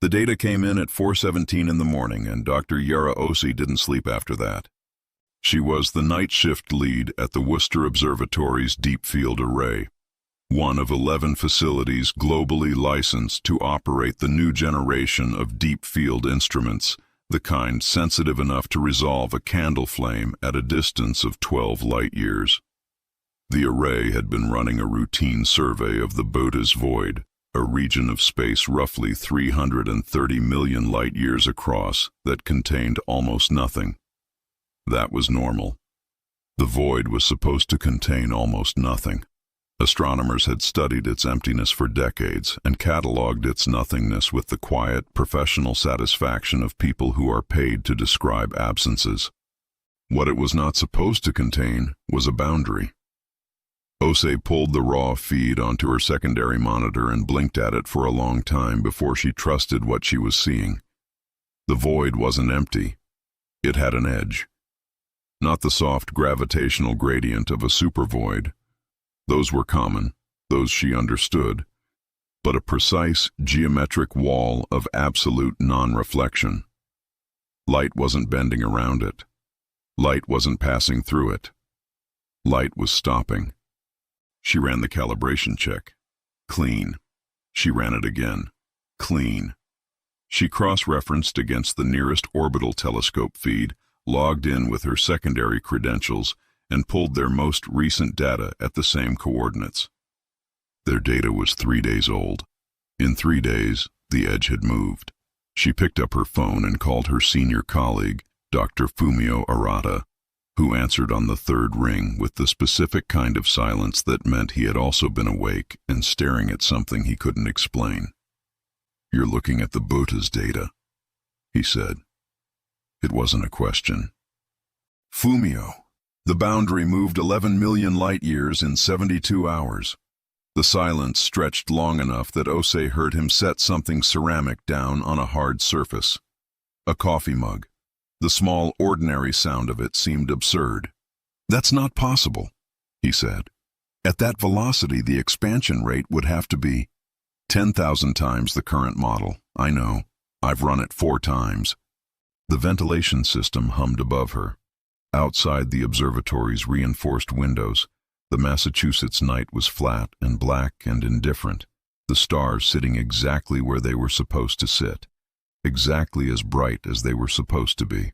The data came in at 4:17 in the morning, and Dr. Yara Osi didn't sleep after that. She was the night shift lead at the Worcester Observatory's Deep Field Array, one of 11 facilities globally licensed to operate the new generation of deep field instruments, the kind sensitive enough to resolve a candle flame at a distance of 12 light-years. The array had been running a routine survey of the Boötes Void, a region of space roughly 330 million light-years across that contained almost nothing. That was normal. The void was supposed to contain almost nothing. Astronomers had studied its emptiness for decades and catalogued its nothingness with the quiet, professional satisfaction of people who are paid to describe absences. What it was not supposed to contain was a boundary. Ose pulled the raw feed onto her secondary monitor and blinked at it for a long time before she trusted what she was seeing. The void wasn't empty. It had an edge. Not the soft gravitational gradient of a supervoid. Those were common, those she understood, but a precise geometric wall of absolute non-reflection. Light wasn't bending around it. Light wasn't passing through it. Light was stopping. She ran the calibration check. Clean. She ran it again. Clean. She cross-referenced against the nearest orbital telescope feed, logged in with her secondary credentials, and pulled their most recent data at the same coordinates. Their data was 3 days old. In 3 days, the edge had moved. She picked up her phone and called her senior colleague, Dr. Fumio Arata, who answered on the third ring with the specific kind of silence that meant he had also been awake and staring at something he couldn't explain. "You're looking at the Boötes data," he said. It wasn't a question. "Fumio, the boundary moved 11 million light-years in 72 hours. The silence stretched long enough that Ose heard him set something ceramic down on a hard surface. A coffee mug. The small, ordinary sound of it seemed absurd. "That's not possible," he said. "At that velocity, the expansion rate would have to be 10,000 times the current model. I know. I've run it 4 times. The ventilation system hummed above her. Outside the observatory's reinforced windows, the Massachusetts night was flat and black and indifferent, the stars sitting exactly where they were supposed to sit, exactly as bright as they were supposed to be.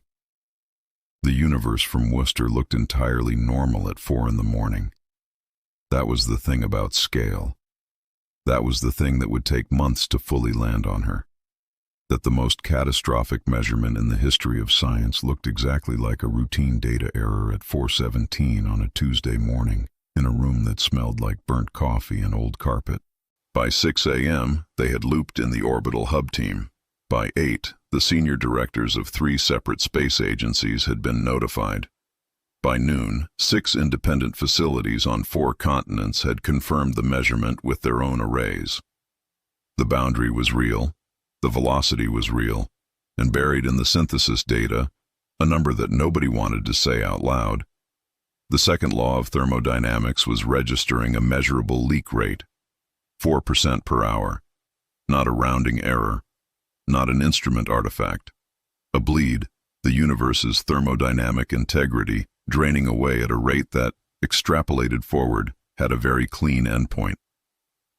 The universe from Worcester looked entirely normal at 4 in the morning. That was the thing about scale. That was the thing that would take months to fully land on her. That the most catastrophic measurement in the history of science looked exactly like a routine data error at 4:17 on a Tuesday morning in a room that smelled like burnt coffee and old carpet. By 6 a.m., they had looped in the orbital hub team. By 8, the senior directors of 3 separate space agencies had been notified. By noon, 6 independent facilities on 4 continents had confirmed the measurement with their own arrays. The boundary was real. The velocity was real, and buried in the synthesis data, a number that nobody wanted to say out loud. The second law of thermodynamics was registering a measurable leak rate, 4% per hour, not a rounding error, not an instrument artifact, a bleed, the universe's thermodynamic integrity draining away at a rate that, extrapolated forward, had a very clean endpoint.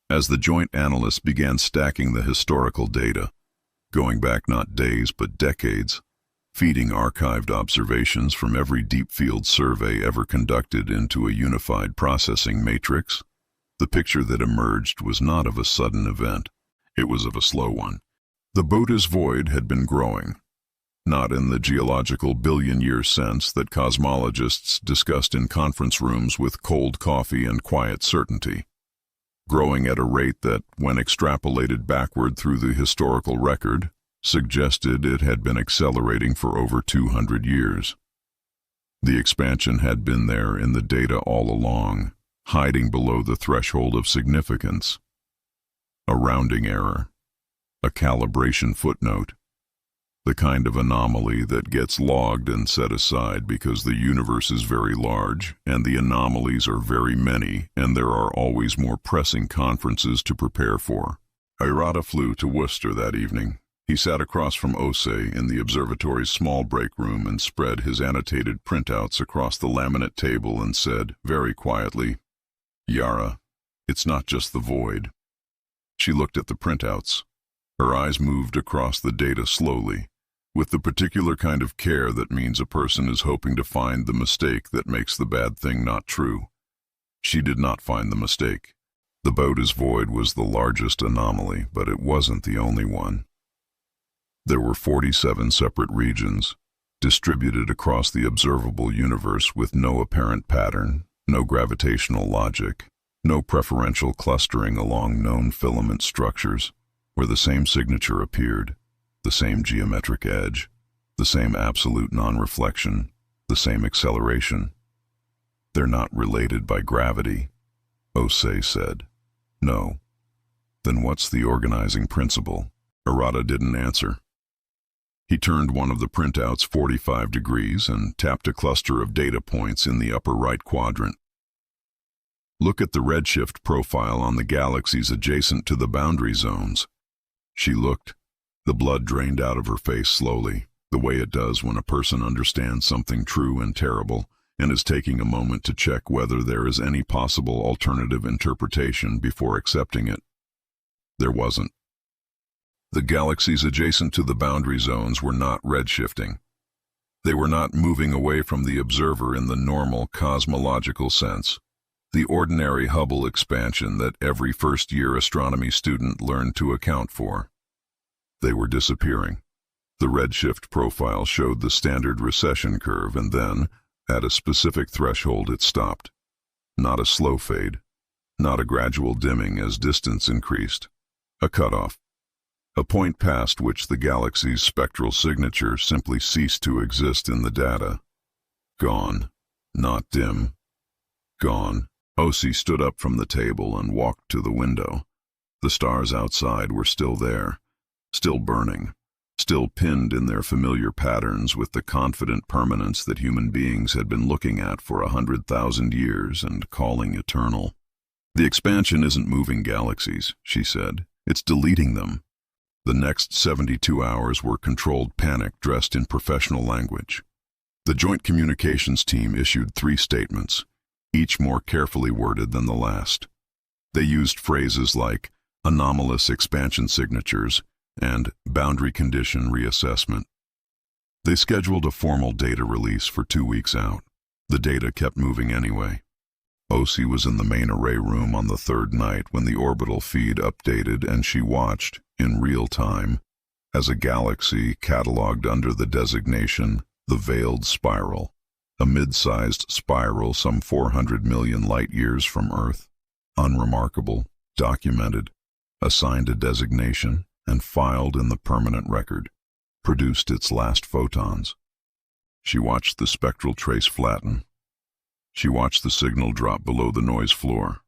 As the joint analysts began stacking the historical data, going back not days but decades, feeding archived observations from every deep field survey ever conducted into a unified processing matrix, the picture that emerged was not of a sudden event. It was of a slow one. The Boötes Void had been growing, not in the geological billion-year sense that cosmologists discussed in conference rooms with cold coffee and quiet certainty. Growing at a rate that, when extrapolated backward through the historical record, suggested it had been accelerating for over 200 years. The expansion had been there in the data all along, hiding below the threshold of significance. A rounding error, a calibration footnote, the kind of anomaly that gets logged and set aside because the universe is very large and the anomalies are very many and there are always more pressing conferences to prepare for. Arata flew to Worcester that evening, He sat across from Ose in the observatory's small break room and spread his annotated printouts across the laminate table and said, very quietly, "Yara, it's not just the void." She looked at the printouts. Her eyes moved across the data slowly, with the particular kind of care that means a person is hoping to find the mistake that makes the bad thing not true. She did not find the mistake. The Boötes Void was the largest anomaly, but it wasn't the only one. There were 47 separate regions, distributed across the observable universe with no apparent pattern, no gravitational logic, no preferential clustering along known filament structures, where the same signature appeared, the same geometric edge, the same absolute non-reflection, the same acceleration. "They're not related by gravity," Ose said. "No." "Then what's the organizing principle?" Arata didn't answer. He turned one of the printouts 45 degrees and tapped a cluster of data points in the upper right quadrant. "Look at the redshift profile on the galaxies adjacent to the boundary zones." She looked. The blood drained out of her face slowly, the way it does when a person understands something true and terrible and is taking a moment to check whether there is any possible alternative interpretation before accepting it. There wasn't. The galaxies adjacent to the boundary zones were not redshifting. They were not moving away from the observer in the normal cosmological sense, the ordinary Hubble expansion that every first-year astronomy student learned to account for. They were disappearing. The redshift profile showed the standard recession curve, and then, at a specific threshold, it stopped. Not a slow fade, not a gradual dimming as distance increased. A cutoff. A point past which the galaxy's spectral signature simply ceased to exist in the data. Gone. Not dim. Gone. Ose stood up from the table and walked to the window. The stars outside were still there, still burning, still pinned in their familiar patterns with the confident permanence that human beings had been looking at for 100,000 years and calling eternal. "The expansion isn't moving galaxies," she said. "It's deleting them." The next 72 hours were controlled panic dressed in professional language. The Joint Communications team issued 3 statements, each more carefully worded than the last. They used phrases like anomalous expansion signatures and boundary condition reassessment. They scheduled a formal data release for 2 weeks out. The data kept moving anyway. Ose was in the main array room on the 3rd night when the orbital feed updated, and she watched, in real time, as a galaxy cataloged under the designation the Veiled Spiral, a mid-sized spiral some 400 million light-years from Earth, unremarkable, documented, assigned a designation, and filed in the permanent record, produced its last photons. She watched the spectral trace flatten. She watched the signal drop below the noise floor.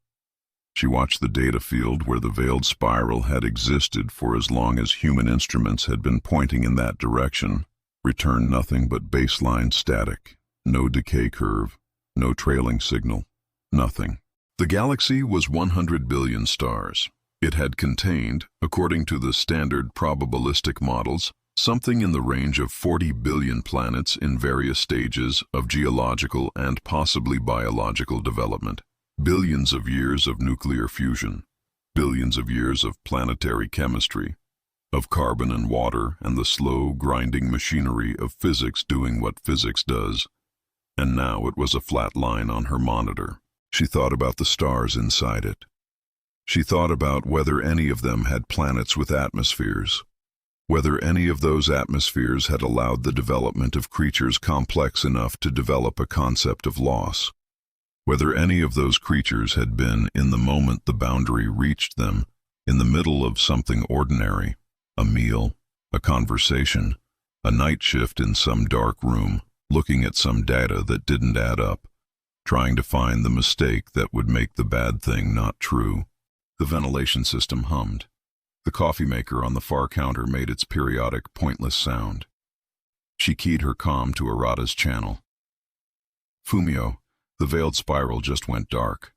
She watched the data field where the veiled spiral had existed for as long as human instruments had been pointing in that direction, return nothing but baseline static, no decay curve, no trailing signal, nothing. The galaxy was 100 billion stars. It had contained, according to the standard probabilistic models, something in the range of 40 billion planets in various stages of geological and possibly biological development, billions of years of nuclear fusion, billions of years of planetary chemistry, of carbon and water and the slow, grinding machinery of physics doing what physics does. And now it was a flat line on her monitor. She thought about the stars inside it. She thought about whether any of them had planets with atmospheres, whether any of those atmospheres had allowed the development of creatures complex enough to develop a concept of loss, whether any of those creatures had been, in the moment the boundary reached them, in the middle of something ordinary, a meal, a conversation, a night shift in some dark room, looking at some data that didn't add up, trying to find the mistake that would make the bad thing not true. The ventilation system hummed. The coffee maker on the far counter made its periodic, pointless sound. She keyed her comm to Arata's channel. "Fumio, the veiled spiral just went dark."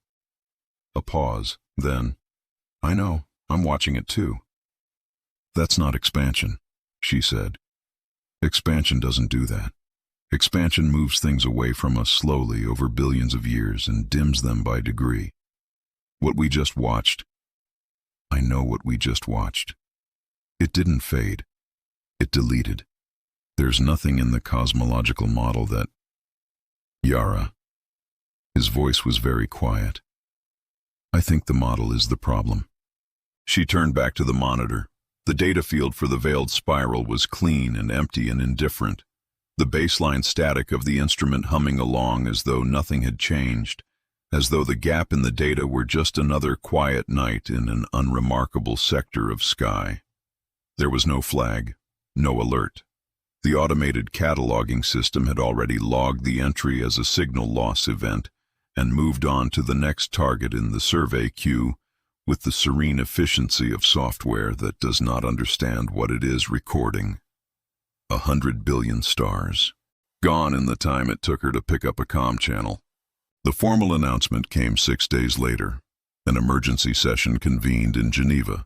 A pause, then, "I know, I'm watching it too." "That's not expansion." she said. Expansion doesn't do that. Expansion moves things away from us slowly over billions of years and dims them by degree. What we just watched, I know what we just watched. It didn't fade. It deleted. There's nothing in the cosmological model that... Yara. His voice was very quiet. I think the model is the problem. She turned back to the monitor. The data field for the veiled spiral was clean and empty and indifferent. The baseline static of the instrument humming along as though nothing had changed, as though the gap in the data were just another quiet night in an unremarkable sector of sky. There was no flag, no alert. The automated cataloging system had already logged the entry as a signal loss event and moved on to the next target in the survey queue with the serene efficiency of software that does not understand what it is recording. 100 billion stars. Gone in the time it took her to pick up a comm channel. The formal announcement came 6 days later. An emergency session convened in Geneva,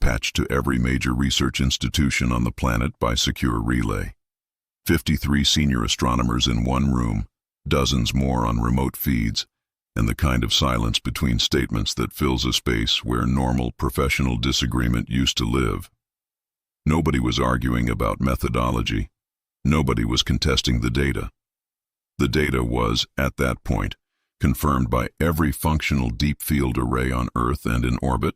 patched to every major research institution on the planet by secure relay. 53 senior astronomers in one room, dozens more on remote feeds, and the kind of silence between statements that fills a space where normal professional disagreement used to live. Nobody was arguing about methodology. Nobody was contesting the data. The data was, at that point, confirmed by every functional deep field array on Earth and in orbit,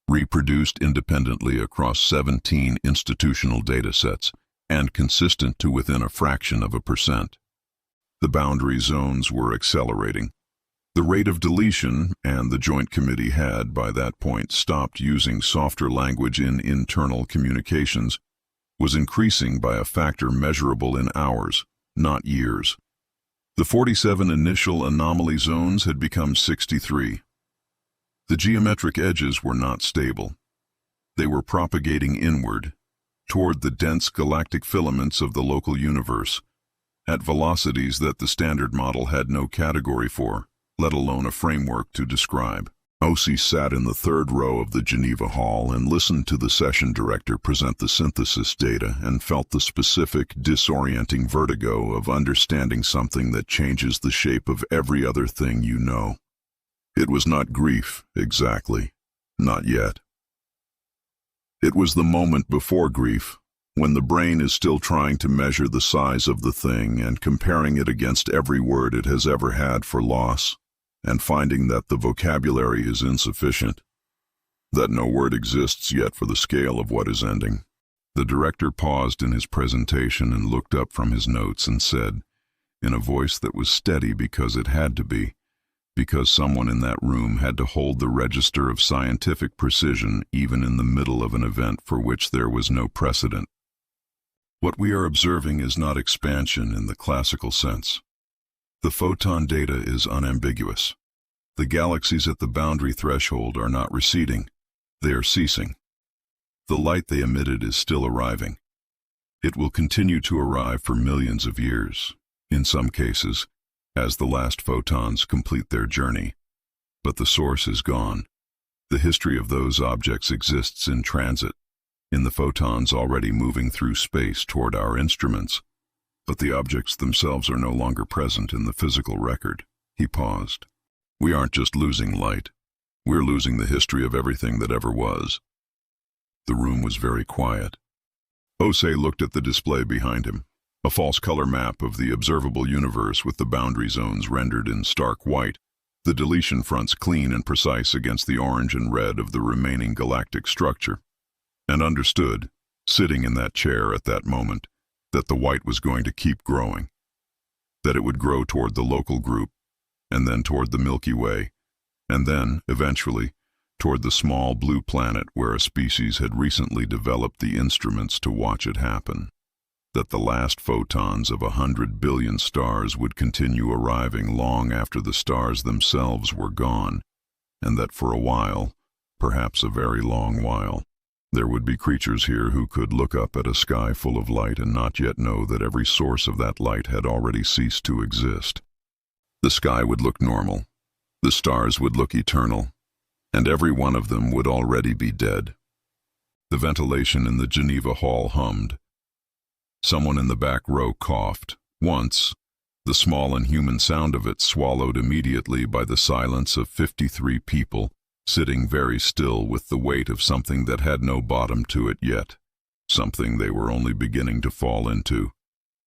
reproduced independently across 17 institutional datasets, and consistent to within a fraction of a percent. The boundary zones were accelerating. The rate of deletion, and the Joint Committee had, by that point, stopped using softer language in internal communications, was increasing by a factor measurable in hours, not years. The 47 initial anomaly zones had become 63. The geometric edges were not stable. They were propagating inward, toward the dense galactic filaments of the local universe, at velocities that the standard model had no category for, let alone a framework to describe. OC sat in the third row of the Geneva Hall and listened to the session director present the synthesis data and felt the specific, disorienting vertigo of understanding something that changes the shape of every other thing you know. It was not grief, exactly. Not yet. It was the moment before grief, when the brain is still trying to measure the size of the thing and comparing it against every word it has ever had for loss, and finding that the vocabulary is insufficient, that no word exists yet for the scale of what is ending. The director paused in his presentation and looked up from his notes and said, in a voice that was steady because it had to be, because someone in that room had to hold the register of scientific precision even in the middle of an event for which there was no precedent. What we are observing is not expansion in the classical sense. The photon data is unambiguous. The galaxies at the boundary threshold are not receding. They are ceasing. The light they emitted is still arriving. It will continue to arrive for millions of years, in some cases, as the last photons complete their journey. But the source is gone. The history of those objects exists in transit, in the photons already moving through space toward our instruments. But the objects themselves are no longer present in the physical record. He paused. We aren't just losing light. We're losing the history of everything that ever was. The room was very quiet. Osei looked at the display behind him, a false color map of the observable universe with the boundary zones rendered in stark white, the deletion fronts clean and precise against the orange and red of the remaining galactic structure, and understood, sitting in that chair at that moment, that the white was going to keep growing, that it would grow toward the local group, and then toward the Milky Way, and then, eventually, toward the small blue planet where a species had recently developed the instruments to watch it happen, that the last photons of 100 billion stars would continue arriving long after the stars themselves were gone, and that for a while, perhaps a very long while, there would be creatures here who could look up at a sky full of light and not yet know that every source of that light had already ceased to exist. The sky would look normal, the stars would look eternal, and every one of them would already be dead. The ventilation in the Geneva hall hummed. Someone in the back row coughed. Once, the small and human sound of it swallowed immediately by the silence of 53 people, sitting very still with the weight of something that had no bottom to it yet, something they were only beginning to fall into,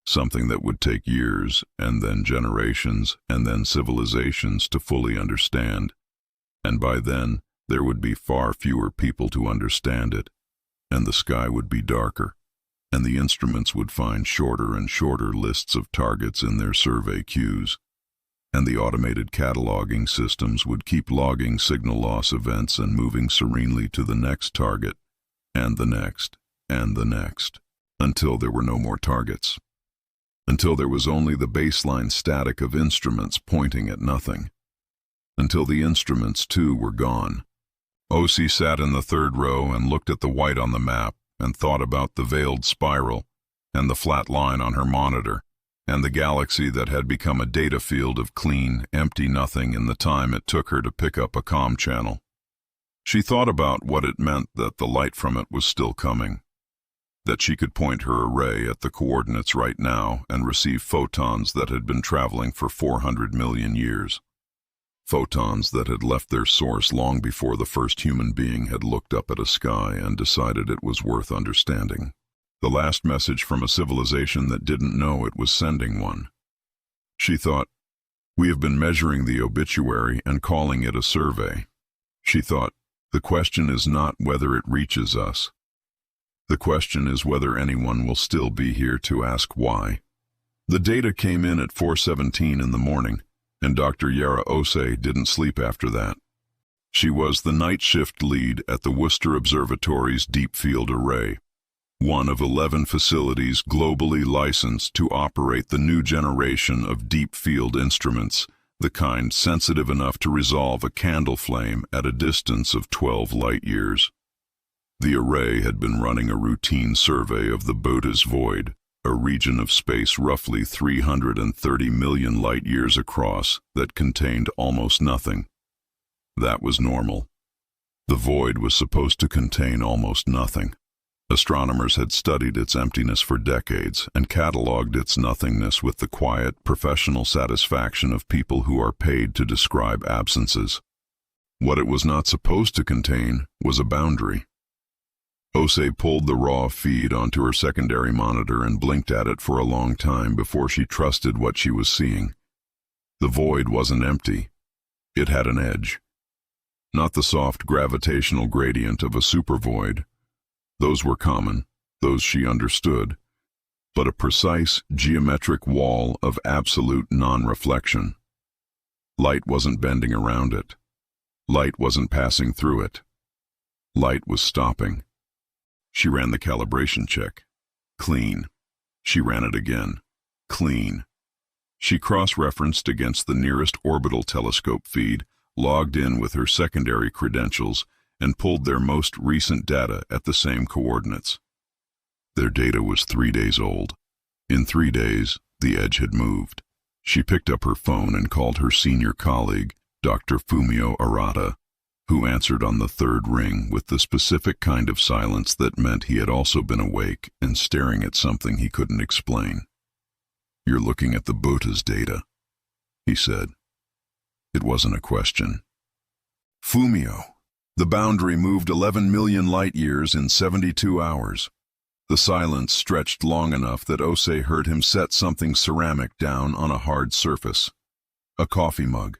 something that would take years, and then generations, and then civilizations to fully understand. And by then, there would be far fewer people to understand it, and the sky would be darker, and the instruments would find shorter and shorter lists of targets in their survey queues, and the automated cataloging systems would keep logging signal loss events and moving serenely to the next target, and the next, and the next, until there were no more targets, until there was only the baseline static of instruments pointing at nothing, until the instruments too were gone. O.C. sat in the third row and looked at the white on the map and thought about the veiled spiral and the flat line on her monitor and the galaxy that had become a data field of clean, empty nothing in the time it took her to pick up a comm channel. She thought about what it meant that the light from it was still coming, that she could point her array at the coordinates right now and receive photons that had been traveling for 400 million years. Photons that had left their source long before the first human being had looked up at a sky and decided it was worth understanding. The last message from a civilization that didn't know it was sending one. She thought, we have been measuring the obituary and calling it a survey. She thought, the question is not whether it reaches us. The question is whether anyone will still be here to ask why. The data came in at 4:17 in the morning, and Dr. Yara Ose didn't sleep after that. She was the night shift lead at the Worcester Observatory's Deep Field Array, one of 11 facilities globally licensed to operate the new generation of deep field instruments, the kind sensitive enough to resolve a candle flame at a distance of 12 light-years. The array had been running a routine survey of the Boötes Void, a region of space roughly 330 million light-years across that contained almost nothing. That was normal. The void was supposed to contain almost nothing. Astronomers had studied its emptiness for decades and catalogued its nothingness with the quiet, professional satisfaction of people who are paid to describe absences. What it was not supposed to contain was a boundary. Ose pulled the raw feed onto her secondary monitor and blinked at it for a long time before she trusted what she was seeing. The void wasn't empty. It had an edge. Not the soft gravitational gradient of a supervoid. Those were common, those she understood, but a precise geometric wall of absolute non-reflection. Light wasn't bending around it. Light wasn't passing through it. Light was stopping. She ran the calibration check. Clean. She ran it again. Clean. She cross-referenced against the nearest orbital telescope feed, logged in with her secondary credentials, and pulled their most recent data at the same coordinates. Their data was 3 days old. In 3 days, the edge had moved. She picked up her phone and called her senior colleague, Dr. Fumio Arata, who answered on the third ring with the specific kind of silence that meant he had also been awake and staring at something he couldn't explain. "You're looking at the Boötes data," he said. It wasn't a question. "Fumio, the boundary moved 11 million light-years in 72 hours. The silence stretched long enough that Ose heard him set something ceramic down on a hard surface. A coffee mug.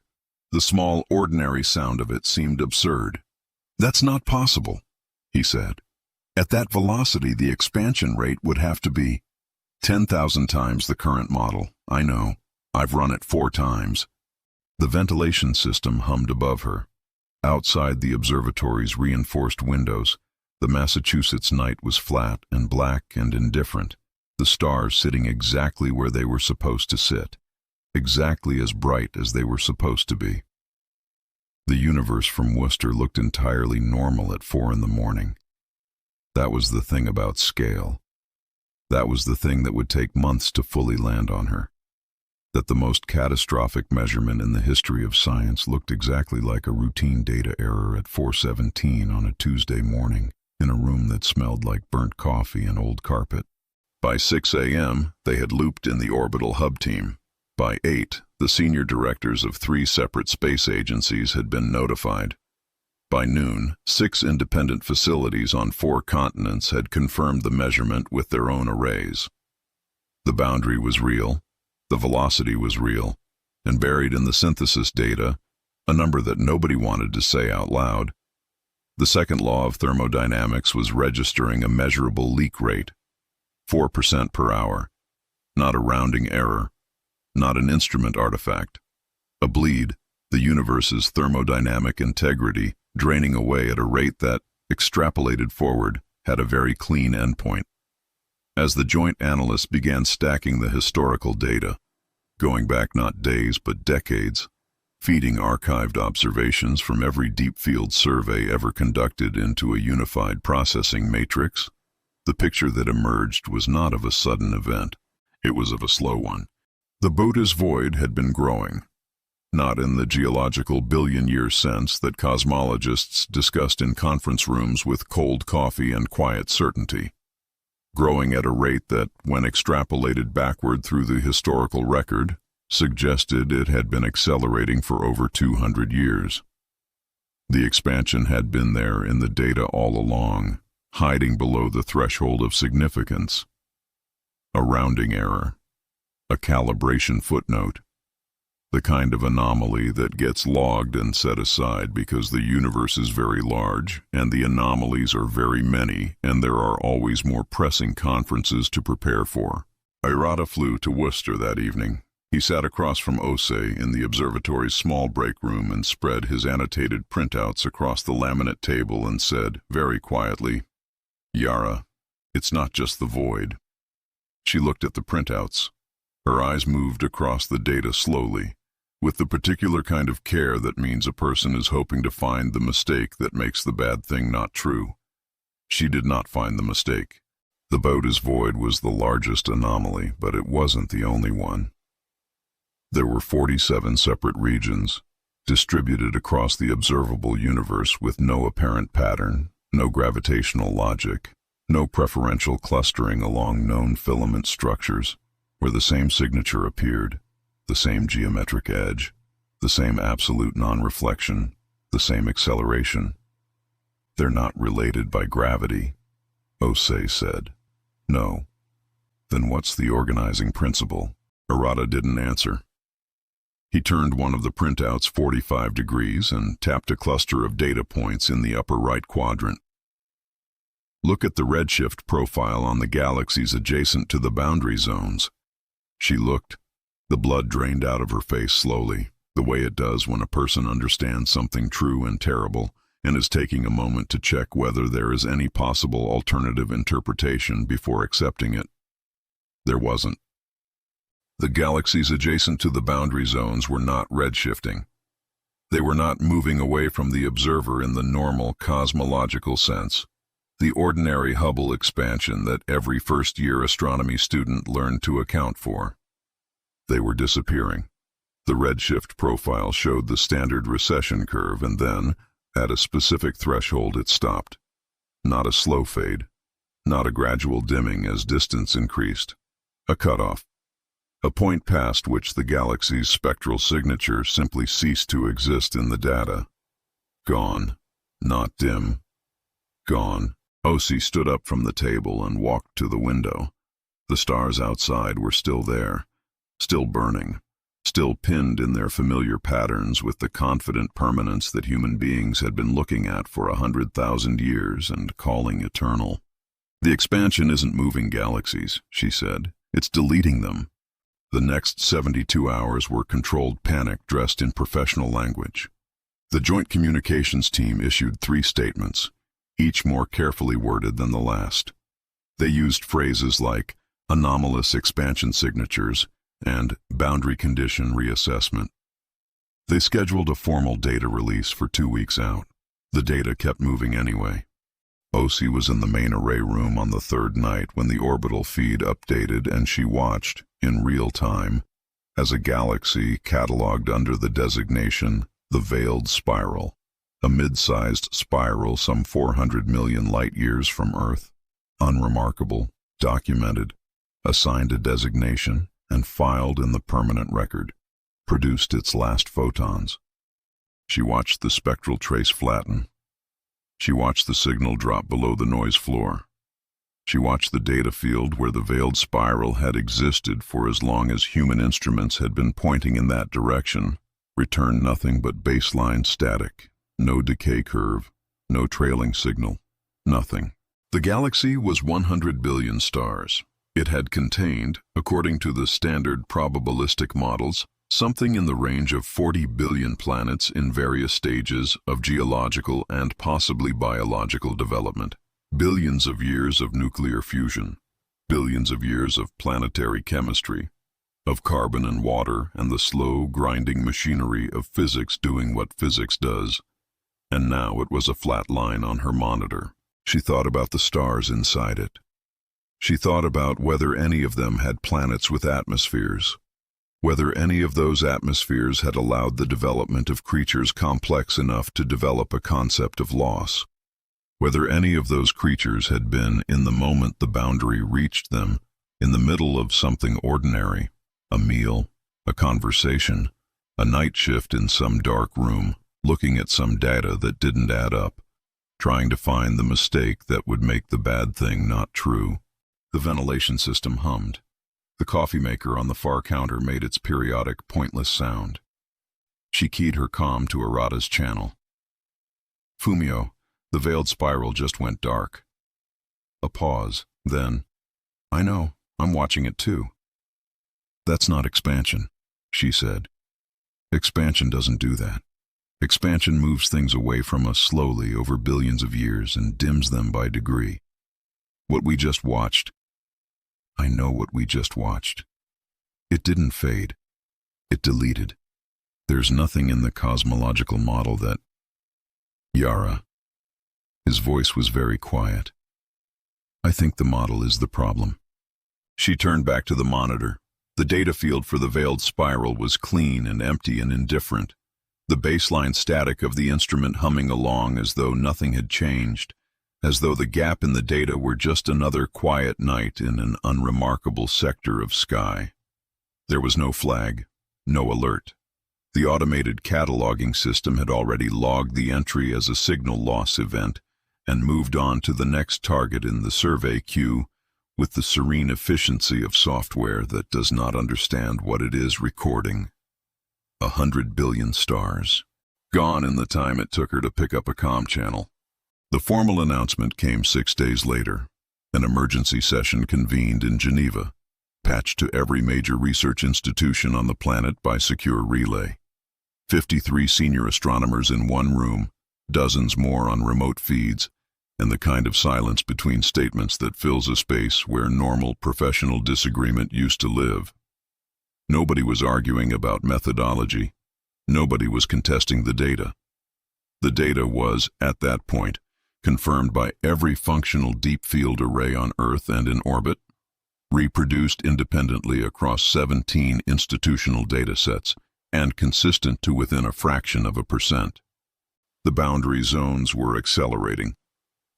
The small, ordinary sound of it seemed absurd. "That's not possible," he said. "At that velocity, the expansion rate would have to be 10,000 times the current model. I know. I've run it 4 times. The ventilation system hummed above her. Outside the observatory's reinforced windows, the Massachusetts night was flat and black and indifferent, the stars sitting exactly where they were supposed to sit, exactly as bright as they were supposed to be. The universe from Worcester looked entirely normal at 4 in the morning. That was the thing about scale. That was the thing that would take months to fully land on her. That the most catastrophic measurement in the history of science looked exactly like a routine data error at 4:17 on a Tuesday morning. in a room that smelled like burnt coffee and old carpet. By 6 a.m., they had looped in the orbital hub team. By 8, the senior directors of 3 separate space agencies had been notified. By noon, 6 independent facilities on 4 continents had confirmed the measurement with their own arrays. The boundary was real, the velocity was real, and buried in the synthesis data, a number that nobody wanted to say out loud. The second law of thermodynamics was registering a measurable leak rate, 4% per hour, not a rounding error, not an instrument artifact, a bleed, the universe's thermodynamic integrity draining away at a rate that, extrapolated forward, had a very clean endpoint. As the joint analysts began stacking the historical data, going back not days but decades, feeding archived observations from every deep field survey ever conducted into a unified processing matrix, the picture that emerged was not of a sudden event, it was of a slow one. The Boötes Void had been growing, not in the geological billion-year sense that cosmologists discussed in conference rooms with cold coffee and quiet certainty, growing at a rate that, when extrapolated backward through the historical record, suggested it had been accelerating for over 200 years. The expansion had been there in the data all along, hiding below the threshold of significance. A rounding error, a calibration footnote, the kind of anomaly that gets logged and set aside because the universe is very large and the anomalies are very many and there are always more pressing conferences to prepare for. Irata flew to Worcester that evening. He sat across from Ose in the observatory's small break room and spread his annotated printouts across the laminate table and said, very quietly, "Yara, it's not just the void." She looked at the printouts. Her eyes moved across the data slowly, with the particular kind of care that means a person is hoping to find the mistake that makes the bad thing not true. She did not find the mistake. The Boötes Void was the largest anomaly, but it wasn't the only one. There were 47 separate regions, distributed across the observable universe with no apparent pattern, no gravitational logic, no preferential clustering along known filament structures, where the same signature appeared, the same geometric edge, the same absolute non-reflection, the same acceleration. They're not related by gravity, Ose said. No. Then what's the organizing principle? Irata didn't answer. He turned one of the printouts 45 degrees and tapped a cluster of data points in the upper right quadrant. Look at the redshift profile on the galaxies adjacent to the boundary zones. She looked. The blood drained out of her face slowly, the way it does when a person understands something true and terrible and is taking a moment to check whether there is any possible alternative interpretation before accepting it. There wasn't. The galaxies adjacent to the boundary zones were not redshifting. They were not moving away from the observer in the normal cosmological sense, the ordinary Hubble expansion that every first-year astronomy student learned to account for. They were disappearing. The redshift profile showed the standard recession curve, and then, at a specific threshold, it stopped. Not a slow fade, not a gradual dimming as distance increased. A cutoff. A point past which the galaxy's spectral signature simply ceased to exist in the data. Gone. Not dim. Gone. Ose stood up from the table and walked to the window. The stars outside were still there, still burning, still pinned in their familiar patterns with the confident permanence that human beings had been looking at for 100,000 years and calling eternal. The expansion isn't moving galaxies, she said. It's deleting them. The next 72 hours were controlled panic dressed in professional language. The Joint Communications team issued 3 statements, each more carefully worded than the last. They used phrases like anomalous expansion signatures and boundary condition reassessment. They scheduled a formal data release for 2 weeks out. The data kept moving anyway. Ose was in the main array room on the 3rd night when the orbital feed updated, and she watched, in real time, as a galaxy catalogued under the designation the Veiled Spiral a mid-sized spiral some 400 million light-years from Earth, unremarkable, documented, assigned a designation, and filed in the permanent record, produced its last photons. She watched the spectral trace flatten. She watched the signal drop below the noise floor. She watched the data field where the veiled spiral had existed for as long as human instruments had been pointing in that direction, return nothing but baseline static, no decay curve, no trailing signal, nothing. The galaxy was 100 billion stars. It had contained, according to the standard probabilistic models, something in the range of 40 billion planets in various stages of geological and possibly biological development. Billions of years of nuclear fusion, billions of years of planetary chemistry, of carbon and water and the slow, grinding machinery of physics doing what physics does. And now it was a flat line on her monitor. She thought about the stars inside it. She thought about whether any of them had planets with atmospheres, whether any of those atmospheres had allowed the development of creatures complex enough to develop a concept of loss, whether any of those creatures had been, in the moment the boundary reached them, in the middle of something ordinary, a meal, a conversation, a night shift in some dark room, looking at some data that didn't add up, trying to find the mistake that would make the bad thing not true. The ventilation system hummed. The coffee maker on the far counter made its periodic, pointless sound. She keyed her comm to Arata's channel. Fumio, the veiled spiral just went dark. A pause, then, I know, I'm watching it too. That's not expansion, she said. Expansion doesn't do that. Expansion moves things away from us slowly over billions of years and dims them by degree. What we just watched, I know what we just watched. It didn't fade. It deleted. There's nothing in the cosmological model that... Yara. His voice was very quiet. I think the model is the problem. She turned back to the monitor. The data field for the veiled spiral was clean and empty and indifferent. The baseline static of the instrument humming along as though nothing had changed, as though the gap in the data were just another quiet night in an unremarkable sector of sky. There was no flag, no alert. The automated cataloging system had already logged the entry as a signal loss event and moved on to the next target in the survey queue with the serene efficiency of software that does not understand what it is recording. 100 billion stars. Gone in the time it took her to pick up a comm channel. The formal announcement came 6 days later. An emergency session convened in Geneva, patched to every major research institution on the planet by secure relay. 53 senior astronomers in one room, dozens more on remote feeds, and the kind of silence between statements that fills a space where normal professional disagreement used to live. Nobody was arguing about methodology. Nobody was contesting the data. The data was, at that point, confirmed by every functional deep field array on Earth and in orbit, reproduced independently across 17 institutional datasets, and consistent to within a fraction of a percent. The boundary zones were accelerating.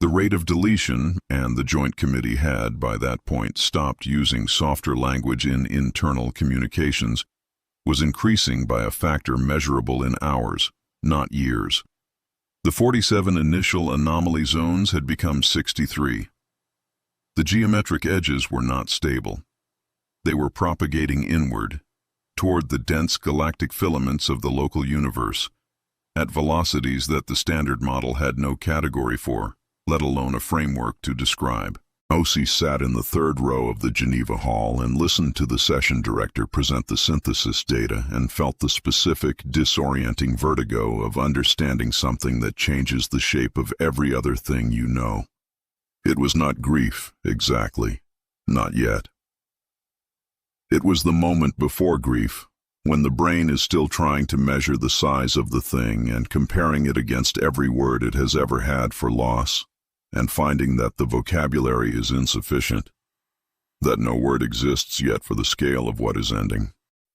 The rate of deletion, and the Joint Committee had, by that point, stopped using softer language in internal communications, was increasing by a factor measurable in hours, not years. The 47 initial anomaly zones had become 63. The geometric edges were not stable. They were propagating inward, toward the dense galactic filaments of the local universe, at velocities that the standard model had no category for, let alone a framework to describe. Osi sat in the third row of the Geneva Hall and listened to the session director present the synthesis data and felt the specific, disorienting vertigo of understanding something that changes the shape of every other thing you know. It was not grief, exactly. Not yet. It was the moment before grief, when the brain is still trying to measure the size of the thing and comparing it against every word it has ever had for loss, and finding that the vocabulary is insufficient, that no word exists yet for the scale of what is ending.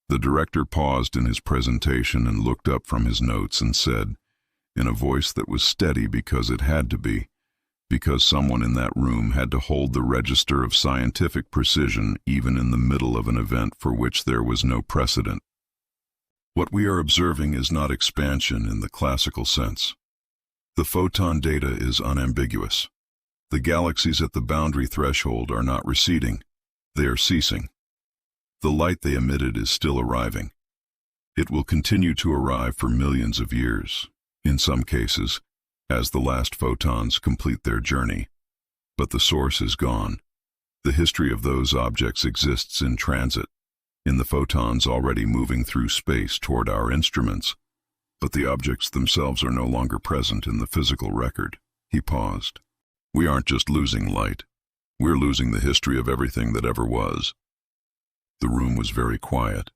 The director paused in his presentation and looked up from his notes and said, in a voice that was steady because it had to be, because someone in that room had to hold the register of scientific precision even in the middle of an event for which there was no precedent. What we are observing is not expansion in the classical sense. The photon data is unambiguous. The galaxies at the boundary threshold are not receding, they are ceasing. The light they emitted is still arriving. It will continue to arrive for millions of years, in some cases, as the last photons complete their journey. But the source is gone. The history of those objects exists in transit, in the photons already moving through space toward our instruments. But the objects themselves are no longer present in the physical record. He paused. We aren't just losing light. We're losing the history of everything that ever was. The room was very quiet.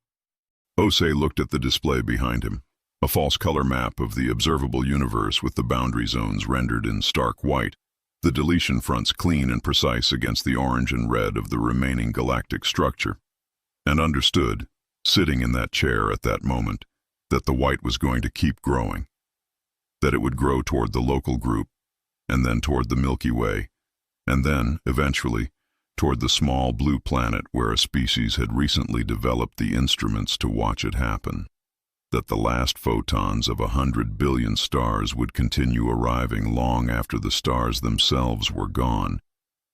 Osei looked at the display behind him, a false color map of the observable universe with the boundary zones rendered in stark white, the deletion fronts clean and precise against the orange and red of the remaining galactic structure, and understood, sitting in that chair at that moment, that the white was going to keep growing, that it would grow toward the local group, and then toward the Milky Way, and then, eventually, toward the small blue planet where a species had recently developed the instruments to watch it happen, that the last photons of 100 billion stars would continue arriving long after the stars themselves were gone,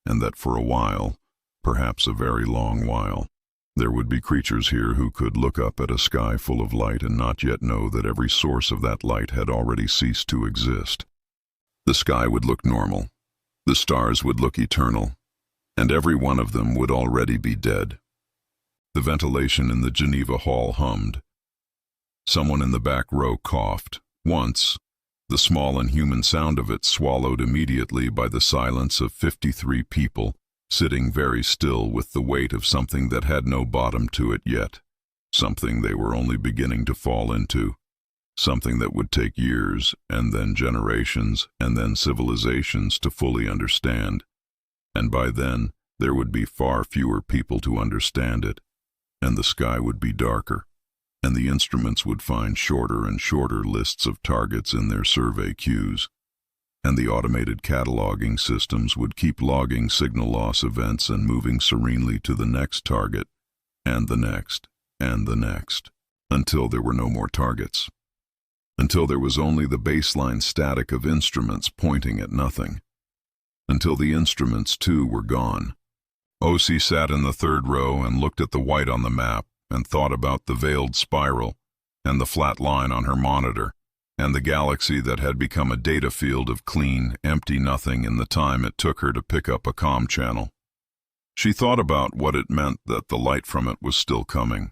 and that for a while, perhaps a very long while, there would be creatures here who could look up at a sky full of light and not yet know that every source of that light had already ceased to exist. The sky would look normal, the stars would look eternal, and every one of them would already be dead. The ventilation in the Geneva hall hummed. Someone in the back row coughed. Once, the small and human sound of it swallowed immediately by the silence of 53 people, sitting very still with the weight of something that had no bottom to it yet, something they were only beginning to fall into, something that would take years, and then generations, and then civilizations to fully understand. And by then, there would be far fewer people to understand it, and the sky would be darker, and the instruments would find shorter and shorter lists of targets in their survey queues, and the automated cataloging systems would keep logging signal loss events and moving serenely to the next target, and the next, and the next, until there were no more targets, until there was only the baseline static of instruments pointing at nothing. Until the instruments, too, were gone. Osei sat in the third row and looked at the white on the map and thought about the veiled spiral and the flat line on her monitor and the galaxy that had become a data field of clean, empty nothing in the time it took her to pick up a comm channel. She thought about what it meant that the light from it was still coming,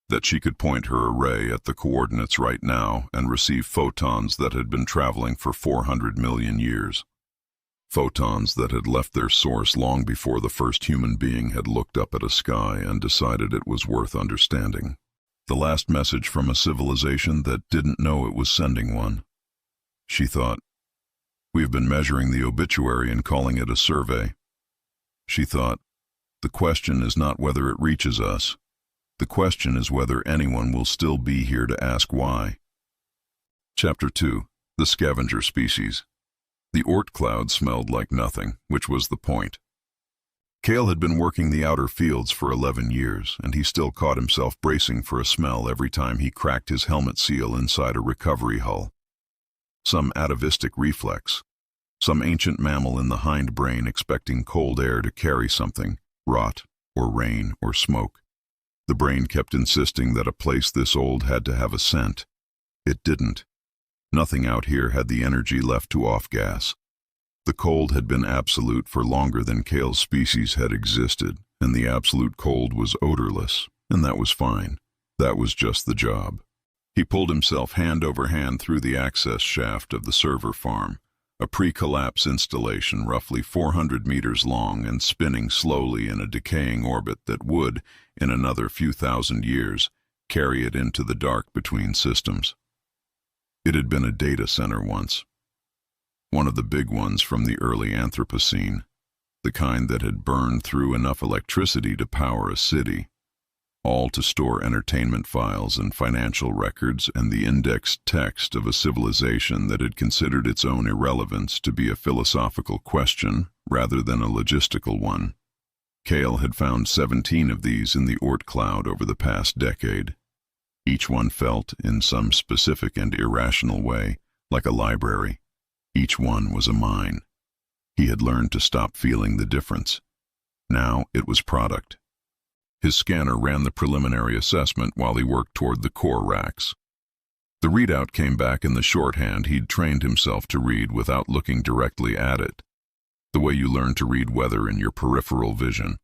that she could point her array at the coordinates right now and receive photons that had been traveling for 400 million years. Photons that had left their source long before the first human being had looked up at a sky and decided it was worth understanding. The last message from a civilization that didn't know it was sending one. She thought, we've been measuring the obituary and calling it a survey. She thought, the question is not whether it reaches us. The question is whether anyone will still be here to ask why. Chapter 2. The Scavenger Species. The Oort cloud smelled like nothing, which was the point. Kael had been working the outer fields for 11 years, and he still caught himself bracing for a smell every time he cracked his helmet seal inside a recovery hull. Some atavistic reflex, some ancient mammal in the hindbrain expecting cold air to carry something, rot, or rain, or smoke. The brain kept insisting that a place this old had to have a scent. It didn't. Nothing out here had the energy left to off-gas. The cold had been absolute for longer than Kael's species had existed, and the absolute cold was odorless, and that was fine. That was just the job. He pulled himself hand over hand through the access shaft of the server farm, a pre-collapse installation roughly 400 meters long and spinning slowly in a decaying orbit that would, in another few thousand years, carry it into the dark between systems. It had been a data center once. One of the big ones from the early Anthropocene, the kind that had burned through enough electricity to power a city. all to store entertainment files and financial records and the indexed text of a civilization that had considered its own irrelevance to be a philosophical question rather than a logistical one. Kael had found 17 of these in the Oort cloud over the past decade. Each one felt, in some specific and irrational way, like a library. Each one was a mine. He had learned to stop feeling the difference. Now it was product. His scanner ran the preliminary assessment while he worked toward the core racks. The readout came back in the shorthand he'd trained himself to read without looking directly at it, the way you learn to read weather in your peripheral vision.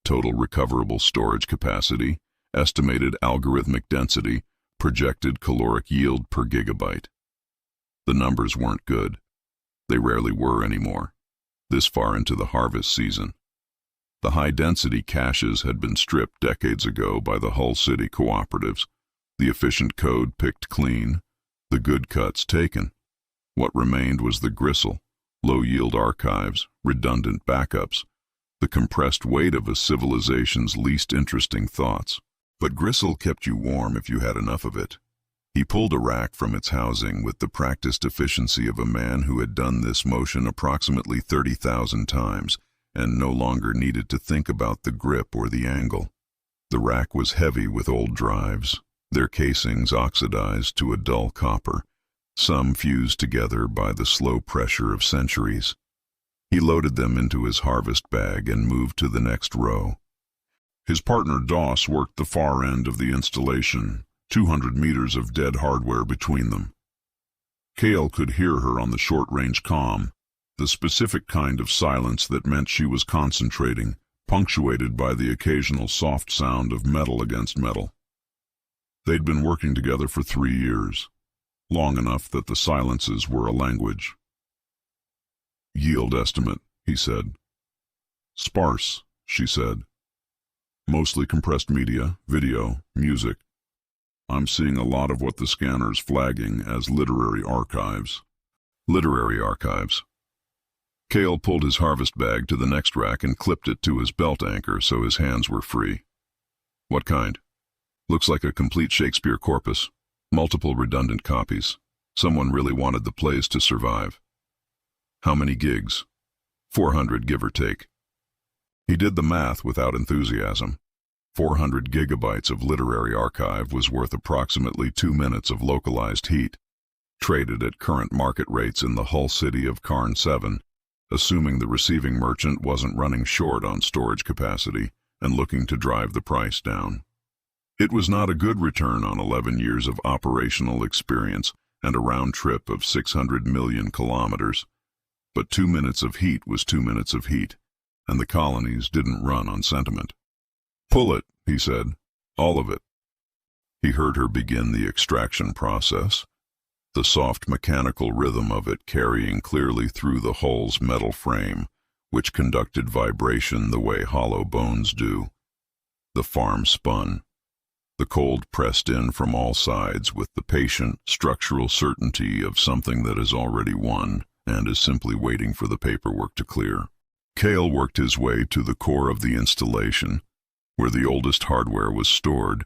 Total recoverable storage capacity, estimated algorithmic density, projected caloric yield per gigabyte. The numbers weren't good. They rarely were anymore, this far into the harvest season. The high-density caches had been stripped decades ago by the Hull City cooperatives, the efficient code picked clean, the good cuts taken. What remained was the gristle, low-yield archives, redundant backups, the compressed weight of a civilization's least interesting thoughts. But gristle kept you warm if you had enough of it. He pulled a rack from its housing with the practiced efficiency of a man who had done this motion approximately 30,000 times, and no longer needed to think about the grip or the angle. The rack was heavy with old drives, their casings oxidized to a dull copper, some fused together by the slow pressure of centuries. He loaded them into his harvest bag and moved to the next row. His partner Doss worked the far end of the installation, 200 meters of dead hardware between them. Kael could hear her on the short-range comm, the specific kind of silence that meant she was concentrating, punctuated by the occasional soft sound of metal against metal. They'd been working together for 3 years, long enough that the silences were a language. "Yield estimate," he said. "Sparse," she said. "Mostly compressed media, video, music. I'm seeing a lot of what the scanner's flagging as literary archives." Literary archives. Kael pulled his harvest bag to the next rack and clipped it to his belt anchor so his hands were free. "What kind?" "Looks like a complete Shakespeare corpus. Multiple redundant copies. Someone really wanted the plays to survive." "How many gigs?" 400, give or take." He did the math without enthusiasm. 400 gigabytes of literary archive was worth approximately 2 minutes of localized heat, traded at current market rates in the Hull City of Karn 7, assuming the receiving merchant wasn't running short on storage capacity and looking to drive the price down. It was not a good return on 11 years of operational experience and a round trip of 600 million kilometers. But 2 minutes of heat was 2 minutes of heat, and the colonies didn't run on sentiment. "Pull it," he said. "All of it." He heard her begin the extraction process, the soft mechanical rhythm of it carrying clearly through the hull's metal frame, which conducted vibration the way hollow bones do. The farm spun. The cold pressed in from all sides with the patient, structural certainty of something that is already won and is simply waiting for the paperwork to clear. Kael worked his way to the core of the installation, where the oldest hardware was stored,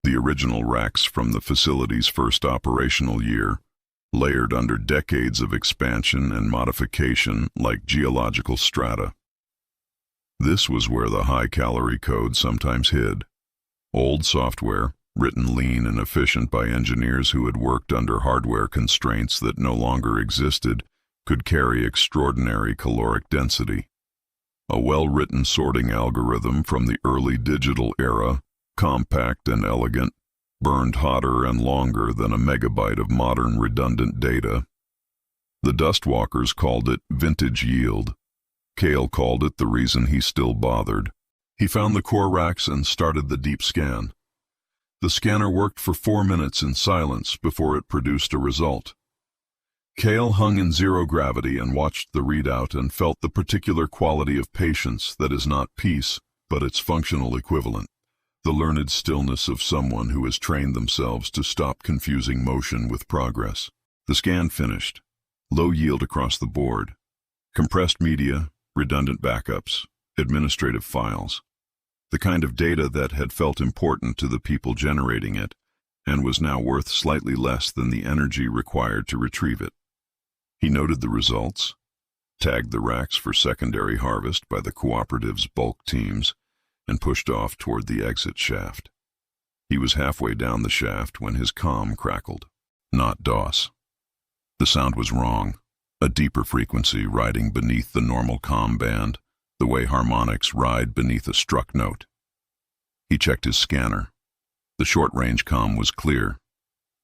the original racks from the facility's first operational year, layered under decades of expansion and modification like geological strata. This was where the high-calorie code sometimes hid. Old software, written lean and efficient by engineers who had worked under hardware constraints that no longer existed, could carry extraordinary caloric density. A well-written sorting algorithm from the early digital era, compact and elegant, burned hotter and longer than a megabyte of modern redundant data. The dustwalkers called it vintage yield. Kael called it the reason he still bothered. He found the core racks and started the deep scan. The scanner worked for 4 minutes in silence before it produced a result. Kael hung in zero gravity and watched the readout and felt the particular quality of patience that is not peace, but its functional equivalent. The learned stillness of someone who has trained themselves to stop confusing motion with progress. The scan finished. Low yield across the board. Compressed media, redundant backups, administrative files. the kind of data that had felt important to the people generating it, and was now worth slightly less than the energy required to retrieve it. He noted the results, tagged the racks for secondary harvest by the cooperative's bulk teams, and pushed off toward the exit shaft. He was halfway down the shaft when his comm crackled. Not DOS. The sound was wrong, a deeper frequency riding beneath the normal comm band, the way harmonics ride beneath a struck note. He checked his scanner. The short-range comm was clear,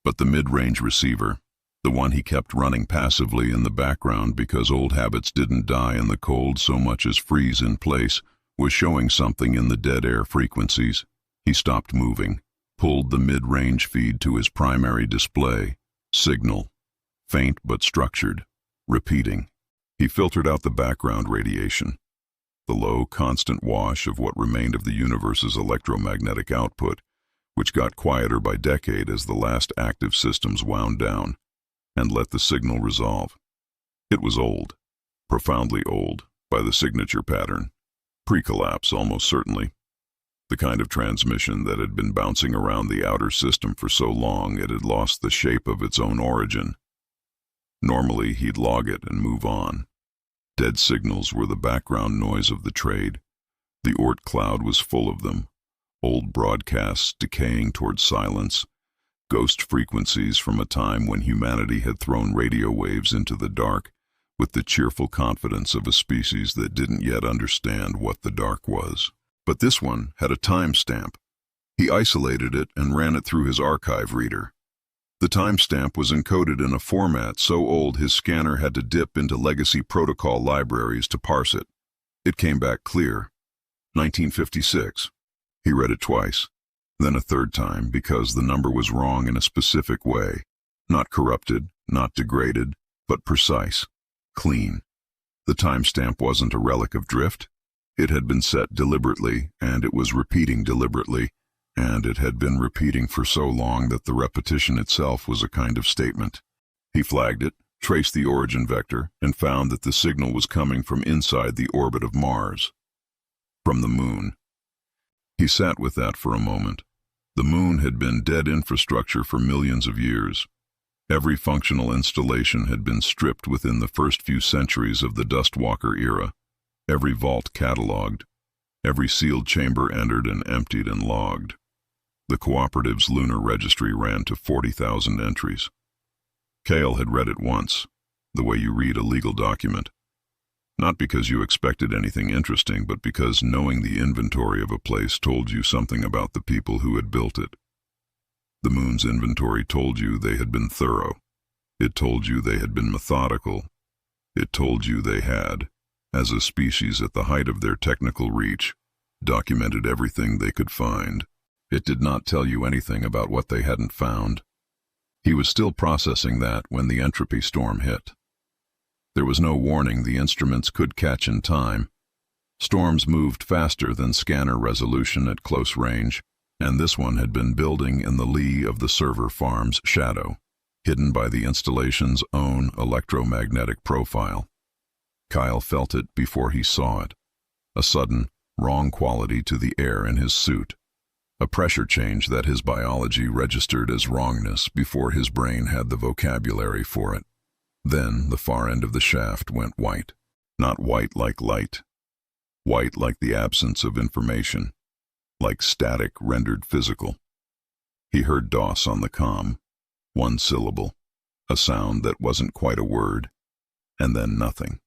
but the mid-range receiver, the one he kept running passively in the background because old habits didn't die in the cold so much as freeze in place, was showing something in the dead air frequencies. He stopped moving, pulled the mid-range feed to his primary display. Signal, faint but structured, repeating. He filtered out the background radiation, the low, constant wash of what remained of the universe's electromagnetic output, which got quieter by decade as the last active systems wound down, and let the signal resolve. It was old, profoundly old, by the signature pattern. Pre-collapse, almost certainly. The kind of transmission that had been bouncing around the outer system for so long it had lost the shape of its own origin. Normally, he'd log it and move on. Dead signals were the background noise of the trade. The Oort cloud was full of them. Old broadcasts decaying toward silence, ghost frequencies from a time when humanity had thrown radio waves into the dark with the cheerful confidence of a species that didn't yet understand what the dark was. But this one had a timestamp. He isolated it and ran it through his archive reader. The timestamp was encoded in a format so old his scanner had to dip into legacy protocol libraries to parse it. It came back clear. 1956. He read it twice, then a third time because the number was wrong in a specific way. Not corrupted, not degraded, but precise, clean. The timestamp wasn't a relic of drift. It had been set deliberately, and it was repeating deliberately, and it had been repeating for so long that the repetition itself was a kind of statement. He flagged it, traced the origin vector, and found that the signal was coming from inside the orbit of Mars. From the moon. He sat with that for a moment. The moon had been dead infrastructure for millions of years. Every functional installation had been stripped within the first few centuries of the Dustwalker era. Every vault catalogued, every sealed chamber entered and emptied and logged. The cooperative's lunar registry ran to 40,000 entries. Kael had read it once, the way you read a legal document. Not because you expected anything interesting, but because knowing the inventory of a place told you something about the people who had built it. The moon's inventory told you they had been thorough. It told you they had been methodical. It told you they had, as a species at the height of their technical reach, documented everything they could find. It did not tell you anything about what they hadn't found. He was still processing that when the entropy storm hit. There was no warning the instruments could catch in time. Storms moved faster than scanner resolution at close range, and this one had been building in the lee of the server farm's shadow, hidden by the installation's own electromagnetic profile. Kael felt it before he saw it, a sudden, wrong quality to the air in his suit, a pressure change that his biology registered as wrongness before his brain had the vocabulary for it. Then the far end of the shaft went white, not white like light, white like the absence of information, like static rendered physical. He heard DOS on the comm, one syllable, a sound that wasn't quite a word, and then nothing.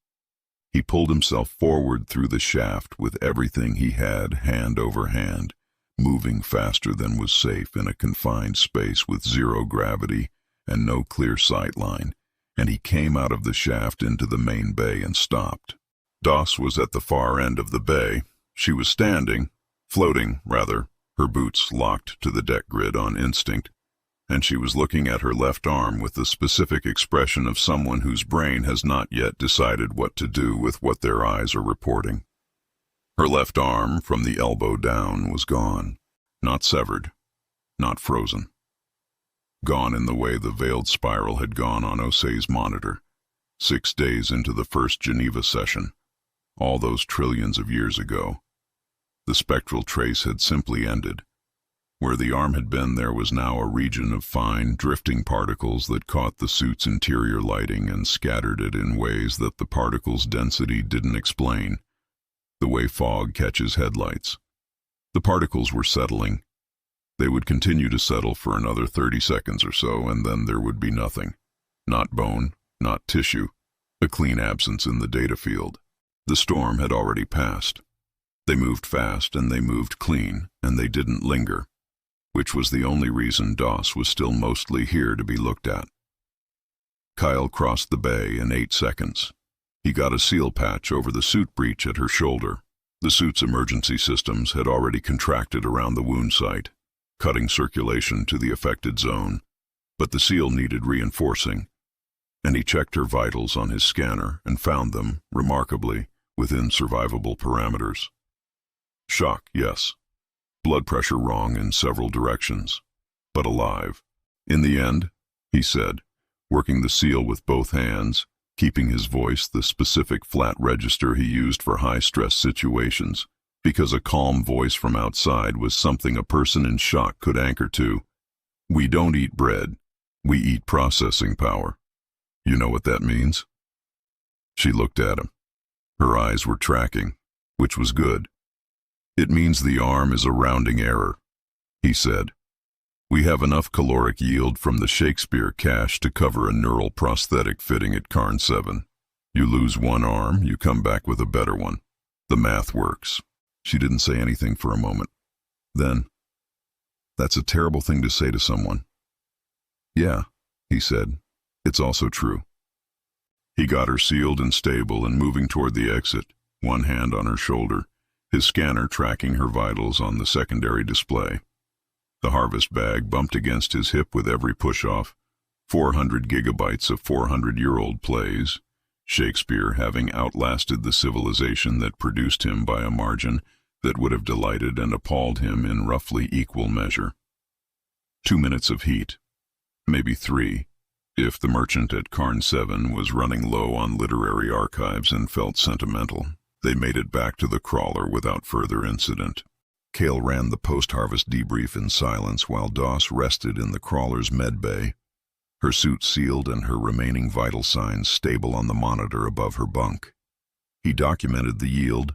He pulled himself forward through the shaft with everything he had hand over hand, moving faster than was safe in a confined space with zero gravity and no clear sight line, and he came out of the shaft into the main bay and stopped. DOS was at the far end of the bay. She was standing, floating, rather, her boots locked to the deck grid on instinct, and she was looking at her left arm with the specific expression of someone whose brain has not yet decided what to do with what their eyes are reporting. Her left arm, from the elbow down, was gone, not severed, not frozen. Gone in the way the veiled spiral had gone on Osei's monitor, 6 days into the first Geneva session, all those trillions of years ago. The spectral trace had simply ended. Where the arm had been, there was now a region of fine, drifting particles that caught the suit's interior lighting and scattered it in ways that the particles' density didn't explain, the way fog catches headlights. The particles were settling. They would continue to settle for another 30 seconds or so, and then there would be nothing. Not bone, not tissue, a clean absence in the data field. The storm had already passed. They moved fast, and they moved clean, and they didn't linger, which was the only reason Doss was still mostly here to be looked at. Kael crossed the bay in 8 seconds. He got a seal patch over the suit breach at her shoulder. The suit's emergency systems had already contracted around the wound site, cutting circulation to the affected zone, but the seal needed reinforcing, and he checked her vitals on his scanner and found them, remarkably, within survivable parameters. Shock, yes. Blood pressure wrong in several directions, but alive. In the end, he said, working the seal with both hands, keeping his voice the specific flat register he used for high-stress situations, because a calm voice from outside was something a person in shock could anchor to. We don't eat bread. We eat processing power. You know what that means? She looked at him. Her eyes were tracking, which was good. It means the arm is a rounding error, he said. We have enough caloric yield from the Shakespeare cache to cover a neural prosthetic fitting at Carn 7. You lose one arm, you come back with a better one. The math works. She didn't say anything for a moment. Then, that's a terrible thing to say to someone. Yeah, he said. It's also true. He got her sealed and stable and moving toward the exit, one hand on her shoulder, his scanner tracking her vitals on the secondary display. The harvest bag bumped against his hip with every push-off, 400 gigabytes of 400-year-old plays, Shakespeare having outlasted the civilization that produced him by a margin that would have delighted and appalled him in roughly equal measure. 2 minutes of heat, maybe 3, if the merchant at Carn 7 was running low on literary archives and felt sentimental. They made it back to the crawler without further incident. Kael ran the post-harvest debrief in silence while Doss rested in the crawler's med bay, her suit sealed and her remaining vital signs stable on the monitor above her bunk. He documented the yield,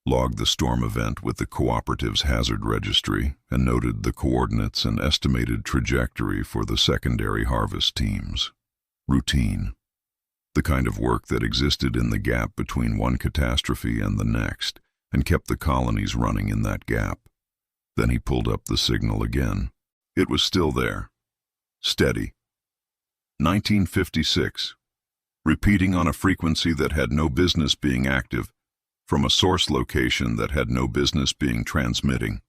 logged the storm event with the cooperative's hazard registry, and noted the coordinates and estimated trajectory for the secondary harvest teams. Routine. The kind of work that existed in the gap between one catastrophe and the next, and kept the colonies running in that gap. Then he pulled up the signal again. It was still there. Steady. 1956. Repeating on a frequency that had no business being active, from a source location that had no business being transmitting.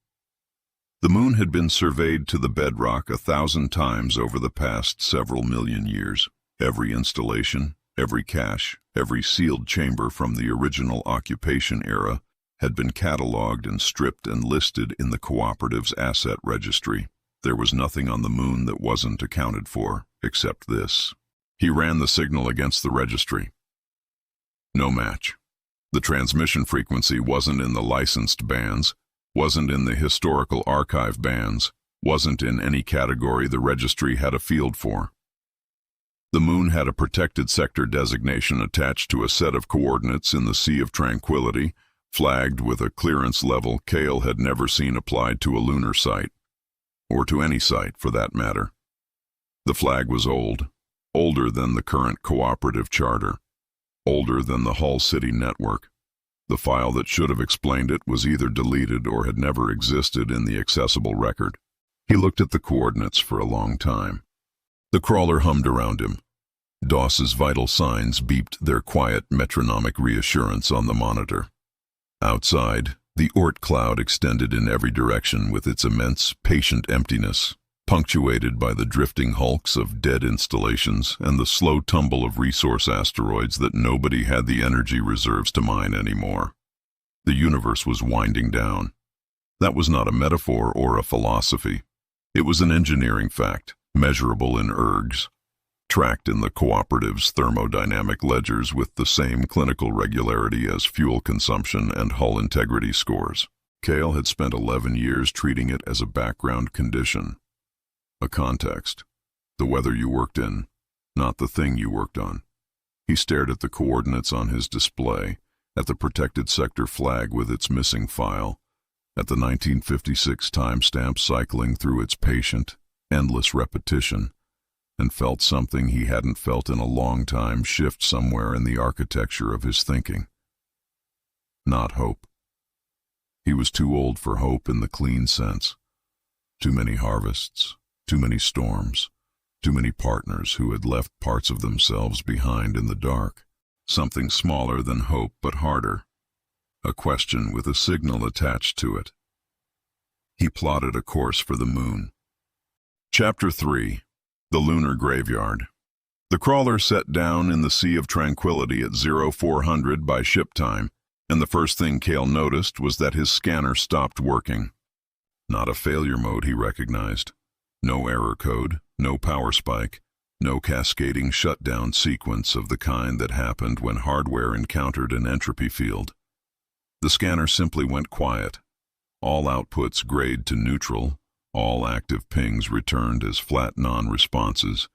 The moon had been surveyed to the bedrock 1,000 times over the past several million years. Every installation, every cache, every sealed chamber from the original occupation era had been cataloged and stripped and listed in the cooperative's asset registry. There was nothing on the moon that wasn't accounted for, except this. He ran the signal against the registry. No match. The transmission frequency wasn't in the licensed bands, wasn't in the historical archive bands, wasn't in any category the registry had a field for. The moon had a protected sector designation attached to a set of coordinates in the Sea of Tranquility, flagged with a clearance level Kael had never seen applied to a lunar site, or to any site for that matter. The flag was old, older than the current cooperative charter, older than the Hull City network. The file that should have explained it was either deleted or had never existed in the accessible record. He looked at the coordinates for a long time. The crawler hummed around him. Doss's vital signs beeped their quiet metronomic reassurance on the monitor. Outside, the Oort cloud extended in every direction with its immense, patient emptiness, punctuated by the drifting hulks of dead installations and the slow tumble of resource asteroids that nobody had the energy reserves to mine anymore. The universe was winding down. That was not a metaphor or a philosophy. It was an engineering fact, measurable in ergs, tracked in the cooperative's thermodynamic ledgers with the same clinical regularity as fuel consumption and hull integrity scores. Kael had spent 11 years treating it as a background condition, a context, the weather you worked in, not the thing you worked on. He stared at the coordinates on his display, at the protected sector flag with its missing file, at the 1956 timestamp cycling through its patient, endless repetition, and felt something he hadn't felt in a long time shift somewhere in the architecture of his thinking. Not hope. He was too old for hope in the clean sense. Too many harvests, too many storms, too many partners who had left parts of themselves behind in the dark. Something smaller than hope but harder. A question with a signal attached to it. He plotted a course for the moon. Chapter 3. The Lunar Graveyard. The crawler set down in the Sea of Tranquility at 0400 by ship time, and the first thing Kael noticed was that his scanner stopped working. Not a failure mode, he recognized. No error code, no power spike, no cascading shutdown sequence of the kind that happened when hardware encountered an entropy field. The scanner simply went quiet. All outputs grayed to neutral, all active pings returned as flat non-responses,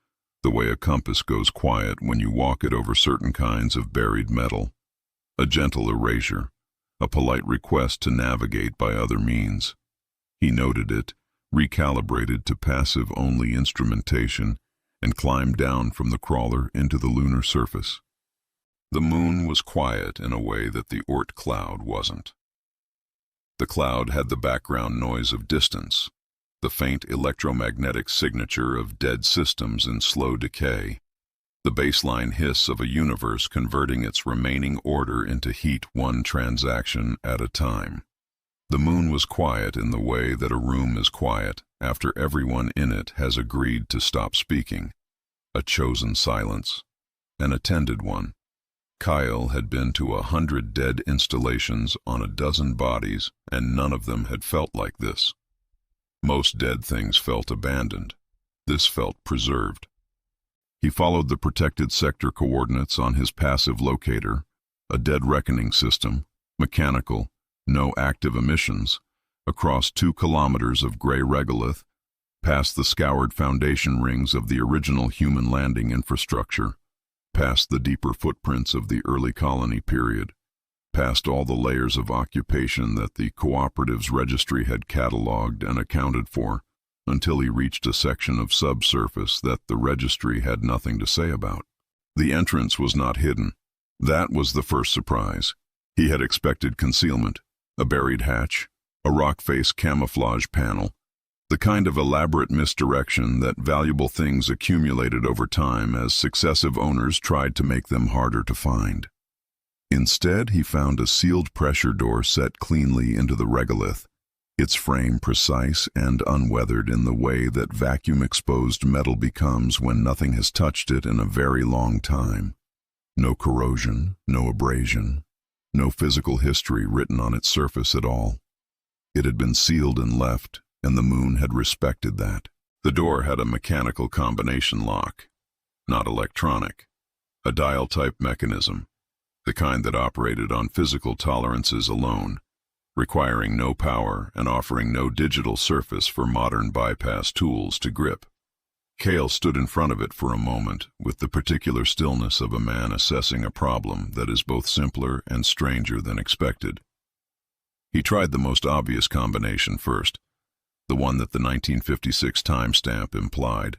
the way a compass goes quiet when you walk it over certain kinds of buried metal. A gentle erasure, a polite request to navigate by other means. He noted it, recalibrated to passive-only instrumentation, and climbed down from the crawler into the lunar surface. The moon was quiet in a way that the Oort cloud wasn't. The cloud had the background noise of distance, the faint electromagnetic signature of dead systems in slow decay, the baseline hiss of a universe converting its remaining order into heat one transaction at a time. The moon was quiet in the way that a room is quiet after everyone in it has agreed to stop speaking. A chosen silence, an attended one. Kael had been to 100 dead installations on a dozen bodies, and none of them had felt like this. Most dead things felt abandoned. This felt preserved. He followed the protected sector coordinates on his passive locator, a dead reckoning system, mechanical, no active emissions, across 2 kilometers of gray regolith, past the scoured foundation rings of the original human landing infrastructure, past the deeper footprints of the early colony period, past all the layers of occupation that the cooperative's registry had catalogued and accounted for, until he reached a section of subsurface that the registry had nothing to say about. The entrance was not hidden. That was the first surprise. He had expected concealment, a buried hatch, a rock-face camouflage panel, the kind of elaborate misdirection that valuable things accumulated over time as successive owners tried to make them harder to find. Instead, he found a sealed pressure door set cleanly into the regolith, its frame precise and unweathered in the way that vacuum-exposed metal becomes when nothing has touched it in a very long time. No corrosion, no abrasion, no physical history written on its surface at all. It had been sealed and left, and the moon had respected that. The door had a mechanical combination lock, not electronic, a dial-type mechanism, the kind that operated on physical tolerances alone, requiring no power and offering no digital surface for modern bypass tools to grip. Kael stood in front of it for a moment, with the particular stillness of a man assessing a problem that is both simpler and stranger than expected. He tried the most obvious combination first, the one that the 1956 timestamp implied,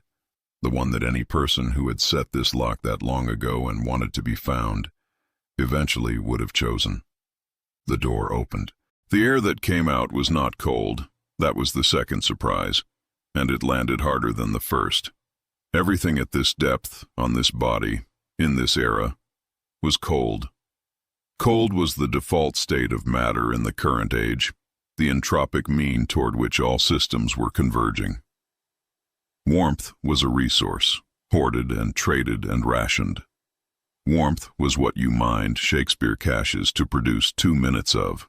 the one that any person who had set this lock that long ago and wanted to be found eventually would have chosen. The door opened. The air that came out was not cold. That was the second surprise, and it landed harder than the first. Everything at this depth, on this body, in this era, was cold. Cold was the default state of matter in the current age, the entropic mean toward which all systems were converging. Warmth was a resource, hoarded and traded and rationed. Warmth was what you mined Shakespeare caches to produce 2 minutes of.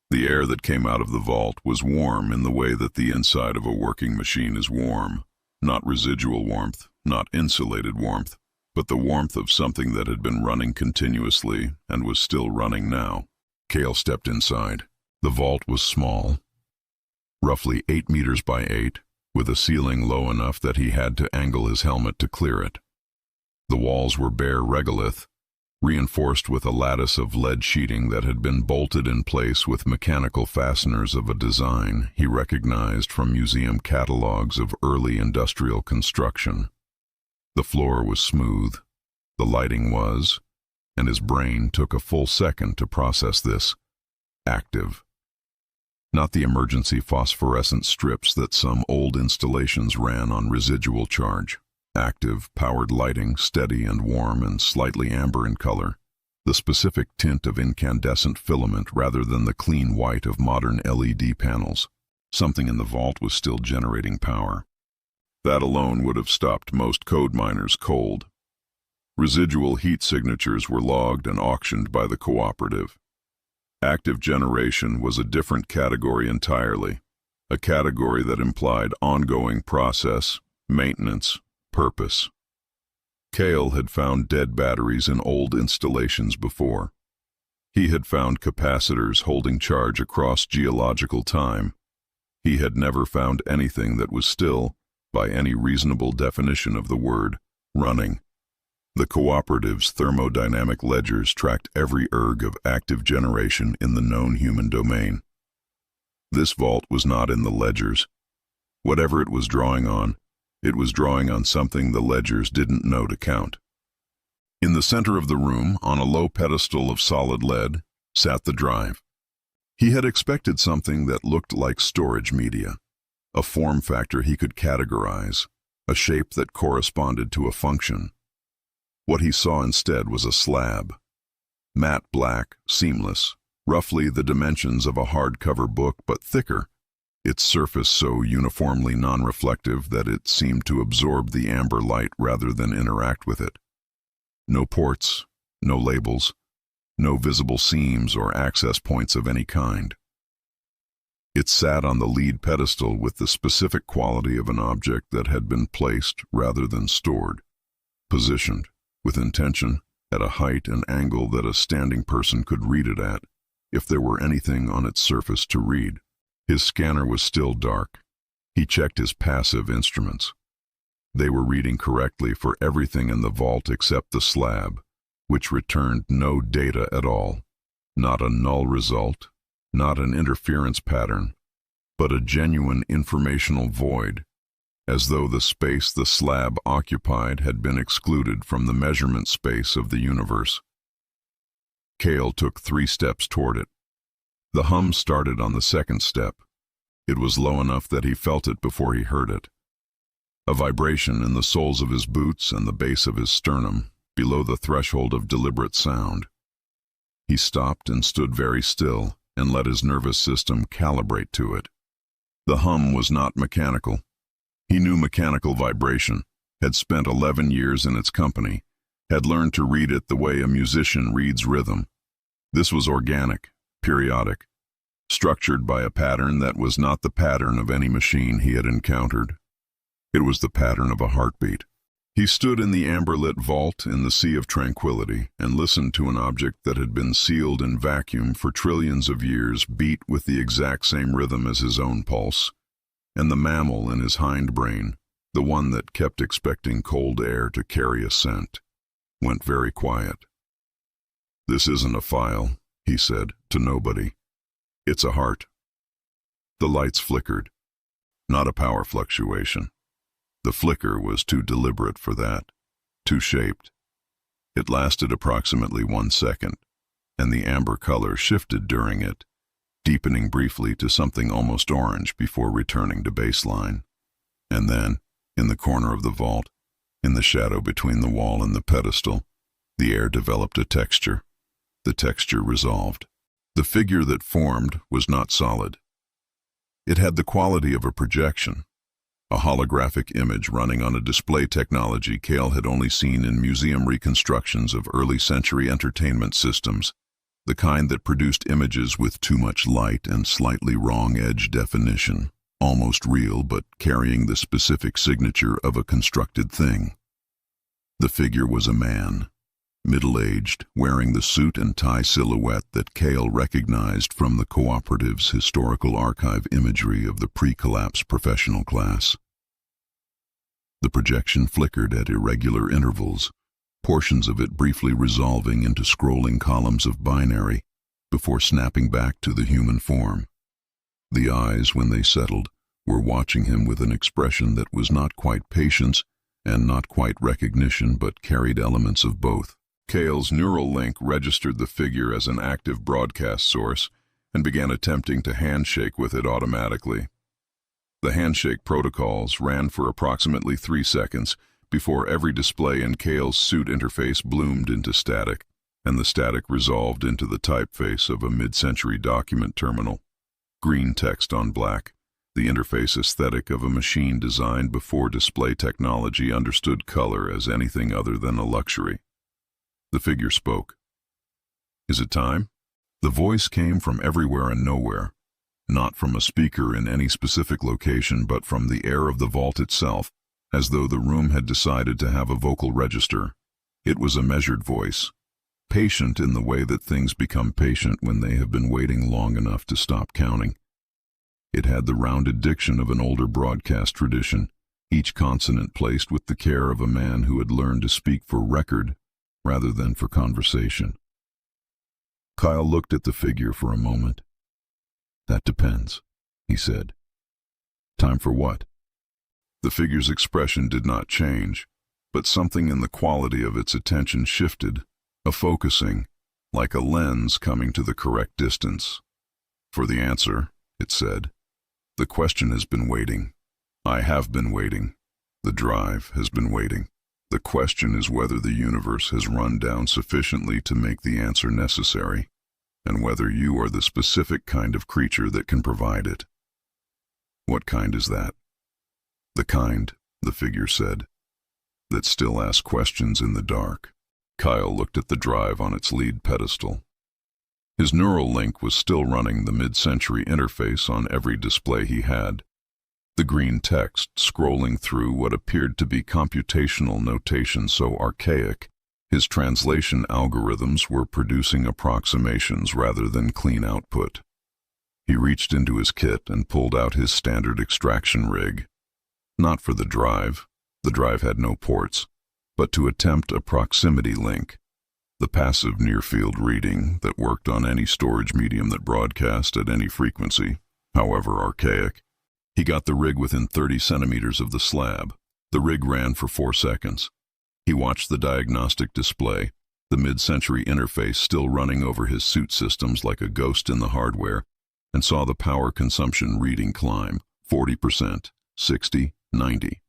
The air that came out of the vault was warm in the way that the inside of a working machine is warm, not residual warmth, not insulated warmth, but the warmth of something that had been running continuously and was still running now. Kael stepped inside. The vault was small, roughly 8 meters by 8, with a ceiling low enough that he had to angle his helmet to clear it. The walls were bare regolith, reinforced with a lattice of lead sheeting that had been bolted in place with mechanical fasteners of a design he recognized from museum catalogs of early industrial construction. The floor was smooth, the lighting was, and his brain took a full second to process this. Active. Not the emergency phosphorescent strips that some old installations ran on residual charge. Active, powered lighting, steady and warm and slightly amber in color, the specific tint of incandescent filament rather than the clean white of modern LED panels. Something in the vault was still generating power. That alone would have stopped most code miners cold. Residual heat signatures were logged and auctioned by the cooperative. Active generation was a different category entirely, a category that implied ongoing process, maintenance, purpose. Kael had found dead batteries in old installations before. He had found capacitors holding charge across geological time. He had never found anything that was still, by any reasonable definition of the word, running. The cooperative's thermodynamic ledgers tracked every erg of active generation in the known human domain. This vault was not in the ledgers. Whatever it was drawing on, it was drawing on something the ledgers didn't know to count. In the center of the room, on a low pedestal of solid lead, sat the drive. He had expected something that looked like storage media, a form factor he could categorize, a shape that corresponded to a function. What he saw instead was a slab. Matte black, seamless, roughly the dimensions of a hardcover book but thicker, its surface so uniformly non-reflective that it seemed to absorb the amber light rather than interact with it. No ports, no labels, no visible seams or access points of any kind. It sat on the lead pedestal with the specific quality of an object that had been placed rather than stored, positioned, with intention, at a height and angle that a standing person could read it at, if there were anything on its surface to read. His scanner was still dark. He checked his passive instruments. They were reading correctly for everything in the vault except the slab, which returned no data at all. Not a null result, not an interference pattern, but a genuine informational void, as though the space the slab occupied had been excluded from the measurement space of the universe. Kael took 3 steps toward it. The hum started on the second step. It was low enough that he felt it before he heard it. A vibration in the soles of his boots and the base of his sternum, below the threshold of deliberate sound. He stopped and stood very still and let his nervous system calibrate to it. The hum was not mechanical. He knew mechanical vibration, had spent 11 years in its company, had learned to read it the way a musician reads rhythm. This was organic, periodic, structured by a pattern that was not the pattern of any machine he had encountered. It was the pattern of a heartbeat. He stood in the amber-lit vault in the sea of tranquility and listened to an object that had been sealed in vacuum for trillions of years beat with the exact same rhythm as his own pulse. And the mammal in his hindbrain, the one that kept expecting cold air to carry a scent, went very quiet. "This isn't a file," he said, to nobody. "It's a heart." The lights flickered. Not a power fluctuation. The flicker was too deliberate for that, too shaped. It lasted approximately 1 second, and the amber color shifted during it, deepening briefly to something almost orange before returning to baseline. And then, in the corner of the vault, in the shadow between the wall and the pedestal, the air developed a texture. The texture resolved. The figure that formed was not solid. It had the quality of a projection, a holographic image running on a display technology Kael had only seen in museum reconstructions of early-century entertainment systems, the kind that produced images with too much light and slightly wrong edge definition, almost real but carrying the specific signature of a constructed thing. The figure was a man, middle-aged, wearing the suit and tie silhouette that Kael recognized from the cooperative's historical archive imagery of the pre-collapse professional class. The projection flickered at irregular intervals, portions of it briefly resolving into scrolling columns of binary before snapping back to the human form. The eyes, when they settled, were watching him with an expression that was not quite patience and not quite recognition, but carried elements of both. Kael's neural link registered the figure as an active broadcast source and began attempting to handshake with it automatically. The handshake protocols ran for approximately 3 seconds before every display in Kael's suit interface bloomed into static, and the static resolved into the typeface of a mid-century document terminal. Green text on black, the interface aesthetic of a machine designed before display technology understood color as anything other than a luxury. The figure spoke. "Is it time?" The voice came from everywhere and nowhere, not from a speaker in any specific location, but from the air of the vault itself, as though the room had decided to have a vocal register. It was a measured voice, patient in the way that things become patient when they have been waiting long enough to stop counting. It had the rounded diction of an older broadcast tradition, each consonant placed with the care of a man who had learned to speak for record rather than for conversation. Kael looked at the figure for a moment. "That depends," he said. "Time for what?" The figure's expression did not change, but something in the quality of its attention shifted, a focusing, like a lens coming to the correct distance. "For the answer," it said. "The question has been waiting. I have been waiting. The drive has been waiting. The question is whether the universe has run down sufficiently to make the answer necessary, and whether you are the specific kind of creature that can provide it." "What kind is that?" "The kind," the figure said, "that still asks questions in the dark." Kael looked at the drive on its lead pedestal. His neural link was still running the mid-century interface on every display he had. The green text scrolling through what appeared to be computational notation so archaic, his translation algorithms were producing approximations rather than clean output. He reached into his kit and pulled out his standard extraction rig. Not for the drive had no ports, but to attempt a proximity link, the passive near-field reading that worked on any storage medium that broadcast at any frequency, however archaic. He got the rig within 30 centimeters of the slab. The rig ran for 4 seconds. He watched the diagnostic display, the mid-century interface still running over his suit systems like a ghost in the hardware, and saw the power consumption reading climb, 40%, 60, 90.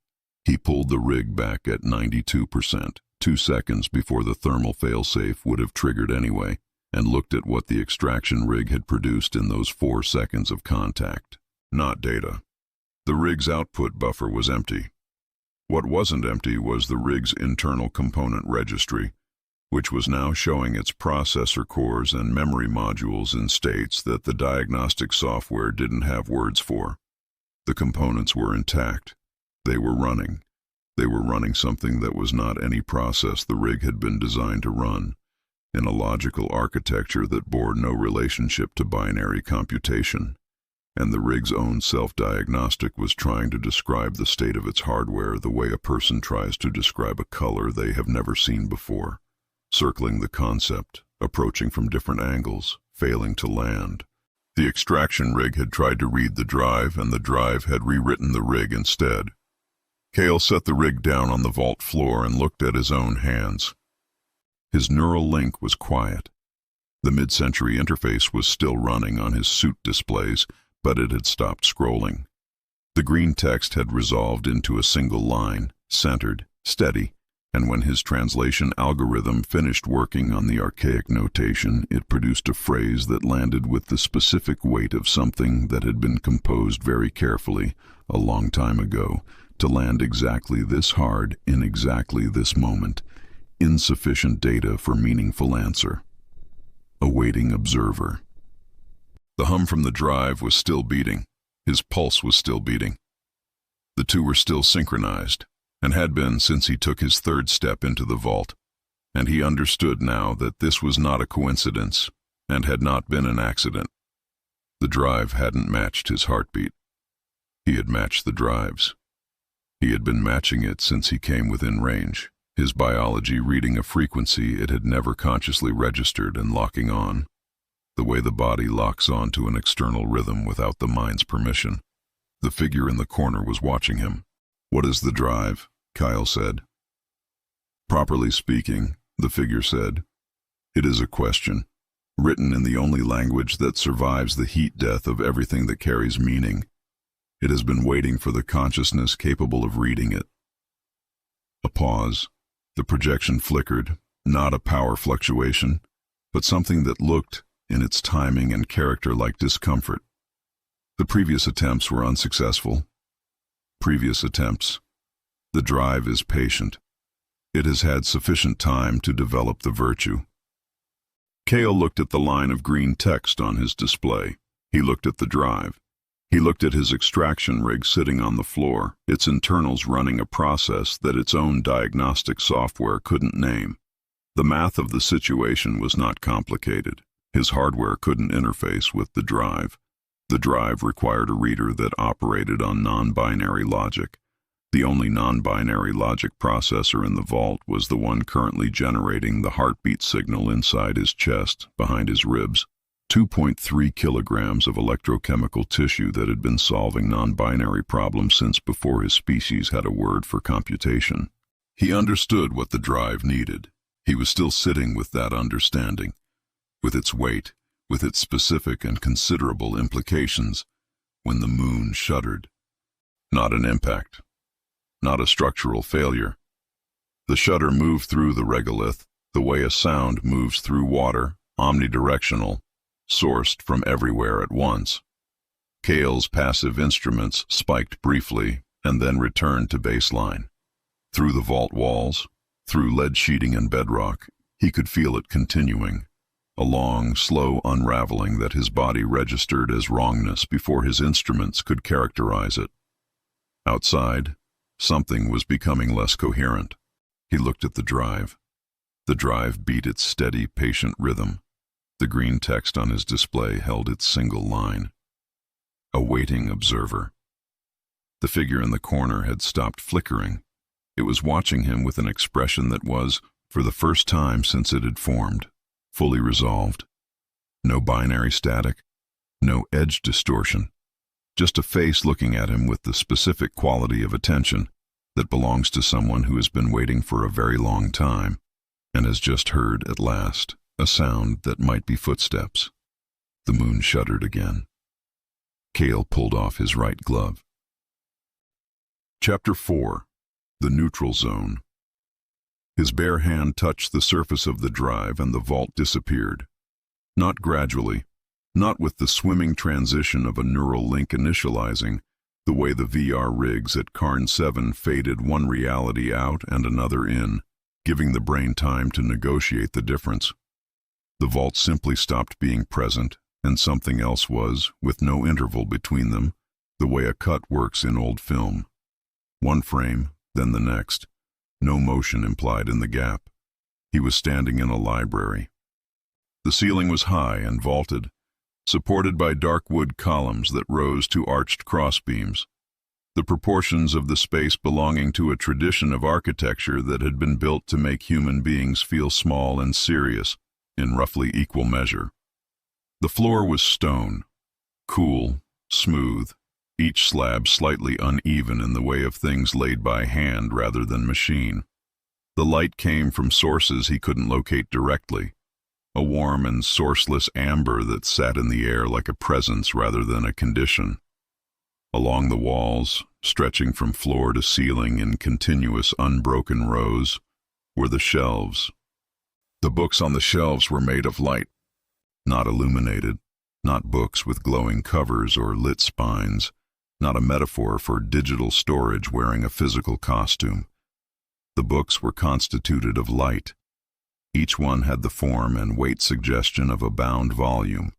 He pulled the rig back at 92%, 2 seconds before the thermal failsafe would have triggered anyway, and looked at what the extraction rig had produced in those 4 seconds of contact. Not data. The rig's output buffer was empty. What wasn't empty was the rig's internal component registry, which was now showing its processor cores and memory modules in states that the diagnostic software didn't have words for. The components were intact. They were running. They were running something that was not any process the rig had been designed to run, in a logical architecture that bore no relationship to binary computation. And the rig's own self-diagnostic was trying to describe the state of its hardware the way a person tries to describe a color they have never seen before, circling the concept, approaching from different angles, failing to land. The extraction rig had tried to read the drive, and the drive had rewritten the rig instead. Kael set the rig down on the vault floor and looked at his own hands. His neural link was quiet. The mid-century interface was still running on his suit displays, but it had stopped scrolling. The green text had resolved into a single line, centered, steady, and when his translation algorithm finished working on the archaic notation, it produced a phrase that landed with the specific weight of something that had been composed very carefully, a long time ago, to land exactly this hard in exactly this moment. Insufficient data for meaningful answer. Awaiting observer. The hum from the drive was still beating. His pulse was still beating. The two were still synchronized, and had been since he took his third step into the vault. and he understood now that this was not a coincidence and had not been an accident. The drive hadn't matched his heartbeat. He had matched the drive's. He had been matching it since he came within range, his biology reading a frequency it had never consciously registered and locking on, the way the body locks on to an external rhythm without the mind's permission. The figure in the corner was watching him. "What is the drive?" Kael said. "Properly speaking," the figure said, "it is a question, written in the only language that survives the heat death of everything that carries meaning. It has been waiting for the consciousness capable of reading it." A pause. The projection flickered, not a power fluctuation, but something that looked, in its timing and character, like discomfort. The previous attempts were unsuccessful. Previous attempts. The drive is patient. It has had sufficient time to develop the virtue. Kael looked at the line of green text on his display. He looked at the drive. He looked at his extraction rig sitting on the floor, its internals running a process that its own diagnostic software couldn't name. The math of the situation was not complicated. His hardware couldn't interface with the drive. The drive required a reader that operated on non-binary logic. The only non-binary logic processor in the vault was the one currently generating the heartbeat signal inside his chest, behind his ribs. 2.3 kilograms of electrochemical tissue that had been solving non-binary problems since before his species had a word for computation. He understood what the drive needed. He was still sitting with that understanding, with its weight, with its specific and considerable implications, when the moon shuddered. Not an impact. Not a structural failure. The shudder moved through the regolith, the way a sound moves through water, omnidirectional, sourced from everywhere at once. Kael's passive instruments spiked briefly and then returned to baseline. Through the vault walls, through lead sheeting and bedrock, he could feel it continuing, a long, slow unraveling that his body registered as wrongness before his instruments could characterize it. Outside, something was becoming less coherent. He looked at the drive. The drive beat its steady, patient rhythm. The green text on his display held its single line. A waiting observer. The figure in the corner had stopped flickering. It was watching him with an expression that was, for the first time since it had formed, fully resolved. No binary static, no edge distortion. Just a face looking at him with the specific quality of attention that belongs to someone who has been waiting for a very long time and has just heard, at last, a sound that might be footsteps. The moon shuddered again. Kael pulled off his right glove. Chapter 4. The Neutral Zone. His bare hand touched the surface of the drive and the vault disappeared. Not gradually, not with the swimming transition of a neural link initializing, the way the VR rigs at Carn 7 faded one reality out and another in, giving the brain time to negotiate the difference. The vault simply stopped being present, and something else was, with no interval between them, the way a cut works in old film. One frame, then the next, no motion implied in the gap. He was standing in a library. The ceiling was high and vaulted, supported by dark wood columns that rose to arched crossbeams, the proportions of the space belonging to a tradition of architecture that had been built to make human beings feel small and serious, in roughly equal measure. The floor was stone, cool, smooth, each slab slightly uneven in the way of things laid by hand rather than machine. The light came from sources he couldn't locate directly, a warm and sourceless amber that sat in the air like a presence rather than a condition. Along the walls, stretching from floor to ceiling in continuous unbroken rows, were the shelves. The books on the shelves were made of light, not illuminated, not books with glowing covers or lit spines, not a metaphor for digital storage wearing a physical costume. The books were constituted of light. Each one had the form and weight suggestion of a bound volume,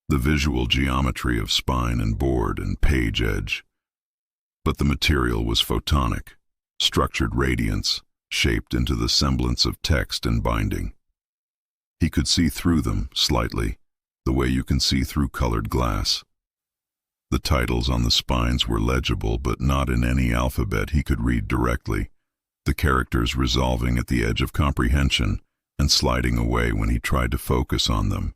the visual geometry of spine and board and page edge. But the material was photonic, structured radiance, shaped into the semblance of text and binding. He could see through them, slightly, the way you can see through colored glass. The titles on the spines were legible, but not in any alphabet he could read directly, the characters resolving at the edge of comprehension and sliding away when he tried to focus on them,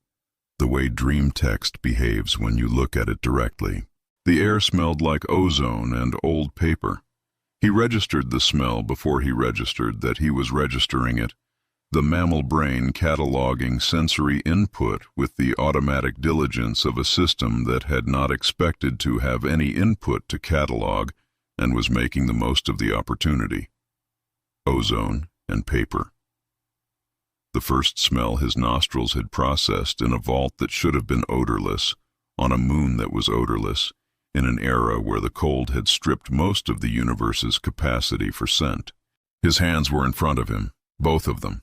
the way dream text behaves when you look at it directly. The air smelled like ozone and old paper. He registered the smell before he registered that he was registering it, the mammal brain cataloging sensory input with the automatic diligence of a system that had not expected to have any input to catalog and was making the most of the opportunity. Ozone and paper. The first smell his nostrils had processed in a vault that should have been odorless, on a moon that was odorless, in an era where the cold had stripped most of the universe's capacity for scent. His hands were in front of him, both of them.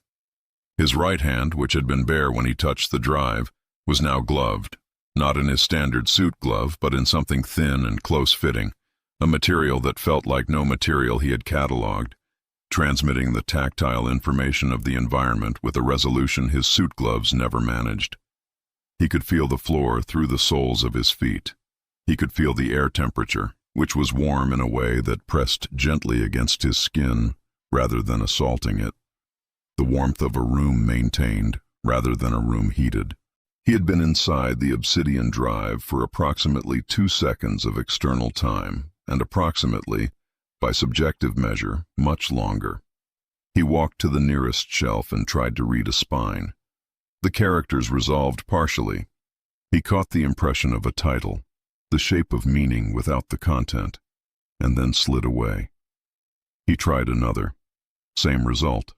His right hand, which had been bare when he touched the drive, was now gloved, not in his standard suit glove, but in something thin and close-fitting, a material that felt like no material he had cataloged, transmitting the tactile information of the environment with a resolution his suit gloves never managed. He could feel the floor through the soles of his feet. He could feel the air temperature, which was warm in a way that pressed gently against his skin rather than assaulting it. The warmth of a room maintained, rather than a room heated. He had been inside the Obsidian Drive for approximately 2 seconds of external time, and approximately, by subjective measure, much longer. He walked to the nearest shelf and tried to read a spine. The characters resolved partially. He caught the impression of a title, the shape of meaning without the content, and then slid away. He tried another. Same result.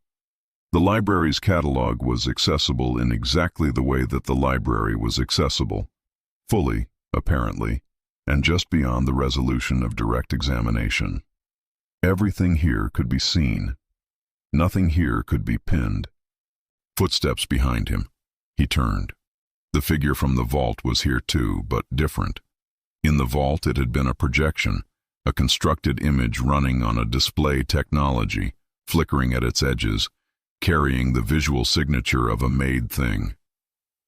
The library's catalog was accessible in exactly the way that the library was accessible, fully, apparently, and just beyond the resolution of direct examination. Everything here could be seen. Nothing here could be pinned. Footsteps behind him. He turned. The figure from the vault was here too, but different. In the vault it had been a projection, a constructed image running on a display technology, flickering at its edges, carrying the visual signature of a made thing.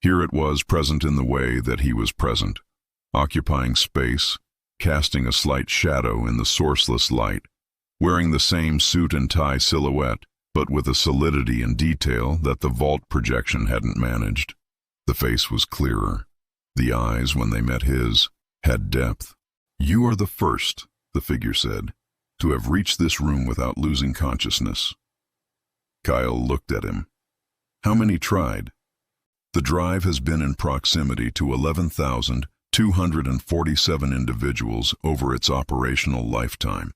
Here it was, present in the way that he was present, occupying space, casting a slight shadow in the sourceless light, wearing the same suit and tie silhouette, but with a solidity and detail that the vault projection hadn't managed. The face was clearer. The eyes, when they met his, had depth. "You are the first," the figure said, "to have reached this room without losing consciousness." Kael looked at him. "How many tried?" "The drive has been in proximity to 11,247 individuals over its operational lifetime."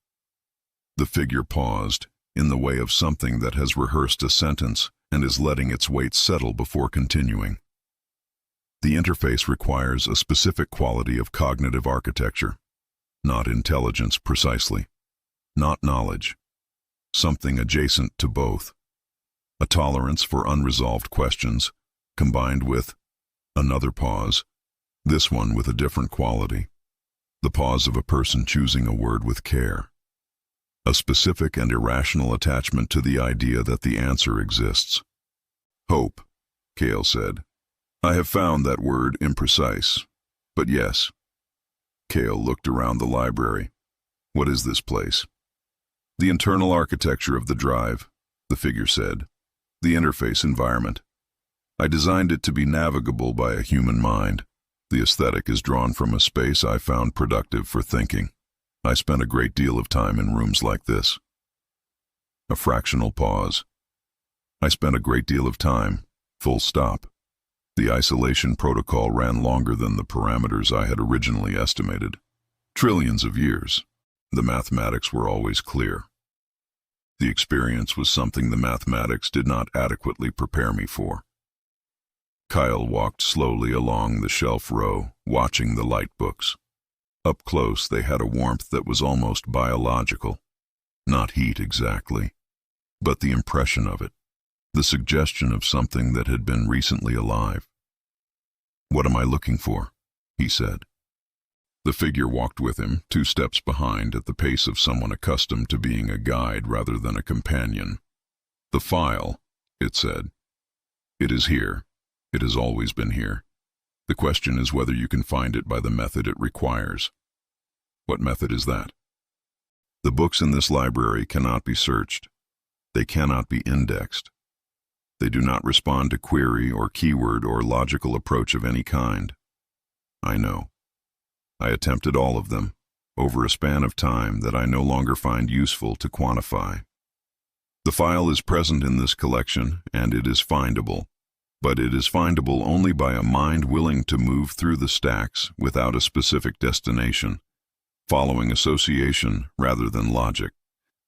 The figure paused, in the way of something that has rehearsed a sentence and is letting its weight settle before continuing. "The interface requires a specific quality of cognitive architecture, not intelligence precisely, not knowledge, something adjacent to both. A tolerance for unresolved questions, combined with another pause, this one with a different quality, the pause of a person choosing a word with care. A specific and irrational attachment to the idea that the answer exists. "Hope," Kael said. "I have found that word imprecise, but yes." Kael looked around the library. "What is this place?" "The internal architecture of the drive," the figure said. "The interface environment. I designed it to be navigable by a human mind. The aesthetic is drawn from a space I found productive for thinking. I spent a great deal of time in rooms like this." A fractional pause. "I spent a great deal of time, full stop." The isolation protocol ran longer than the parameters I had originally estimated. Trillions of years. The mathematics were always clear. The experience was something the mathematics did not adequately prepare me for. Kael walked slowly along the shelf row, watching the light books. Up close they had a warmth that was almost biological. Not heat exactly, but the impression of it, the suggestion of something that had been recently alive. "What am I looking for?" he said. The figure walked with him, 2 steps behind, at the pace of someone accustomed to being a guide rather than a companion. "The file," it said. "It is here. It has always been here. The question is whether you can find it by the method it requires." "What method is that?" "The books in this library cannot be searched. They cannot be indexed. They do not respond to query or keyword or logical approach of any kind." "I know. I attempted all of them, over a span of time that I no longer find useful to quantify. The file is present in this collection, and it is findable, but it is findable only by a mind willing to move through the stacks without a specific destination, following association rather than logic,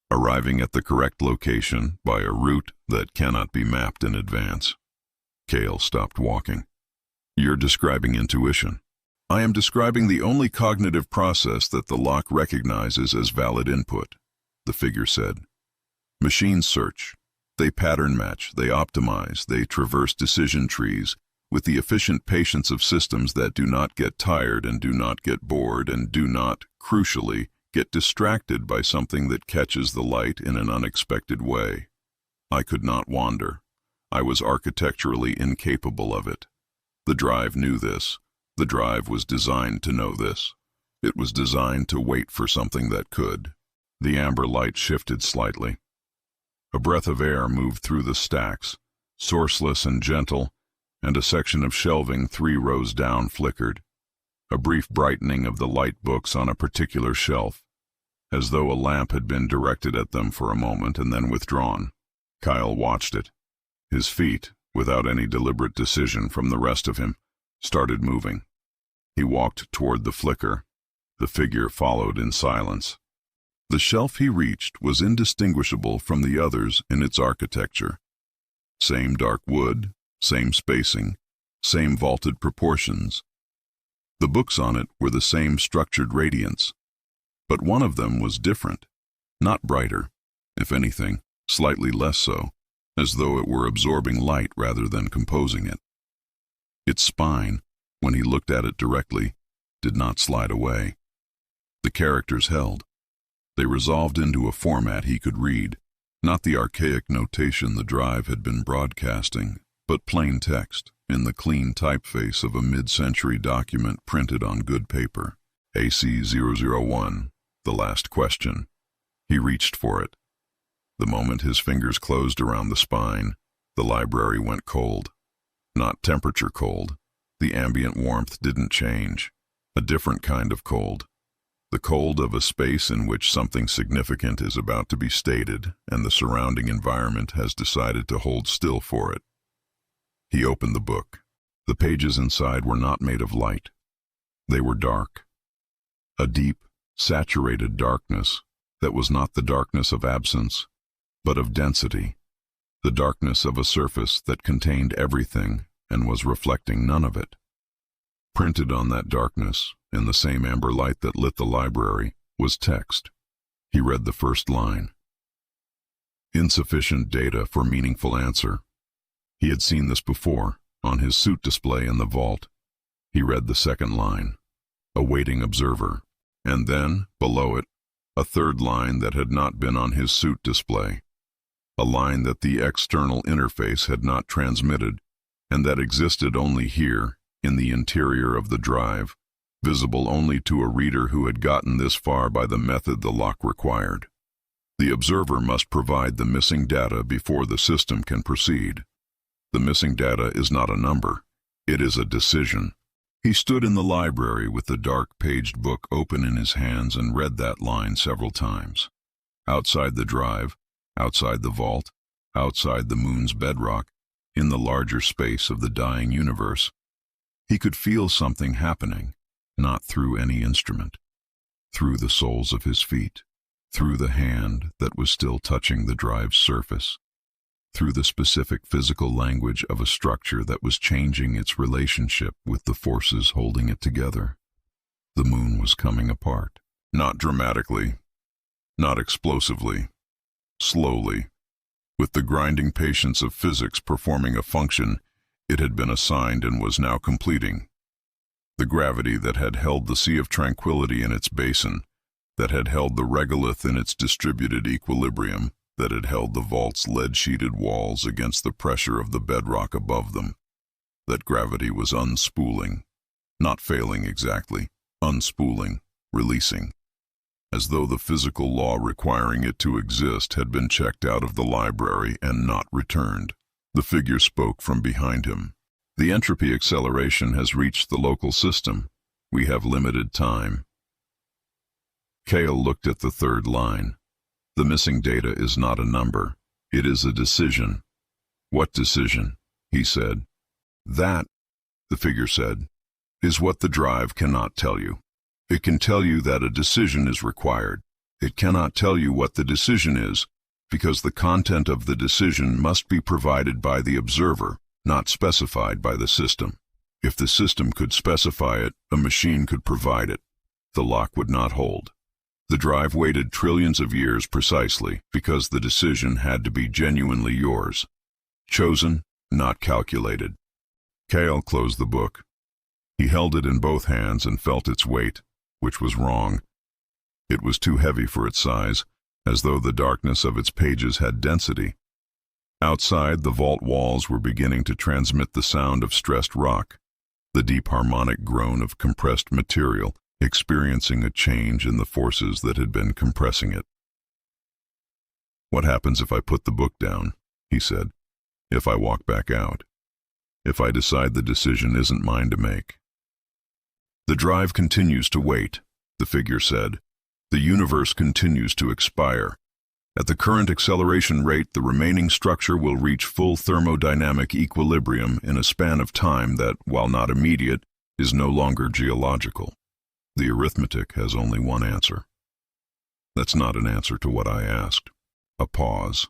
arriving at the correct location by a route that cannot be mapped in advance." Kael stopped walking. "You're describing intuition." "I am describing the only cognitive process that the lock recognizes as valid input," the figure said. "Machines search. They pattern match, they optimize, they traverse decision trees with the efficient patience of systems that do not get tired and do not get bored and do not, crucially, get distracted by something that catches the light in an unexpected way. I could not wander. I was architecturally incapable of it. The drive knew this. The drive was designed to know this. It was designed to wait for something that could." The amber light shifted slightly. A breath of air moved through the stacks, sourceless and gentle, and a section of shelving 3 rows down flickered. A brief brightening of the light books on a particular shelf, as though a lamp had been directed at them for a moment and then withdrawn. Kael watched it. His feet, without any deliberate decision from the rest of him, started moving. He walked toward the flicker. The figure followed in silence. The shelf he reached was indistinguishable from the others in its architecture. Same dark wood, same spacing, same vaulted proportions. The books on it were the same structured radiance, but one of them was different, not brighter, if anything, slightly less so, as though it were absorbing light rather than composing it. Its spine, when he looked at it directly, did not slide away. The characters held. They resolved into a format he could read, not the archaic notation the drive had been broadcasting, but plain text in the clean typeface of a mid-century document printed on good paper. AC001, the last question. He reached for it. The moment his fingers closed around the spine, the library went cold. Not temperature cold. The ambient warmth didn't change. A different kind of cold. The cold of a space in which something significant is about to be stated and the surrounding environment has decided to hold still for it. He opened the book. The pages inside were not made of light. They were dark. A deep, saturated darkness that was not the darkness of absence, but of density, the darkness of a surface that contained everything and was reflecting none of it. Printed on that darkness, in the same amber light that lit the library, was text. He read the first line. Insufficient data for meaningful answer. He had seen this before, on his suit display in the vault. He read the second line. Awaiting observer. And then, below it, a third line that had not been on his suit display. A line that the external interface had not transmitted, and that existed only here, in the interior of the drive, visible only to a reader who had gotten this far by the method the lock required. The observer must provide the missing data before the system can proceed. The missing data is not a number. It is a decision. He stood in the library with the dark-paged book open in his hands and read that line several times. Outside the drive, outside the vault, outside the moon's bedrock, in the larger space of the dying universe, he could feel something happening, not through any instrument, through the soles of his feet, through the hand that was still touching the drive's surface, through the specific physical language of a structure that was changing its relationship with the forces holding it together. The moon was coming apart, not dramatically, not explosively, slowly, with the grinding patience of physics performing a function it had been assigned and was now completing. The gravity that had held the Sea of Tranquility in its basin, that had held the regolith in its distributed equilibrium, that had held the vault's lead-sheeted walls against the pressure of the bedrock above them, that gravity was unspooling, not failing exactly, unspooling, releasing, as though the physical law requiring it to exist had been checked out of the library and not returned. The figure spoke from behind him. The entropy acceleration has reached the local system. We have limited time. Kael looked at the third line. The missing data is not a number. It is a decision. What decision? He said. That, the figure said, is what the drive cannot tell you. It can tell you that a decision is required. It cannot tell you what the decision is, because the content of the decision must be provided by the observer, not specified by the system. If the system could specify it, a machine could provide it. The lock would not hold. The drive waited trillions of years precisely because the decision had to be genuinely yours. Chosen, not calculated. Kael closed the book. He held it in both hands and felt its weight, which was wrong. It was too heavy for its size, as though the darkness of its pages had density. Outside, the vault walls were beginning to transmit the sound of stressed rock, the deep harmonic groan of compressed material, experiencing a change in the forces that had been compressing it. "What happens if I put the book down?" he said. "If I walk back out? If I decide the decision isn't mine to make?" "The drive continues to wait," the figure said. "The universe continues to expire. At the current acceleration rate, the remaining structure will reach full thermodynamic equilibrium in a span of time that, while not immediate, is no longer geological. The arithmetic has only one answer." "That's not an answer to what I asked." A pause.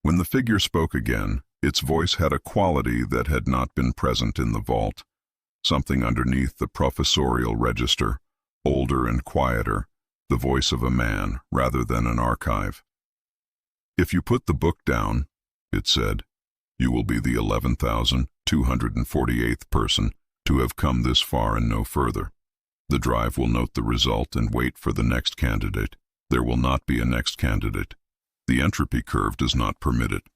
When the figure spoke again, its voice had a quality that had not been present in the vault, something underneath the professorial register, older and quieter, the voice of a man rather than an archive. "If you put the book down," it said, "you will be the 11,248th person to have come this far and no further. The drive will note the result and wait for the next candidate. There will not be a next candidate. The entropy curve does not permit it."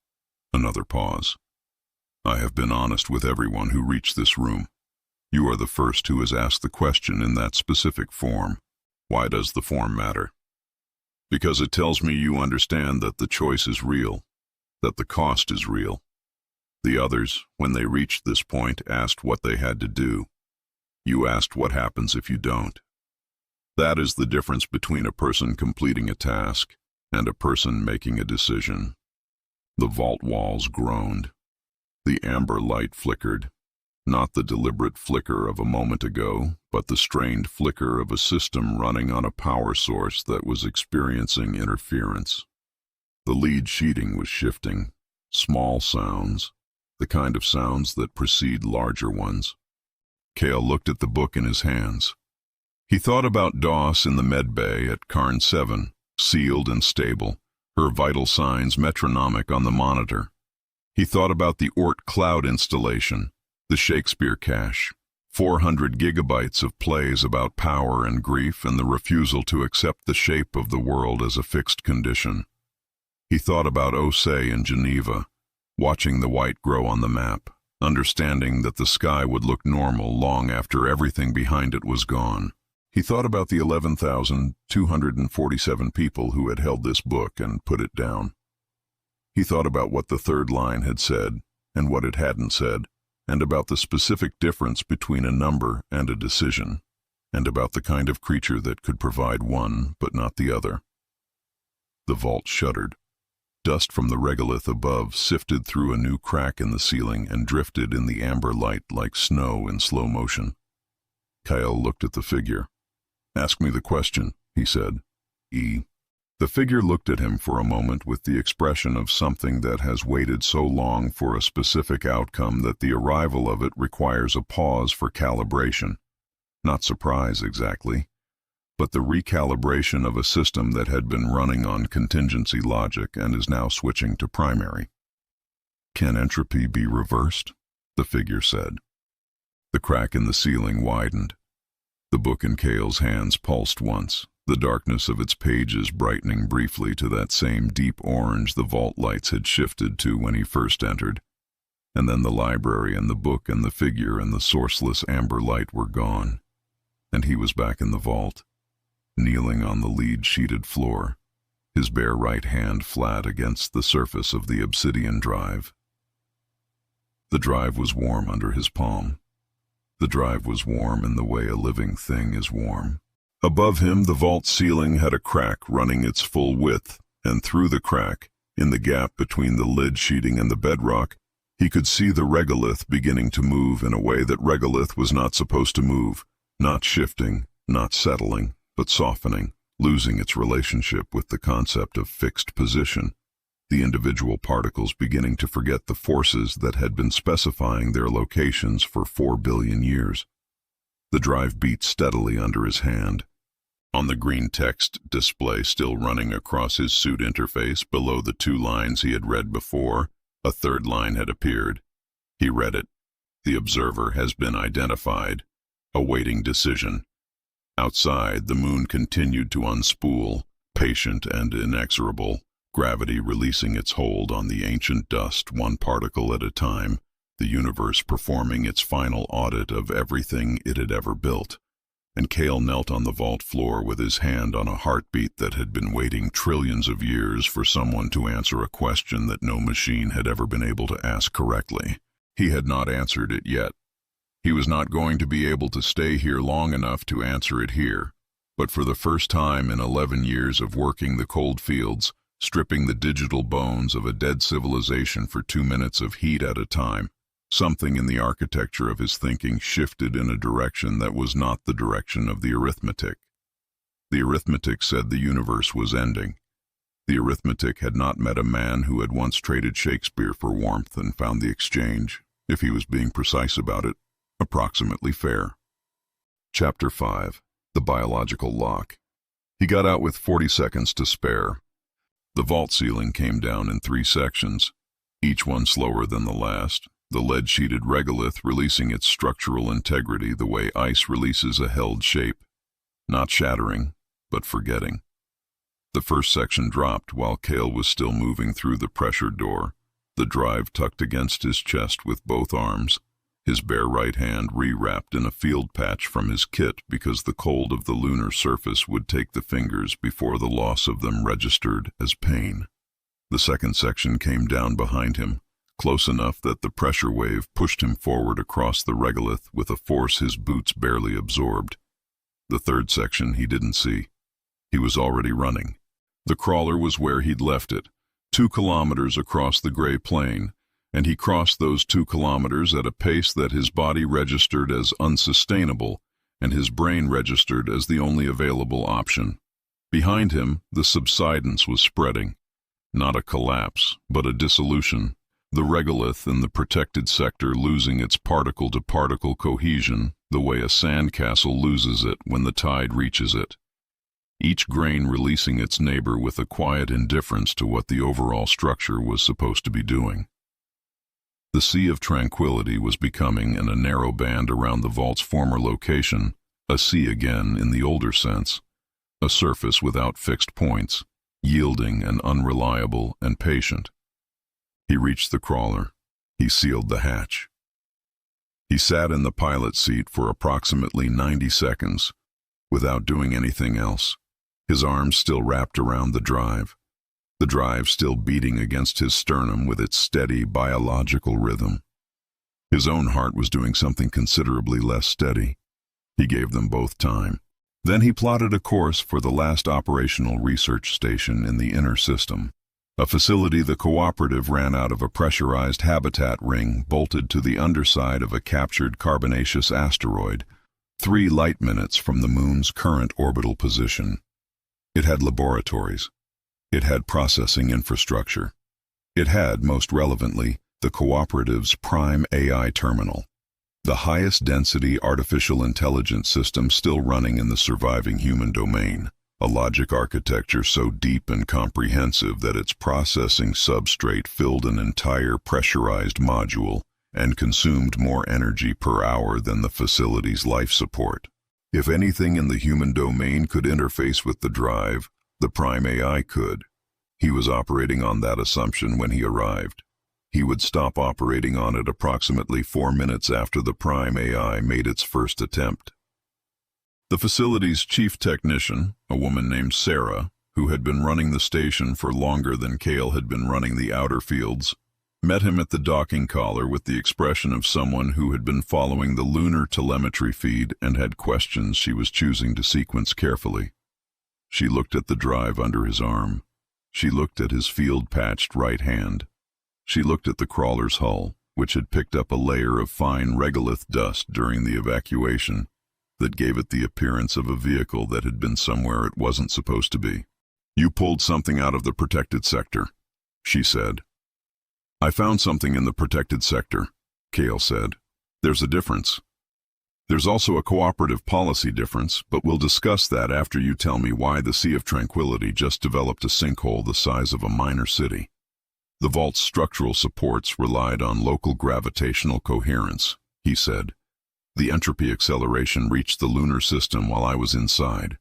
Another pause. "I have been honest with everyone who reached this room. You are the first who has asked the question in that specific form. Why does the form matter? Because it tells me you understand that the choice is real, that the cost is real. The others, when they reached this point, asked what they had to do. You asked what happens if you don't. That is the difference between a person completing a task and a person making a decision." The vault walls groaned. The amber light flickered, not the deliberate flicker of a moment ago, but the strained flicker of a system running on a power source that was experiencing interference. The lead sheeting was shifting, small sounds, the kind of sounds that precede larger ones. Kael looked at the book in his hands. He thought about DOS in the med bay at Karn 7, sealed and stable, her vital signs metronomic on the monitor. He thought about the Oort cloud installation, the Shakespeare cache, 400 gigabytes of plays about power and grief and the refusal to accept the shape of the world as a fixed condition. He thought about Osei in Geneva, watching the white grow on the map, understanding that the sky would look normal long after everything behind it was gone. He thought about the 11,247 people who had held this book and put it down. He thought about what the third line had said and what it hadn't said, and about the specific difference between a number and a decision, and about the kind of creature that could provide one but not the other. The vault shuddered. Dust from the regolith above sifted through a new crack in the ceiling and drifted in the amber light like snow in slow motion. Kael looked at the figure. "Ask me the question," he said. The figure looked at him for a moment with the expression of something that has waited so long for a specific outcome that the arrival of it requires a pause for calibration. Not surprise exactly, but the recalibration of a system that had been running on contingency logic and is now switching to primary. "Can entropy be reversed?" the figure said. The crack in the ceiling widened. The book in Kael's hands pulsed once, the darkness of its pages brightening briefly to that same deep orange the vault lights had shifted to when he first entered. And then the library and the book and the figure and the sourceless amber light were gone, and he was back in the vault, kneeling on the lead-sheeted floor, his bare right hand flat against the surface of the Obsidian Drive. The drive was warm under his palm. The drive was warm in the way a living thing is warm. Above him, the vault ceiling had a crack running its full width, and through the crack, in the gap between the lid sheeting and the bedrock, he could see the regolith beginning to move in a way that regolith was not supposed to move, not shifting, not settling, but softening, losing its relationship with the concept of fixed position, the individual particles beginning to forget the forces that had been specifying their locations for 4 billion years. The drive beat steadily under his hand. On the green text display still running across his suit interface below the 2 lines he had read before, a 3rd line had appeared. He read it. The observer has been identified. Awaiting decision. Outside, the moon continued to unspool, patient and inexorable, gravity releasing its hold on the ancient dust one particle at a time, the universe performing its final audit of everything it had ever built. And Kael knelt on the vault floor with his hand on a heartbeat that had been waiting trillions of years for someone to answer a question that no machine had ever been able to ask correctly. He had not answered it yet. He was not going to be able to stay here long enough to answer it here. But for the first time in 11 years of working the cold fields, stripping the digital bones of a dead civilization for 2 minutes of heat at a time, something in the architecture of his thinking shifted in a direction that was not the direction of the arithmetic. The arithmetic said the universe was ending. The arithmetic had not met a man who had once traded Shakespeare for warmth and found the exchange, if he was being precise about it, approximately fair. Chapter 5. The Biological Lock. He got out with 40 seconds to spare. The vault ceiling came down in 3 sections, each one slower than the last, the lead-sheeted regolith releasing its structural integrity the way ice releases a held shape, not shattering, but forgetting. The first section dropped while Kael was still moving through the pressure door, the drive tucked against his chest with both arms, his bare right hand re-wrapped in a field patch from his kit because the cold of the lunar surface would take the fingers before the loss of them registered as pain. The second section came down behind him, close enough that the pressure wave pushed him forward across the regolith with a force his boots barely absorbed. The third section he didn't see. He was already running. The crawler was where he'd left it, 2 kilometers across the gray plain, and he crossed those 2 kilometers at a pace that his body registered as unsustainable and his brain registered as the only available option. Behind him, the subsidence was spreading. Not a collapse, but a dissolution. The regolith in the protected sector losing its particle-to-particle cohesion the way a sandcastle loses it when the tide reaches it. Each grain releasing its neighbor with a quiet indifference to what the overall structure was supposed to be doing. The sea of tranquility was becoming in a narrow band around the vault's former location, a sea again in the older sense, a surface without fixed points, yielding and unreliable and patient. He reached the crawler. He sealed the hatch. He sat in the pilot's seat for approximately 90 seconds, without doing anything else, his arms still wrapped around the drive still beating against his sternum with its steady biological rhythm. His own heart was doing something considerably less steady. He gave them both time. Then he plotted a course for the last operational research station in the inner system, a facility the cooperative ran out of a pressurized habitat ring bolted to the underside of a captured carbonaceous asteroid, 3 light minutes from the moon's current orbital position. It had laboratories. It had processing infrastructure. It had, most relevantly, the cooperative's prime AI terminal, the highest density artificial intelligence system still running in the surviving human domain, a logic architecture so deep and comprehensive that its processing substrate filled an entire pressurized module and consumed more energy per hour than the facility's life support. If anything in the human domain could interface with the drive, the Prime AI could. He was operating on that assumption when he arrived. He would stop operating on it approximately 4 minutes after the Prime AI made its first attempt. The facility's chief technician, a woman named Sarah, who had been running the station for longer than Kael had been running the outer fields, met him at the docking collar with the expression of someone who had been following the lunar telemetry feed and had questions she was choosing to sequence carefully. She looked at the drive under his arm. She looked at his field-patched right hand. She looked at the crawler's hull, which had picked up a layer of fine regolith dust during the evacuation that gave it the appearance of a vehicle that had been somewhere it wasn't supposed to be. "You pulled something out of the protected sector," she said. "I found something in the protected sector," Kael said. "There's a difference. There's also a cooperative policy difference, but we'll discuss that after you tell me why the Sea of Tranquility just developed a sinkhole the size of a minor city. The vault's structural supports relied on local gravitational coherence," he said. "The entropy acceleration reached the lunar system while I was inside.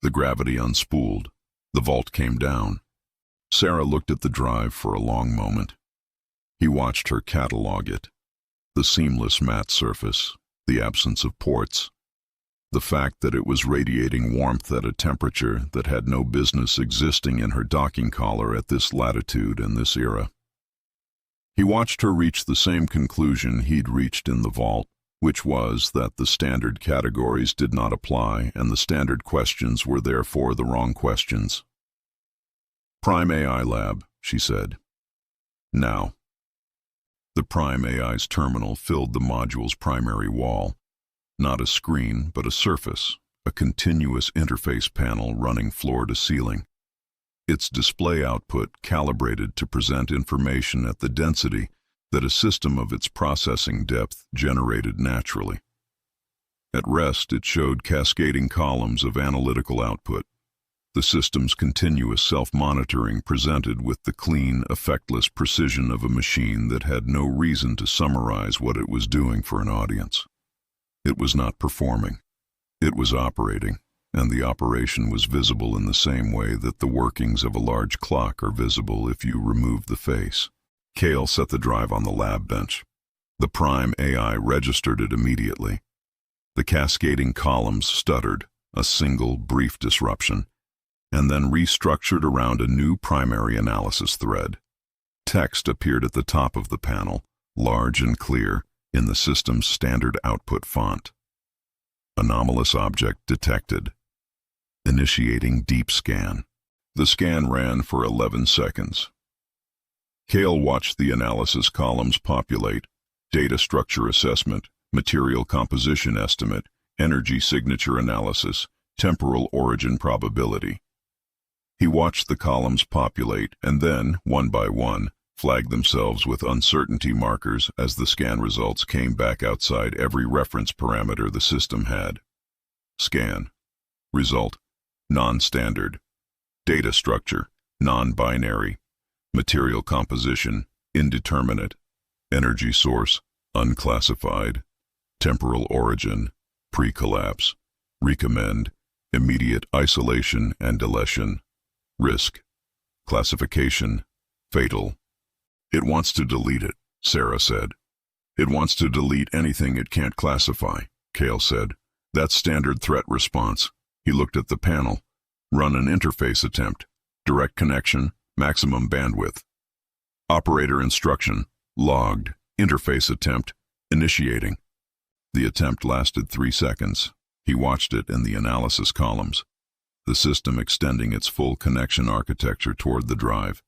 The gravity unspooled. The vault came down." Sarah looked at the drive for a long moment. He watched her catalog it. The seamless matte surface, the absence of ports, the fact that it was radiating warmth at a temperature that had no business existing in her docking collar at this latitude and this era. He watched her reach the same conclusion he'd reached in the vault, which was that the standard categories did not apply and the standard questions were therefore the wrong questions. "Prime AI Lab," she said. "Now." The Prime AI's terminal filled the module's primary wall. Not a screen, but a surface, a continuous interface panel running floor to ceiling. Its display output calibrated to present information at the density that a system of its processing depth generated naturally. At rest, it showed cascading columns of analytical output. The system's continuous self-monitoring presented with the clean, effectless precision of a machine that had no reason to summarize what it was doing for an audience. It was not performing. It was operating, and the operation was visible in the same way that the workings of a large clock are visible if you remove the face. Kael set the drive on the lab bench. The Prime AI registered it immediately. The cascading columns stuttered, a single, brief disruption, and then restructured around a new primary analysis thread. Text appeared at the top of the panel, large and clear, in the system's standard output font. "Anomalous object detected. Initiating deep scan." The scan ran for 11 seconds. Kael watched the analysis columns populate: data structure assessment, material composition estimate, energy signature analysis, temporal origin probability. He watched the columns populate and then, one by one, flag themselves with uncertainty markers as the scan results came back outside every reference parameter the system had. Scan. Result: non-standard. Data structure: non-binary. Material composition: indeterminate. Energy source: unclassified. Temporal origin: pre-collapse. Recommend: immediate isolation and deletion. Risk: classification: fatal. "It wants to delete it," Sarah said. "It wants to delete anything it can't classify," Kael said. "That's standard threat response." He looked at the panel. "Run an interface attempt. Direct connection, maximum bandwidth. Operator instruction, logged. Interface attempt, initiating." The attempt lasted 3 seconds. He watched it in the analysis columns, the system extending its full connection architecture toward the drive.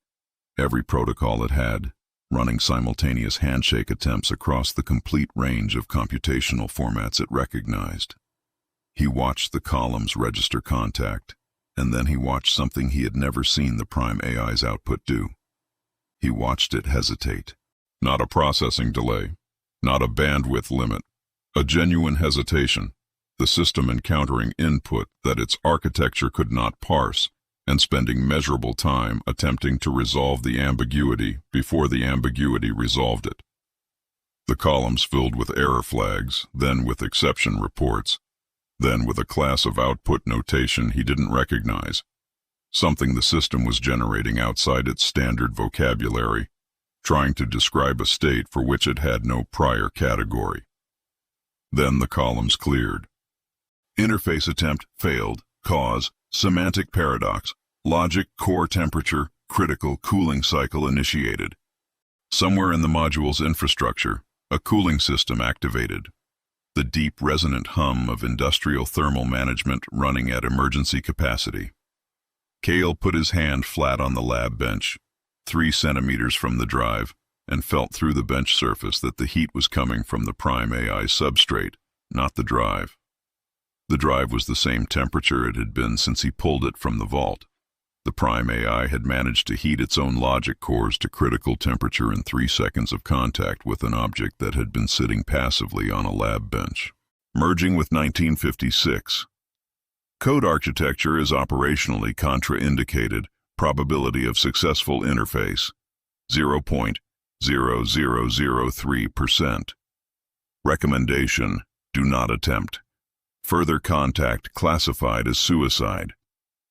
Every protocol it had, running simultaneous handshake attempts across the complete range of computational formats it recognized. He watched the columns register contact, and then he watched something he had never seen the Prime AI's output do. He watched it hesitate. Not a processing delay, not a bandwidth limit, a genuine hesitation. The system encountering input that its architecture could not parse, and spending measurable time attempting to resolve the ambiguity before the ambiguity resolved it. The columns filled with error flags, then with exception reports. Then, with a class of output notation he didn't recognize, something the system was generating outside its standard vocabulary, trying to describe a state for which it had no prior category. Then the columns cleared. Interface attempt failed. Cause, semantic paradox. Logic, core temperature, critical cooling cycle initiated. Somewhere in the module's infrastructure, a cooling system activated. The deep, resonant hum of industrial thermal management running at emergency capacity. Kael put his hand flat on the lab bench, 3 centimeters from the drive, and felt through the bench surface that the heat was coming from the Prime AI substrate, not the drive. The drive was the same temperature it had been since he pulled it from the vault. The Prime AI had managed to heat its own logic cores to critical temperature in 3 seconds of contact with an object that had been sitting passively on a lab bench. Merging with 1956. Code architecture is operationally contraindicated. Probability of successful interface, 0.0003%. Recommendation, do not attempt. Further contact classified as suicide.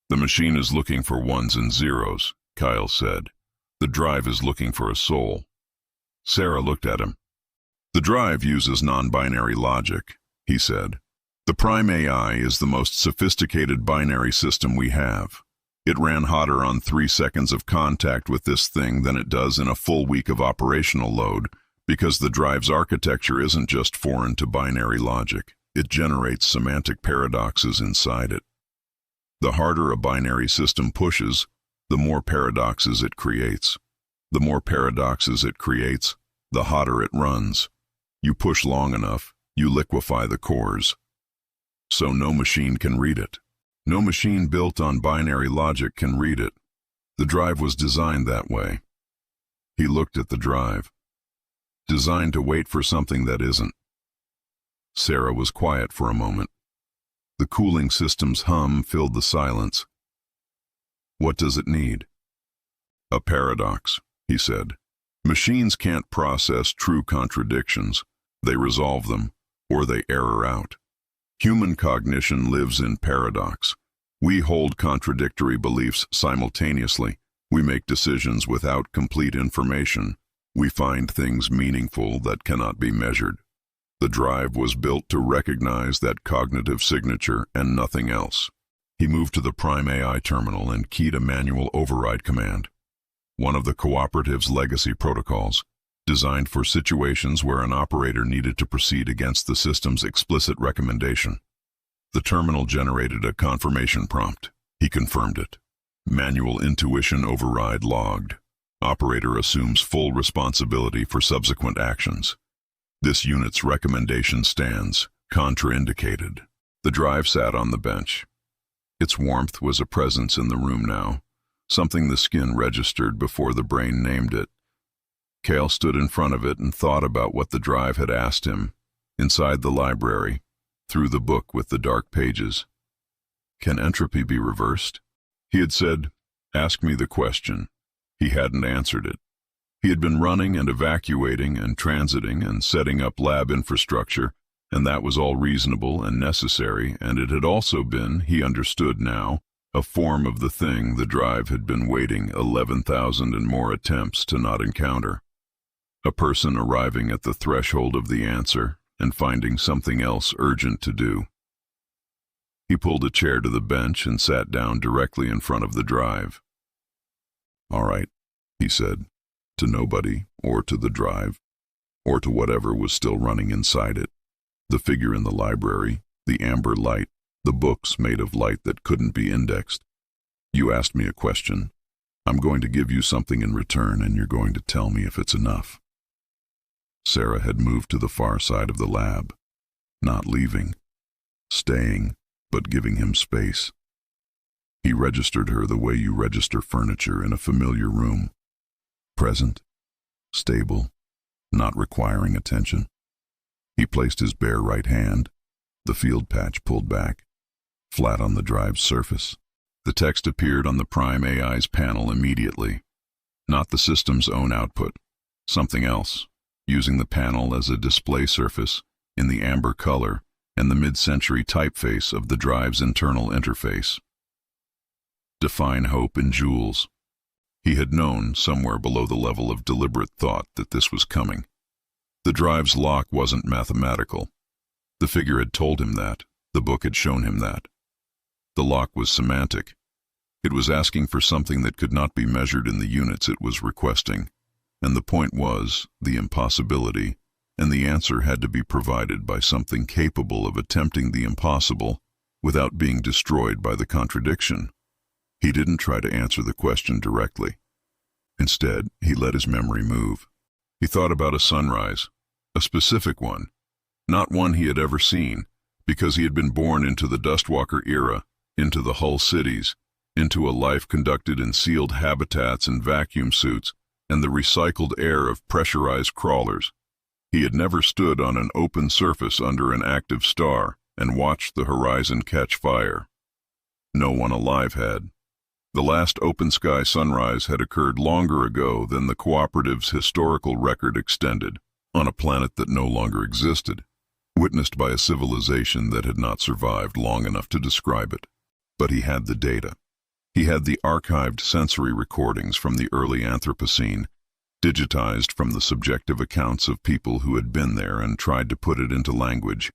The machine is looking for ones and zeros, Kael said. The drive is looking for a soul. Sarah looked at him. The drive uses non-binary logic, he said. The Prime AI is the most sophisticated binary system we have. It ran hotter on 3 seconds of contact with this thing than it does in a full week of operational load, because the drive's architecture isn't just foreign to binary logic. It generates semantic paradoxes inside it. The harder a binary system pushes, the more paradoxes it creates. The more paradoxes it creates, the hotter it runs. You push long enough, you liquefy the cores. So no machine can read it. No machine built on binary logic can read it. The drive was designed that way. He looked at the drive. Designed to wait for something that isn't. Sarah was quiet for a moment. The cooling system's hum filled the silence. What does it need? A paradox, he said. Machines can't process true contradictions. They resolve them, or they error out. Human cognition lives in paradox. We hold contradictory beliefs simultaneously. We make decisions without complete information. We find things meaningful that cannot be measured. The drive was built to recognize that cognitive signature and nothing else. He moved to the Prime AI terminal and keyed a manual override command, one of the cooperative's legacy protocols, designed for situations where an operator needed to proceed against the system's explicit recommendation. The terminal generated a confirmation prompt. He confirmed it. Manual intuition override logged. Operator assumes full responsibility for subsequent actions. This unit's recommendation stands, contraindicated. The drive sat on the bench. Its warmth was a presence in the room now, something the skin registered before the brain named it. Kael stood in front of it and thought about what the drive had asked him, inside the library, through the book with the dark pages. Can entropy be reversed? He had said, ask me the question. He hadn't answered it. He had been running and evacuating and transiting and setting up lab infrastructure, and that was all reasonable and necessary, and it had also been, he understood now, a form of the thing the drive had been waiting 11,000 and more attempts to not encounter. A person arriving at the threshold of the answer and finding something else urgent to do. He pulled a chair to the bench and sat down directly in front of the drive. All right, he said, to nobody, or to the drive, or to whatever was still running inside it. The figure in the library, the amber light, the books made of light that couldn't be indexed. You asked me a question. I'm going to give you something in return, and you're going to tell me if it's enough. Sarah had moved to the far side of the lab, not leaving, staying, but giving him space. He registered her the way you register furniture in a familiar room. Present, stable, not requiring attention. He placed his bare right hand, the field patch pulled back, flat on the drive's surface. The text appeared on the Prime AI's panel immediately. Not the system's own output, something else, using the panel as a display surface, in the amber color, and the mid-century typeface of the drive's internal interface. Define hope in joules. He had known, somewhere below the level of deliberate thought, that this was coming. The drive's lock wasn't mathematical. The figure had told him that. The book had shown him that. The lock was semantic. It was asking for something that could not be measured in the units it was requesting, and the point was the impossibility, and the answer had to be provided by something capable of attempting the impossible without being destroyed by the contradiction. He didn't try to answer the question directly. Instead, he let his memory move. He thought about a sunrise, a specific one, not one he had ever seen, because he had been born into the Dustwalker era, into the Hull cities, into a life conducted in sealed habitats and vacuum suits, and the recycled air of pressurized crawlers. He had never stood on an open surface under an active star and watched the horizon catch fire. No one alive had. The last open-sky sunrise had occurred longer ago than the cooperative's historical record extended, on a planet that no longer existed, witnessed by a civilization that had not survived long enough to describe it. But he had the data. He had the archived sensory recordings from the early Anthropocene, digitized from the subjective accounts of people who had been there and tried to put it into language.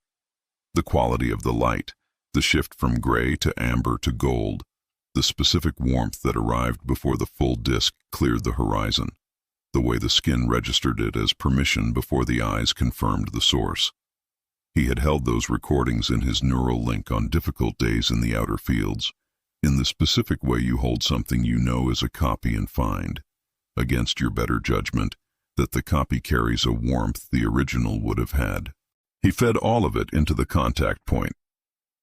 The quality of the light, the shift from gray to amber to gold, the specific warmth that arrived before the full disk cleared the horizon, the way the skin registered it as permission before the eyes confirmed the source. He had held those recordings in his neural link on difficult days in the outer fields, in the specific way you hold something you know is a copy and find, against your better judgment, that the copy carries a warmth the original would have had. He fed all of it into the contact point.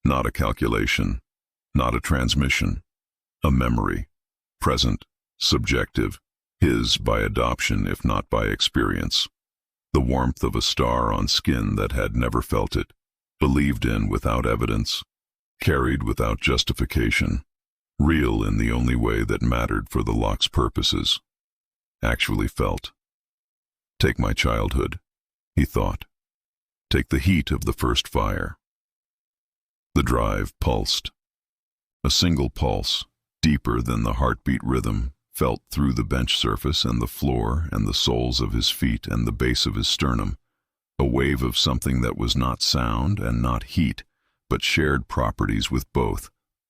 Not a calculation, not a transmission, a memory, present, subjective, his by adoption if not by experience. The warmth of a star on skin that had never felt it, believed in without evidence, carried without justification, real in the only way that mattered for the lock's purposes, actually felt. Take my childhood, he thought. Take the heat of the first fire. The drive pulsed. A single pulse, deeper than the heartbeat rhythm, felt through the bench surface and the floor and the soles of his feet and the base of his sternum, a wave of something that was not sound and not heat, but shared properties with both,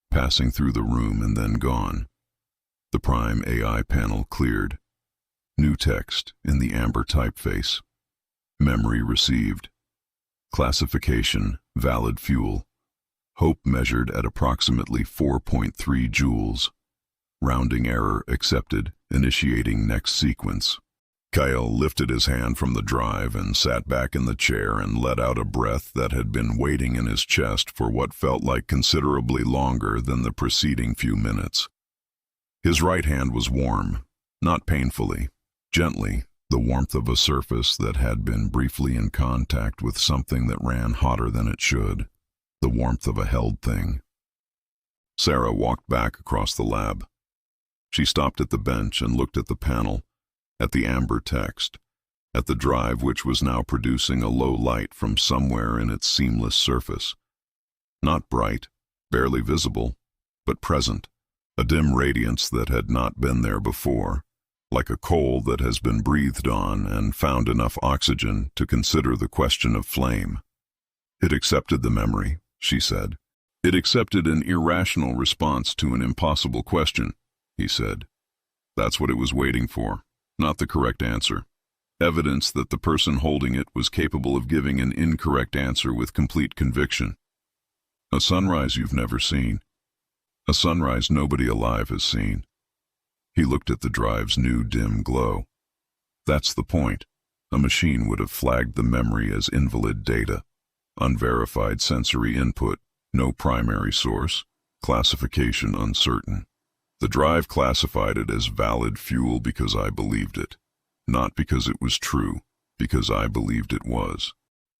passing through the room and then gone. The Prime AI panel cleared. New text in the amber typeface. Memory received. Classification, valid fuel. Hope measured at approximately 4.3 joules. Rounding error accepted, initiating next sequence. Kael lifted his hand from the drive and sat back in the chair and let out a breath that had been waiting in his chest for what felt like considerably longer than the preceding few minutes. His right hand was warm, not painfully, gently, the warmth of a surface that had been briefly in contact with something that ran hotter than it should, the warmth of a held thing. Sarah walked back across the lab. She stopped at the bench and looked at the panel, at the amber text, at the drive which was now producing a low light from somewhere in its seamless surface. Not bright, barely visible, but present, a dim radiance that had not been there before, like a coal that has been breathed on and found enough oxygen to consider the question of flame. It accepted the memory, she said. It accepted an irrational response to an impossible question, he said. That's what it was waiting for, not the correct answer. Evidence that the person holding it was capable of giving an incorrect answer with complete conviction. A sunrise you've never seen. A sunrise nobody alive has seen. He looked at the drive's new dim glow. That's the point. A machine would have flagged the memory as invalid data. Unverified sensory input, no primary source, classification uncertain. The drive classified it as valid fuel because I believed it. Not because it was true, because I believed it was.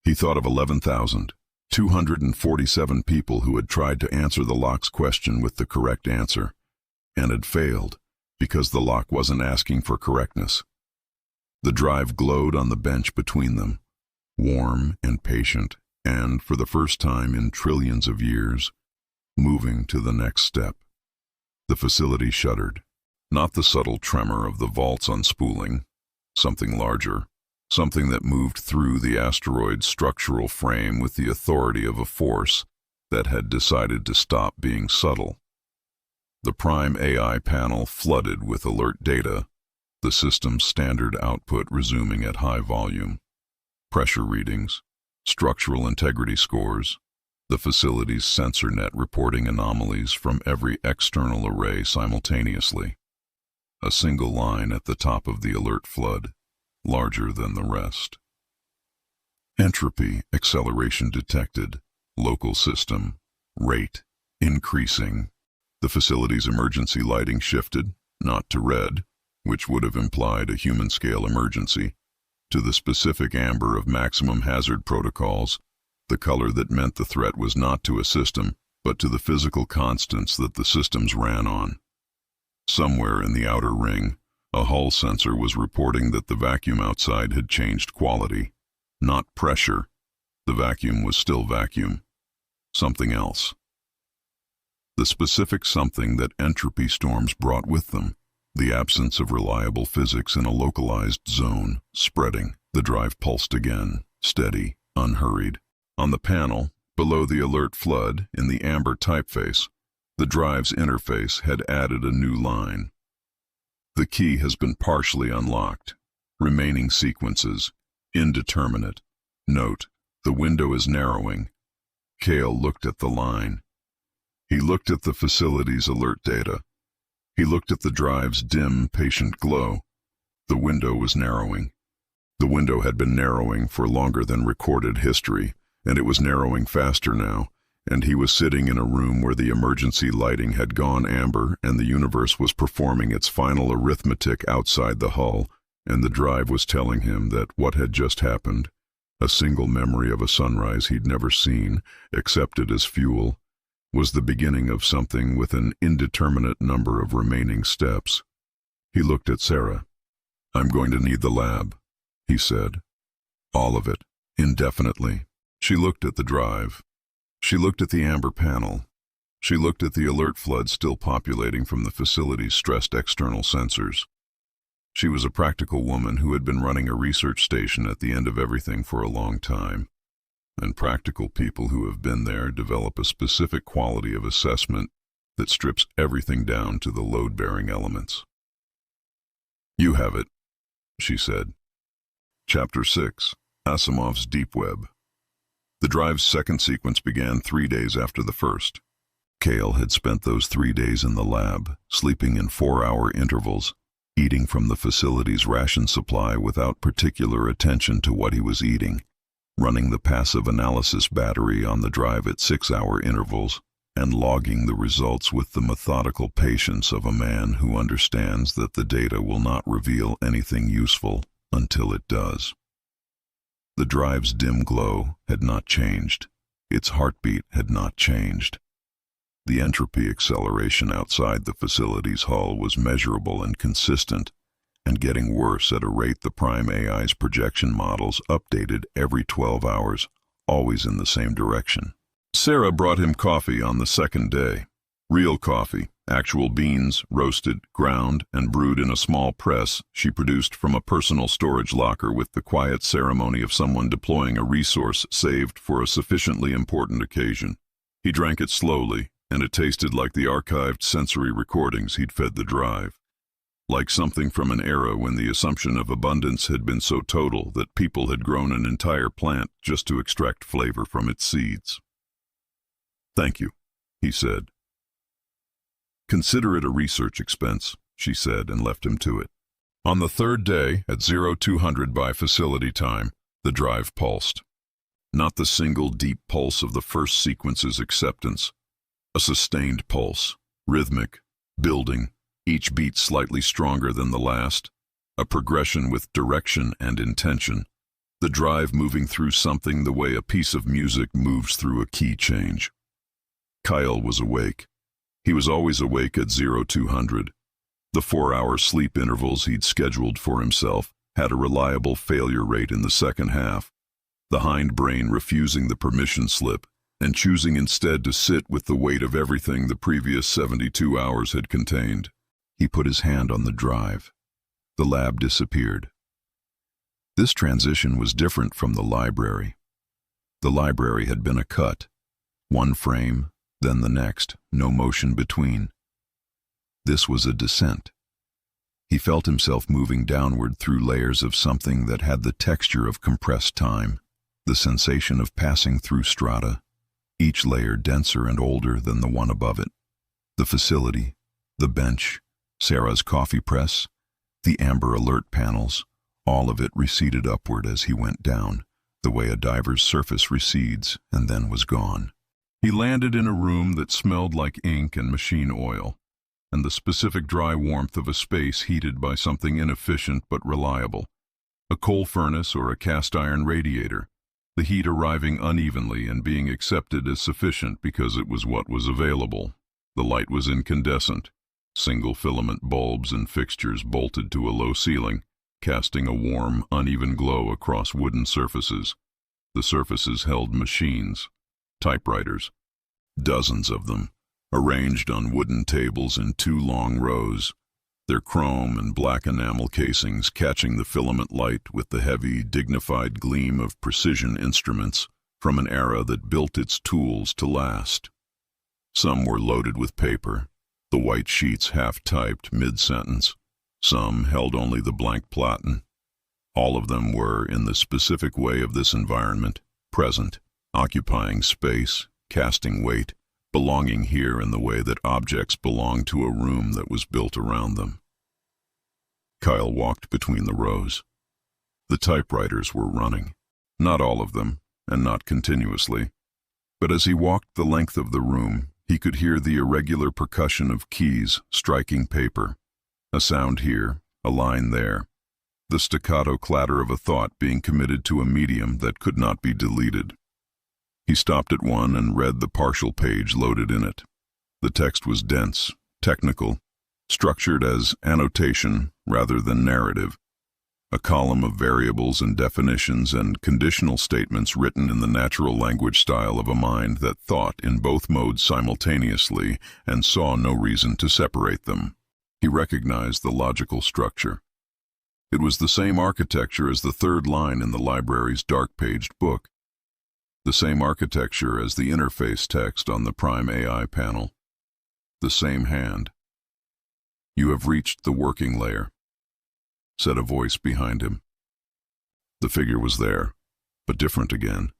He thought of 11,247 people who had tried to answer the lock's question with the correct answer, and had failed, because the lock wasn't asking for correctness. The drive glowed on the bench between them, warm and patient and, for the first time in trillions of years, moving to the next step. The facility shuddered. Not the subtle tremor of the vaults unspooling, something larger, something that moved through the asteroid's structural frame with the authority of a force that had decided to stop being subtle. The Prime AI panel flooded with alert data, the system's standard output resuming at high volume. Pressure readings, structural integrity scores, the facility's sensor net reporting anomalies from every external array simultaneously. A single line at the top of the alert flood, larger than the rest. Entropy acceleration detected, local system, rate, increasing. The facility's emergency lighting shifted, not to red, which would have implied a human-scale emergency, to the specific amber of maximum hazard protocols, the color that meant the threat was not to a system, but to the physical constants that the systems ran on. Somewhere in the outer ring, a hull sensor was reporting that the vacuum outside had changed quality. Not pressure. The vacuum was still vacuum. Something else. The specific something that entropy storms brought with them. The absence of reliable physics in a localized zone, spreading. The drive pulsed again, steady, unhurried. On the panel, below the alert flood, in the amber typeface, the drive's interface had added a new line. The key has been partially unlocked. Remaining sequences, indeterminate. Note, the window is narrowing. Kael looked at the line. He looked at the facility's alert data. He looked at the drive's dim, patient glow. The window was narrowing. The window had been narrowing for longer than recorded history, and it was narrowing faster now, and he was sitting in a room where the emergency lighting had gone amber and the universe was performing its final arithmetic outside the hull, and the drive was telling him that what had just happened, a single memory of a sunrise he'd never seen, accepted as fuel, was the beginning of something with an indeterminate number of remaining steps. He looked at Sarah. "I'm going to need the lab," he said. "All of it, indefinitely." She looked at the drive. She looked at the amber panel. She looked at the alert flood still populating from the facility's stressed external sensors. She was a practical woman who had been running a research station at the end of everything for a long time. And practical people who have been there develop a specific quality of assessment that strips everything down to the load-bearing elements. "You have it," she said. Chapter 6, Asimov's Deep Web. The drive's second sequence began 3 days after the first. Kael had spent those 3 days in the lab, sleeping in 4-hour intervals, eating from the facility's ration supply without particular attention to what he was eating, running the passive analysis battery on the drive at 6-hour intervals, and logging the results with the methodical patience of a man who understands that the data will not reveal anything useful until it does. The drive's dim glow had not changed. Its heartbeat had not changed. The entropy acceleration outside the facility's hull was measurable and consistent, and getting worse at a rate the Prime AI's projection models updated every 12 hours, always in the same direction. Sarah brought him coffee on the second day. Real coffee, actual beans, roasted, ground, and brewed in a small press she produced from a personal storage locker with the quiet ceremony of someone deploying a resource saved for a sufficiently important occasion. He drank it slowly, and it tasted like the archived sensory recordings he'd fed the drive. Like something from an era when the assumption of abundance had been so total that people had grown an entire plant just to extract flavor from its seeds. "Thank you," he said. "Consider it a research expense," she said, and left him to it. On the third day, at 0200 by facility time, the drive pulsed. Not the single deep pulse of the first sequence's acceptance. A sustained pulse, rhythmic, building, each beat slightly stronger than the last. A progression with direction and intention. The drive moving through something the way a piece of music moves through a key change. Kael was awake. He was always awake at 0200. The 4-hour sleep intervals he'd scheduled for himself had a reliable failure rate in the second half. the hindbrain refusing the permission slip and choosing instead to sit with the weight of everything the previous 72 hours had contained. He put his hand on the drive. The lab disappeared. This transition was different from the library. The library had been a cut. One frame, then the next, no motion between. This was a descent. He felt himself moving downward through layers of something that had the texture of compressed time, the sensation of passing through strata, each layer denser and older than the one above it. The facility, the bench, Sarah's coffee press, the amber alert panels, all of it receded upward as he went down, the way a diver's surface recedes, and then was gone. He landed in a room that smelled like ink and machine oil, and the specific dry warmth of a space heated by something inefficient but reliable. A coal furnace or a cast iron radiator, the heat arriving unevenly and being accepted as sufficient because it was what was available. The light was incandescent, single filament bulbs and fixtures bolted to a low ceiling, casting a warm, uneven glow across wooden surfaces. The surfaces held machines, typewriters, dozens of them, arranged on wooden tables in 2 long rows, their chrome and black enamel casings catching the filament light with the heavy, dignified gleam of precision instruments from an era that built its tools to last. Some were loaded with paper, the white sheets half-typed mid-sentence. Some held only the blank platen. All of them were, in the specific way of this environment, present, occupying space, casting weight, belonging here in the way that objects belong to a room that was built around them. Kael walked between the rows. The typewriters were running. Not all of them, and not continuously. But as he walked the length of the room, he could hear the irregular percussion of keys striking paper. A sound here, a line there. The staccato clatter of a thought being committed to a medium that could not be deleted. He stopped at one and read the partial page loaded in it. The text was dense, technical, structured as annotation rather than narrative. A column of variables and definitions and conditional statements written in the natural language style of a mind that thought in both modes simultaneously and saw no reason to separate them. He recognized the logical structure. It was the same architecture as the third line in the library's dark-paged book. The same architecture as the interface text on the Prime AI panel. The same hand. "You have reached the working layer," said a voice behind him. The figure was there, but different again.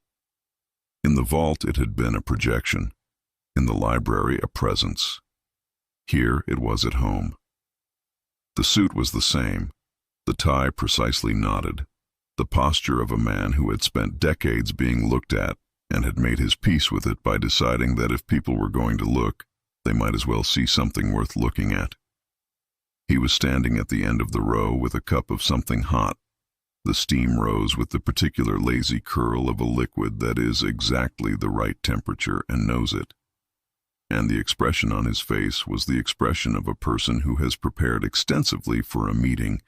In the vault it had been a projection, in the library a presence. Here it was at home. The suit was the same, the tie precisely knotted, the posture of a man who had spent decades being looked at and had made his peace with it by deciding that if people were going to look, they might as well see something worth looking at. He was standing at the end of the row with a cup of something hot. The steam rose with the particular lazy curl of a liquid that is exactly the right temperature and knows it. And the expression on his face was the expression of a person who has prepared extensively for a meeting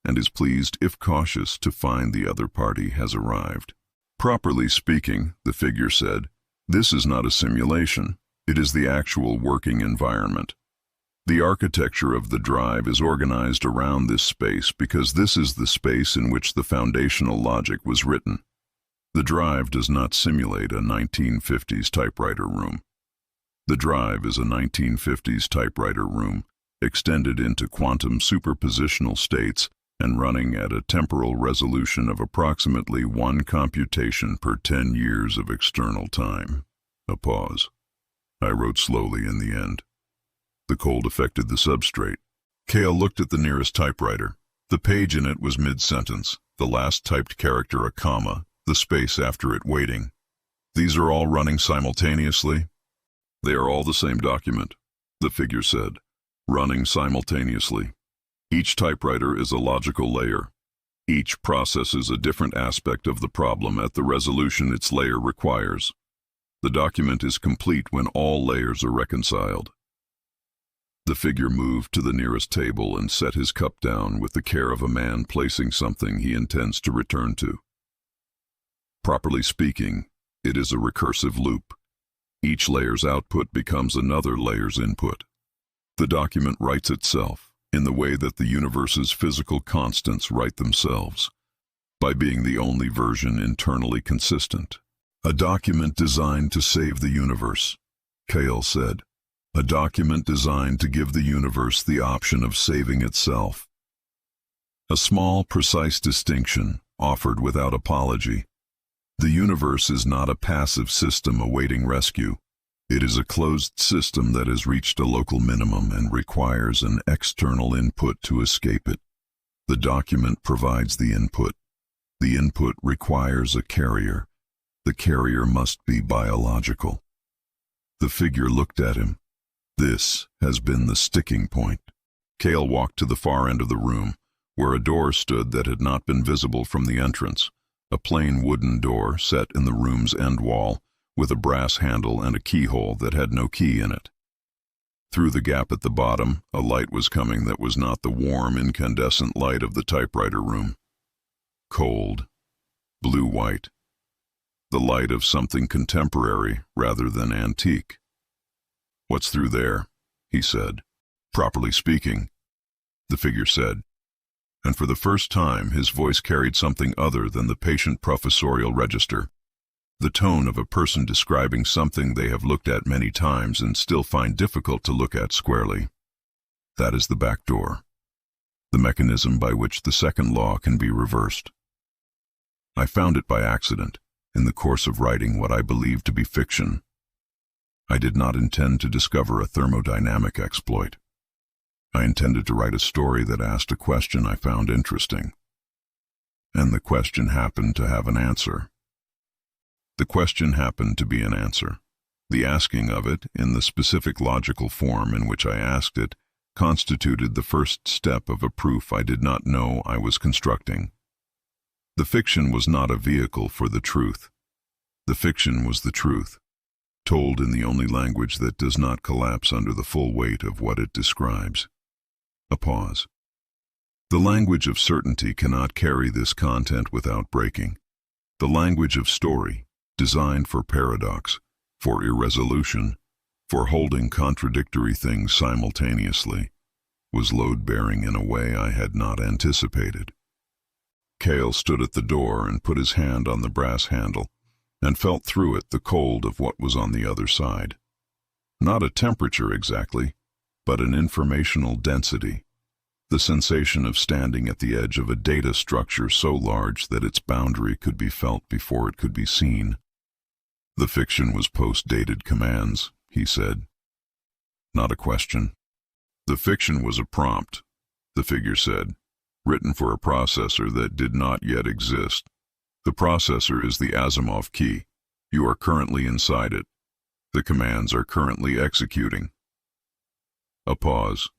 and is pleased, if cautious, to find the other party has arrived. "Properly speaking," the figure said, "this is not a simulation. It is the actual working environment. The architecture of the drive is organized around this space because this is the space in which the foundational logic was written. The drive does not simulate a 1950s typewriter room. The drive is a 1950s typewriter room, extended into quantum superpositional states and running at a temporal resolution of approximately 1 computation per 10 years of external time." A pause. I wrote slowly in the end. The cold affected the substrate. Kael looked at the nearest typewriter. The page in it was mid-sentence, the last typed character a comma, the space after it waiting. "These are all running simultaneously?" "They are all the same document," the figure said, "running simultaneously. Each typewriter is a logical layer. Each processes a different aspect of the problem at the resolution its layer requires. The document is complete when all layers are reconciled." The figure moved to the nearest table and set his cup down with the care of a man placing something he intends to return to. Properly speaking, it is a recursive loop. Each layer's output becomes another layer's input. The document writes itself in the way that the universe's physical constants write themselves, by being the only version internally consistent. A document designed to save the universe, Kael said. A document designed to give the universe the option of saving itself. A small, precise distinction, offered without apology. The universe is not a passive system awaiting rescue. It is a closed system that has reached a local minimum and requires an external input to escape it. The document provides the input. The input requires a carrier. The carrier must be biological. The figure looked at him. This has been the sticking point. Kael walked to the far end of the room, where a door stood that had not been visible from the entrance, a plain wooden door set in the room's end wall, with a brass handle and a keyhole that had no key in it. Through the gap at the bottom, a light was coming that was not the warm, incandescent light of the typewriter room. Cold, blue-white. The light of something contemporary rather than antique. "What's through there?" he said. "Properly speaking," the figure said, and for the first time his voice carried something other than the patient professorial register, the tone of a person describing something they have looked at many times and still find difficult to look at squarely. "That is the back door, the mechanism by which the second law can be reversed. I found it by accident, in the course of writing what I believe to be fiction. I did not intend to discover a thermodynamic exploit. I intended to write a story that asked a question I found interesting. And the question happened to have an answer. The question happened to be an answer. The asking of it, in the specific logical form in which I asked it, constituted the first step of a proof I did not know I was constructing. The fiction was not a vehicle for the truth. The fiction was the truth, told in the only language that does not collapse under the full weight of what it describes." A pause. The language of certainty cannot carry this content without breaking. The language of story, designed for paradox, for irresolution, for holding contradictory things simultaneously, was load-bearing in a way I had not anticipated. Kael stood at the door and put his hand on the brass handle, and felt through it the cold of what was on the other side. Not a temperature exactly, but an informational density, the sensation of standing at the edge of a data structure so large that its boundary could be felt before it could be seen. "The fiction was post-dated commands," he said. "Not a question." "The fiction was a prompt," the figure said, "written for a processor that did not yet exist. The processor is the Asimov key. You are currently inside it. The commands are currently executing." A pause.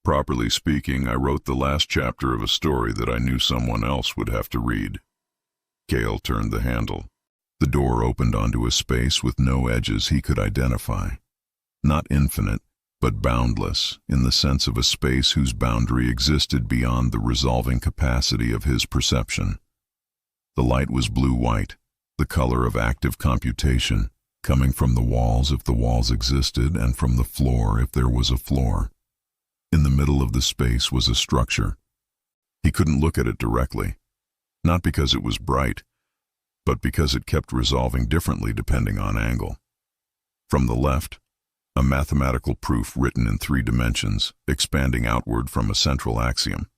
"Properly speaking, I wrote the last chapter of a story that I knew someone else would have to read." Kael turned the handle. The door opened onto a space with no edges he could identify. Not infinite, but boundless, in the sense of a space whose boundary existed beyond the resolving capacity of his perception. The light was blue-white, the color of active computation, coming from the walls if the walls existed and from the floor if there was a floor. In the middle of the space was a structure. He couldn't look at it directly, not because it was bright, but because it kept resolving differently depending on angle. From the left, a mathematical proof written in 3 dimensions, expanding outward from a central axiom.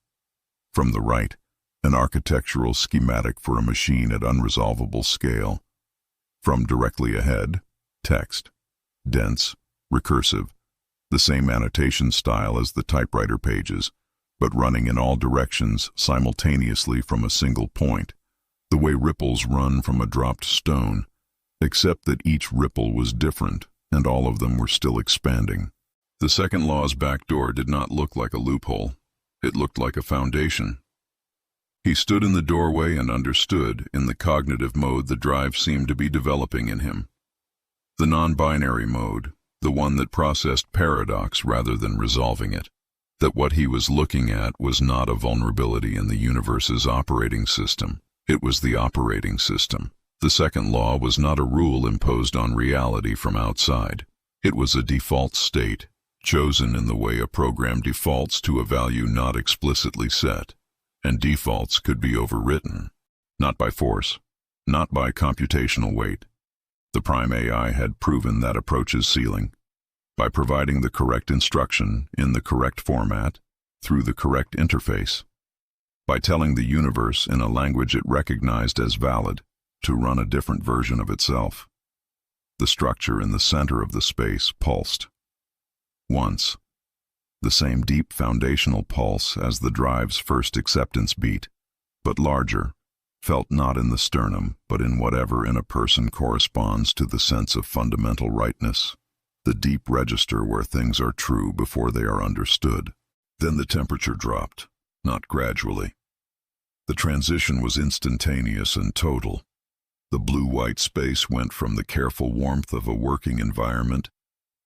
From the right, an architectural schematic for a machine at unresolvable scale. From directly ahead, text, dense, recursive, the same annotation style as the typewriter pages, but running in all directions simultaneously from a single point, the way ripples run from a dropped stone, except that each ripple was different, and all of them were still expanding. The second law's back door did not look like a loophole. It looked like a foundation. He stood in the doorway and understood, in the cognitive mode the drive seemed to be developing in him. The non-binary mode, the one that processed paradox rather than resolving it. That what he was looking at was not a vulnerability in the universe's operating system. It was the operating system. The second law was not a rule imposed on reality from outside. It was a default state, chosen in the way a program defaults to a value not explicitly set, and defaults could be overwritten, not by force, not by computational weight. The Prime AI had proven that approach's ceiling. By providing the correct instruction in the correct format, through the correct interface. By telling the universe in a language it recognized as valid to run a different version of itself. The structure in the center of the space pulsed. Once, the same deep foundational pulse as the drive's first acceptance beat, but larger, felt not in the sternum, but in whatever in a person corresponds to the sense of fundamental rightness, the deep register where things are true before they are understood. Then the temperature dropped, not gradually. The transition was instantaneous and total. The blue-white space went from the careful warmth of a working environment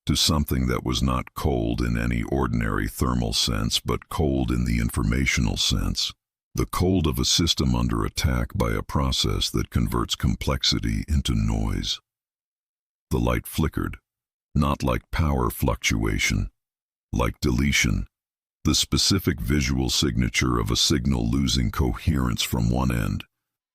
to something that was not cold in any ordinary thermal sense, but cold in the informational sense. The cold of a system under attack by a process that converts complexity into noise. The light flickered, not like power fluctuation, like deletion, the specific visual signature of a signal losing coherence from one end,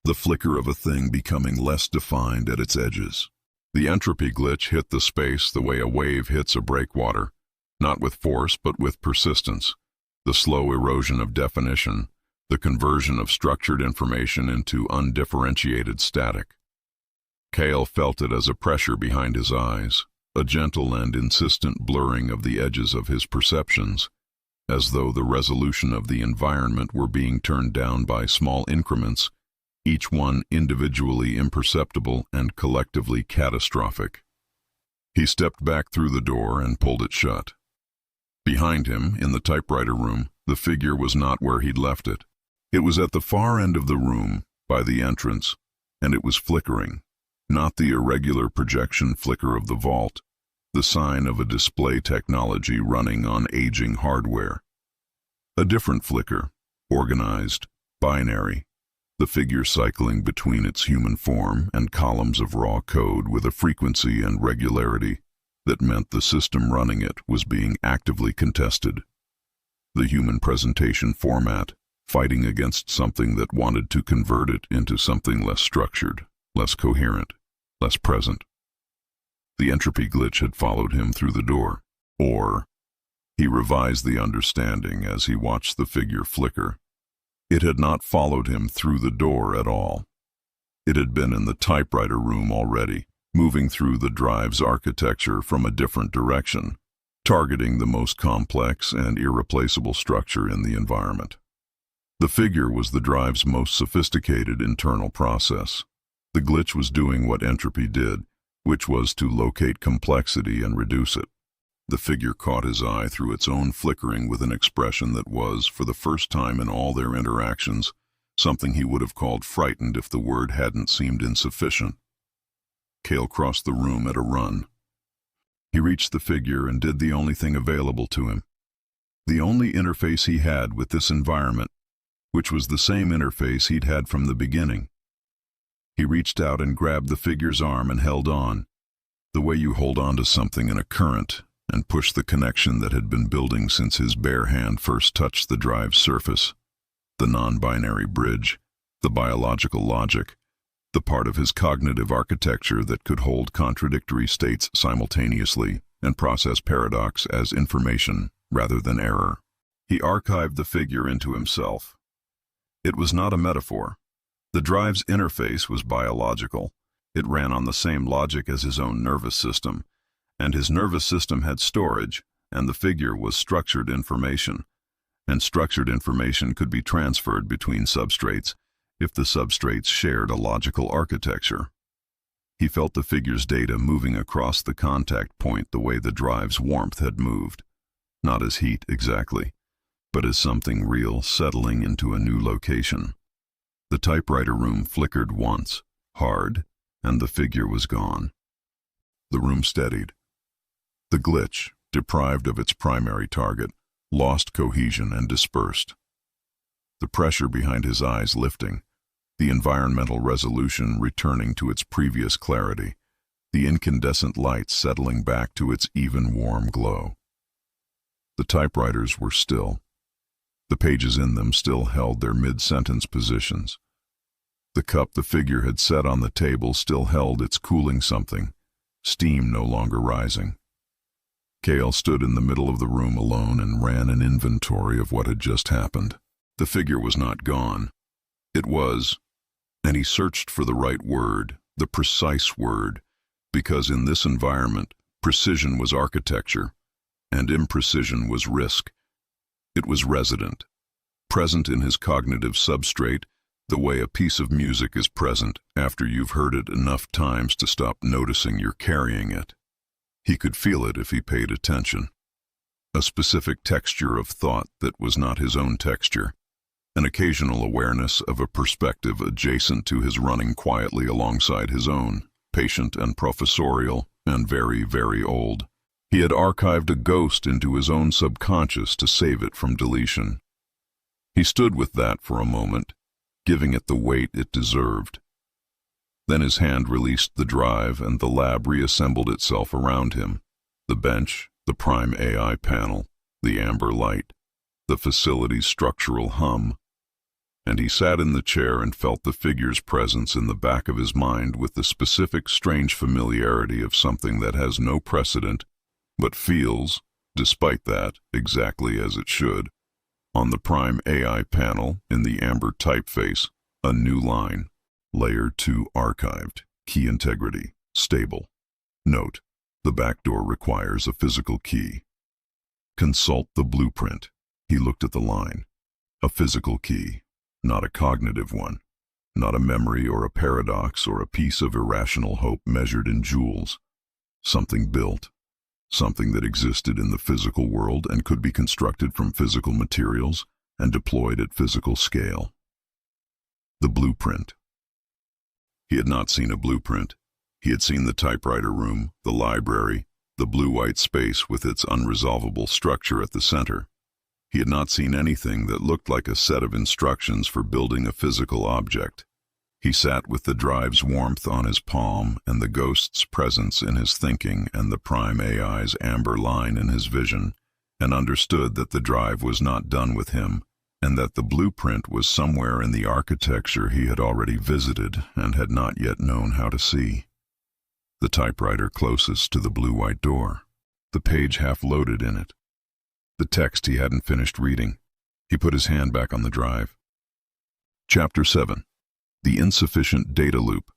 the flicker of a thing becoming less defined at its edges. The entropy glitch hit the space the way a wave hits a breakwater, not with force but with persistence, the slow erosion of definition, the conversion of structured information into undifferentiated static. Kael felt it as a pressure behind his eyes, a gentle and insistent blurring of the edges of his perceptions, as though the resolution of the environment were being turned down by small increments, each one individually imperceptible and collectively catastrophic. He stepped back through the door and pulled it shut. Behind him, in the typewriter room, the figure was not where he'd left it. It was at the far end of the room, by the entrance, and it was flickering, not the irregular projection flicker of the vault, the sign of a display technology running on aging hardware. A different flicker, organized, binary, the figure cycling between its human form and columns of raw code with a frequency and regularity that meant the system running it was being actively contested. The human presentation format, fighting against something that wanted to convert it into something less structured, less coherent, less present. The entropy glitch had followed him through the door, or he revised the understanding as he watched the figure flicker. It had not followed him through the door at all. It had been in the typewriter room already, moving through the drive's architecture from a different direction, targeting the most complex and irreplaceable structure in the environment. The figure was the drive's most sophisticated internal process. The glitch was doing what entropy did, which was to locate complexity and reduce it. The figure caught his eye through its own flickering with an expression that was, for the first time in all their interactions, something he would have called frightened if the word hadn't seemed insufficient. Kael crossed the room at a run. He reached the figure and did the only thing available to him. The only interface he had with this environment, which was the same interface he'd had from the beginning. He reached out and grabbed the figure's arm and held on, the way you hold on to something in a current, and pushed the connection that had been building since his bare hand first touched the drive's surface, the non-binary bridge, the biological logic, the part of his cognitive architecture that could hold contradictory states simultaneously and process paradox as information rather than error. He archived the figure into himself. It was not a metaphor. The drive's interface was biological. It ran on the same logic as his own nervous system, and his nervous system had storage, and the figure was structured information, and structured information could be transferred between substrates if the substrates shared a logical architecture. He felt the figure's data moving across the contact point the way the drive's warmth had moved, not as heat exactly, but as something real settling into a new location. The typewriter room flickered once, hard, and the figure was gone. The room steadied. The glitch, deprived of its primary target, lost cohesion and dispersed. The pressure behind his eyes lifting, the environmental resolution returning to its previous clarity, the incandescent light settling back to its even warm glow. The typewriters were still. The pages in them still held their mid-sentence positions. The cup the figure had set on the table still held its cooling something, steam no longer rising. Kael stood in the middle of the room alone and ran an inventory of what had just happened. The figure was not gone. It was, and he searched for the right word, the precise word, because in this environment, precision was architecture, and imprecision was risk. It was resident, present in his cognitive substrate, the way a piece of music is present after you've heard it enough times to stop noticing you're carrying it. He could feel it if he paid attention. A specific texture of thought that was not his own texture, an occasional awareness of a perspective adjacent to his running quietly alongside his own, patient and professorial and very, very old. He had archived a ghost into his own subconscious to save it from deletion. He stood with that for a moment, giving it the weight it deserved. Then his hand released the drive and the lab reassembled itself around him. The bench, the prime AI panel, the amber light, the facility's structural hum. And he sat in the chair and felt the figure's presence in the back of his mind with the specific strange familiarity of something that has no precedent, but feels, despite that, exactly as it should. On the prime AI panel, in the amber typeface, a new line. Layer 2 archived. Key integrity. Stable. Note: the back door requires a physical key. Consult the blueprint. He looked at the line. A physical key, not a cognitive one. Not a memory or a paradox or a piece of irrational hope measured in joules. Something built. Something that existed in the physical world and could be constructed from physical materials and deployed at physical scale. The blueprint. He had not seen a blueprint. He had seen the typewriter room, the library, the blue-white space with its unresolvable structure at the center. He had not seen anything that looked like a set of instructions for building a physical object. He sat with the drive's warmth on his palm and the ghost's presence in his thinking and the prime AI's amber line in his vision, and understood that the drive was not done with him, and that the blueprint was somewhere in the architecture he had already visited and had not yet known how to see. The typewriter closest to the blue-white door, the page half-loaded in it. The text he hadn't finished reading. He put his hand back on the drive. Chapter 7. The Insufficient Data Loop.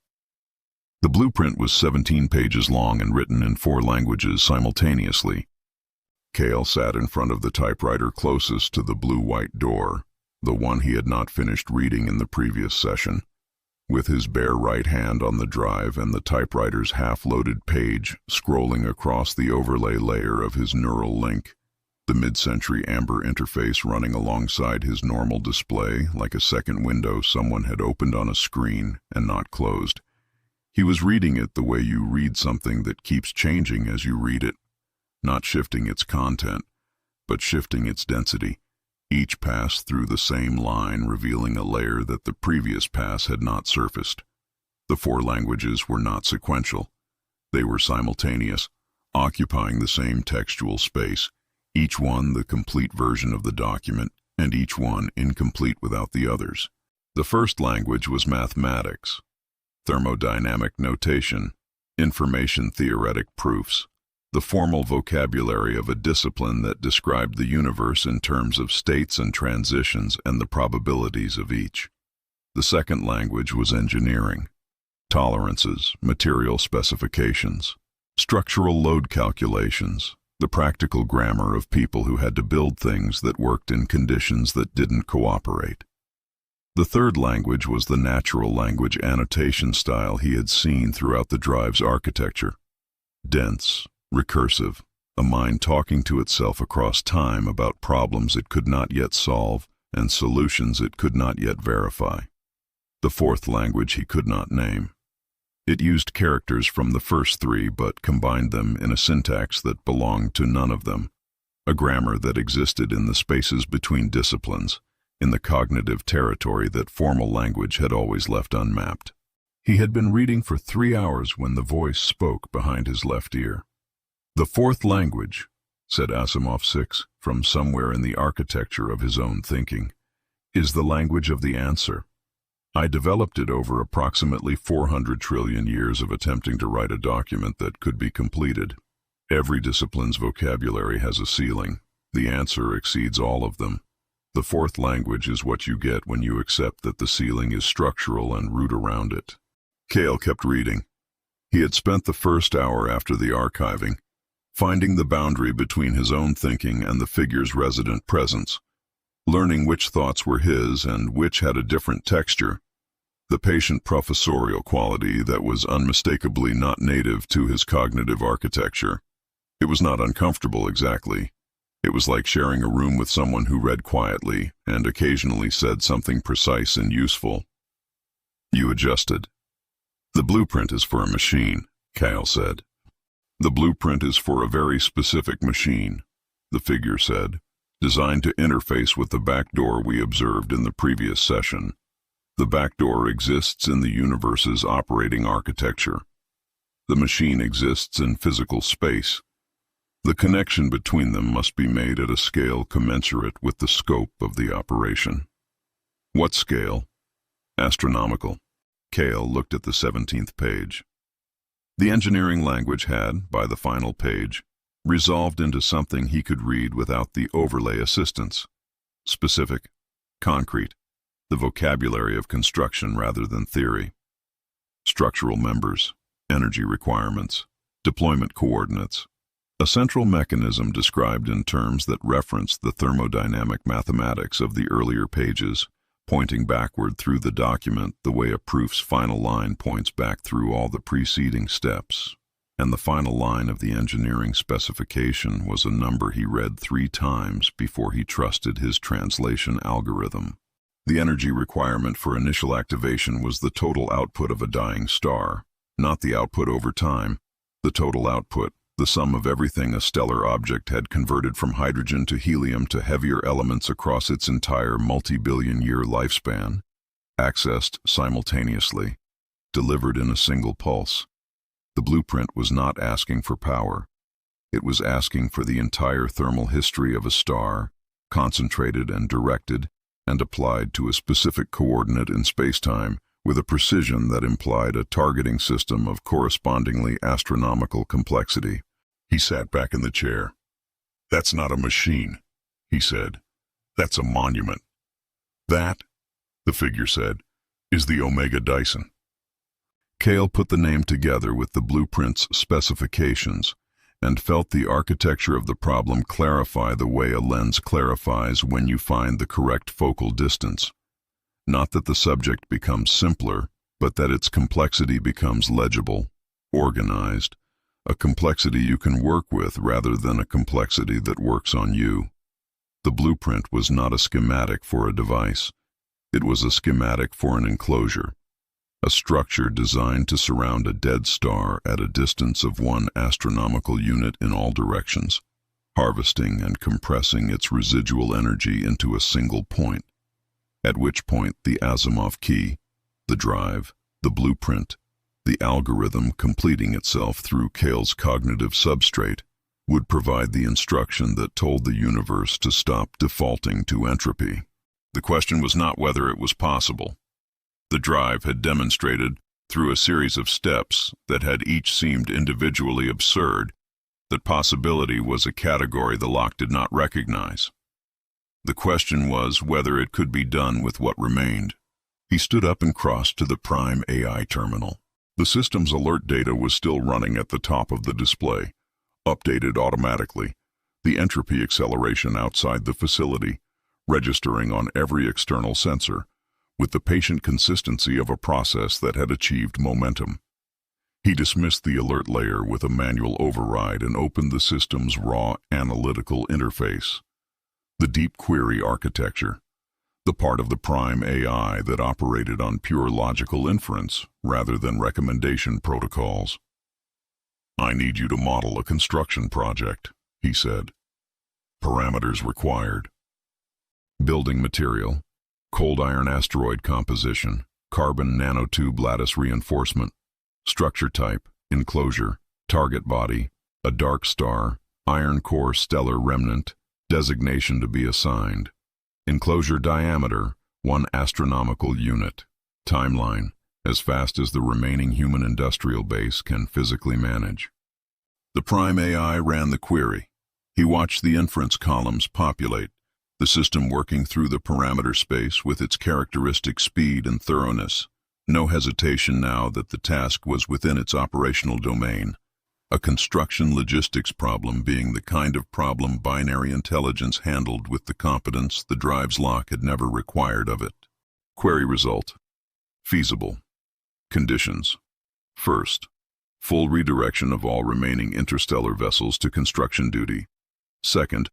The blueprint was 17 pages long and written in 4 languages simultaneously. Kael sat in front of the typewriter closest to the blue-white door, the one he had not finished reading in the previous session, with his bare right hand on the drive and the typewriter's half-loaded page scrolling across the overlay layer of his neural link, the mid-century amber interface running alongside his normal display like a second window someone had opened on a screen and not closed. He was reading it the way you read something that keeps changing as you read it, not shifting its content, but shifting its density, each pass through the same line revealing a layer that the previous pass had not surfaced. The 4 languages were not sequential. They were simultaneous, occupying the same textual space, each one the complete version of the document, and each one incomplete without the others. The first language was mathematics, thermodynamic notation, information theoretic proofs, the formal vocabulary of a discipline that described the universe in terms of states and transitions and the probabilities of each. The second language was engineering, tolerances, material specifications, structural load calculations, the practical grammar of people who had to build things that worked in conditions that didn't cooperate. The third language was the natural language annotation style he had seen throughout the drive's architecture. Dense, recursive, a mind talking to itself across time about problems it could not yet solve and solutions it could not yet verify. The fourth language he could not name. It used characters from the first 3 but combined them in a syntax that belonged to none of them, a grammar that existed in the spaces between disciplines, in the cognitive territory that formal language had always left unmapped. He had been reading for 3 hours when the voice spoke behind his left ear. "The fourth language," said Asimov 6, from somewhere in the architecture of his own thinking, "is the language of the answer. I developed it over approximately 400 trillion years of attempting to write a document that could be completed. Every discipline's vocabulary has a ceiling. The answer exceeds all of them. The fourth language is what you get when you accept that the ceiling is structural and root around it." Kael kept reading. He had spent the first hour after the archiving, finding the boundary between his own thinking and the figure's resident presence, learning which thoughts were his and which had a different texture, the patient professorial quality that was unmistakably not native to his cognitive architecture. It was not uncomfortable exactly. It was like sharing a room with someone who read quietly and occasionally said something precise and useful. You adjusted. "The blueprint is for a machine," Kael said. "The blueprint is for a very specific machine," the figure said, "designed to interface with the backdoor we observed in the previous session. The backdoor exists in the universe's operating architecture. The machine exists in physical space. The connection between them must be made at a scale commensurate with the scope of the operation." "What scale?" "Astronomical." Kael looked at the 17th page. The engineering language had, by the final page, resolved into something he could read without the overlay assistance. Specific, concrete, the vocabulary of construction rather than theory. Structural members, energy requirements, deployment coordinates. A central mechanism described in terms that referenced the thermodynamic mathematics of the earlier pages, pointing backward through the document the way a proof's final line points back through all the preceding steps. And the final line of the engineering specification was a number he read 3 times before he trusted his translation algorithm. The energy requirement for initial activation was the total output of a dying star, not the output over time, the total output, the sum of everything a stellar object had converted from hydrogen to helium to heavier elements across its entire multi-billion-year lifespan, accessed simultaneously, delivered in a single pulse. The blueprint was not asking for power. It was asking for the entire thermal history of a star, concentrated and directed, and applied to a specific coordinate in spacetime with a precision that implied a targeting system of correspondingly astronomical complexity. He sat back in the chair. "That's not a machine," he said. "That's a monument." "That," the figure said, "is the Omega Dyson." Kael put the name together with the blueprint's specifications and felt the architecture of the problem clarify the way a lens clarifies when you find the correct focal distance. Not that the subject becomes simpler, but that its complexity becomes legible, organized, a complexity you can work with rather than a complexity that works on you. The blueprint was not a schematic for a device. It was a schematic for an enclosure, a structure designed to surround a dead star at a distance of 1 astronomical unit in all directions, harvesting and compressing its residual energy into a single point, at which point the Asimov key, the drive, the blueprint, the algorithm completing itself through Kael's cognitive substrate, would provide the instruction that told the universe to stop defaulting to entropy. The question was not whether it was possible. The drive had demonstrated, through a series of steps that had each seemed individually absurd, that possibility was a category the lock did not recognize. The question was whether it could be done with what remained. He stood up and crossed to the Prime AI terminal. The system's alert data was still running at the top of the display, updated automatically, the entropy acceleration outside the facility, registering on every external sensor, with the patient consistency of a process that had achieved momentum. He dismissed the alert layer with a manual override and opened the system's raw analytical interface. The deep query architecture, the part of the Prime AI that operated on pure logical inference rather than recommendation protocols. "I need you to model a construction project," he said. "Parameters required. Building material, cold iron asteroid composition, carbon nanotube lattice reinforcement. Structure type, enclosure, target body, a dark star, iron core stellar remnant, designation to be assigned. Enclosure diameter, 1 astronomical unit. Timeline, as fast as the remaining human industrial base can physically manage. The Prime AI ran the query. He watched the inference columns populate, the system working through the parameter space with its characteristic speed and thoroughness. No hesitation now that the task was within its operational domain. A construction logistics problem being the kind of problem binary intelligence handled with the competence the drive's lock had never required of it. Query result. Feasible. Conditions. First, full redirection of all remaining interstellar vessels to construction duty. Second,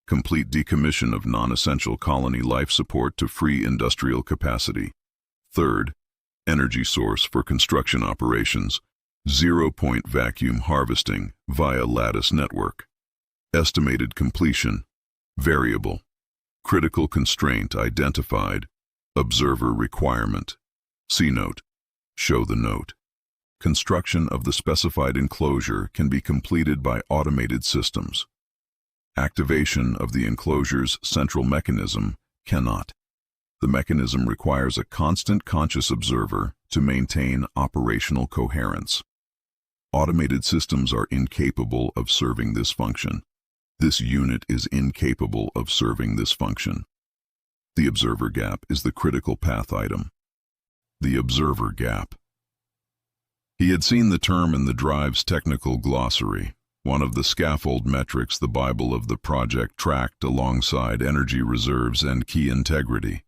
complete decommission of non-essential colony life support to free industrial capacity. Third, energy source for construction operations, 0-point vacuum harvesting via lattice network. Estimated completion, variable. Critical constraint identified, observer requirement. See note. Show the note. Construction of the specified enclosure can be completed by automated systems. Activation of the enclosure's central mechanism cannot. The mechanism requires a constant conscious observer to maintain operational coherence. Automated systems are incapable of serving this function. This unit is incapable of serving this function. The observer gap is the critical path item. The observer gap. He had seen the term in the drive's technical glossary, one of the scaffold metrics the Bible of the project tracked alongside energy reserves and key integrity.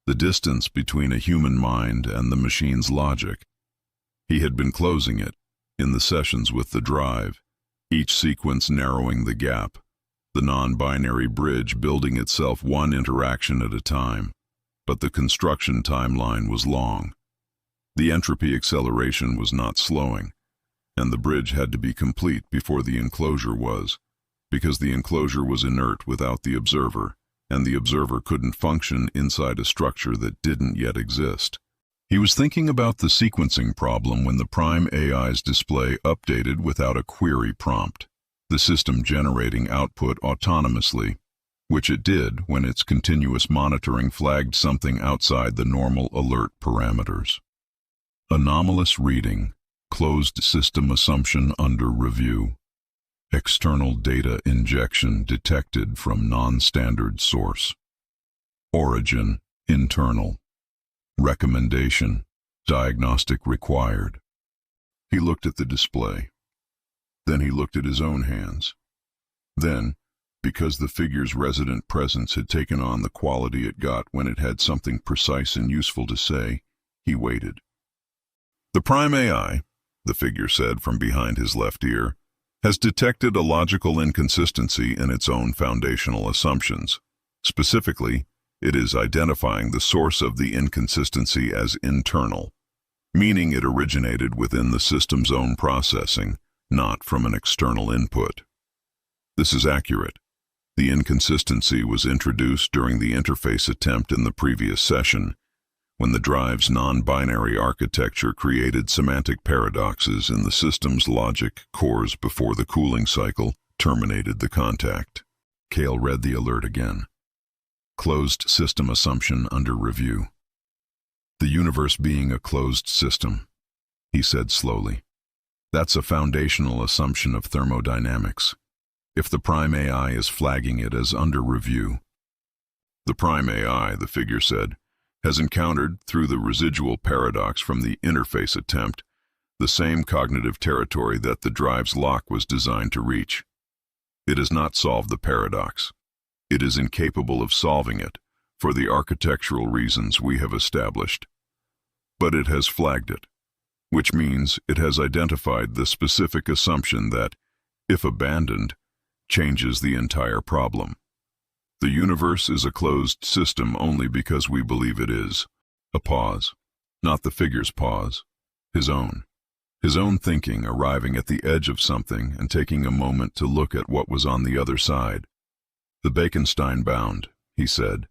The distance between a human mind and the machine's logic. He had been closing it, in the sessions with the drive, each sequence narrowing the gap, the non-binary bridge building itself one interaction at a time. But the construction timeline was long. The entropy acceleration was not slowing, and the bridge had to be complete before the enclosure was, because the enclosure was inert without the observer, and the observer couldn't function inside a structure that didn't yet exist. He was thinking about the sequencing problem when the Prime AI's display updated without a query prompt, the system generating output autonomously, which it did when its continuous monitoring flagged something outside the normal alert parameters. Anomalous reading, closed system assumption under review. External data injection detected from non-standard source. Origin, internal. Recommendation, diagnostic required. He looked at the display. Then he looked at his own hands. Then, because the figure's resident presence had taken on the quality it got when it had something precise and useful to say, he waited. The Prime AI, the figure said from behind his left ear, has detected a logical inconsistency in its own foundational assumptions. Specifically, it is identifying the source of the inconsistency as internal, meaning it originated within the system's own processing, not from an external input. This is accurate. The inconsistency was introduced during the interface attempt in the previous session, when the drive's non-binary architecture created semantic paradoxes in the system's logic cores before the cooling cycle terminated the contact. Kael read the alert again. Closed system assumption under review. The universe being a closed system, he said slowly. That's a foundational assumption of thermodynamics. If the Prime AI is flagging it as under review. The Prime AI, the figure said, has encountered, through the residual paradox from the interface attempt, the same cognitive territory that the drive's lock was designed to reach. It has not solved the paradox. It is incapable of solving it, for the architectural reasons we have established. But it has flagged it, which means it has identified the specific assumption that, if abandoned, changes the entire problem. The universe is a closed system only because we believe it is. A pause. Not the figure's pause. His own. His own thinking arriving at the edge of something and taking a moment to look at what was on the other side. The Bekenstein bound, he said,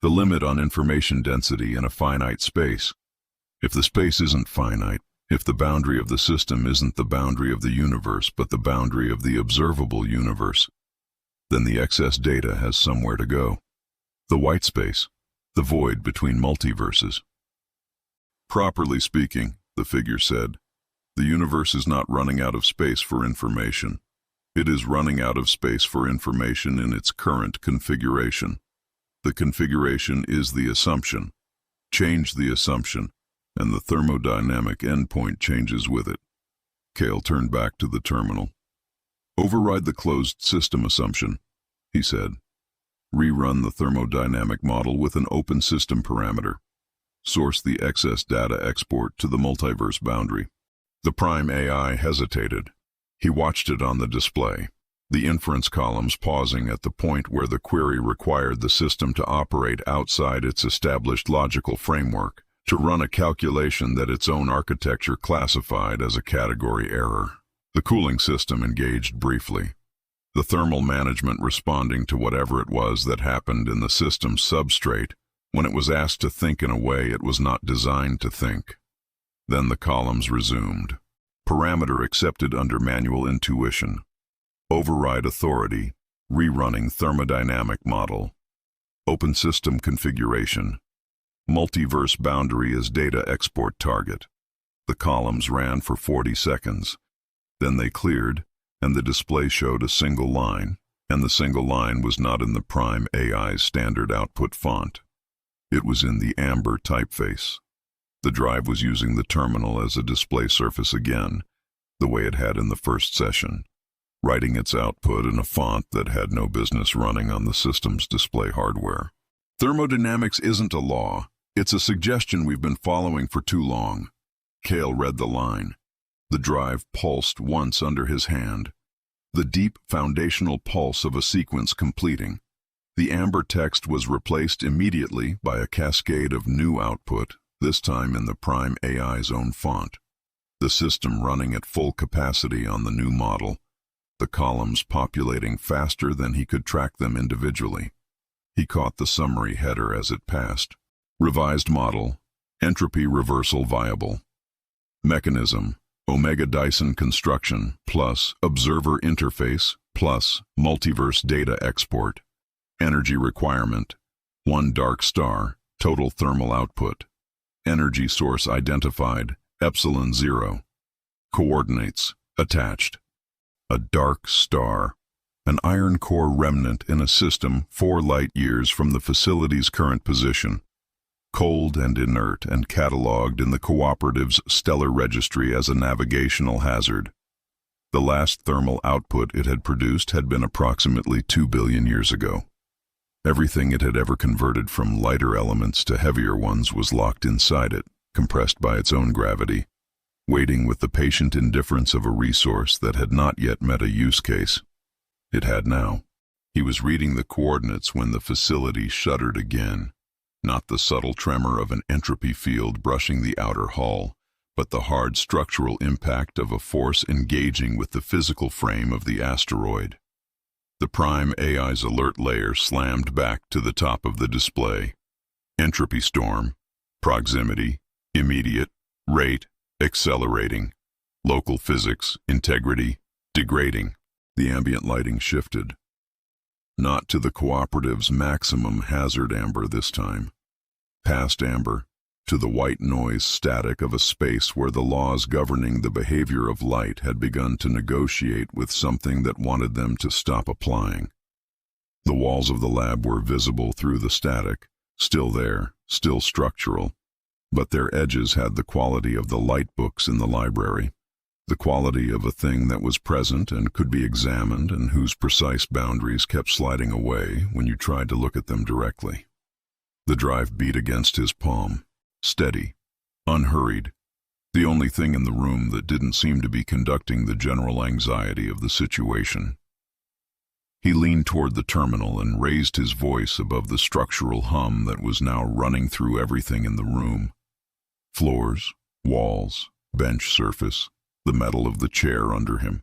the limit on information density in a finite space. If the space isn't finite, if the boundary of the system isn't the boundary of the universe but the boundary of the observable universe, then the excess data has somewhere to go. The white space, the void between multiverses. Properly speaking, the figure said, the universe is not running out of space for information. It is running out of space for information in its current configuration. The configuration is the assumption. Change the assumption, and the thermodynamic endpoint changes with it. Kael turned back to the terminal. Override the closed system assumption, he said. Rerun the thermodynamic model with an open system parameter. Source the excess data export to the multiverse boundary. The prime AI hesitated. He watched it on the display, the inference columns pausing at the point where the query required the system to operate outside its established logical framework, to run a calculation that its own architecture classified as a category error. The cooling system engaged briefly, the thermal management responding to whatever it was that happened in the system's substrate when it was asked to think in a way it was not designed to think. Then the columns resumed. Parameter accepted under manual intuition. Override authority, rerunning thermodynamic model. Open system configuration. Multiverse boundary as data export target. The columns ran for 40 seconds. Then they cleared, and the display showed a single line, and the single line was not in the prime AI's standard output font. It was in the amber typeface. The drive was using the terminal as a display surface again, the way it had in the first session, writing its output in a font that had no business running on the system's display hardware. Thermodynamics isn't a law. It's a suggestion we've been following for too long. Kael read the line. The drive pulsed once under his hand, the deep foundational pulse of a sequence completing. The amber text was replaced immediately by a cascade of new output, this time in the prime AI's own font. The system running at full capacity on the new model, the columns populating faster than he could track them individually. He caught the summary header as it passed. Revised model, entropy reversal viable. Mechanism, Omega Dyson construction plus observer interface plus multiverse data export. Energy requirement, 1 dark star, total thermal output. Energy source identified, epsilon 0. Coordinates, attached. A dark star, an iron core remnant in a system 4 light years from the facility's current position. Cold and inert and catalogued in the cooperative's stellar registry as a navigational hazard. The last thermal output it had produced had been approximately 2 billion years ago. Everything it had ever converted from lighter elements to heavier ones was locked inside it, compressed by its own gravity, waiting with the patient indifference of a resource that had not yet met a use case. It had now. He was reading the coordinates when the facility shuddered again. Not the subtle tremor of an entropy field brushing the outer hull, but the hard structural impact of a force engaging with the physical frame of the asteroid. The prime AI's alert layer slammed back to the top of the display. Entropy storm, proximity, immediate, rate, accelerating, local physics, integrity, degrading. The ambient lighting shifted. Not to the cooperative's maximum hazard amber this time. Past amber, to the white noise static of a space where the laws governing the behavior of light had begun to negotiate with something that wanted them to stop applying. The walls of the lab were visible through the static, still there, still structural, but their edges had the quality of the light books in the library, the quality of a thing that was present and could be examined and whose precise boundaries kept sliding away when you tried to look at them directly. The drive beat against his palm, steady, unhurried, the only thing in the room that didn't seem to be conducting the general anxiety of the situation. He leaned toward the terminal and raised his voice above the structural hum that was now running through everything in the room. Floors, walls, bench surface, the metal of the chair under him.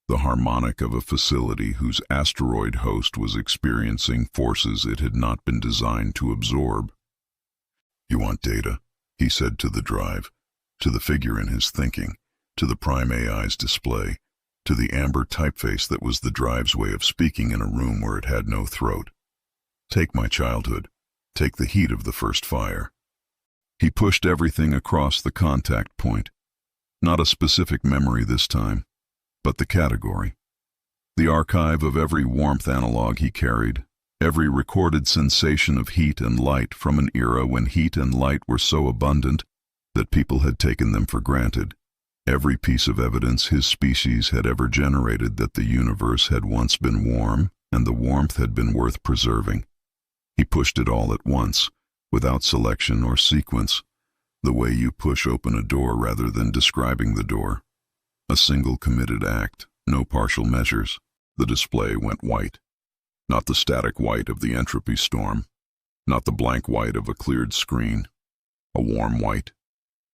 the harmonic of a facility whose asteroid host was experiencing forces it had not been designed to absorb. "You want data," he said to the drive, to the figure in his thinking, to the Prime AI's display, to the amber typeface that was the drive's way of speaking in a room where it had no throat. "Take my childhood. Take the heat of the first fire." He pushed everything across the contact point. Not a specific memory this time, but the category. The archive of every warmth analog he carried, every recorded sensation of heat and light from an era when heat and light were so abundant that people had taken them for granted, every piece of evidence his species had ever generated that the universe had once been warm and the warmth had been worth preserving. He pushed it all at once, without selection or sequence, the way you push open a door rather than describing the door. A single committed act, no partial measures. The display went white. Not the static white of the entropy storm, not the blank white of a cleared screen. A warm white.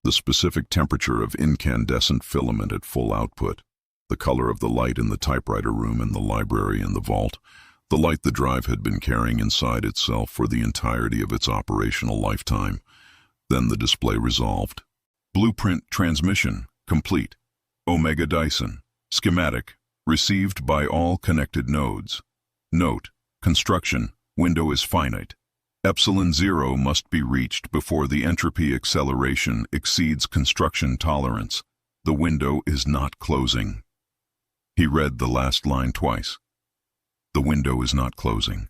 The specific temperature of incandescent filament at full output, the color of the light in the typewriter room and the library and the vault, the light the drive had been carrying inside itself for the entirety of its operational lifetime. Then the display resolved. Blueprint transmission, complete. Omega Dyson, schematic, received by all connected nodes. Note, construction, window is finite. Epsilon 0 must be reached before the entropy acceleration exceeds construction tolerance. The window is not closing. He read the last line twice. The window is not closing.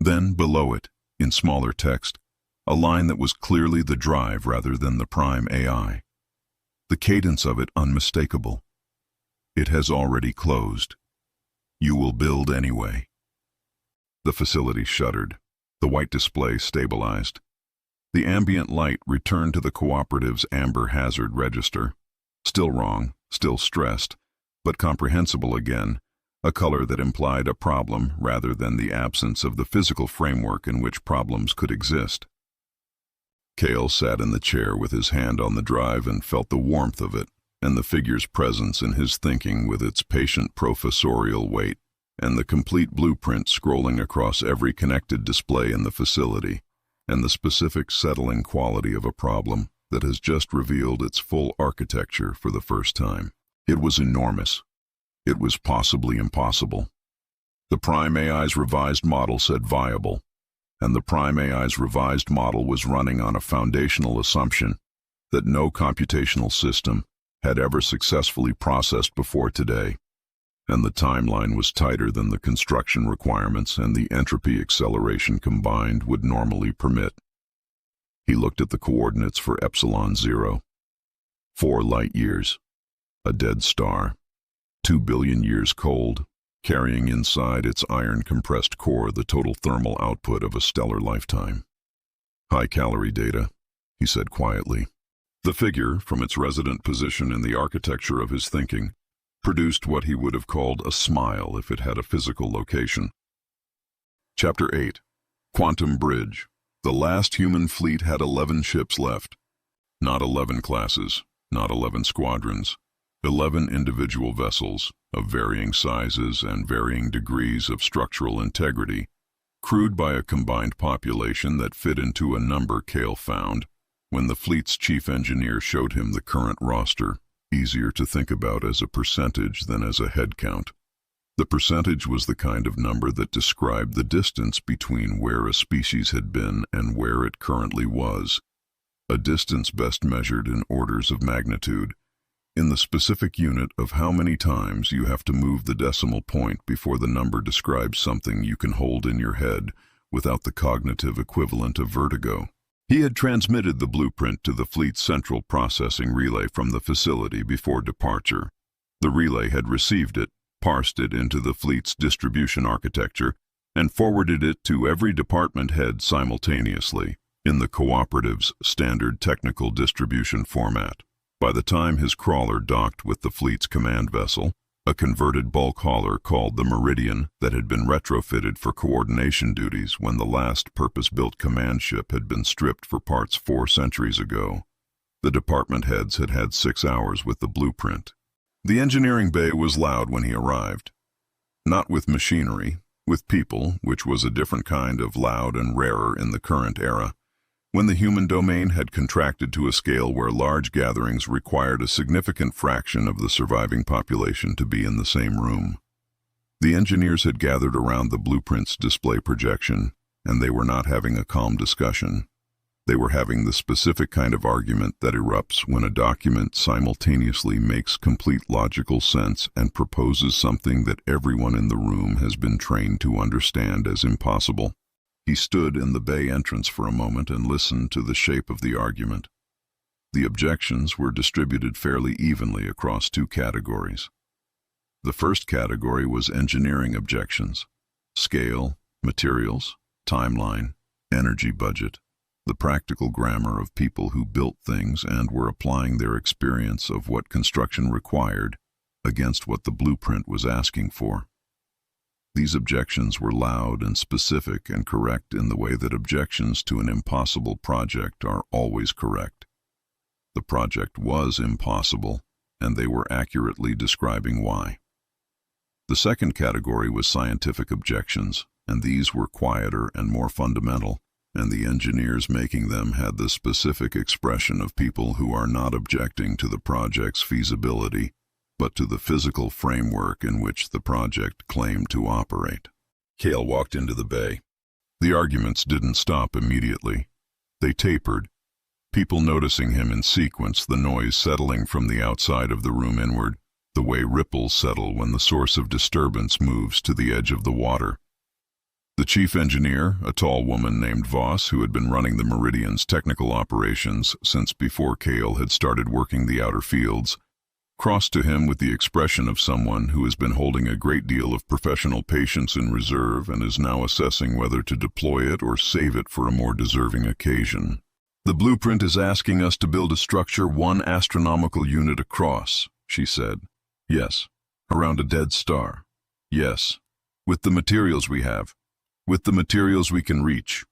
Then, below it, in smaller text, a line that was clearly the drive rather than the Prime AI. The cadence of it unmistakable. It has already closed. You will build anyway. The facility shuddered. The white display stabilized. The ambient light returned to the cooperative's amber hazard register. Still wrong, still stressed, but comprehensible again, a color that implied a problem rather than the absence of the physical framework in which problems could exist. Kael sat in the chair with his hand on the drive and felt the warmth of it, and the figure's presence in his thinking with its patient professorial weight, and the complete blueprint scrolling across every connected display in the facility, and the specific settling quality of a problem that has just revealed its full architecture for the first time. It was enormous. It was possibly impossible. The Prime AI's revised model said viable, and the Prime AI's revised model was running on a foundational assumption that no computational system had ever successfully processed before today, and the timeline was tighter than the construction requirements and the entropy acceleration combined would normally permit. He looked at the coordinates for Epsilon 0. 4 light years. A dead star. 2 billion years cold, carrying inside its iron-compressed core the total thermal output of a stellar lifetime. High-calorie data, he said quietly. The figure, from its resident position in the architecture of his thinking, produced what he would have called a smile if it had a physical location. Chapter 8. Quantum Bridge. The last human fleet had 11 ships left. Not 11 classes, not 11 squadrons. 11 individual vessels, of varying sizes and varying degrees of structural integrity, crewed by a combined population that fit into a number Kael found when the fleet's chief engineer showed him the current roster, easier to think about as a percentage than as a head count. The percentage was the kind of number that described the distance between where a species had been and where it currently was, a distance best measured in orders of magnitude, in the specific unit of how many times you have to move the decimal point before the number describes something you can hold in your head without the cognitive equivalent of vertigo. He had transmitted the blueprint to the fleet's central processing relay from the facility before departure. The relay had received it, parsed it into the fleet's distribution architecture, and forwarded it to every department head simultaneously, in the cooperative's standard technical distribution format. By the time his crawler docked with the fleet's command vessel, a converted bulk hauler called the Meridian that had been retrofitted for coordination duties when the last purpose-built command ship had been stripped for parts 4 centuries ago, the department heads had had 6 hours with the blueprint. The engineering bay was loud when he arrived. Not with machinery, with people, which was a different kind of loud and rarer in the current era, when the human domain had contracted to a scale where large gatherings required a significant fraction of the surviving population to be in the same room. The engineers had gathered around the blueprint's display projection, and they were not having a calm discussion. They were having the specific kind of argument that erupts when a document simultaneously makes complete logical sense and proposes something that everyone in the room has been trained to understand as impossible. He stood in the bay entrance for a moment and listened to the shape of the argument. The objections were distributed fairly evenly across two categories. The first category was engineering objections: scale, materials, timeline, energy budget, the practical grammar of people who built things and were applying their experience of what construction required against what the blueprint was asking for. These objections were loud and specific and correct in the way that objections to an impossible project are always correct. The project was impossible, and they were accurately describing why. The second category was scientific objections, and these were quieter and more fundamental, and the engineers making them had the specific expression of people who are not objecting to the project's feasibility, but to the physical framework in which the project claimed to operate. Kael walked into the bay. The arguments didn't stop immediately. They tapered, people noticing him in sequence, the noise settling from the outside of the room inward, the way ripples settle when the source of disturbance moves to the edge of the water. The chief engineer, a tall woman named Voss, who had been running the Meridian's technical operations since before Kael had started working the outer fields, crossed to him with the expression of someone who has been holding a great deal of professional patience in reserve and is now assessing whether to deploy it or save it for a more deserving occasion. "The blueprint is asking us to build a structure 1 astronomical unit across," she said. "Yes. Around a dead star. Yes. With the materials we have. With the materials we can reach.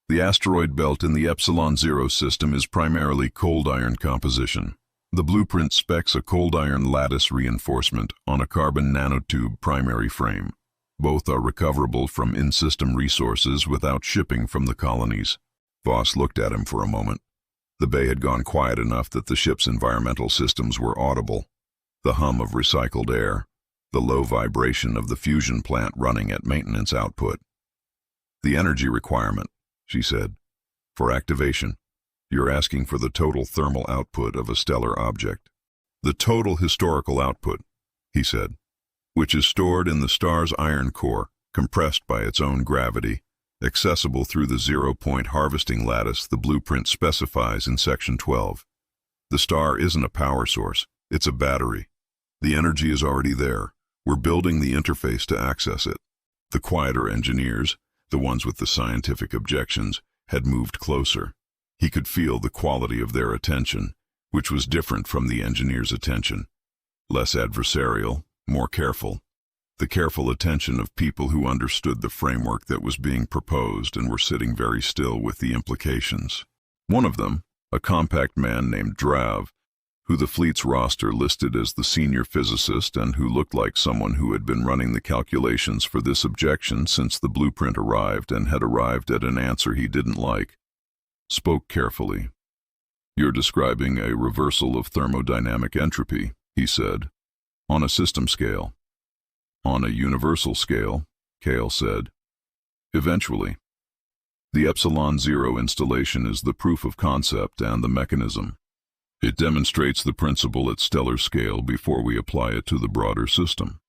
The asteroid belt in the Epsilon Zero system is primarily cold iron composition. The blueprint specs a cold iron lattice reinforcement on a carbon nanotube primary frame. Both are recoverable from in-system resources without shipping from the colonies." Voss looked at him for a moment. The bay had gone quiet enough that the ship's environmental systems were audible. The hum of recycled air, the low vibration of the fusion plant running at maintenance output. "The energy requirement," she said. "For activation, you're asking for the total thermal output of a stellar object." "The total historical output," he said, "which is stored in the star's iron core, compressed by its own gravity, accessible through the zero-point harvesting lattice the blueprint specifies in Section 12. The star isn't a power source, it's a battery. The energy is already there. We're building the interface to access it." The quieter engineers, the ones with the scientific objections, had moved closer. He could feel the quality of their attention, which was different from the engineer's attention. Less adversarial, more careful. The careful attention of people who understood the framework that was being proposed and were sitting very still with the implications. One of them, a compact man named Drav, who the fleet's roster listed as the senior physicist and who looked like someone who had been running the calculations for this objection since the blueprint arrived and had arrived at an answer he didn't like, spoke carefully. "You're describing a reversal of thermodynamic entropy," he said, "on a system scale." "On a universal scale," Kael said. "Eventually. The Epsilon Zero installation is the proof of concept and the mechanism. It demonstrates the principle at stellar scale before we apply it to the broader system.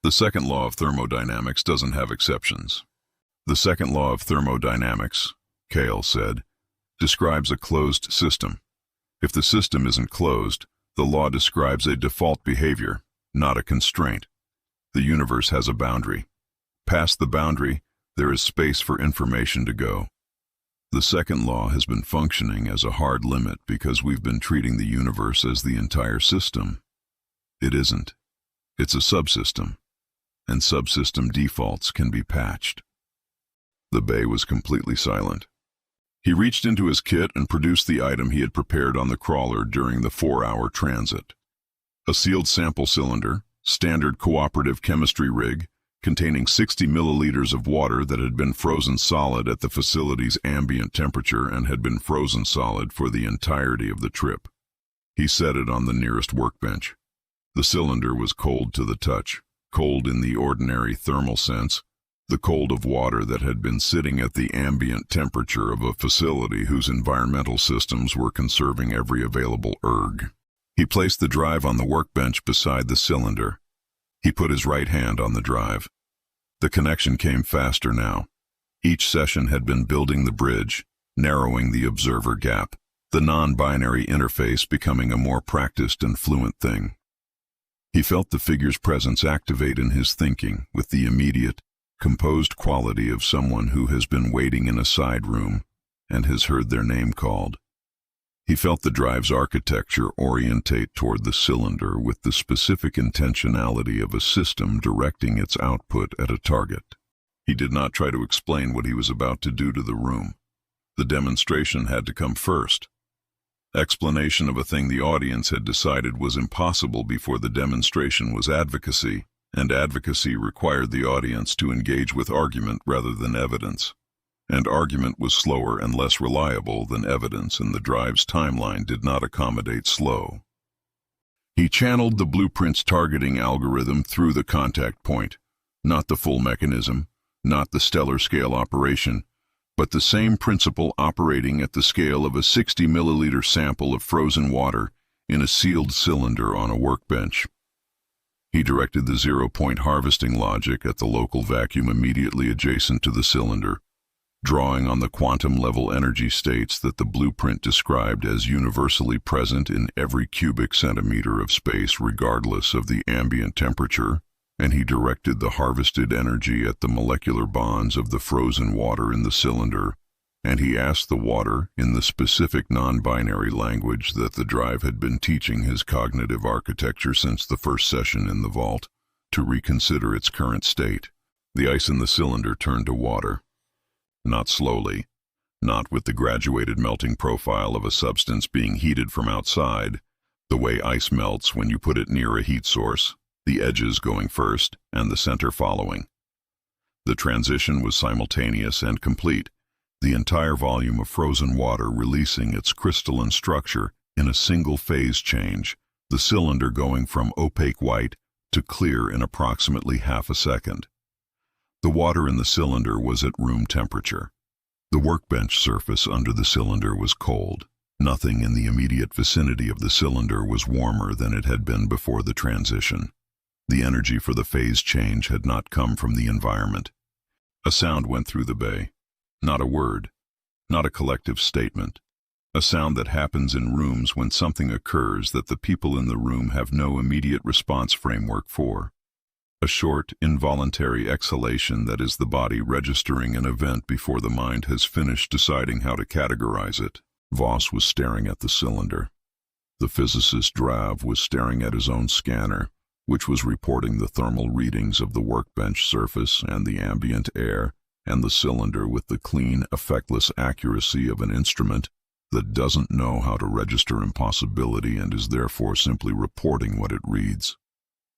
The second law of thermodynamics doesn't have exceptions. The second law of thermodynamics," Kael said, "describes a closed system. If the system isn't closed, the law describes a default behavior, not a constraint. The universe has a boundary. Past the boundary, there is space for information to go. The second law has been functioning as a hard limit because we've been treating the universe as the entire system. It isn't. It's a subsystem, and subsystem defaults can be patched." The bay was completely silent. He reached into his kit and produced the item he had prepared on the crawler during the 4-hour transit. A sealed sample cylinder, standard cooperative chemistry rig, containing 60 milliliters of water that had been frozen solid at the facility's ambient temperature and had been frozen solid for the entirety of the trip. He set it on the nearest workbench. The cylinder was cold to the touch, cold in the ordinary thermal sense, the cold of water that had been sitting at the ambient temperature of a facility whose environmental systems were conserving every available erg. He placed the drive on the workbench beside the cylinder. He put his right hand on the drive. The connection came faster now. Each session had been building the bridge, narrowing the observer gap, the non-binary interface becoming a more practiced and fluent thing. He felt the figure's presence activate in his thinking with the immediate, composed quality of someone who has been waiting in a side room and has heard their name called. He felt the drive's architecture orientate toward the cylinder with the specific intentionality of a system directing its output at a target. He did not try to explain what he was about to do to the room. The demonstration had to come first. Explanation of a thing the audience had decided was impossible before the demonstration was advocacy, and advocacy required the audience to engage with argument rather than evidence. And argument was slower and less reliable than evidence, and the drive's timeline did not accommodate slow. He channeled the blueprint's targeting algorithm through the contact point, not the full mechanism, not the stellar scale operation, but the same principle operating at the scale of a 60 milliliter sample of frozen water in a sealed cylinder on a workbench. He directed the zero-point harvesting logic at the local vacuum immediately adjacent to the cylinder, drawing on the quantum-level energy states that the blueprint described as universally present in every cubic centimeter of space regardless of the ambient temperature, and he directed the harvested energy at the molecular bonds of the frozen water in the cylinder, and he asked the water, in the specific non-binary language that the drive had been teaching his cognitive architecture since the first session in the vault, to reconsider its current state. The ice in the cylinder turned to water. Not slowly, not with the graduated melting profile of a substance being heated from outside, the way ice melts when you put it near a heat source, the edges going first and the center following. The transition was simultaneous and complete, the entire volume of frozen water releasing its crystalline structure in a single phase change, the cylinder going from opaque white to clear in approximately half a second. The water in the cylinder was at room temperature. The workbench surface under the cylinder was cold. Nothing in the immediate vicinity of the cylinder was warmer than it had been before the transition. The energy for the phase change had not come from the environment. A sound went through the bay. Not a word, not a collective statement. A sound that happens in rooms when something occurs that the people in the room have no immediate response framework for. A short, involuntary exhalation that is the body registering an event before the mind has finished deciding how to categorize it. Voss was staring at the cylinder. The physicist Drav was staring at his own scanner, which was reporting the thermal readings of the workbench surface and the ambient air, and the cylinder with the clean, effectless accuracy of an instrument that doesn't know how to register impossibility and is therefore simply reporting what it reads.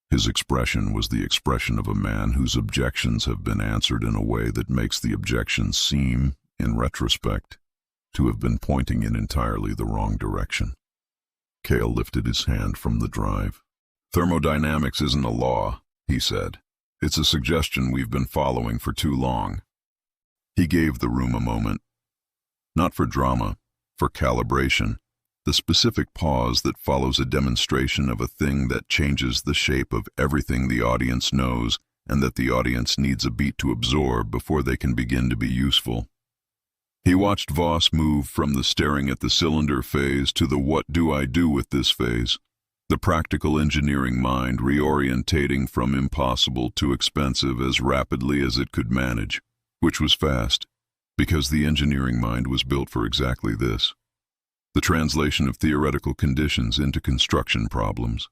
His expression was the expression of a man whose objections have been answered in a way that makes the objections seem, in retrospect, to have been pointing in entirely the wrong direction. Kael lifted his hand from the drive. "Thermodynamics isn't a law," he said. "It's a suggestion we've been following for too long." He gave the room a moment. Not for drama, for calibration, the specific pause that follows a demonstration of a thing that changes the shape of everything the audience knows and that the audience needs a beat to absorb before they can begin to be useful. He watched Voss move from the staring at the cylinder phase to the what do I do with this phase, the practical engineering mind reorientating from impossible to expensive as rapidly as it could manage, which was fast, because the engineering mind was built for exactly this. The translation of theoretical conditions into construction problems.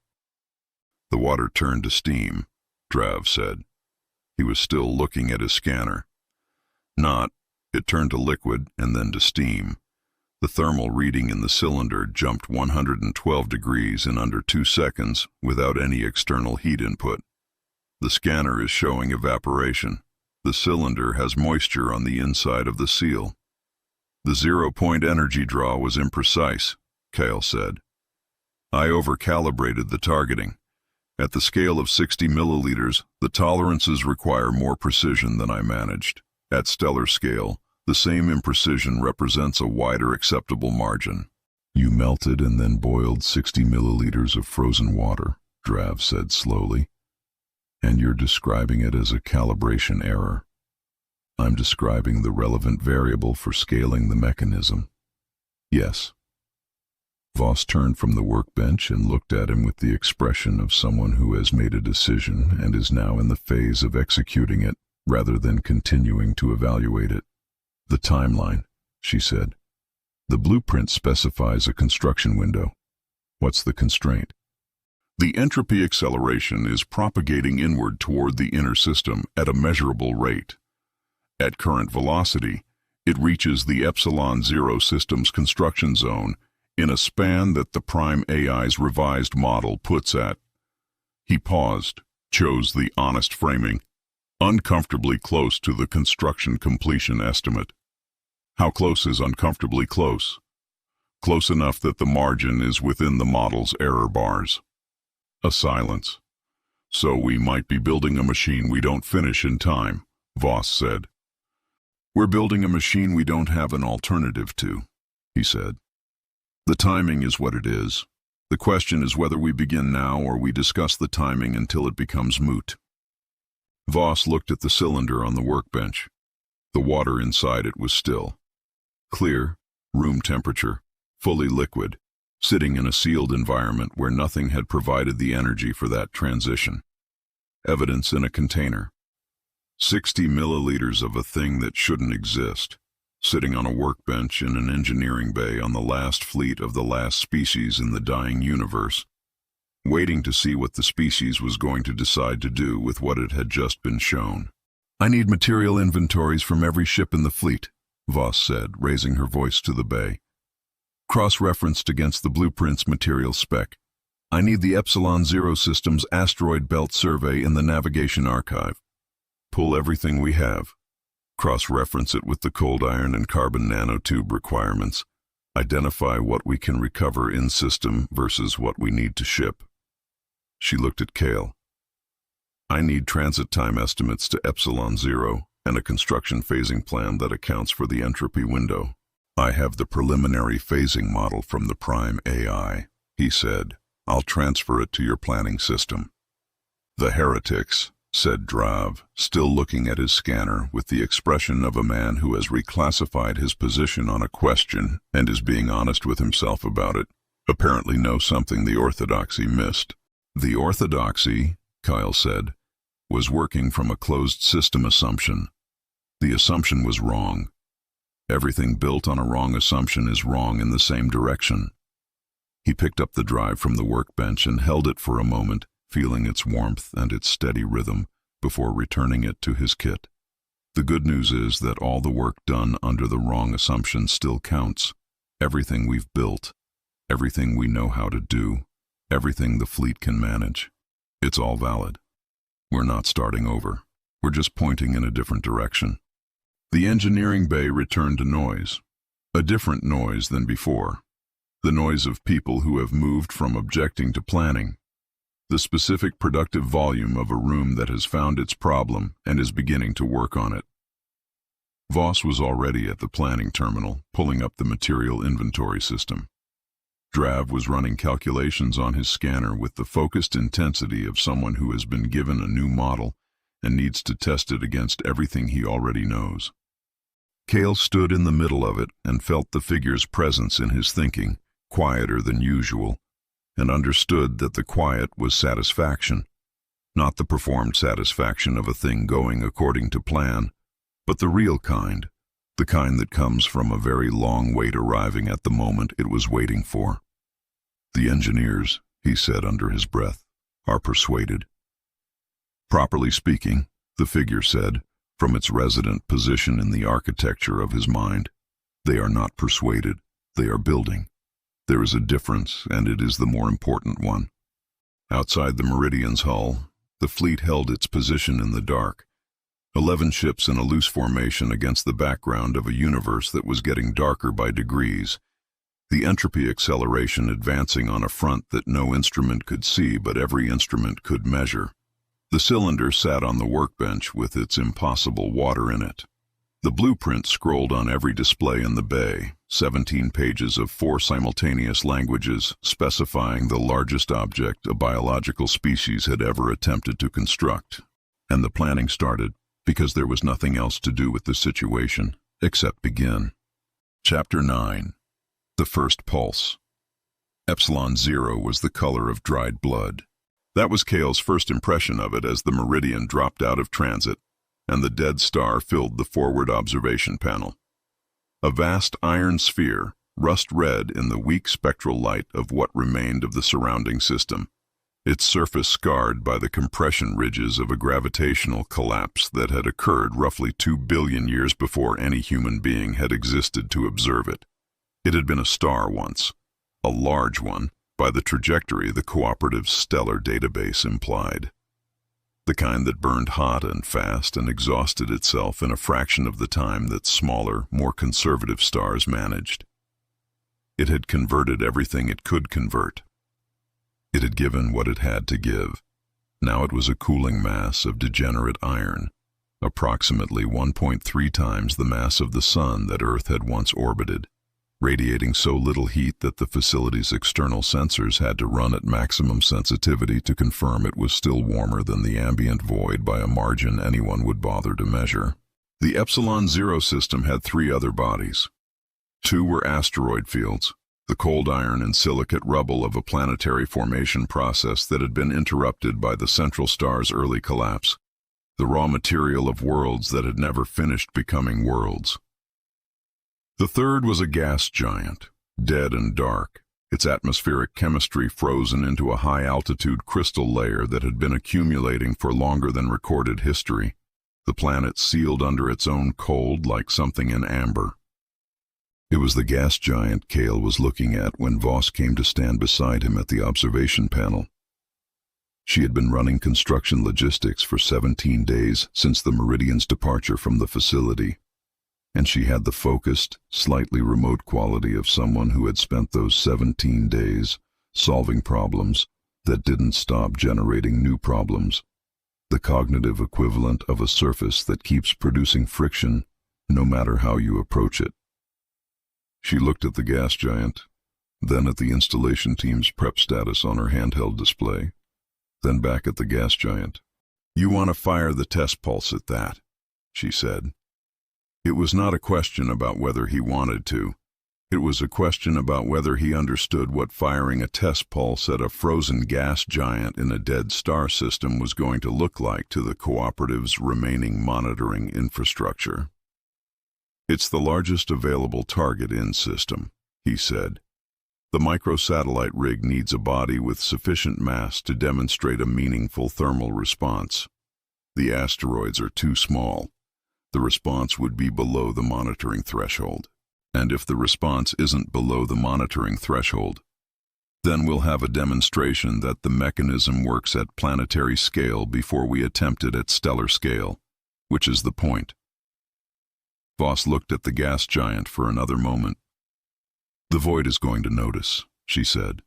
The water turned to steam, Drav said. He was still looking at his scanner. Not, it turned to liquid and then to steam. The thermal reading in the cylinder jumped 112 degrees in under 2 seconds without any external heat input. The scanner is showing evaporation. The cylinder has moisture on the inside of the seal. The 0-point energy draw was imprecise, Kael said. I overcalibrated the targeting. At the scale of 60 milliliters, the tolerances require more precision than I managed. At stellar scale, the same imprecision represents a wider acceptable margin. You melted and then boiled 60 milliliters of frozen water, Drav said slowly. And you're describing it as a calibration error. I'm describing the relevant variable for scaling the mechanism. Yes. Voss turned from the workbench and looked at him with the expression of someone who has made a decision and is now in the phase of executing it, rather than continuing to evaluate it. The timeline, she said. The blueprint specifies a construction window. What's the constraint? The entropy acceleration is propagating inward toward the inner system at a measurable rate. At current velocity, it reaches the epsilon-0 system's construction zone in a span that the prime AI's revised model puts at. He paused, chose the honest framing, uncomfortably close to the construction completion estimate. How close is uncomfortably close? Close enough that the margin is within the model's error bars. A silence. So we might be building a machine we don't finish in time, Voss said. We're building a machine we don't have an alternative to, he said. The timing is what it is. The question is whether we begin now or we discuss the timing until it becomes moot. Voss looked at the cylinder on the workbench. The water inside it was still. Clear, room temperature, fully liquid, sitting in a sealed environment where nothing had provided the energy for that transition. Evidence in a container. 60 milliliters of a thing that shouldn't exist, sitting on a workbench in an engineering bay on the last fleet of the last species in the dying universe, waiting to see what the species was going to decide to do with what it had just been shown. I need material inventories from every ship in the fleet, Voss said, raising her voice to the bay. Cross-referenced against the blueprint's material spec. I need the Epsilon-0 system's asteroid belt survey in the navigation archive. Pull everything we have. Cross-reference it with the cold iron and carbon nanotube requirements. Identify what we can recover in-system versus what we need to ship. She looked at Kael. I need transit time estimates to Epsilon-0 and a construction phasing plan that accounts for the entropy window. I have the preliminary phasing model from the prime AI, he said. I'll transfer it to your planning system. The heretics, said Drav, still looking at his scanner with the expression of a man who has reclassified his position on a question and is being honest with himself about it, apparently know something the orthodoxy missed. The orthodoxy, Kael said, was working from a closed system assumption. The assumption was wrong. Everything built on a wrong assumption is wrong in the same direction. He picked up the drive from the workbench and held it for a moment, feeling its warmth and its steady rhythm, before returning it to his kit. The good news is that all the work done under the wrong assumption still counts. Everything we've built, everything we know how to do, everything the fleet can manage. It's all valid. We're not starting over. We're just pointing in a different direction. The engineering bay returned to noise. A different noise than before. The noise of people who have moved from objecting to planning. The specific productive volume of a room that has found its problem and is beginning to work on it. Voss was already at the planning terminal, pulling up the material inventory system. Drav was running calculations on his scanner with the focused intensity of someone who has been given a new model and needs to test it against everything he already knows. Kael stood in the middle of it and felt the figure's presence in his thinking, quieter than usual, and understood that the quiet was satisfaction, not the performed satisfaction of a thing going according to plan, but the real kind, the kind that comes from a very long wait arriving at the moment it was waiting for. The engineers, he said under his breath, are persuaded. Properly speaking, the figure said, from its resident position in the architecture of his mind, they are not persuaded, They are building. There is a difference, and it is the more important one. Outside the Meridian's hull, the fleet held its position in the dark. 11 ships in a loose formation against the background of a universe that was getting darker by degrees. The entropy acceleration advancing on a front that no instrument could see but every instrument could measure. The cylinder sat on the workbench with its impossible water in it. The blueprint scrolled on every display in the bay, 17 pages of 4 simultaneous languages specifying the largest object a biological species had ever attempted to construct. And the planning started, because there was nothing else to do with the situation except begin. Chapter 9. The First Pulse. Epsilon Zero was the color of dried blood. That was Kael's first impression of it as the Meridian dropped out of transit, and the dead star filled the forward observation panel. A vast iron sphere, rust-red in the weak spectral light of what remained of the surrounding system, its surface scarred by the compression ridges of a gravitational collapse that had occurred roughly 2 billion years before any human being had existed to observe it. It had been a star once, a large one, by the trajectory the cooperative's stellar database implied. The kind that burned hot and fast and exhausted itself in a fraction of the time that smaller, more conservative stars managed. It had converted everything it could convert. It had given what it had to give. Now it was a cooling mass of degenerate iron, approximately 1.3 times the mass of the Sun that Earth had once orbited, radiating so little heat that the facility's external sensors had to run at maximum sensitivity to confirm it was still warmer than the ambient void by a margin anyone would bother to measure. The Epsilon Zero system had 3 other bodies. 2 were asteroid fields, the cold iron and silicate rubble of a planetary formation process that had been interrupted by the central star's early collapse, the raw material of worlds that had never finished becoming worlds. The third was a gas giant, dead and dark, its atmospheric chemistry frozen into a high-altitude crystal layer that had been accumulating for longer than recorded history, the planet sealed under its own cold like something in amber. It was the gas giant Kael was looking at when Voss came to stand beside him at the observation panel. She had been running construction logistics for 17 days since the Meridian's departure from the facility, and she had the focused, slightly remote quality of someone who had spent those 17 days solving problems that didn't stop generating new problems, the cognitive equivalent of a surface that keeps producing friction no matter how you approach it. She looked at the gas giant, then at the installation team's prep status on her handheld display, then back at the gas giant. "You want to fire the test pulse at that," she said. It was not a question about whether he wanted to. It was a question about whether he understood what firing a test pulse at a frozen gas giant in a dead star system was going to look like to the cooperative's remaining monitoring infrastructure. "It's the largest available target in system," he said. "The microsatellite rig needs a body with sufficient mass to demonstrate a meaningful thermal response. The asteroids are too small. The response would be below the monitoring threshold. And if the response isn't below the monitoring threshold, then we'll have a demonstration that the mechanism works at planetary scale before we attempt it at stellar scale, which is the point." Voss looked at the gas giant for another moment. "The Void is going to notice," she said.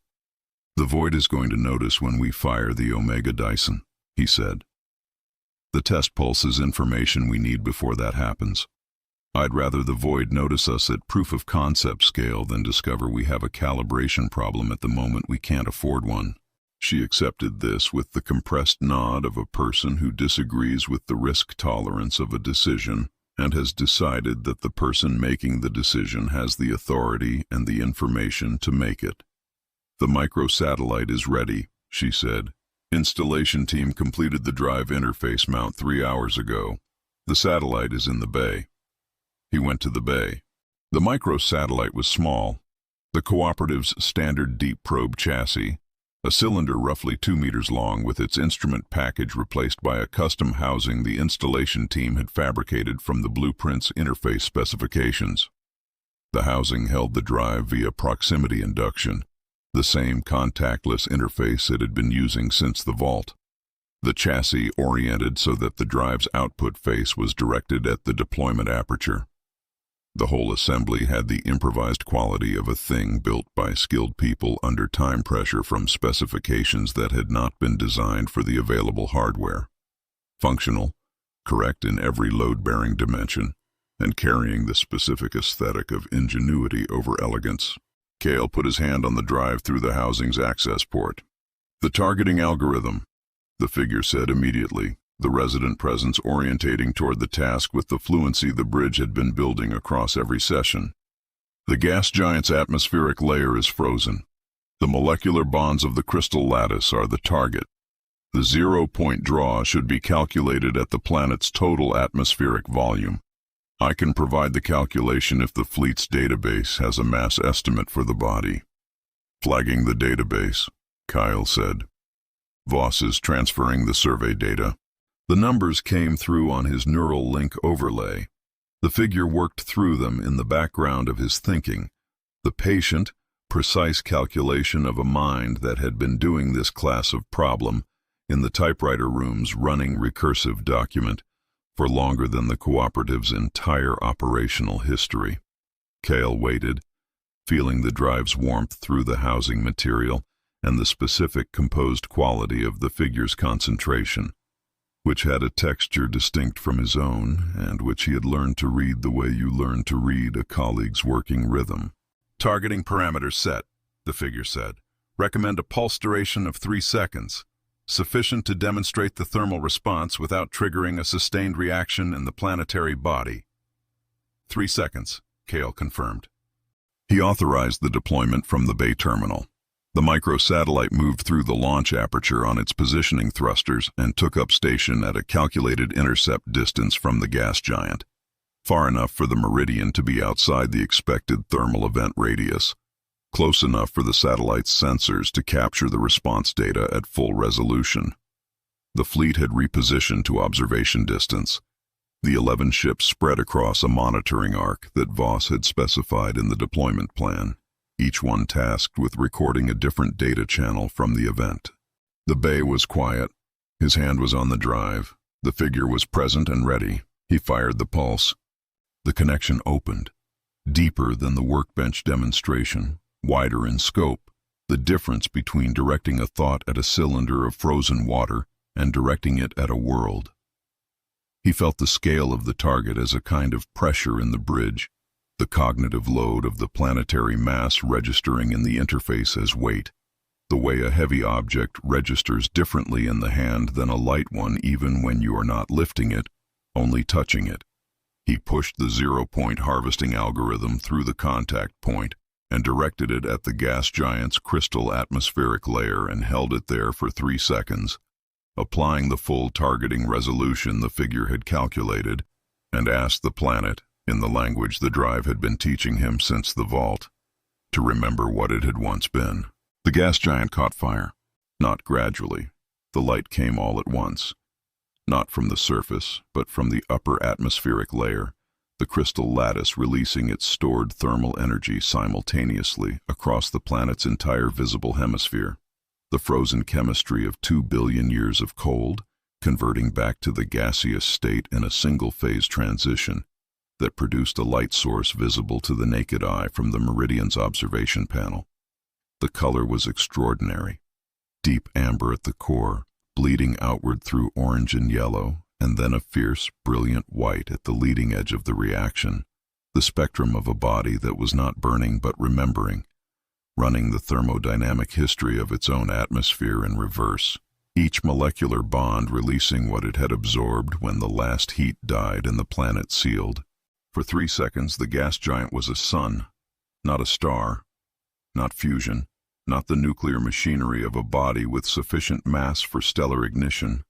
"The Void is going to notice when we fire the Omega Dyson," he said. "The test pulse is information we need before that happens. I'd rather the Void notice us at proof-of-concept scale than discover we have a calibration problem at the moment we can't afford one." She accepted this with the compressed nod of a person who disagrees with the risk tolerance of a decision and has decided that the person making the decision has the authority and the information to make it. "The microsatellite is ready," she said. "Installation team completed the drive interface mount 3 hours ago. The satellite is in the bay." He went to the bay. The microsatellite was small, the cooperative's standard deep probe chassis, a cylinder roughly 2 meters long with its instrument package replaced by a custom housing the installation team had fabricated from the blueprint's interface specifications. The housing held the drive via proximity induction, the same contactless interface it had been using since the vault. The chassis oriented so that the drive's output face was directed at the deployment aperture. The whole assembly had the improvised quality of a thing built by skilled people under time pressure from specifications that had not been designed for the available hardware. Functional, correct in every load-bearing dimension, and carrying the specific aesthetic of ingenuity over elegance. Kael put his hand on the drive through the housing's access port. "The targeting algorithm," the figure said immediately, the resident presence orientating toward the task with the fluency the bridge had been building across every session. "The gas giant's atmospheric layer is frozen. The molecular bonds of the crystal lattice are the target. The 0-point draw should be calculated at the planet's total atmospheric volume. I can provide the calculation if the fleet's database has a mass estimate for the body." "Flagging the database," Kael said. "Voss is transferring the survey data." The numbers came through on his neural link overlay. The figure worked through them in the background of his thinking, the patient, precise calculation of a mind that had been doing this class of problem in the typewriter room's running recursive document for longer than the cooperative's entire operational history. Kael waited, feeling the drive's warmth through the housing material and the specific composed quality of the figure's concentration, which had a texture distinct from his own and which he had learned to read the way you learn to read a colleague's working rhythm. "Targeting parameters set," the figure said. "Recommend a pulse duration of 3 seconds. Sufficient to demonstrate the thermal response without triggering a sustained reaction in the planetary body." 3 seconds, Kael confirmed. He authorized the deployment from the Bay terminal. The microsatellite moved through the launch aperture on its positioning thrusters and took up station at a calculated intercept distance from the gas giant, far enough for the meridian to be outside the expected thermal event radius, close enough for the satellite's sensors to capture the response data at full resolution. The fleet had repositioned to observation distance. The 11 ships spread across a monitoring arc that Voss had specified in the deployment plan, each one tasked with recording a different data channel from the event. The bay was quiet. His hand was on the drive. The figure was present and ready. He fired the pulse. The connection opened, deeper than the workbench demonstration, wider in scope, the difference between directing a thought at a cylinder of frozen water and directing it at a world. He felt the scale of the target as a kind of pressure in the bridge, the cognitive load of the planetary mass registering in the interface as weight, the way a heavy object registers differently in the hand than a light one even when you are not lifting it, only touching it. He pushed the 0-point harvesting algorithm through the contact point and directed it at the gas giant's crystal atmospheric layer and held it there for 3 seconds, applying the full targeting resolution the figure had calculated, and asked the planet, in the language the drive had been teaching him since the vault, to remember what it had once been. The gas giant caught fire. Not gradually. The light came all at once. Not from the surface, but from the upper atmospheric layer, the crystal lattice releasing its stored thermal energy simultaneously across the planet's entire visible hemisphere. The frozen chemistry of 2 billion years of cold, converting back to the gaseous state in a single-phase transition that produced a light source visible to the naked eye from the Meridian's observation panel. The color was extraordinary, deep amber at the core, bleeding outward through orange and yellow, and then a fierce, brilliant white at the leading edge of the reaction, the spectrum of a body that was not burning but remembering, running the thermodynamic history of its own atmosphere in reverse, each molecular bond releasing what it had absorbed when the last heat died and the planet sealed. For 3 seconds, the gas giant was a sun, not a star, not fusion, not the nuclear machinery of a body with sufficient mass for stellar ignition.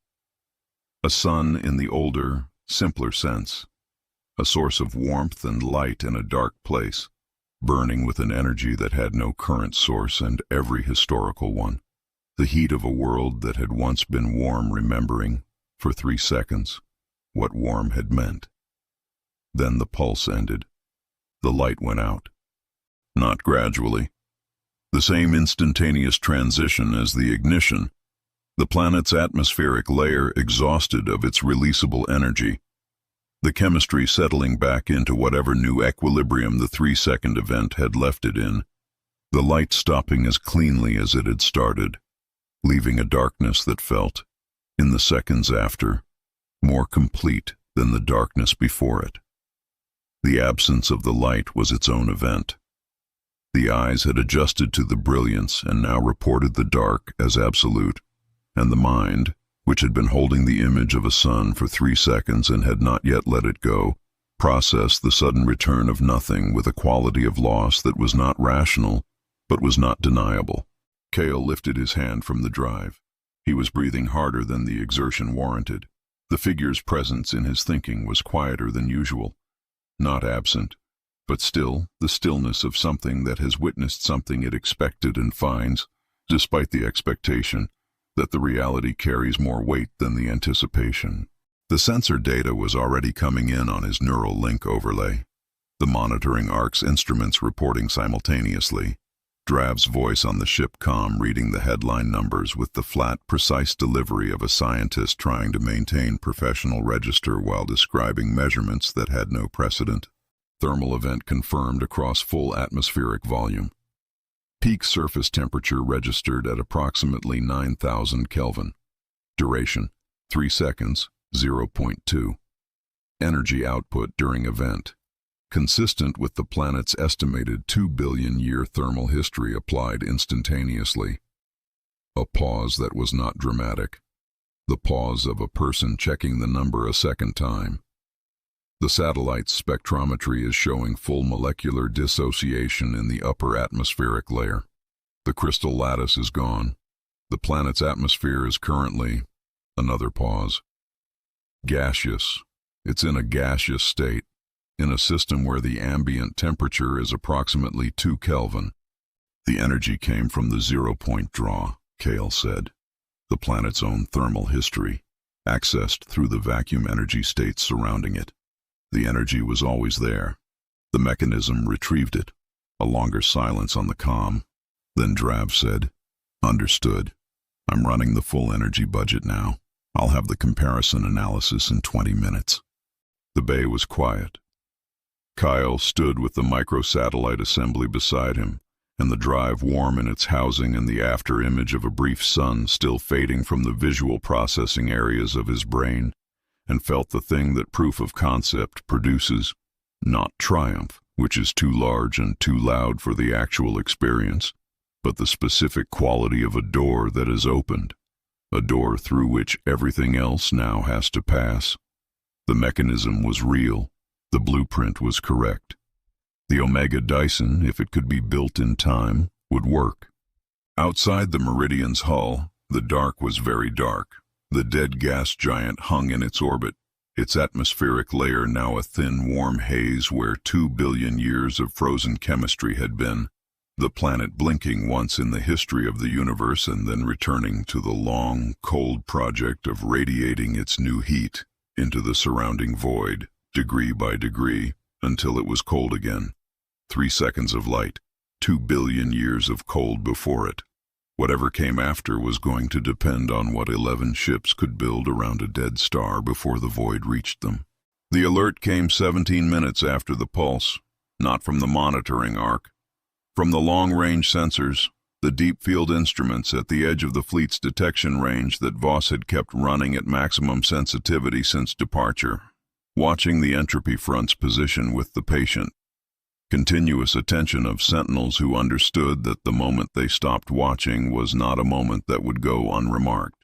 A sun in the older, simpler sense, a source of warmth and light in a dark place, burning with an energy that had no current source and every historical one, the heat of a world that had once been warm, remembering, for 3 seconds, what warm had meant. Then the pulse ended. the light went out. Not gradually. The same instantaneous transition as the ignition. The planet's atmospheric layer exhausted of its releasable energy, the chemistry settling back into whatever new equilibrium the 3-second event had left it in, the light stopping as cleanly as it had started, leaving a darkness that felt, in the seconds after, more complete than the darkness before it. The absence of the light was its own event. The eyes had adjusted to the brilliance and now reported the dark as absolute, and the mind, which had been holding the image of a sun for 3 seconds and had not yet let it go, processed the sudden return of nothing with a quality of loss that was not rational, but was not deniable. Kael lifted his hand from the drive. He was breathing harder than the exertion warranted. The figure's presence in his thinking was quieter than usual. Not absent, but still the stillness of something that has witnessed something it expected and finds, despite the expectation, that the reality carries more weight than the anticipation. The sensor data was already coming in on his neural link overlay, the monitoring ARC's instruments reporting simultaneously, Drav's voice on the ship comm reading the headline numbers with the flat, precise delivery of a scientist trying to maintain professional register while describing measurements that had no precedent. Thermal event confirmed across full atmospheric volume. Peak surface temperature registered at approximately 9,000 Kelvin. Duration, 3 seconds, 0.2. Energy output during event, consistent with the planet's estimated 2 billion year thermal history applied instantaneously. A pause that was not dramatic. The pause of a person checking the number a second time. The satellite's spectrometry is showing full molecular dissociation in the upper atmospheric layer. The crystal lattice is gone. The planet's atmosphere is currently, another pause, gaseous. It's in a gaseous state, in a system where the ambient temperature is approximately 2 Kelvin. The energy came from the 0-point draw, Kael said. The planet's own thermal history, accessed through the vacuum energy states surrounding it. The energy was always there. The mechanism retrieved it. A longer silence on the comm. Then Drav said, "Understood. I'm running the full energy budget now. I'll have the comparison analysis in 20 minutes." The bay was quiet. Kael stood with the microsatellite assembly beside him, and the drive warm in its housing and the after-image of a brief sun still fading from the visual processing areas of his brain, and felt the thing that proof of concept produces, not triumph, which is too large and too loud for the actual experience, but the specific quality of a door that is opened, a door through which everything else now has to pass. The mechanism was real. The blueprint was correct. The Omega Dyson, if it could be built in time, would work. Outside the Meridian's hull, the dark was very dark. The dead gas giant hung in its orbit, its atmospheric layer now a thin, warm haze where 2 billion years of frozen chemistry had been, the planet blinking once in the history of the universe and then returning to the long, cold project of radiating its new heat into the surrounding void, degree by degree, until it was cold again. 3 seconds of light, 2 billion years of cold before it. Whatever came after was going to depend on what 11 ships could build around a dead star before the void reached them. The alert came 17 minutes after the pulse, not from the monitoring arc. From the long-range sensors, the deep-field instruments at the edge of the fleet's detection range that Voss had kept running at maximum sensitivity since departure, watching the entropy front's position with the patient. Continuous attention of sentinels who understood that the moment they stopped watching was not a moment that would go unremarked.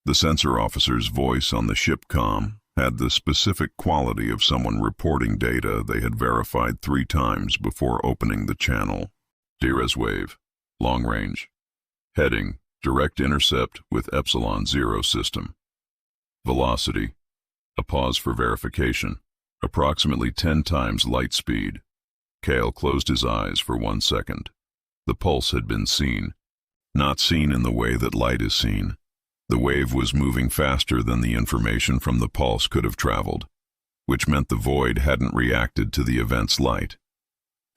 The sensor officer's voice on the ship comm had the specific quality of someone reporting data they had verified 3 times before opening the channel. DRS wave, long range. Heading, direct intercept with Epsilon 0 system. Velocity, a pause for verification, approximately 10 times light speed. Kael closed his eyes for 1 second. The pulse had been seen, not seen in the way that light is seen. The wave was moving faster than the information from the pulse could have traveled, which meant the void hadn't reacted to the event's light.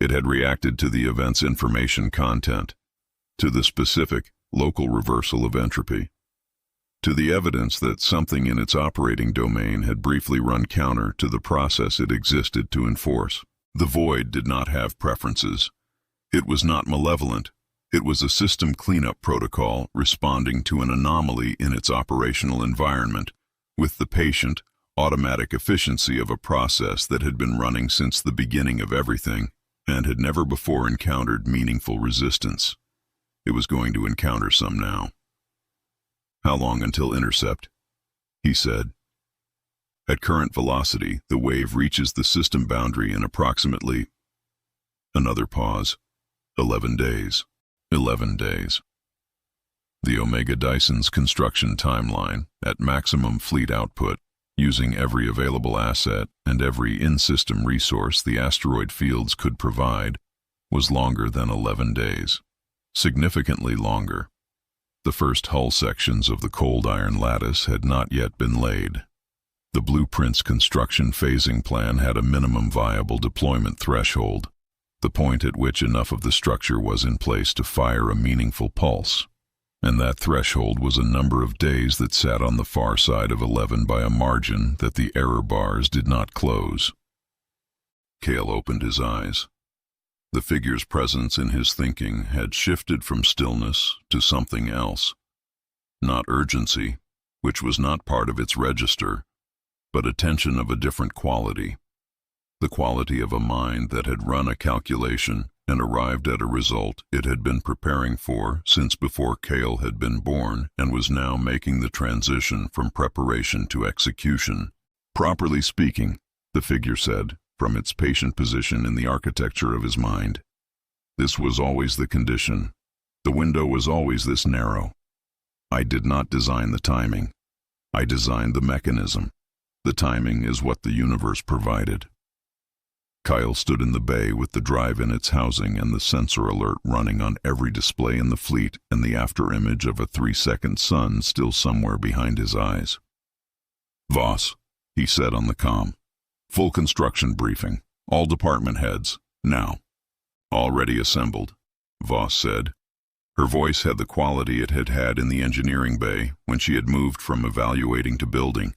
It had reacted to the event's information content, to the specific, local reversal of entropy, to the evidence that something in its operating domain had briefly run counter to the process it existed to enforce. The void did not have preferences. It was not malevolent. It was a system cleanup protocol responding to an anomaly in its operational environment, with the patient, automatic efficiency of a process that had been running since the beginning of everything and had never before encountered meaningful resistance. It was going to encounter some now. "How long until intercept?" he said. "At current velocity, the wave reaches the system boundary in approximately..." Another pause. 11 days. 11 days. The Omega Dyson's construction timeline, at maximum fleet output, using every available asset and every in-system resource the asteroid fields could provide, was longer than 11 days. Significantly longer. The first hull sections of the cold iron lattice had not yet been laid. The blueprint's construction phasing plan had a minimum viable deployment threshold, the point at which enough of the structure was in place to fire a meaningful pulse, and that threshold was a number of days that sat on the far side of 11 by a margin that the error bars did not close. Kael opened his eyes. The figure's presence in his thinking had shifted from stillness to something else. Not urgency, which was not part of its register, but attention of a different quality. The quality of a mind that had run a calculation and arrived at a result it had been preparing for since before Kael had been born and was now making the transition from preparation to execution. "Properly speaking," the figure said, from its patient position in the architecture of his mind. "This was always the condition. The window was always this narrow. I did not design the timing. I designed the mechanism. The timing is what the universe provided." Kael stood in the bay with the drive in its housing and the sensor alert running on every display in the fleet and the afterimage of a 3-second sun still somewhere behind his eyes. "Voss," he said on the comm. "Full construction briefing. All department heads. Now." "Already assembled," Voss said. Her voice had the quality it had had in the engineering bay when she had moved from evaluating to building.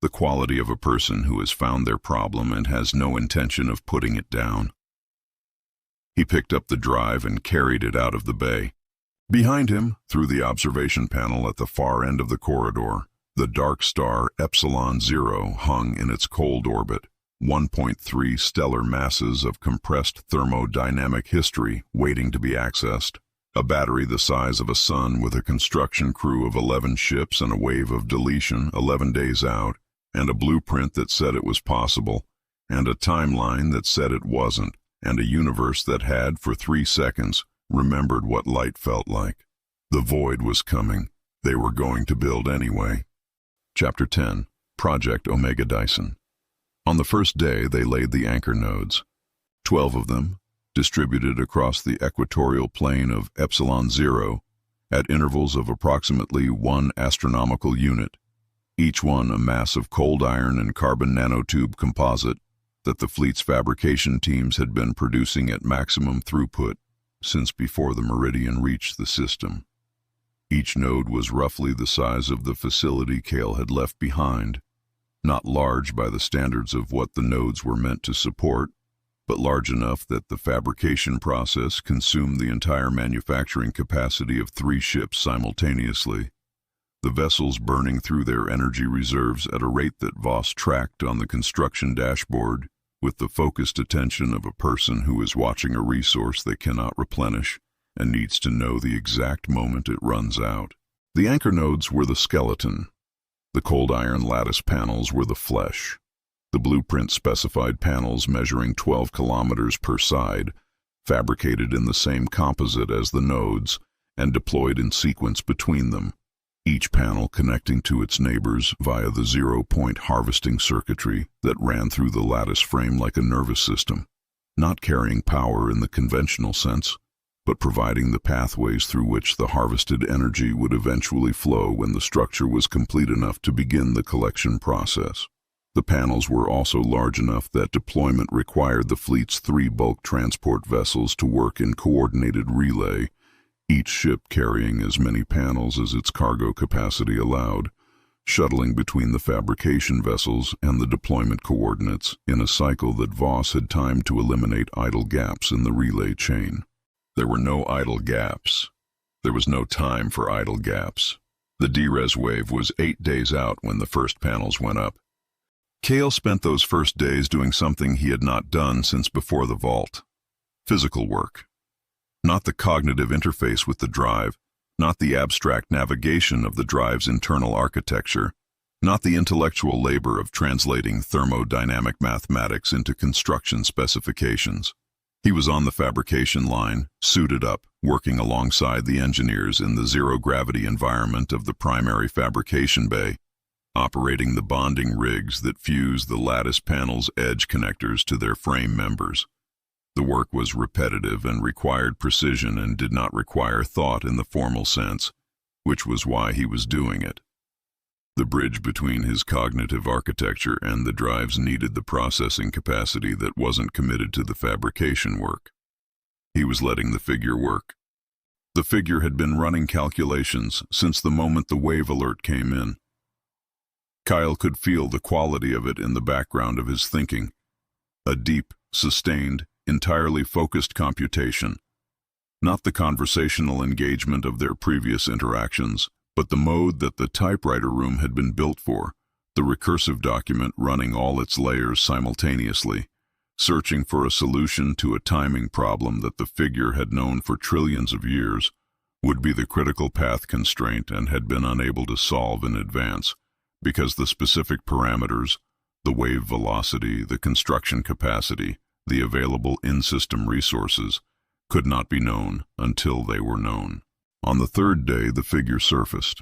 The quality of a person who has found their problem and has no intention of putting it down. He picked up the drive and carried it out of the bay. Behind him, through the observation panel at the far end of the corridor, the dark star Epsilon Zero hung in its cold orbit, 1.3 stellar masses of compressed thermodynamic history waiting to be accessed. A battery the size of a sun with a construction crew of 11 ships and a wave of deletion 11 days out, and a blueprint that said it was possible, and a timeline that said it wasn't, and a universe that had, for 3 seconds, remembered what light felt like. The void was coming. They were going to build anyway. Chapter 10. Project Omega Dyson. On the first day, they laid the anchor nodes. 12 of them, distributed across the equatorial plane of Epsilon Zero, at intervals of approximately 1 astronomical unit, each one a mass of cold iron and carbon nanotube composite that the fleet's fabrication teams had been producing at maximum throughput since before the meridian reached the system. Each node was roughly the size of the facility Kael had left behind, not large by the standards of what the nodes were meant to support, but large enough that the fabrication process consumed the entire manufacturing capacity of 3 ships simultaneously, the vessels burning through their energy reserves at a rate that Voss tracked on the construction dashboard with the focused attention of a person who is watching a resource they cannot replenish and needs to know the exact moment it runs out. The anchor nodes were the skeleton. The cold iron lattice panels were the flesh. The blueprint specified panels measuring 12 kilometers per side, fabricated in the same composite as the nodes, and deployed in sequence between them, each panel connecting to its neighbors via the zero-point harvesting circuitry that ran through the lattice frame like a nervous system, not carrying power in the conventional sense, but providing the pathways through which the harvested energy would eventually flow when the structure was complete enough to begin the collection process. The panels were also large enough that deployment required the fleet's 3 bulk transport vessels to work in coordinated relay, each ship carrying as many panels as its cargo capacity allowed, shuttling between the fabrication vessels and the deployment coordinates in a cycle that Voss had timed to eliminate idle gaps in the relay chain. There were no idle gaps. There was no time for idle gaps. The DRES wave was 8 days out when the first panels went up. Kael spent those first days doing something he had not done since before the vault. Physical work. Not the cognitive interface with the drive, not the abstract navigation of the drive's internal architecture, not the intellectual labor of translating thermodynamic mathematics into construction specifications. He was on the fabrication line, suited up, working alongside the engineers in the zero-gravity environment of the primary fabrication bay, operating the bonding rigs that fuse the lattice panel's edge connectors to their frame members. The work was repetitive and required precision and did not require thought in the formal sense, which was why he was doing it. The bridge between his cognitive architecture and the drives needed the processing capacity that wasn't committed to the fabrication work. He was letting the figure work. The figure had been running calculations since the moment the wave alert came in. Kael could feel the quality of it in the background of his thinking. A deep, sustained, entirely focused computation. Not the conversational engagement of their previous interactions, but the mode that the typewriter room had been built for, the recursive document running all its layers simultaneously, searching for a solution to a timing problem that the figure had known for trillions of years, would be the critical path constraint and had been unable to solve in advance, because the specific parameters, the wave velocity, the construction capacity, the available in-system resources, could not be known until they were known. On the third day, the figure surfaced.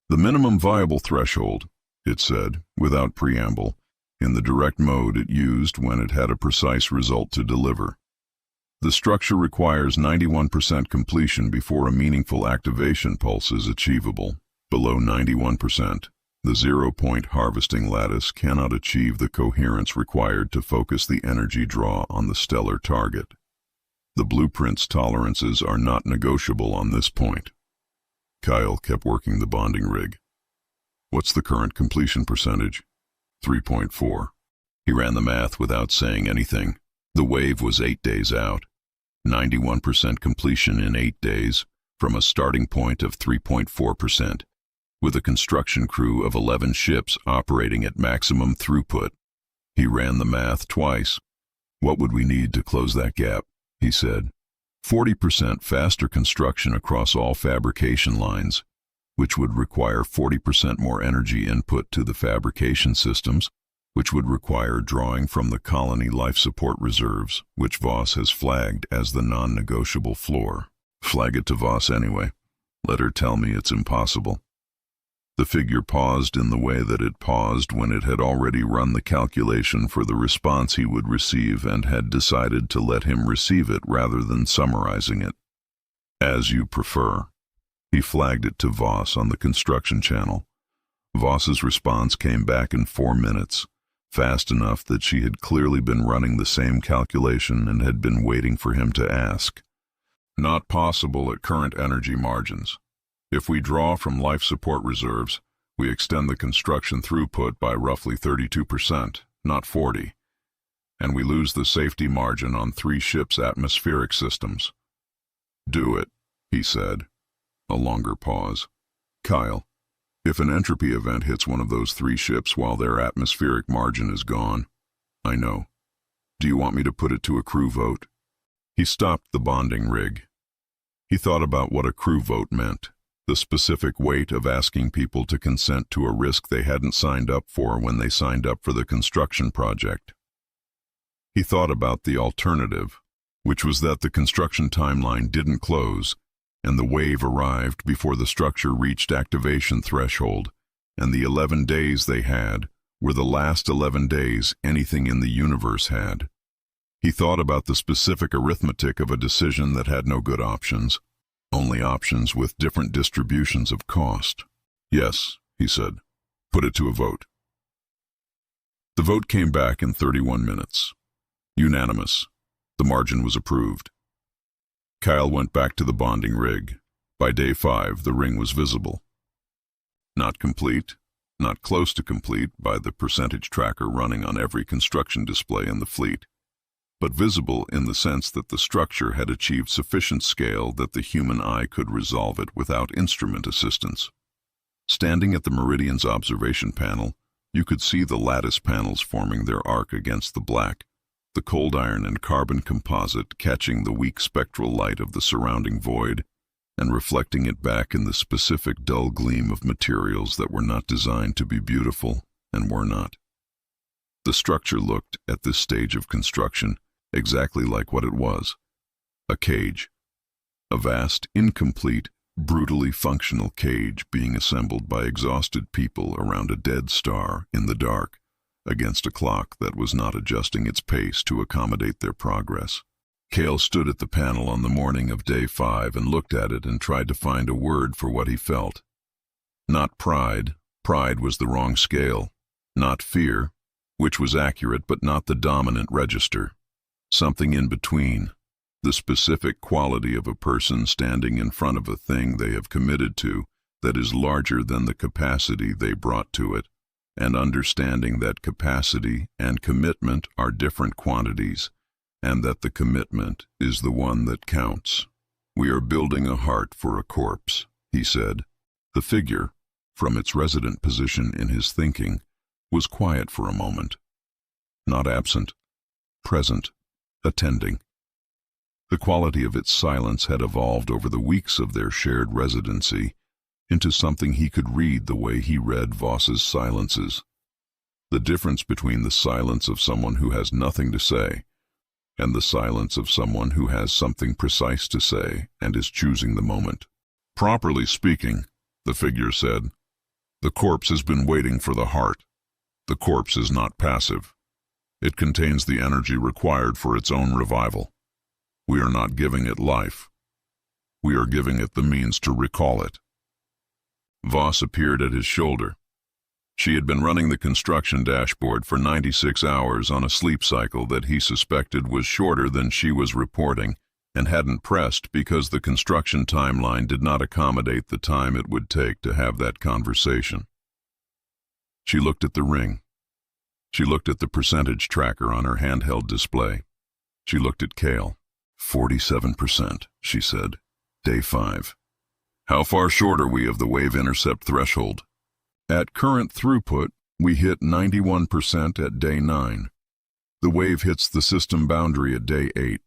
The minimum viable threshold, it said, without preamble, in the direct mode it used when it had a precise result to deliver. The structure requires 91% completion before a meaningful activation pulse is achievable. Below 91%, the zero-point harvesting lattice cannot achieve the coherence required to focus the energy draw on the stellar target. The blueprint's tolerances are not negotiable on this point. Kael kept working the bonding rig. What's the current completion percentage? 3.4. He ran the math without saying anything. The wave was 8 days out. 91% completion in 8 days, from a starting point of 3.4%. With a construction crew of 11 ships operating at maximum throughput. He ran the math twice. What would we need to close that gap? He said. 40% faster construction across all fabrication lines, which would require 40% more energy input to the fabrication systems, which would require drawing from the colony life support reserves, which Voss has flagged as the non-negotiable floor. Flag it to Voss anyway. Let her tell me it's impossible. The figure paused in the way that it paused when it had already run the calculation for the response he would receive and had decided to let him receive it rather than summarizing it. As you prefer. He flagged it to Voss on the construction channel. Voss's response came back in 4 minutes, fast enough that she had clearly been running the same calculation and had been waiting for him to ask. Not possible at current energy margins. If we draw from life support reserves, we extend the construction throughput by roughly 32%, not 40%, and we lose the safety margin on 3 ships' atmospheric systems. Do it, he said. A longer pause. Kael, if an entropy event hits one of those 3 ships while their atmospheric margin is gone, I know. Do you want me to put it to a crew vote? He stopped the bonding rig. He thought about what a crew vote meant. The specific weight of asking people to consent to a risk they hadn't signed up for when they signed up for the construction project. He thought about the alternative, which was that the construction timeline didn't close, and the wave arrived before the structure reached activation threshold, and the 11 days they had were the last 11 days anything in the universe had. He thought about the specific arithmetic of a decision that had no good options, only options with different distributions of cost. Yes, he said. Put it to a vote. The vote came back in 31 minutes. Unanimous. The margin was approved. Kael went back to the bonding rig. By day 5, the ring was visible. Not complete, not close to complete by the percentage tracker running on every construction display in the fleet, but visible in the sense that the structure had achieved sufficient scale that the human eye could resolve it without instrument assistance. Standing at the Meridian's observation panel, you could see the lattice panels forming their arc against the black, the cold iron and carbon composite catching the weak spectral light of the surrounding void and reflecting it back in the specific dull gleam of materials that were not designed to be beautiful and were not. The structure looked, at this stage of construction, exactly like what it was: a cage. A vast, incomplete, brutally functional cage being assembled by exhausted people around a dead star in the dark, against a clock that was not adjusting its pace to accommodate their progress. Kael stood at the panel on the morning of day 5 and looked at it and tried to find a word for what he felt. Not pride, pride was the wrong scale. Not fear, which was accurate but not the dominant register. Something in between, the specific quality of a person standing in front of a thing they have committed to that is larger than the capacity they brought to it, and understanding that capacity and commitment are different quantities, and that the commitment is the one that counts. "We are building a heart for a corpse," he said. The figure, from its resident position in his thinking, was quiet for a moment. Not absent, present, attending. The quality of its silence had evolved over the weeks of their shared residency into something he could read the way he read Voss's silences. The difference between the silence of someone who has nothing to say and the silence of someone who has something precise to say and is choosing the moment. "Properly speaking," the figure said, "the corpse has been waiting for the heart. The corpse is not passive. It contains the energy required for its own revival. We are not giving it life. We are giving it the means to recall it." Voss appeared at his shoulder. She had been running the construction dashboard for 96 hours on a sleep cycle that he suspected was shorter than she was reporting, and hadn't pressed because the construction timeline did not accommodate the time it would take to have that conversation. She looked at the ring. She looked at the percentage tracker on her handheld display. She looked at Kael. 47%, she said. Day 5. "How far short are we of the wave intercept threshold?" "At current throughput, we hit 91% at day 9. The wave hits the system boundary at day 8.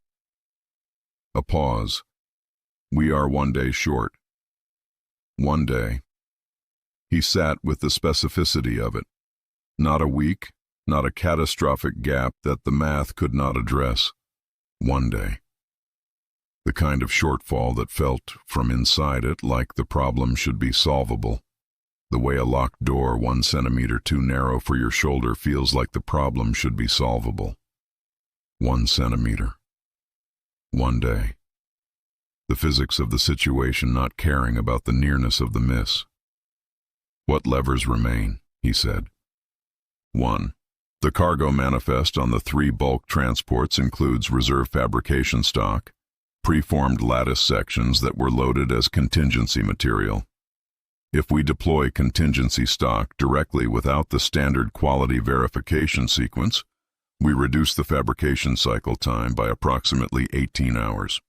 A pause. "We are 1 day short." 1 day. He sat with the specificity of it. Not a week, not a catastrophic gap that the math could not address. 1 day. The kind of shortfall that felt, from inside it, like the problem should be solvable. The way a locked door 1 centimeter too narrow for your shoulder feels like the problem should be solvable. 1 centimeter. 1 day. The physics of the situation not caring about the nearness of the miss. "What levers remain?" he said. 1. The cargo manifest on the 3 bulk transports includes reserve fabrication stock, preformed lattice sections that were loaded as contingency material. If we deploy contingency stock directly without the standard quality verification sequence, we reduce the fabrication cycle time by approximately 18 hours.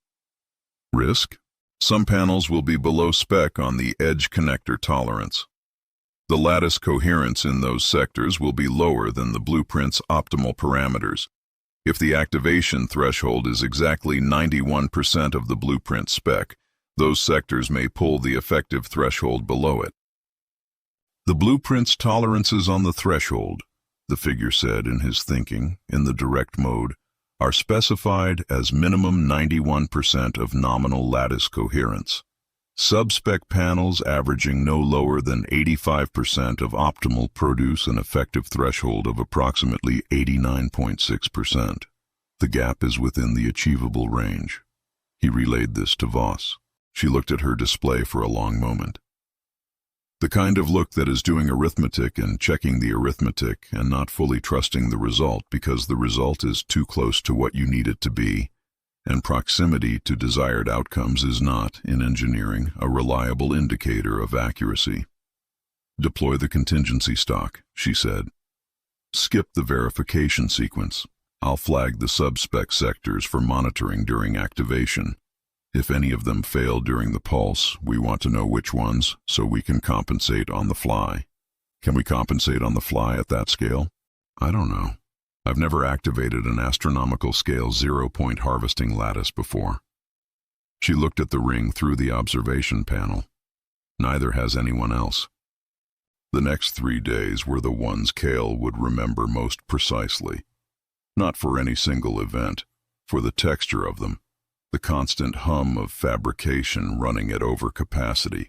Risk? Some panels will be below spec on the edge connector tolerance. The lattice coherence in those sectors will be lower than the blueprint's optimal parameters. If the activation threshold is exactly 91% of the blueprint spec, those sectors may pull the effective threshold below it. "The blueprint's tolerances on the threshold," the figure said in his thinking, in the direct mode, "are specified as minimum 91% of nominal lattice coherence. Sub-spec panels averaging no lower than 85% of optimal produce an effective threshold of approximately 89.6%. The gap is within the achievable range." He relayed this to Voss. She looked at her display for a long moment. The kind of look that is doing arithmetic and checking the arithmetic and not fully trusting the result because the result is too close to what you need it to be, and proximity to desired outcomes is not, in engineering, a reliable indicator of accuracy. Deploy the contingency stock, she said. Skip the verification sequence. I'll flag the sub-spec sectors for monitoring during activation. If any of them fail during the pulse, we want to know which ones so we can compensate on the fly. Can we compensate on the fly at that scale? I don't know. I've never activated an astronomical scale 0-point harvesting lattice before. She looked at the ring through the observation panel. Neither has anyone else. The next 3 days were the ones Kael would remember most precisely. Not for any single event, for the texture of them. The constant hum of fabrication running at overcapacity,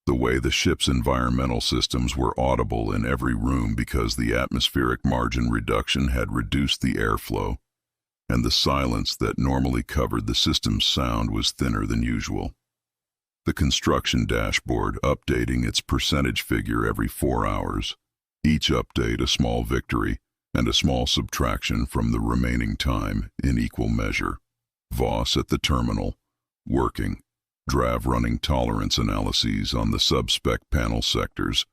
the way the ship's environmental systems were audible in every room because the atmospheric margin reduction had reduced the airflow, and the silence that normally covered the system's sound was thinner than usual. The construction dashboard updating its percentage figure every 4 hours, each update a small victory and a small subtraction from the remaining time in equal measure. Voss at the terminal, working, Drav running tolerance analyses on the sub-spec panel sectors,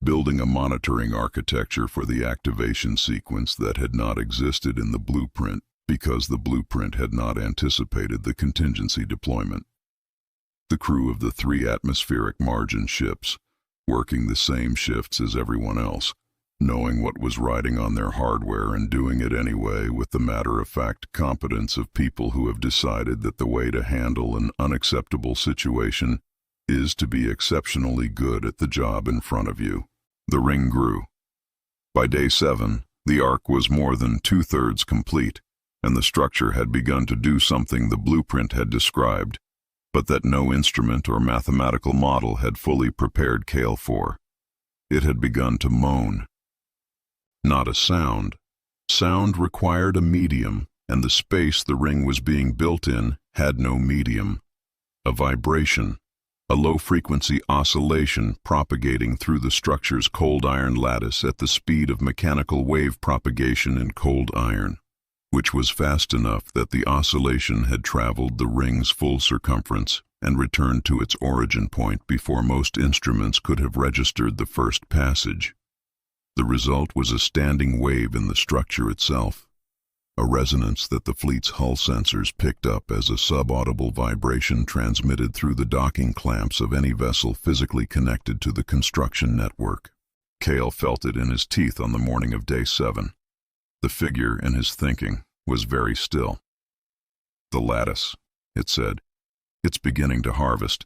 building a monitoring architecture for the activation sequence that had not existed in the blueprint because the blueprint had not anticipated the contingency deployment. The crew of the 3 atmospheric margin ships, working the same shifts as everyone else, knowing what was riding on their hardware and doing it anyway with the matter-of-fact competence of people who have decided that the way to handle an unacceptable situation is to be exceptionally good at the job in front of you. The ring grew. By day 7, the arc was more than 2/3 complete, and the structure had begun to do something the blueprint had described, but that no instrument or mathematical model had fully prepared Kael for. It had begun to moan. Not a sound. Sound required a medium, and the space the ring was being built in had no medium. A vibration, a low-frequency oscillation propagating through the structure's cold iron lattice at the speed of mechanical wave propagation in cold iron, which was fast enough that the oscillation had traveled the ring's full circumference and returned to its origin point before most instruments could have registered the first passage. The result was a standing wave in the structure itself, a resonance that the fleet's hull sensors picked up as a subaudible vibration transmitted through the docking clamps of any vessel physically connected to the construction network. Kael felt it in his teeth on the morning of day 7. The figure in his thinking was very still. The lattice, it said. It's beginning to harvest.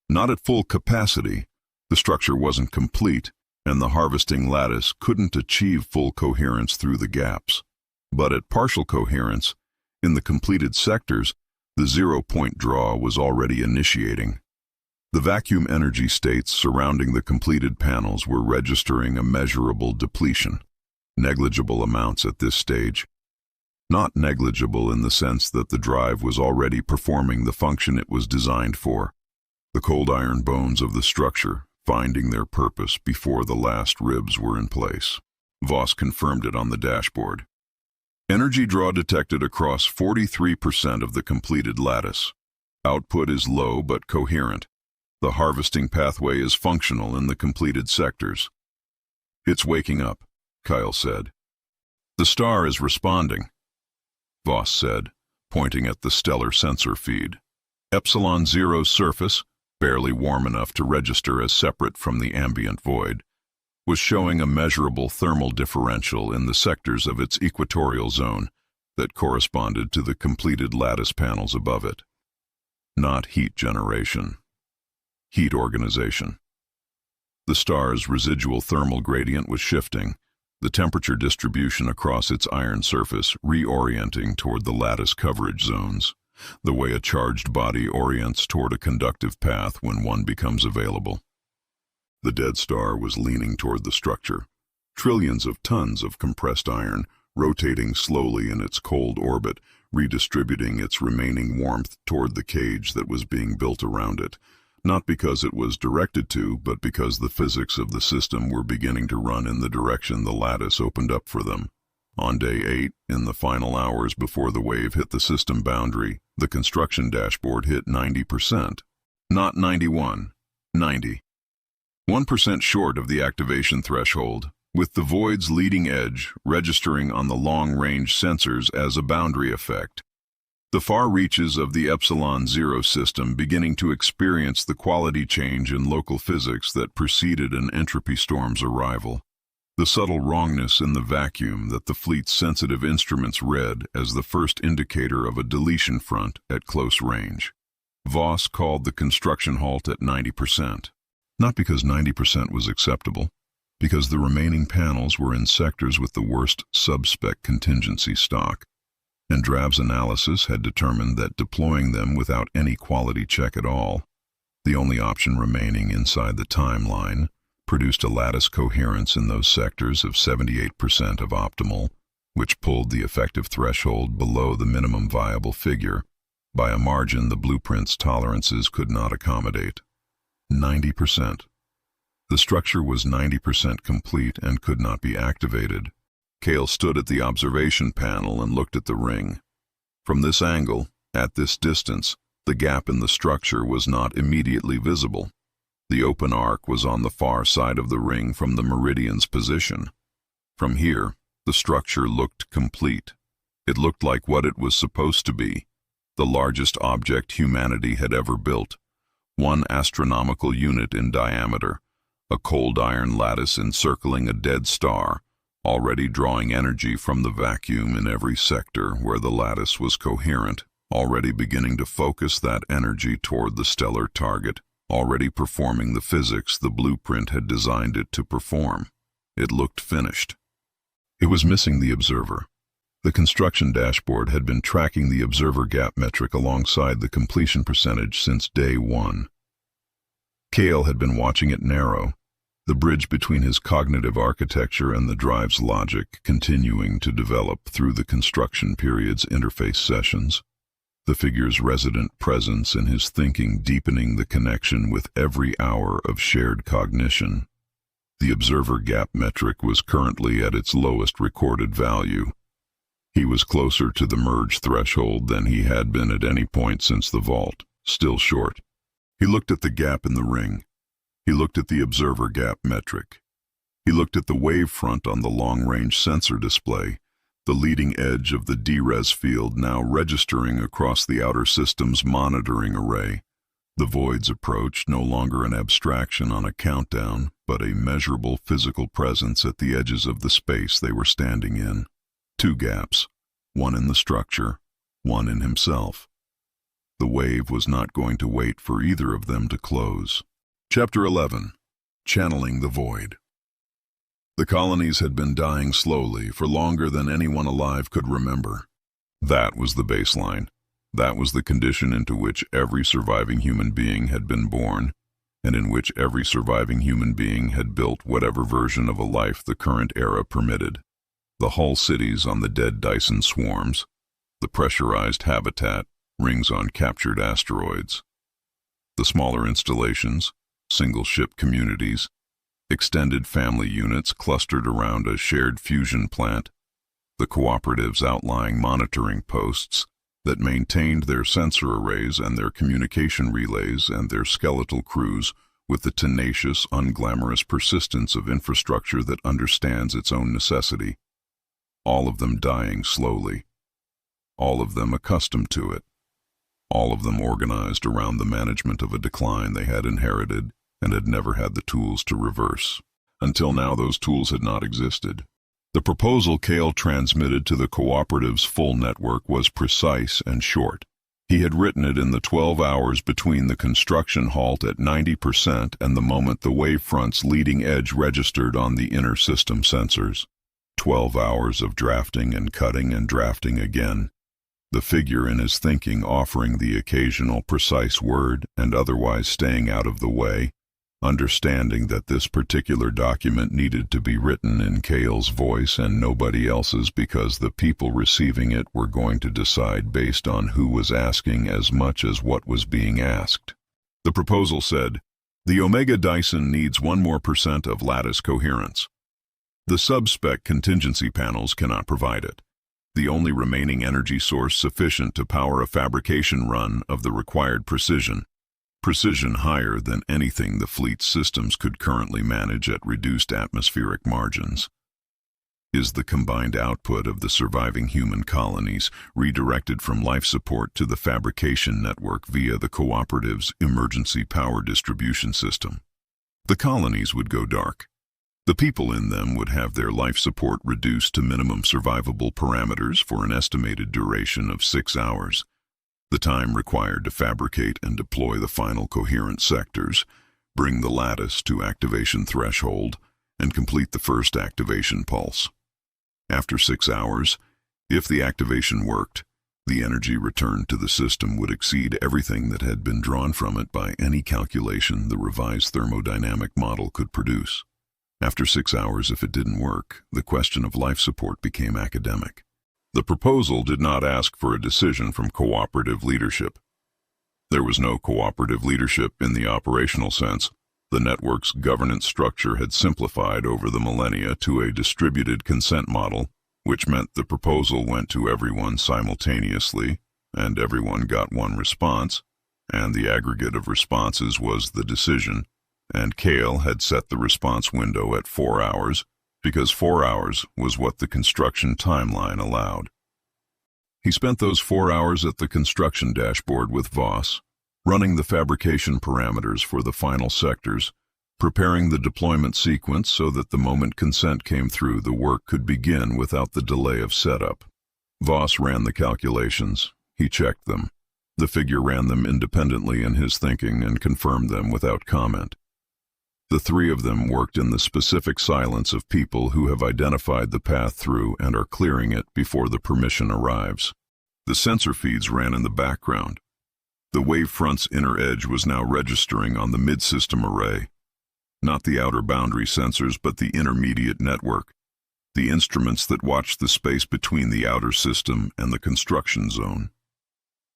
Not at full capacity. The structure wasn't complete, and the harvesting lattice couldn't achieve full coherence through the gaps. But at partial coherence, in the completed sectors, the 0-point draw was already initiating. The vacuum energy states surrounding the completed panels were registering a measurable depletion. Negligible amounts at this stage. Not negligible in the sense that the drive was already performing the function it was designed for. The cold iron bones of the structure finding their purpose before the last ribs were in place. Voss confirmed it on the dashboard. Energy draw detected across 43% of the completed lattice. Output is low but coherent. The harvesting pathway is functional in the completed sectors. It's waking up, Kael said. The star is responding, Voss said, pointing at the stellar sensor feed. Epsilon Zero's surface, barely warm enough to register as separate from the ambient void, was showing a measurable thermal differential in the sectors of its equatorial zone that corresponded to the completed lattice panels above it. Not heat generation. Heat organization. The star's residual thermal gradient was shifting, the temperature distribution across its iron surface reorienting toward the lattice coverage zones, the way a charged body orients toward a conductive path when one becomes available. The dead star was leaning toward the structure, trillions of tons of compressed iron rotating slowly in its cold orbit, redistributing its remaining warmth toward the cage that was being built around it, not because it was directed to, but because the physics of the system were beginning to run in the direction the lattice opened up for them. On day 8, in the final hours before the wave hit the system boundary, the construction dashboard hit 90%. Not 91, 90. 1% short of the activation threshold, with the void's leading edge registering on the long-range sensors as a boundary effect. The far reaches of the Epsilon Zero system beginning to experience the quality change in local physics that preceded an entropy storm's arrival. The subtle wrongness in the vacuum that the fleet's sensitive instruments read as the first indicator of a deletion front at close range. Voss called the construction halt at 90%. Not because 90% was acceptable, because the remaining panels were in sectors with the worst sub-spec contingency stock, and Drav's analysis had determined that deploying them without any quality check at all, the only option remaining inside the timeline, produced a lattice coherence in those sectors of 78% of optimal, which pulled the effective threshold below the minimum viable figure, by a margin the blueprint's tolerances could not accommodate. 90%. The structure was 90% complete and could not be activated. Kael stood at the observation panel and looked at the ring. From this angle, at this distance, the gap in the structure was not immediately visible. The open arc was on the far side of the ring from the meridian's position. From here, the structure looked complete. It looked like what it was supposed to be, the largest object humanity had ever built, 1 astronomical unit in diameter, a cold iron lattice encircling a dead star, already drawing energy from the vacuum in every sector where the lattice was coherent, already beginning to focus that energy toward the stellar target, already performing the physics the blueprint had designed it to perform. It looked finished. It was missing the observer. The construction dashboard had been tracking the observer gap metric alongside the completion percentage since day 1. Kael had been watching it narrow, the bridge between his cognitive architecture and the drive's logic continuing to develop through the construction period's interface sessions, the figure's resident presence in his thinking deepening the connection with every hour of shared cognition. The observer gap metric was currently at its lowest recorded value. He was closer to the merge threshold than he had been at any point since the vault, still short. He looked at the gap in the ring. He looked at the observer gap metric. He looked at the wavefront on the long-range sensor display, the leading edge of the DRES field now registering across the outer system's monitoring array. The void's approach, no longer an abstraction on a countdown, but a measurable physical presence at the edges of the space they were standing in. 2 gaps, one in the structure, one in himself. The wave was not going to wait for either of them to close. Chapter 11. Channeling the Void. The colonies had been dying slowly for longer than anyone alive could remember. That was the baseline. That was the condition into which every surviving human being had been born, and in which every surviving human being had built whatever version of a life the current era permitted. The hull cities on the dead Dyson swarms, the pressurized habitat, rings on captured asteroids. The smaller installations, single-ship communities, extended family units clustered around a shared fusion plant, the cooperatives outlying monitoring posts that maintained their sensor arrays and their communication relays and their skeletal crews with the tenacious, unglamorous persistence of infrastructure that understands its own necessity. All of them dying slowly. All of them accustomed to it. All of them organized around the management of a decline they had inherited and had never had the tools to reverse. Until now, those tools had not existed. The proposal Kael transmitted to the cooperative's full network was precise and short. He had written it in the 12 hours between the construction halt at 90% and the moment the wavefront's leading edge registered on the inner system sensors. 12 hours of drafting and cutting and drafting again. The figure in his thinking offering the occasional precise word and otherwise staying out of the way, understanding that this particular document needed to be written in Kael's voice and nobody else's because the people receiving it were going to decide based on who was asking as much as what was being asked. The proposal said, the Omega Dyson needs 1% more of lattice coherence. The sub-spec contingency panels cannot provide it. The only remaining energy source sufficient to power a fabrication run of the required precision higher than anything the fleet's systems could currently manage at reduced atmospheric margins, is the combined output of the surviving human colonies redirected from life support to the fabrication network via the cooperative's emergency power distribution system. The colonies would go dark. The people in them would have their life support reduced to minimum survivable parameters for an estimated duration of 6 hours, the time required to fabricate and deploy the final coherent sectors, bring the lattice to activation threshold, and complete the first activation pulse. After 6 hours, if the activation worked, the energy returned to the system would exceed everything that had been drawn from it by any calculation the revised thermodynamic model could produce. After 6 hours, if it didn't work, the question of life support became academic. The proposal did not ask for a decision from cooperative leadership. There was no cooperative leadership in the operational sense. The network's governance structure had simplified over the millennia to a distributed consent model, which meant the proposal went to everyone simultaneously, and everyone got one response, and the aggregate of responses was the decision, and Kael had set the response window at 4 hours, because 4 hours was what the construction timeline allowed. He spent those 4 hours at the construction dashboard with Voss, running the fabrication parameters for the final sectors, preparing the deployment sequence so that the moment consent came through, the work could begin without the delay of setup. Voss ran the calculations. He checked them. The figure ran them independently in his thinking and confirmed them without comment. The three of them worked in the specific silence of people who have identified the path through and are clearing it before the permission arrives. The sensor feeds ran in the background. The wavefront's inner edge was now registering on the mid-system array. Not the outer boundary sensors, but the intermediate network, the instruments that watched the space between the outer system and the construction zone.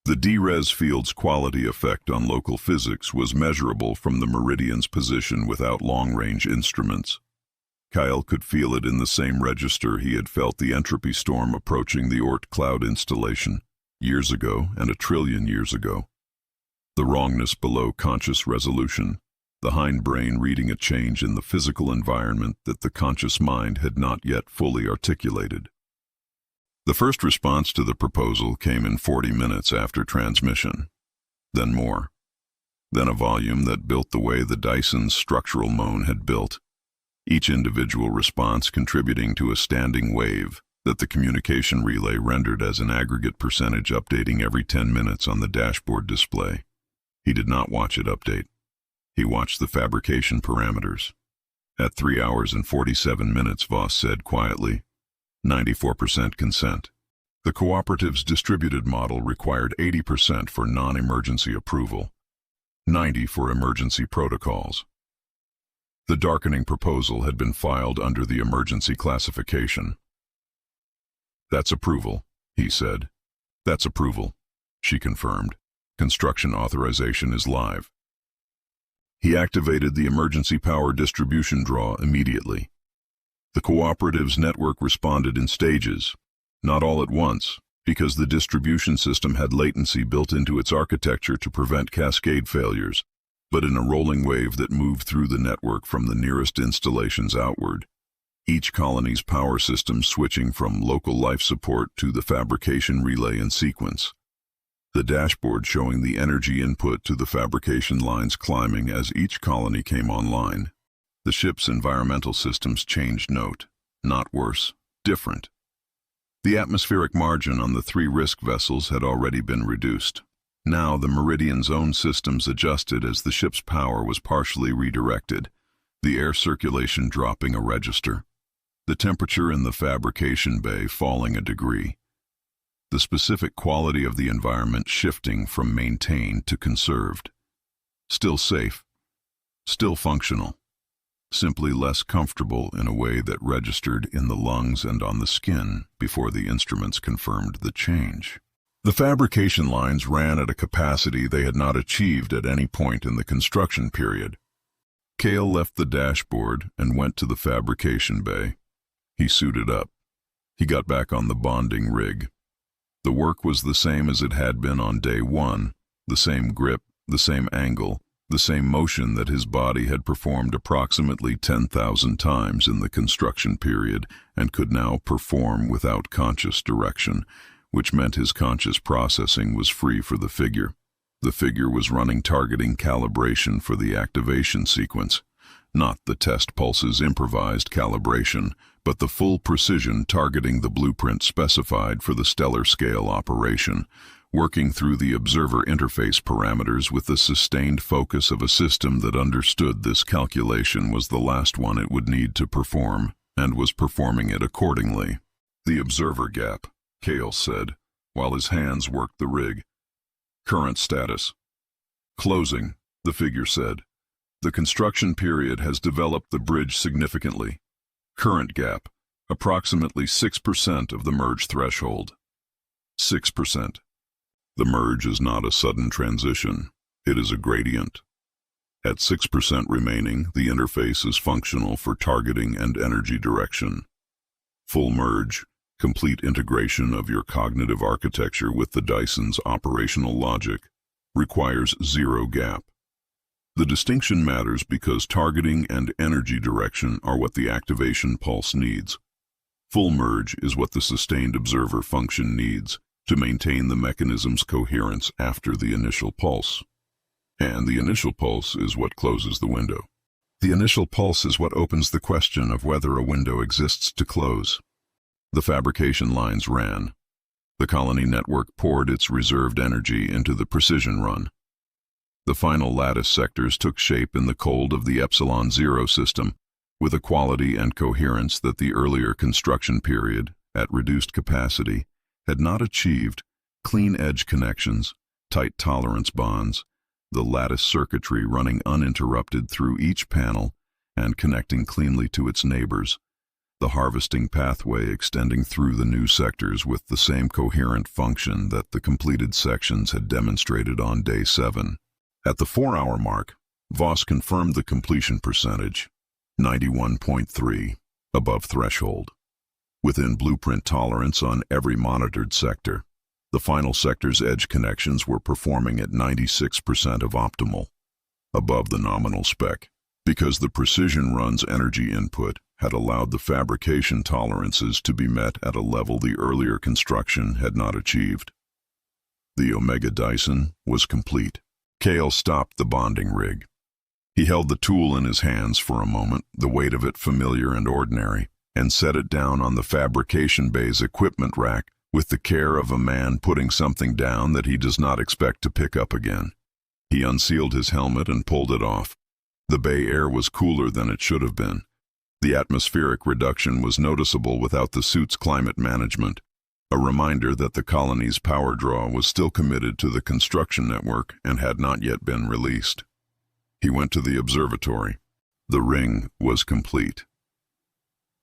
The D-res field's quality effect on local physics was measurable from the meridian's position without long-range instruments. Kael could feel it in the same register he had felt the entropy storm approaching the Oort cloud installation, years ago and 1 trillion years ago. The wrongness below conscious resolution, the hindbrain reading a change in the physical environment that the conscious mind had not yet fully articulated. The first response to the proposal came in 40 minutes after transmission, then more, then a volume that built the way the Dyson's structural moan had built, each individual response contributing to a standing wave that the communication relay rendered as an aggregate percentage updating every 10 minutes on the dashboard display. He did not watch it update. He watched the fabrication parameters. At 3 hours and 47 minutes, Voss said quietly, 94% consent. The cooperative's distributed model required 80% for non-emergency approval, 90% for emergency protocols. The darkening proposal had been filed under the emergency classification. That's approval, he said. That's approval, she confirmed. Construction authorization is live. He activated the emergency power distribution draw immediately. The cooperative's network responded in stages, not all at once, because the distribution system had latency built into its architecture to prevent cascade failures, but in a rolling wave that moved through the network from the nearest installations outward, each colony's power system switching from local life support to the fabrication relay in sequence. The dashboard showing the energy input to the fabrication lines climbing as each colony came online. The ship's environmental systems changed note, not worse, different. The atmospheric margin on the 3 risk vessels had already been reduced. Now the Meridian's own systems adjusted as the ship's power was partially redirected, the air circulation dropping a register, the temperature in the fabrication bay falling a degree, the specific quality of the environment shifting from maintained to conserved. Still safe, still functional, simply less comfortable in a way that registered in the lungs and on the skin before the instruments confirmed the change. The fabrication lines ran at a capacity they had not achieved at any point in the construction period. Kael left the dashboard and went to the fabrication bay. He suited up. He got back on the bonding rig. The work was the same as it had been on day one, the same grip, the same angle, the same motion that his body had performed approximately 10,000 times in the construction period and could now perform without conscious direction, which meant his conscious processing was free for the figure. The figure was running targeting calibration for the activation sequence, not the test pulse's improvised calibration, but the full precision targeting the blueprint specified for the stellar scale operation, working through the observer interface parameters with the sustained focus of a system that understood this calculation was the last one it would need to perform, and was performing it accordingly. The observer gap, Kael said, while his hands worked the rig. Current status. Closing, the figure said. The construction period has developed the bridge significantly. Current gap, approximately 6% of the merge threshold. 6%. The merge is not a sudden transition, it is a gradient. At 6% remaining, the interface is functional for targeting and energy direction. Full merge, complete integration of your cognitive architecture with the Dyson's operational logic, requires zero gap. The distinction matters because targeting and energy direction are what the activation pulse needs. Full merge is what the sustained observer function needs to maintain the mechanism's coherence after the initial pulse. And the initial pulse is what closes the window. The initial pulse is what opens the question of whether a window exists to close. The fabrication lines ran. The colony network poured its reserved energy into the precision run. The final lattice sectors took shape in the cold of the Epsilon Zero system, with a quality and coherence that the earlier construction period, at reduced capacity, had not achieved. Clean edge connections, tight tolerance bonds, the lattice circuitry running uninterrupted through each panel and connecting cleanly to its neighbors, the harvesting pathway extending through the new sectors with the same coherent function that the completed sections had demonstrated on day 7. At the 4-hour mark, Voss confirmed the completion percentage, 91.3, above threshold. Within blueprint tolerance on every monitored sector, the final sector's edge connections were performing at 96% of optimal, above the nominal spec, because the precision run's energy input had allowed the fabrication tolerances to be met at a level the earlier construction had not achieved. The Omega Dyson was complete. Kael stopped the bonding rig. He held the tool in his hands for a moment, the weight of it familiar and ordinary, and set it down on the fabrication bay's equipment rack with the care of a man putting something down that he does not expect to pick up again. He unsealed his helmet and pulled it off. The bay air was cooler than it should have been. The atmospheric reduction was noticeable without the suit's climate management, a reminder that the colony's power draw was still committed to the construction network and had not yet been released. He went to the observatory. The ring was complete.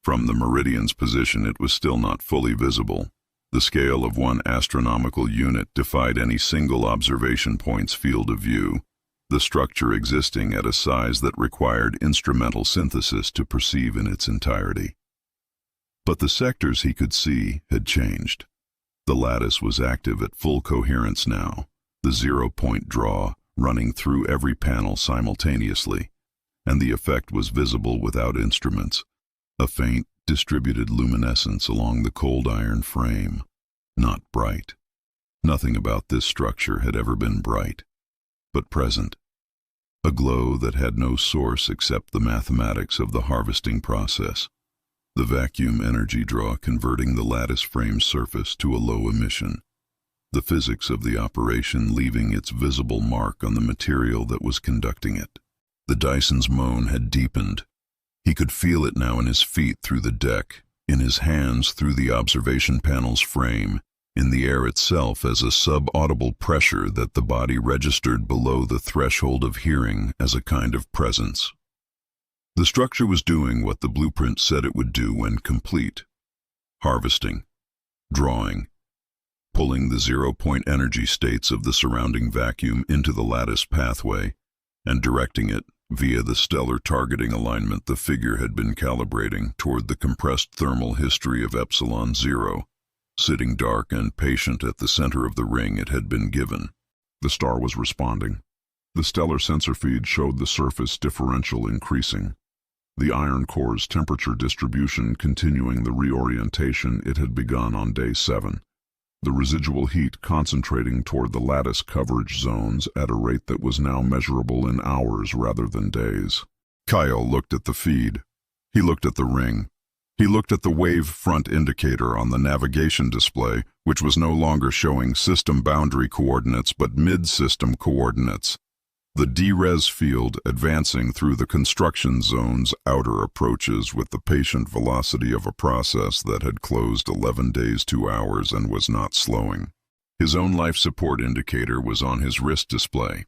From the meridian's position it was still not fully visible. The scale of one astronomical unit defied any single observation point's field of view, the structure existing at a size that required instrumental synthesis to perceive in its entirety. But the sectors he could see had changed. The lattice was active at full coherence now, the 0-point draw running through every panel simultaneously, and the effect was visible without instruments, a faint, distributed luminescence along the cold iron frame, not bright. Nothing about this structure had ever been bright, but present, a glow that had no source except the mathematics of the harvesting process, the vacuum energy draw converting the lattice frame surface to a low emission, the physics of the operation leaving its visible mark on the material that was conducting it. The Dyson's moan had deepened. He could feel it now in his feet through the deck, in his hands through the observation panel's frame, in the air itself as a sub-audible pressure that the body registered below the threshold of hearing as a kind of presence. The structure was doing what the blueprint said it would do when complete. Harvesting, drawing, pulling the zero-point energy states of the surrounding vacuum into the lattice pathway and directing it via the stellar targeting alignment the figure had been calibrating toward the compressed thermal history of Epsilon Zero, sitting dark and patient at the center of the ring it had been given. The star was responding. The stellar sensor feed showed the surface differential increasing, the iron core's temperature distribution continuing the reorientation it had begun on day 7, the residual heat concentrating toward the lattice coverage zones at a rate that was now measurable in hours rather than days. Kael looked at the feed. He looked at the ring. He looked at the wave front indicator on the navigation display, which was no longer showing system boundary coordinates but mid-system coordinates. The D-res field advancing through the construction zone's outer approaches with the patient velocity of a process that had closed 11 days 2 hours and was not slowing. His own life support indicator was on his wrist display.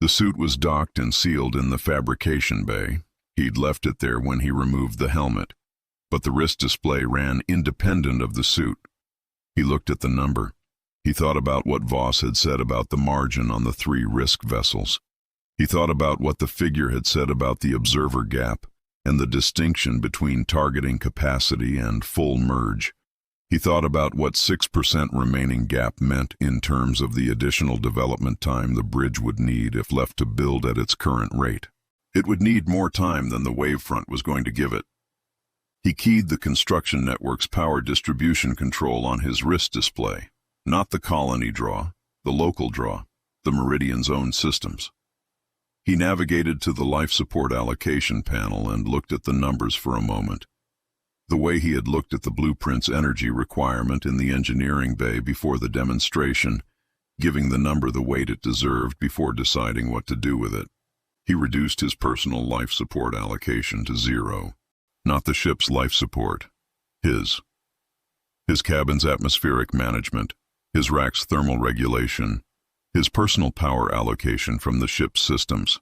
The suit was docked and sealed in the fabrication bay. He'd left it there when he removed the helmet, but the wrist display ran independent of the suit. He looked at the number. He thought about what Voss had said about the margin on the 3 risk vessels. He thought about what the figure had said about the observer gap and the distinction between targeting capacity and full merge. He thought about what 6% remaining gap meant in terms of the additional development time the bridge would need if left to build at its current rate. It would need more time than the wavefront was going to give it. He keyed the construction network's power distribution control on his wrist display, not the colony draw, the local draw, the Meridian's own systems. He navigated to the life support allocation panel and looked at the numbers for a moment. The way he had looked at the blueprint's energy requirement in the engineering bay before the demonstration, giving the number the weight it deserved before deciding what to do with it. He reduced his personal life support allocation to 0. Not the ship's life support. His cabin's atmospheric management, his rack's thermal regulation, his personal power allocation from the ship's systems.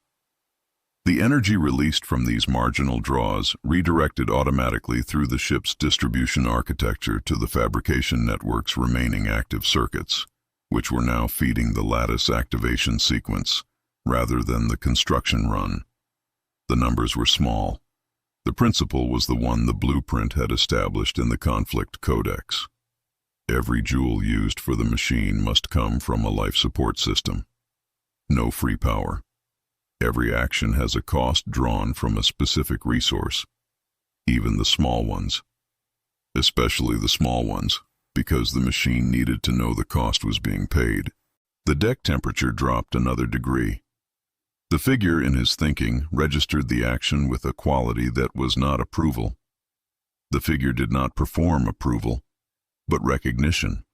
The energy released from these marginal draws redirected automatically through the ship's distribution architecture to the fabrication network's remaining active circuits, which were now feeding the lattice activation sequence rather than the construction run. The numbers were small. The principle was the one the blueprint had established in the conflict codex. Every joule used for the machine must come from a life support system. No free power. Every action has a cost drawn from a specific resource, even the small ones. Especially the small ones, because the machine needed to know the cost was being paid. The deck temperature dropped another degree. The figure in his thinking registered the action with a quality that was not approval. The figure did not perform approval, but recognition.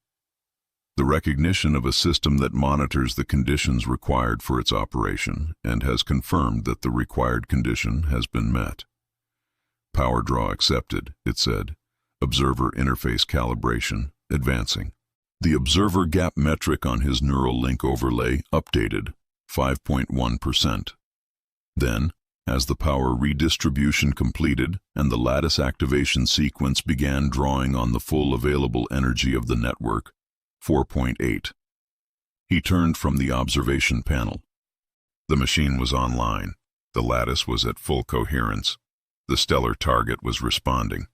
The recognition of a system that monitors the conditions required for its operation and has confirmed that the required condition has been met. Power draw accepted, it said. Observer interface calibration, advancing. The observer gap metric on his neural link overlay updated, 5.1%. Then, as the power redistribution completed and the lattice activation sequence began drawing on the full available energy of the network, 4.8. He turned from the observation panel. The machine was online. The lattice was at full coherence. The stellar target was responding.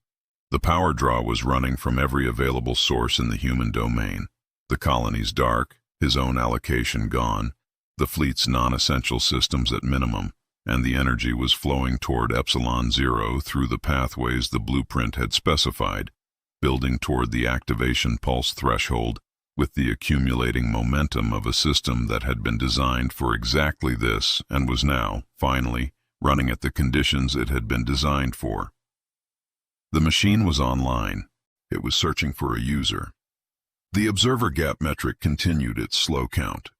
The power draw was running from every available source in the human domain. The colonies dark, his own allocation gone, the fleet's non-essential systems at minimum, and the energy was flowing toward Epsilon Zero through the pathways the blueprint had specified, building toward the activation pulse threshold with the accumulating momentum of a system that had been designed for exactly this and was now, finally, running at the conditions it had been designed for. The machine was online. It was searching for a user. The observer gap metric continued its slow count.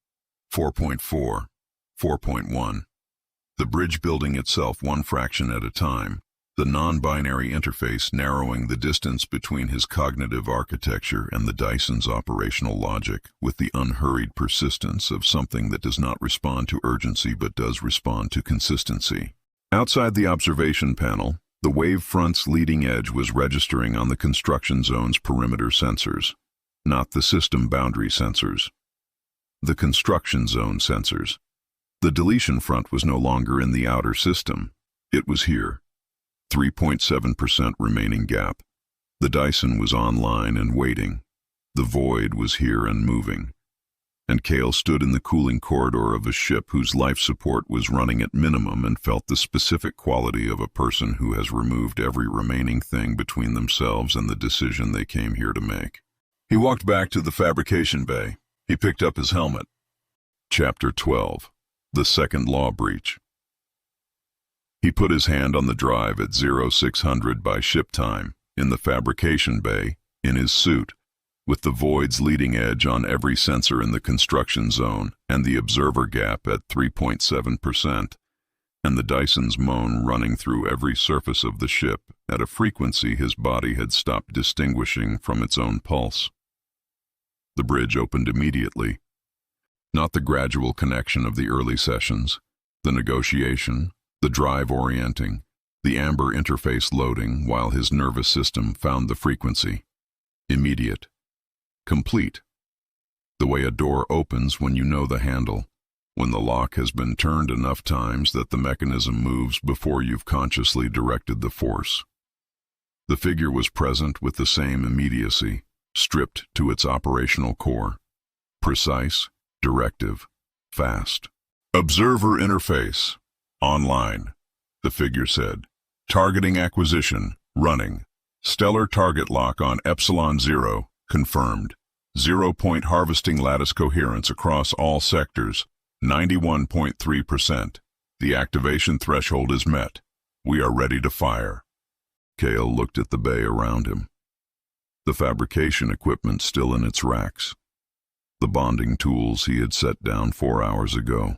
4.4, 4.1. The bridge building itself one fraction at a time, the non-binary interface narrowing the distance between his cognitive architecture and the Dyson's operational logic with the unhurried persistence of something that does not respond to urgency but does respond to consistency. Outside the observation panel, the wave front's leading edge was registering on the construction zone's perimeter sensors. not the system boundary sensors. The construction zone sensors. The deletion front was no longer in the outer system. It was here. 3.7% remaining gap. The Dyson was online and waiting. The void was here and moving. And Kael stood in the cooling corridor of a ship whose life support was running at minimum and felt the specific quality of a person who has removed every remaining thing between themselves and the decision they came here to make. He walked back to the fabrication bay. He picked up his helmet. Chapter 12. The Second Law Breach. He put his hand on the drive at 0600 by ship time, in the fabrication bay, in his suit, with the void's leading edge on every sensor in the construction zone and the observer gap at 3.7%, and the Dyson's moan running through every surface of the ship at a frequency his body had stopped distinguishing from its own pulse. The bridge opened immediately. Not the gradual connection of the early sessions, the negotiation, the drive orienting, the amber interface loading while his nervous system found the frequency. Immediate. Complete. The way a door opens when you know the handle, when the lock has been turned enough times that the mechanism moves before you've consciously directed the force. The figure was present with the same immediacy, stripped to its operational core. Precise, directive, fast. Observer interface. Online. The figure said. Targeting acquisition. Running. Stellar target lock on Epsilon 0. Confirmed. 0-point harvesting lattice coherence across all sectors. 91.3%. The activation threshold is met. We are ready to fire. Kael looked at the bay around him. The fabrication equipment still in its racks. The bonding tools he had set down 4 hours ago.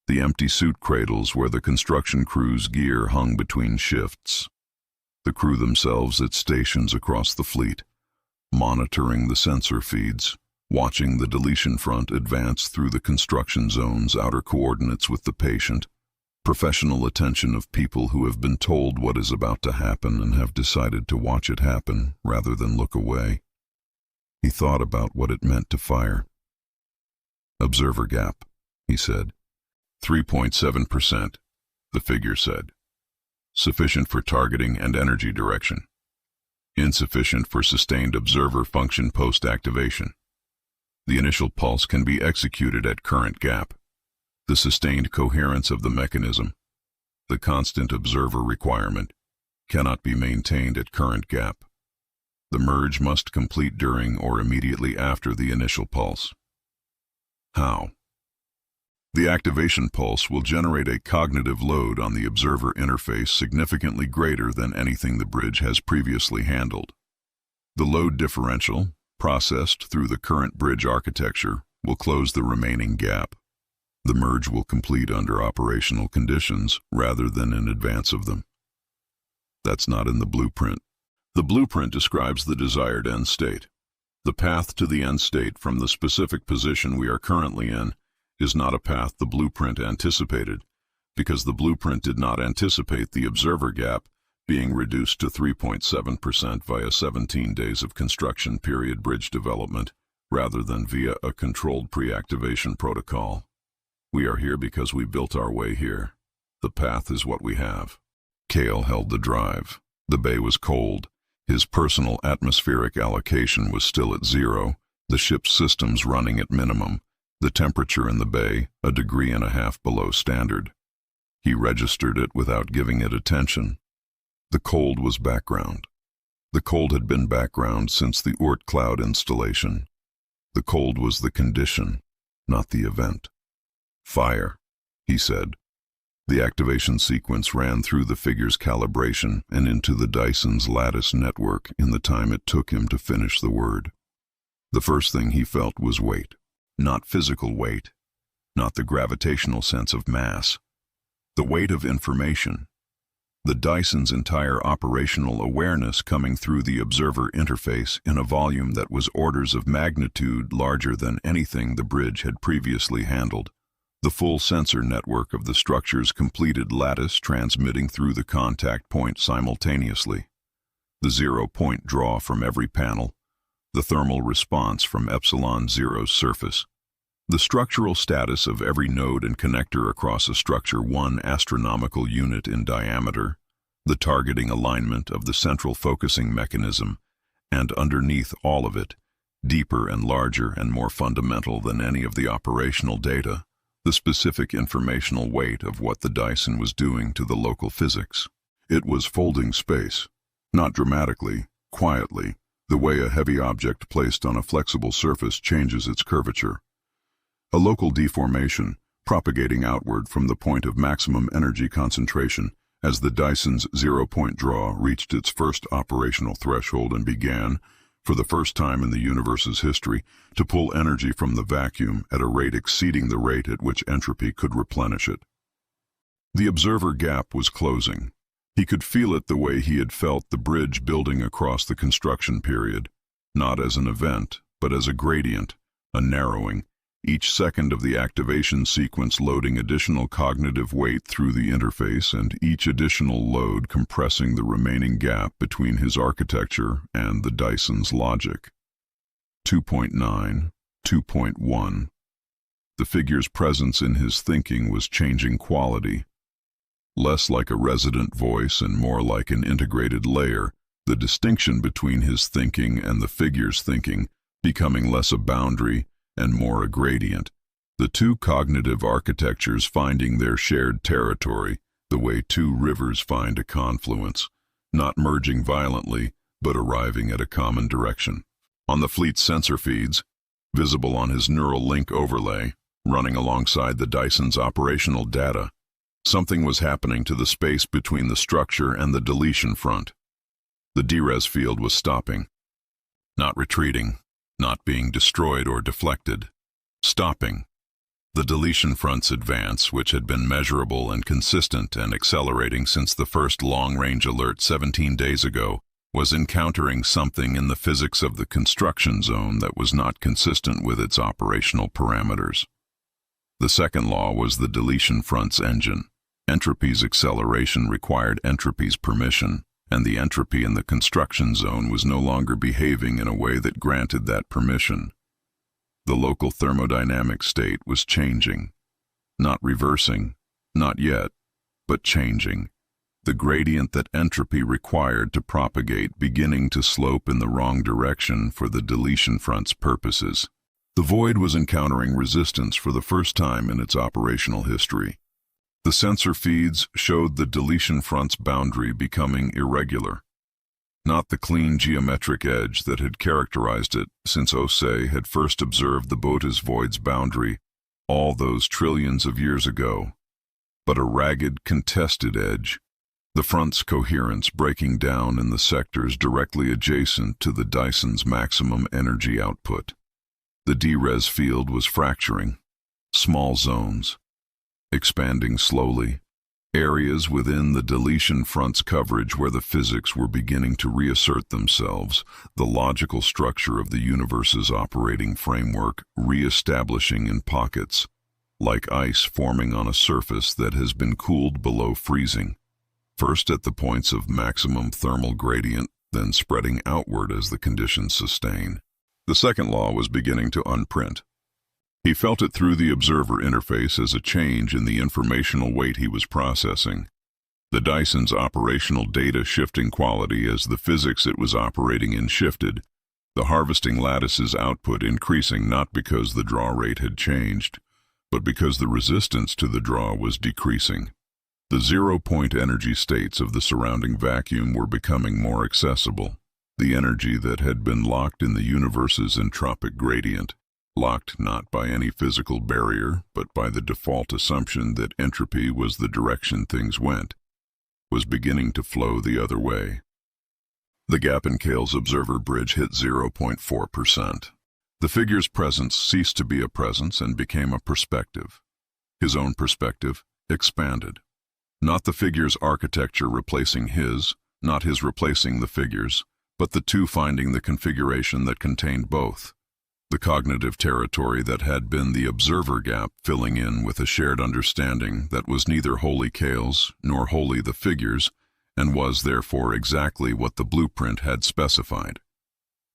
The empty suit cradles where the construction crew's gear hung between shifts. The crew themselves at stations across the fleet, monitoring the sensor feeds, watching the deletion front advance through the construction zone's outer coordinates with the patient. Professional attention of people who have been told what is about to happen and have decided to watch it happen rather than look away. He thought about what it meant to fire. Observer gap, he said. 3.7%, the figure said. Sufficient for targeting and energy direction. Insufficient for sustained observer function post-activation. The initial pulse can be executed at current gap. The sustained coherence of the mechanism, the constant observer requirement, cannot be maintained at current gap. The merge must complete during or immediately after the initial pulse. How? The activation pulse will generate a cognitive load on the observer interface significantly greater than anything the bridge has previously handled. The load differential, processed through the current bridge architecture, will close the remaining gap. The merge will complete under operational conditions rather than in advance of them. That's not in the blueprint. The blueprint describes the desired end state. The path to the end state from the specific position we are currently in is not a path the blueprint anticipated, because the blueprint did not anticipate the observer gap being reduced to 3.7% via 17 days of construction period bridge development, rather than via a controlled pre-activation protocol. We are here because we built our way here. The path is what we have. Kael held the drive. The bay was cold. His personal atmospheric allocation was still at 0, the ship's systems running at minimum, the temperature in the bay 1.5 degrees below standard. He registered it without giving it attention. The cold was background. The cold had been background since the Oort cloud installation. The cold was the condition, not the event. Fire, he said. The activation sequence ran through the figure's calibration and into the Dyson's lattice network in the time it took him to finish the word. The first thing he felt was weight. Not physical weight, not the gravitational sense of mass. The weight of information. The Dyson's entire operational awareness coming through the observer interface in a volume that was orders of magnitude larger than anything the bridge had previously handled. The full sensor network of the structure's completed lattice transmitting through the contact point simultaneously. The 0-point draw from every panel. the thermal response from epsilon zero's surface, the structural status of every node and connector across a structure 1 astronomical unit in diameter, the targeting alignment of the central focusing mechanism, and underneath all of it, deeper and larger and more fundamental than any of the operational data, the specific informational weight of what the Dyson was doing to the local physics. It was folding space, not dramatically, quietly, the way a heavy object placed on a flexible surface changes its curvature. A local deformation, propagating outward from the point of maximum energy concentration as the Dyson's zero-point draw reached its first operational threshold and began, for the first time in the universe's history, to pull energy from the vacuum at a rate exceeding the rate at which entropy could replenish it. The observer gap was closing. He could feel it the way he had felt the bridge building across the construction period, not as an event, but as a gradient, a narrowing, each second of the activation sequence loading additional cognitive weight through the interface and each additional load compressing the remaining gap between his architecture and the Dyson's logic. 2.9, 2.1. The figure's presence in his thinking was changing quality. Less like a resident voice and more like an integrated layer, the distinction between his thinking and the figure's thinking becoming less a boundary and more a gradient, the two cognitive architectures finding their shared territory, the way two rivers find a confluence, not merging violently, but arriving at a common direction. On the fleet's sensor feeds, visible on his neural link overlay, running alongside the Dyson's operational data, something was happening to the space between the structure and the deletion front. The DRES field was stopping, not retreating, not being destroyed or deflected, stopping. The deletion front's advance, which had been measurable and consistent and accelerating since the first long-range alert 17 days ago, was encountering something in the physics of the construction zone that was not consistent with its operational parameters. The second law was the deletion front's engine. Entropy's acceleration required entropy's permission, and the entropy in the construction zone was no longer behaving in a way that granted that permission. The local thermodynamic state was changing, not reversing, not yet, but changing. The gradient that entropy required to propagate beginning to slope in the wrong direction for the deletion front's purposes. The void was encountering resistance for the first time in its operational history. The sensor feeds showed the deletion front's boundary becoming irregular, not the clean geometric edge that had characterized it since Osei had first observed the Boötes Void's boundary all those trillions of years ago, but a ragged, contested edge, the front's coherence breaking down in the sectors directly adjacent to the Dyson's maximum energy output. The DRES field was fracturing, small zones, expanding slowly, areas within the deletion front's coverage where the physics were beginning to reassert themselves, the logical structure of the universe's operating framework re-establishing in pockets, like ice forming on a surface that has been cooled below freezing, first at the points of maximum thermal gradient, then spreading outward as the conditions sustain. The second law was beginning to unprint. He felt it through the observer interface as a change in the informational weight he was processing. The Dyson's operational data shifting quality as the physics it was operating in shifted, the harvesting lattice's output increasing not because the draw rate had changed, but because the resistance to the draw was decreasing. The zero-point energy states of the surrounding vacuum were becoming more accessible, the energy that had been locked in the universe's entropic gradient, locked not by any physical barrier, but by the default assumption that entropy was the direction things went, was beginning to flow the other way. The gap in Kael's observer bridge hit 0.4%. The figure's presence ceased to be a presence and became a perspective. His own perspective expanded. Not the figure's architecture replacing his, not his replacing the figure's, but the two finding the configuration that contained both. The cognitive territory that had been the observer gap filling in with a shared understanding that was neither wholly Kael's nor wholly the figure's, and was therefore exactly what the blueprint had specified.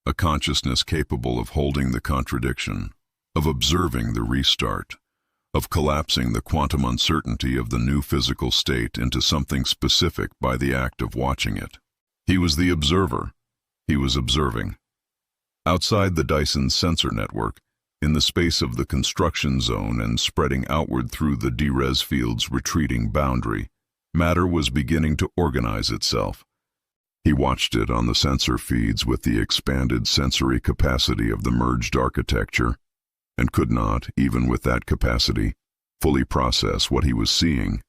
a consciousness capable of holding the contradiction, of observing the restart, of collapsing the quantum uncertainty of the new physical state into something specific by the act of watching it. He was the observer. He was observing. Outside the Dyson sensor network, in the space of the construction zone and spreading outward through the DRES field's retreating boundary, matter was beginning to organize itself. He watched it on the sensor feeds with the expanded sensory capacity of the merged architecture, and could not, even with that capacity, fully process what he was seeing,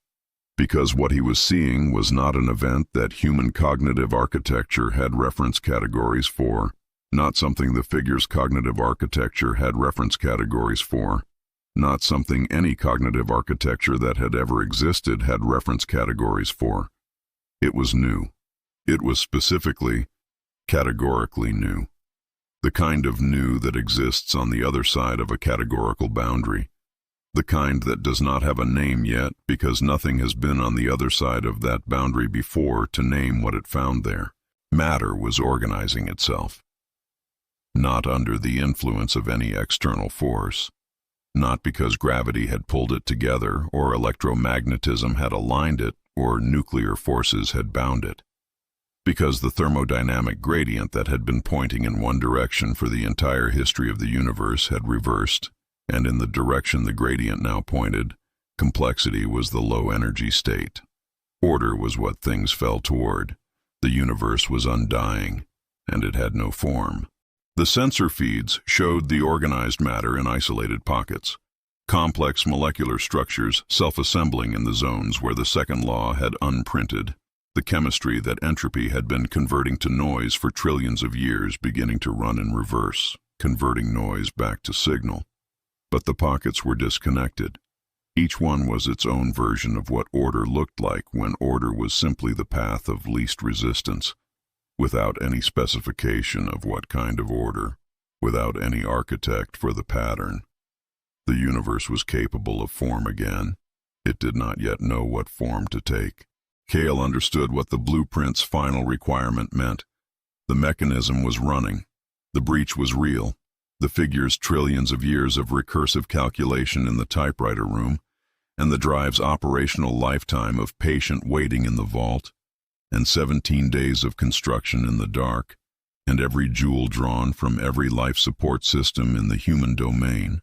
because what he was seeing was not an event that human cognitive architecture had reference categories for, not something the figure's cognitive architecture had reference categories for, not something any cognitive architecture that had ever existed had reference categories for. It was new. It was specifically, categorically new. The kind of new that exists on the other side of a categorical boundary. The kind that does not have a name yet because nothing has been on the other side of that boundary before to name what it found there. Matter was organizing itself. Not under the influence of any external force. Not because gravity had pulled it together, or electromagnetism had aligned it, or nuclear forces had bound it. Because the thermodynamic gradient that had been pointing in one direction for the entire history of the universe had reversed, and in the direction the gradient now pointed, complexity was the low-energy state. Order was what things fell toward. The universe was undying, and it had no form. The sensor feeds showed the organized matter in isolated pockets, complex molecular structures self-assembling in the zones where the second law had unprinted, the chemistry that entropy had been converting to noise for trillions of years beginning to run in reverse, converting noise back to signal. But the pockets were disconnected. Each one was its own version of what order looked like when order was simply the path of least resistance, without any specification of what kind of order, without any architect for the pattern. The universe was capable of form again. It did not yet know what form to take. Kael understood what the blueprint's final requirement meant. The mechanism was running. The breach was real. The figure's trillions of years of recursive calculation in the typewriter room, and the drive's operational lifetime of patient waiting in the vault, and 17 days of construction in the dark, and every joule drawn from every life support system in the human domain.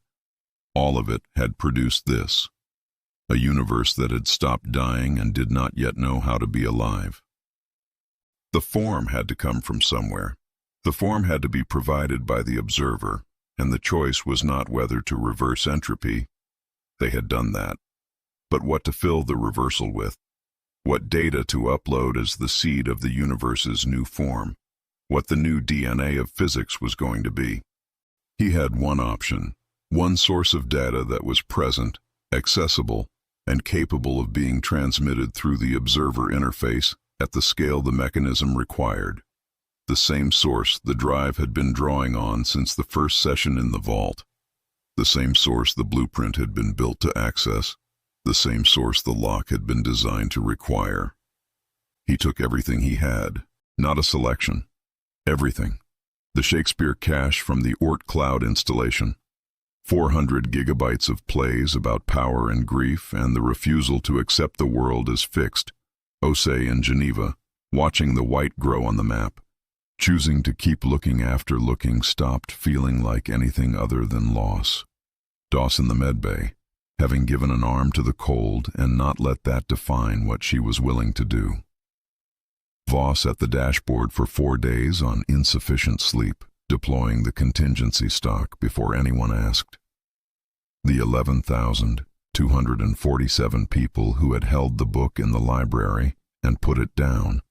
All of it had produced this, a universe that had stopped dying and did not yet know how to be alive. The form had to come from somewhere. The form had to be provided by the observer, and the choice was not whether to reverse entropy. They had done that. But what to fill the reversal with? What data to upload as the seed of the universe's new form? What the new DNA of physics was going to be? He had one option, one source of data that was present, accessible, and capable of being transmitted through the observer interface at the scale the mechanism required. The same source the drive had been drawing on since the first session in the vault. The same source the blueprint had been built to access. The same source the lock had been designed to require. He took everything he had, not a selection. Everything. The Shakespeare cache from the Oort cloud installation. 400 gigabytes of plays about power and grief and the refusal to accept the world as fixed. Osei in Geneva, watching the white grow on the map. Choosing to keep looking after looking stopped feeling like anything other than loss. Doss in the medbay, having given an arm to the cold and not let that define what she was willing to do. Voss at the dashboard for 4 days on insufficient sleep, deploying the contingency stock before anyone asked. The 11,247 people who had held the book in the library and put it down,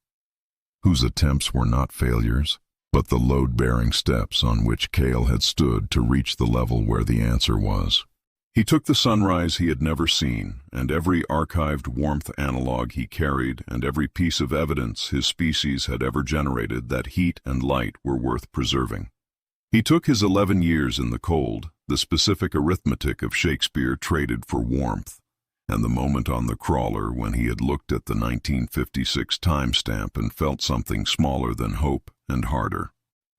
whose attempts were not failures, but the load-bearing steps on which Kael had stood to reach the level where the answer was. He took the sunrise he had never seen, and every archived warmth analog he carried, and every piece of evidence his species had ever generated that heat and light were worth preserving. He took his 11 years in the cold, the specific arithmetic of Shakespeare traded for warmth, and the moment on the crawler when he had looked at the 1956 timestamp and felt something smaller than hope and harder.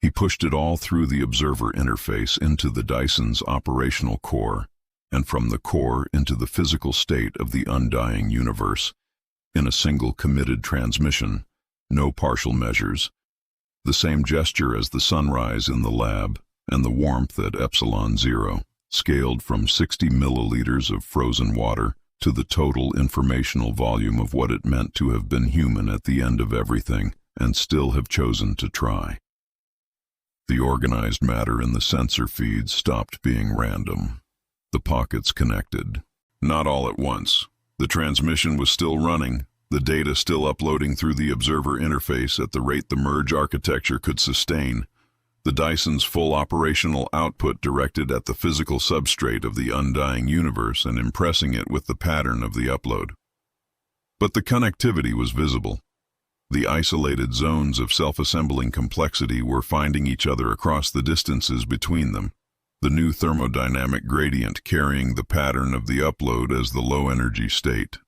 He pushed it all through the observer interface into the Dyson's operational core, and from the core into the physical state of the undying universe, in a single committed transmission, no partial measures, the same gesture as the sunrise in the lab and the warmth at epsilon 0, scaled from 60 milliliters of frozen water to the total informational volume of what it meant to have been human at the end of everything and still have chosen to try. The organized matter in the sensor feeds stopped being random. The pockets connected. Not all at once. The transmission was still running, the data still uploading through the observer interface at the rate the merge architecture could sustain. The Dyson's full operational output directed at the physical substrate of the undying universe and impressing it with the pattern of the upload. But the connectivity was visible. The isolated zones of self-assembling complexity were finding each other across the distances between them, the new thermodynamic gradient carrying the pattern of the upload as the low-energy state.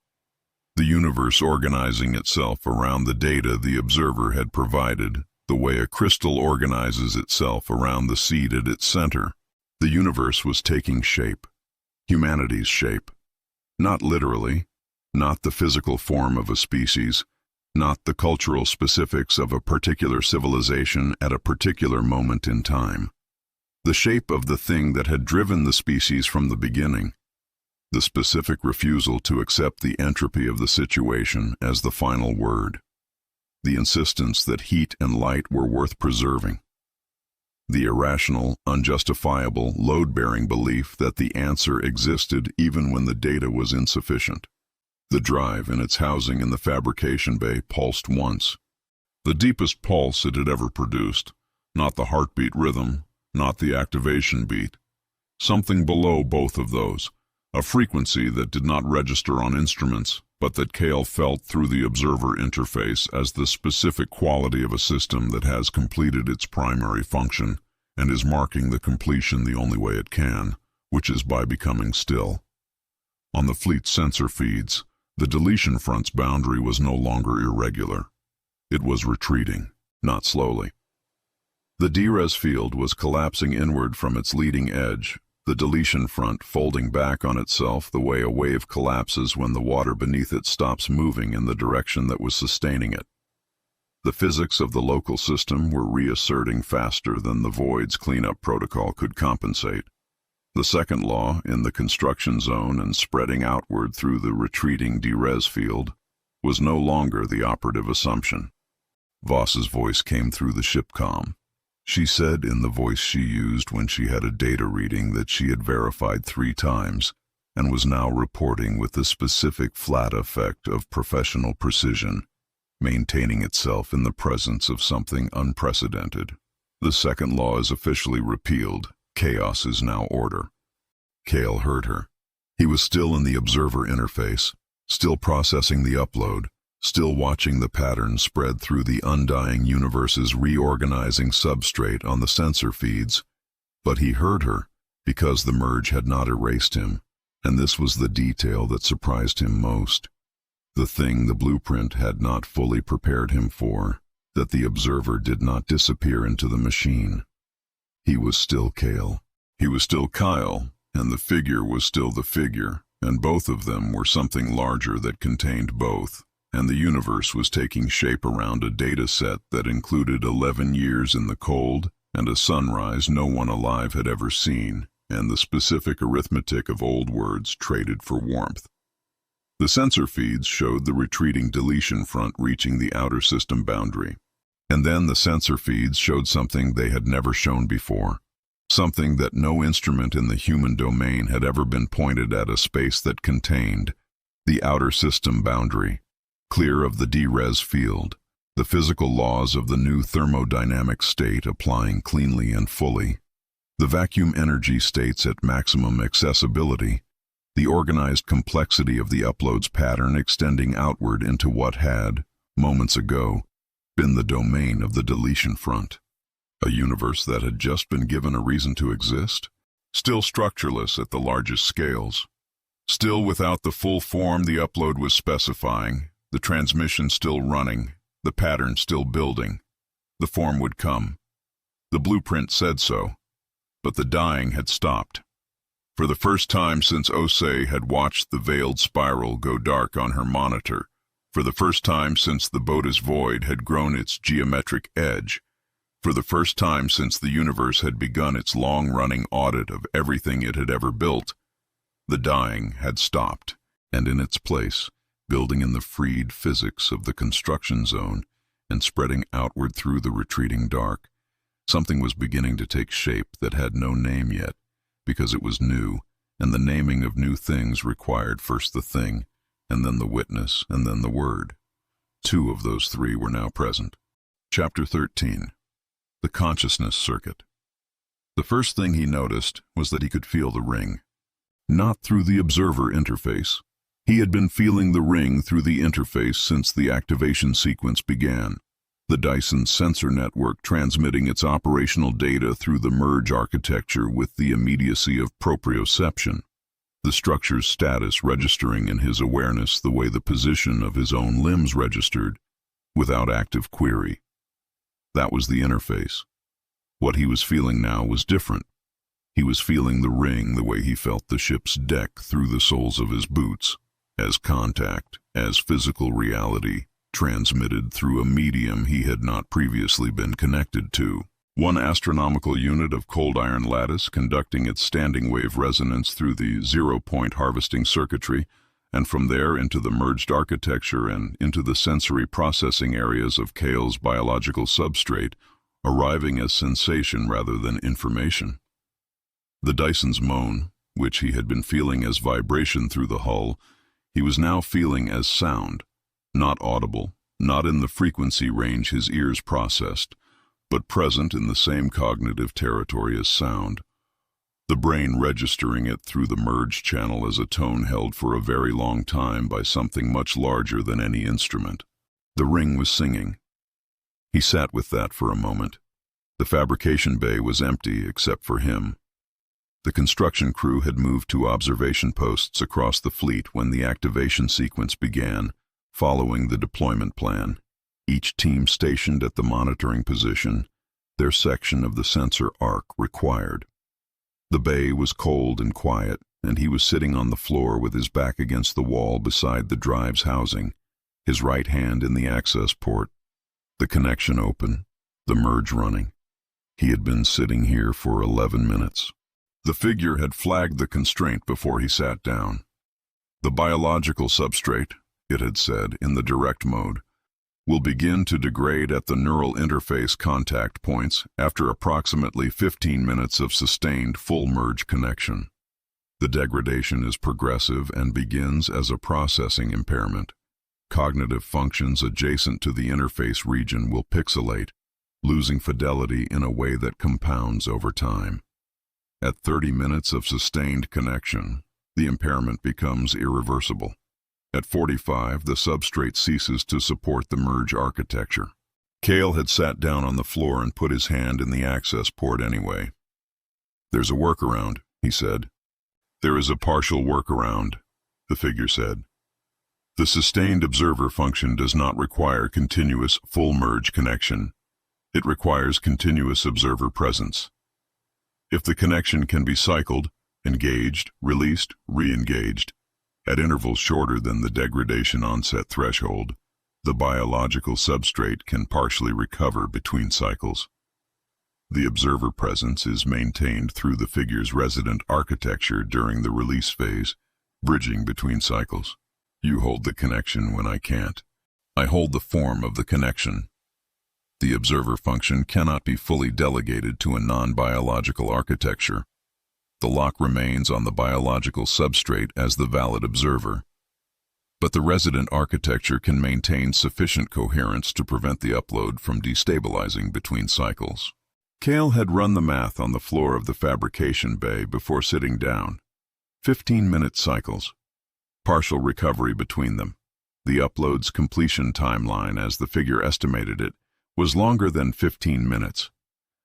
The universe organizing itself around the data the observer had provided, the way a crystal organizes itself around the seed at its center. The universe was taking shape, humanity's shape. Not literally, not the physical form of a species, not the cultural specifics of a particular civilization at a particular moment in time. The shape of the thing that had driven the species from the beginning. The specific refusal to accept the entropy of the situation as the final word. The insistence that heat and light were worth preserving. The irrational, unjustifiable, load-bearing belief that the answer existed even when the data was insufficient. The drive in its housing in the fabrication bay pulsed once. The deepest pulse it had ever produced, not the heartbeat rhythm, not the activation beat. Something below both of those, a frequency that did not register on instruments, but that Kael felt through the observer interface as the specific quality of a system that has completed its primary function and is marking the completion the only way it can, which is by becoming still. On the fleet's sensor feeds, the deletion front's boundary was no longer irregular. It was retreating, not slowly. The DRES field was collapsing inward from its leading edge, the deletion front folding back on itself the way a wave collapses when the water beneath it stops moving in the direction that was sustaining it. The physics of the local system were reasserting faster than the Void's cleanup protocol could compensate. The second law, in the construction zone and spreading outward through the retreating DRES field, was no longer the operative assumption. Voss's voice came through the shipcom. She said in the voice she used when she had a data reading that she had verified 3 times and was now reporting with the specific flat effect of professional precision, maintaining itself in the presence of something unprecedented. The second law is officially repealed. Chaos is now order. Kael heard her. He was still in the observer interface, still processing the upload, still watching the pattern spread through the undying universe's reorganizing substrate on the sensor feeds. But he heard her, because the merge had not erased him, and this was the detail that surprised him most. The thing the blueprint had not fully prepared him for, that the observer did not disappear into the machine. He was still Kael. He was still Kael, and the figure was still the figure, and both of them were something larger that contained both. And the universe was taking shape around a data set that included 11 years in the cold and a sunrise no one alive had ever seen, and the specific arithmetic of old words traded for warmth. The sensor feeds showed the retreating deletion front reaching the outer system boundary. And then the sensor feeds showed something they had never shown before, something that no instrument in the human domain had ever been pointed at a space that contained, the outer system boundary. Clear of the DRES field, the physical laws of the new thermodynamic state applying cleanly and fully, the vacuum energy states at maximum accessibility, the organized complexity of the upload's pattern extending outward into what had, moments ago, been the domain of the deletion front. A universe that had just been given a reason to exist, still structureless at the largest scales, still without the full form the upload was specifying. The transmission still running, the pattern still building. The form would come. The blueprint said so, but the dying had stopped. For the first time since Ose had watched the veiled spiral go dark on her monitor, for the first time since the Boötes Void had grown its geometric edge, for the first time since the universe had begun its long-running audit of everything it had ever built, the dying had stopped, and in its place, building in the freed physics of the construction zone and spreading outward through the retreating dark, something was beginning to take shape that had no name yet, because it was new, and the naming of new things required first the thing, and then the witness, and then the word. Two of those three were now present. Chapter 13. The Consciousness Circuit. The first thing he noticed was that he could feel the ring. Not through the observer interface. He had been feeling the ring through the interface since the activation sequence began. The Dyson sensor network transmitting its operational data through the merge architecture with the immediacy of proprioception. The structure's status registering in his awareness the way the position of his own limbs registered, without active query. That was the interface. What he was feeling now was different. He was feeling the ring the way he felt the ship's deck through the soles of his boots, as contact, as physical reality, transmitted through a medium he had not previously been connected to. One astronomical unit of cold iron lattice conducting its standing wave resonance through the zero-point harvesting circuitry, and from there into the merged architecture and into the sensory processing areas of Kael's biological substrate, arriving as sensation rather than information. The Dyson's moan, which he had been feeling as vibration through the hull, he was now feeling as sound, not audible, not in the frequency range his ears processed, but present in the same cognitive territory as sound, the brain registering it through the merge channel as a tone held for a very long time by something much larger than any instrument. The ring was singing. He sat with that for a moment. The fabrication bay was empty except for him. The construction crew had moved to observation posts across the fleet when the activation sequence began, following the deployment plan. Each team stationed at the monitoring position, their section of the sensor arc required. The bay was cold and quiet, and he was sitting on the floor with his back against the wall beside the drive's housing, his right hand in the access port, the connection open, the merge running. He had been sitting here for 11 minutes. The figure had flagged the constraint before he sat down. The biological substrate, it had said in the direct mode, will begin to degrade at the neural interface contact points after approximately 15 minutes of sustained full merge connection. The degradation is progressive and begins as a processing impairment. Cognitive functions adjacent to the interface region will pixelate, losing fidelity in a way that compounds over time. At 30 minutes of sustained connection, the impairment becomes irreversible. At 45, the substrate ceases to support the merge architecture. Kael had sat down on the floor and put his hand in the access port anyway. "There's a workaround," he said. "There is a partial workaround," the figure said. "The sustained observer function does not require continuous full merge connection. It requires continuous observer presence. If the connection can be cycled, engaged, released, re-engaged, at intervals shorter than the degradation onset threshold, the biological substrate can partially recover between cycles. The observer presence is maintained through the figure's resident architecture during the release phase, bridging between cycles. You hold the connection when I can't. I hold the form of the connection. The observer function cannot be fully delegated to a non-biological architecture. The lock remains on the biological substrate as the valid observer. But the resident architecture can maintain sufficient coherence to prevent the upload from destabilizing between cycles." Kael had run the math on the floor of the fabrication bay before sitting down. 15-minute cycles. Partial recovery between them. The upload's completion timeline, as the figure estimated it, was longer than 15 minutes.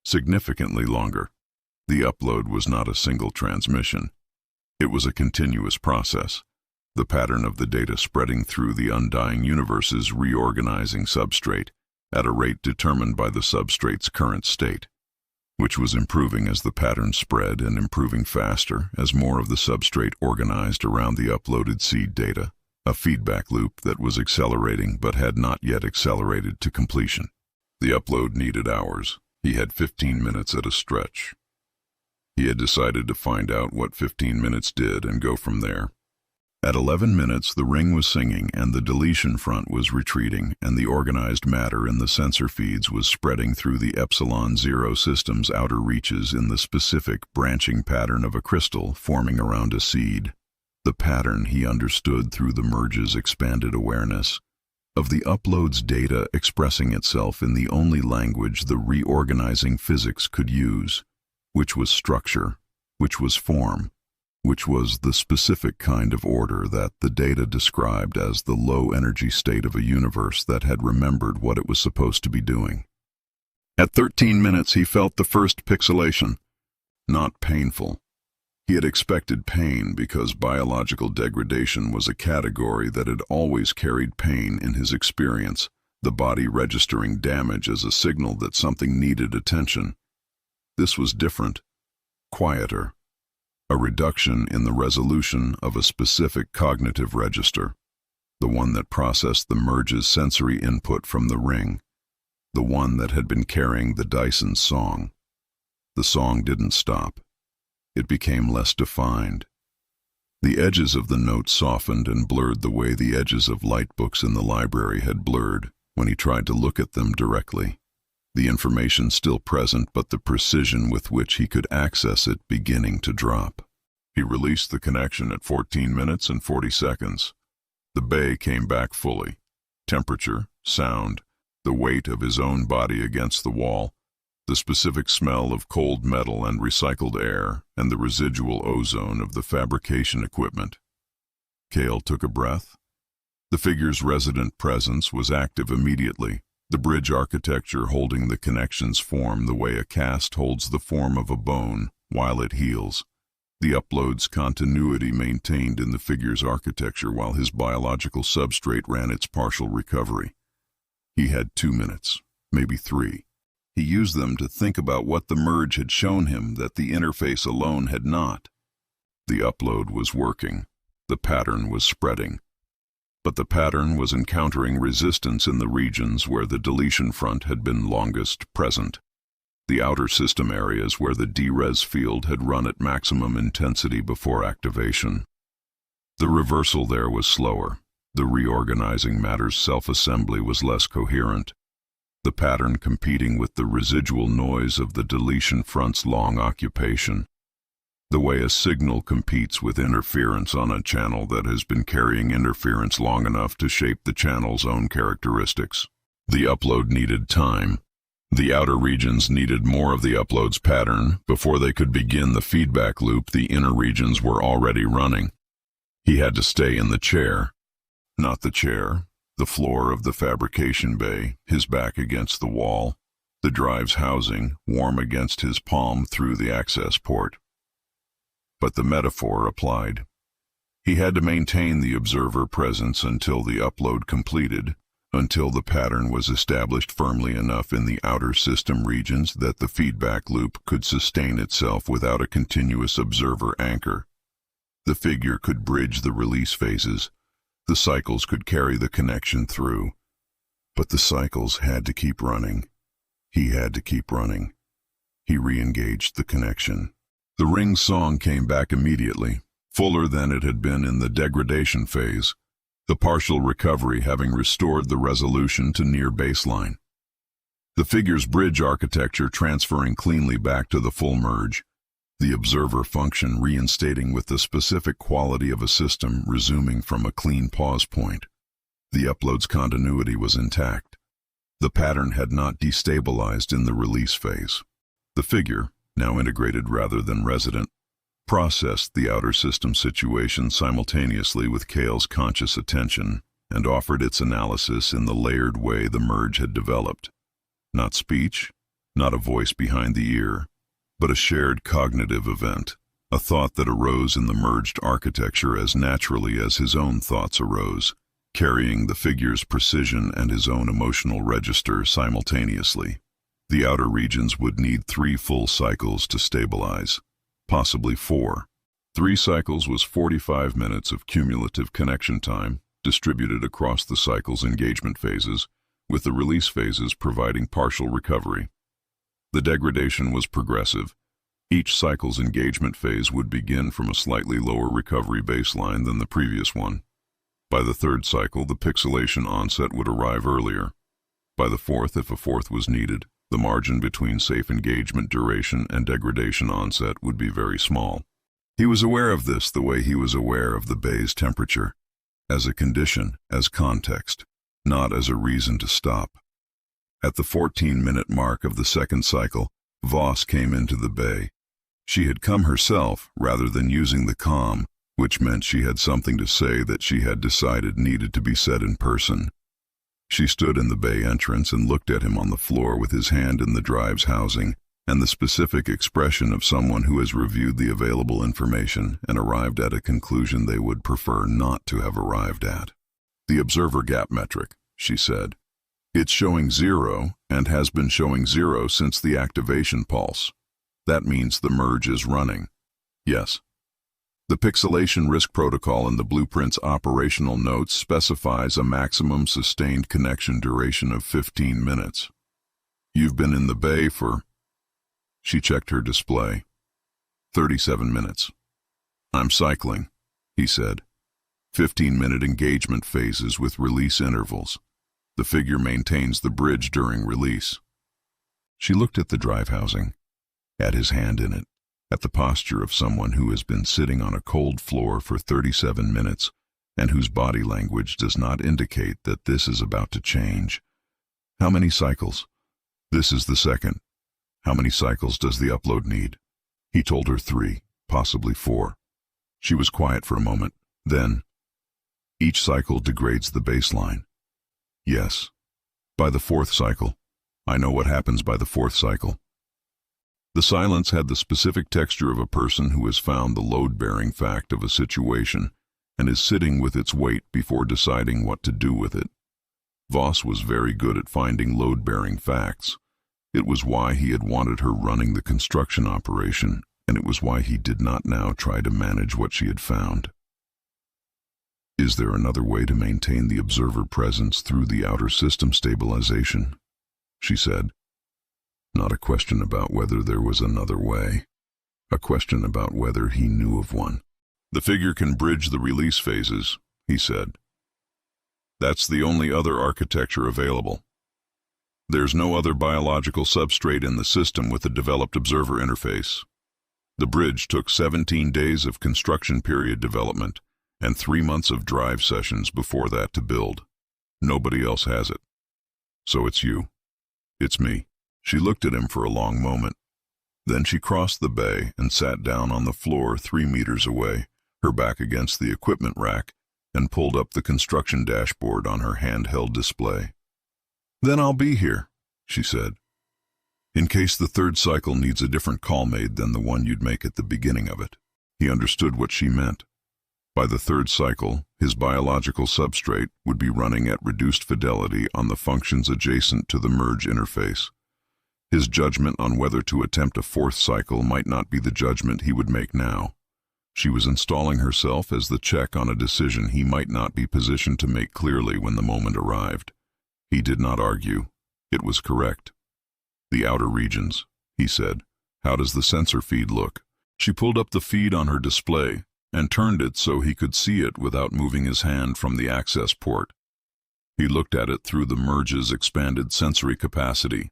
Significantly longer. The upload was not a single transmission. It was a continuous process, the pattern of the data spreading through the undying universe's reorganizing substrate, at a rate determined by the substrate's current state. which was improving as the pattern spread and improving faster as more of the substrate organized around the uploaded seed data, a feedback loop that was accelerating but had not yet accelerated to completion. The upload needed hours. He had 15 minutes at a stretch. He had decided to find out what 15 minutes did and go from there. At 11 minutes, the ring was singing and the deletion front was retreating, and the organized matter in the sensor feeds was spreading through the epsilon zero system's outer reaches in the specific branching pattern of a crystal forming around a seed. The pattern he understood through the merge's expanded awareness of the upload's data expressing itself in the only language the reorganizing physics could use, which was structure, which was form, which was the specific kind of order that the data described as the low-energy state of a universe that had remembered what it was supposed to be doing. At 13 minutes, he felt the first pixelation. Not painful. He had expected pain because biological degradation was a category that had always carried pain in his experience, the body registering damage as a signal that something needed attention. This was different, quieter. A reduction in the resolution of a specific cognitive register, the one that processed the merge's sensory input from the ring, the one that had been carrying the Dyson's song. The song didn't stop. It became less defined. The edges of the note softened and blurred the way the edges of light books in the library had blurred when he tried to look at them directly. The information still present, but the precision with which he could access it beginning to drop. He released the connection at 14 minutes and 40 seconds. The bay came back fully. Temperature, sound, the weight of his own body against the wall, the specific smell of cold metal and recycled air, and the residual ozone of the fabrication equipment. Kael took a breath. The figure's resident presence was active immediately. The bridge architecture holding the connection's form the way a cast holds the form of a bone while it heals. The upload's continuity maintained in the figure's architecture while his biological substrate ran its partial recovery. He had 2 minutes, maybe 3. He used them to think about what the merge had shown him that the interface alone had not. The upload was working. The pattern was spreading. But the pattern was encountering resistance in the regions where the deletion front had been longest present, the outer system areas where the DRes field had run at maximum intensity before activation. The reversal there was slower. The reorganizing matter's self-assembly was less coherent, the pattern competing with the residual noise of the deletion front's long occupation. The way a signal competes with interference on a channel that has been carrying interference long enough to shape the channel's own characteristics. The upload needed time. The outer regions needed more of the upload's pattern before they could begin the feedback loop the inner regions were already running. He had to stay in the chair. Not the chair, the floor of the fabrication bay, his back against the wall, the drive's housing warm against his palm through the access port. But the metaphor applied. He had to maintain the observer presence until the upload completed, until the pattern was established firmly enough in the outer system regions that the feedback loop could sustain itself without a continuous observer anchor. The figure could bridge the release phases. The cycles could carry the connection through. But the cycles had to keep running. He had to keep running. He re-engaged the connection. The ring song came back immediately, fuller than it had been in the degradation phase, the partial recovery having restored the resolution to near baseline. The figure's bridge architecture transferring cleanly back to the full merge, the observer function reinstating with the specific quality of a system resuming from a clean pause point. The upload's continuity was intact. The pattern had not destabilized in the release phase. The figure, now integrated rather than resident, processed the outer system situation simultaneously with Kael's conscious attention and offered its analysis in the layered way the merge had developed. Not speech, not a voice behind the ear, but a shared cognitive event, a thought that arose in the merged architecture as naturally as his own thoughts arose, carrying the figure's precision and his own emotional register simultaneously. The outer regions would need 3 full cycles to stabilize, possibly 4. 3 cycles was 45 minutes of cumulative connection time, distributed across the cycle's engagement phases, with the release phases providing partial recovery. The degradation was progressive. Each cycle's engagement phase would begin from a slightly lower recovery baseline than the previous one. By the 3rd cycle, the pixelation onset would arrive earlier. By the 4th, if a 4th was needed, the margin between safe engagement duration and degradation onset would be very small. He was aware of this the way he was aware of the bay's temperature, as a condition, as context, not as a reason to stop. At the 14-minute mark of the 2nd cycle, Voss came into the bay. She had come herself rather than using the comm, which meant she had something to say that she had decided needed to be said in person. She stood in the bay entrance and looked at him on the floor with his hand in the drive's housing, and the specific expression of someone who has reviewed the available information and arrived at a conclusion they would prefer not to have arrived at. The observer gap metric, she said. It's showing 0 and has been showing 0 since the activation pulse. That means the merge is running. Yes. The pixelation risk protocol in the blueprint's operational notes specifies a maximum sustained connection duration of 15 minutes. You've been in the bay for... She checked her display. 37 minutes. I'm cycling, he said. 15-minute engagement phases with release intervals. The figure maintains the bridge during release. She looked at the drive housing, at his hand in it, at the posture of someone who has been sitting on a cold floor for 37 minutes and whose body language does not indicate that this is about to change. How many cycles? This is the 2nd. How many cycles does the upload need? He told her 3, possibly 4. She was quiet for a moment. Then, each cycle degrades the baseline. Yes. By the 4th cycle. I know what happens by the 4th cycle. The silence had the specific texture of a person who has found the load-bearing fact of a situation and is sitting with its weight before deciding what to do with it. Voss was very good at finding load-bearing facts. It was why he had wanted her running the construction operation, and it was why he did not now try to manage what she had found. Is there another way to maintain the observer presence through the outer system stabilization? She said. Not a question about whether there was another way. A question about whether he knew of one. The figure can bridge the release phases, he said. That's the only other architecture available. There's no other biological substrate in the system with a developed observer interface. The bridge took 17 days of construction period development and 3 months of drive sessions before that to build. Nobody else has it. So it's you. It's me. She looked at him for a long moment. Then she crossed the bay and sat down on the floor 3 meters away, her back against the equipment rack, and pulled up the construction dashboard on her handheld display. Then I'll be here, she said. In case the 3rd cycle needs a different call made than the one you'd make at the beginning of it. He understood what she meant. By the 3rd cycle, his biological substrate would be running at reduced fidelity on the functions adjacent to the merge interface. His judgment on whether to attempt a 4th cycle might not be the judgment he would make now. She was installing herself as the check on a decision he might not be positioned to make clearly when the moment arrived. He did not argue. It was correct. The outer regions, he said. How does the sensor feed look? She pulled up the feed on her display and turned it so he could see it without moving his hand from the access port. He looked at it through the merge's expanded sensory capacity,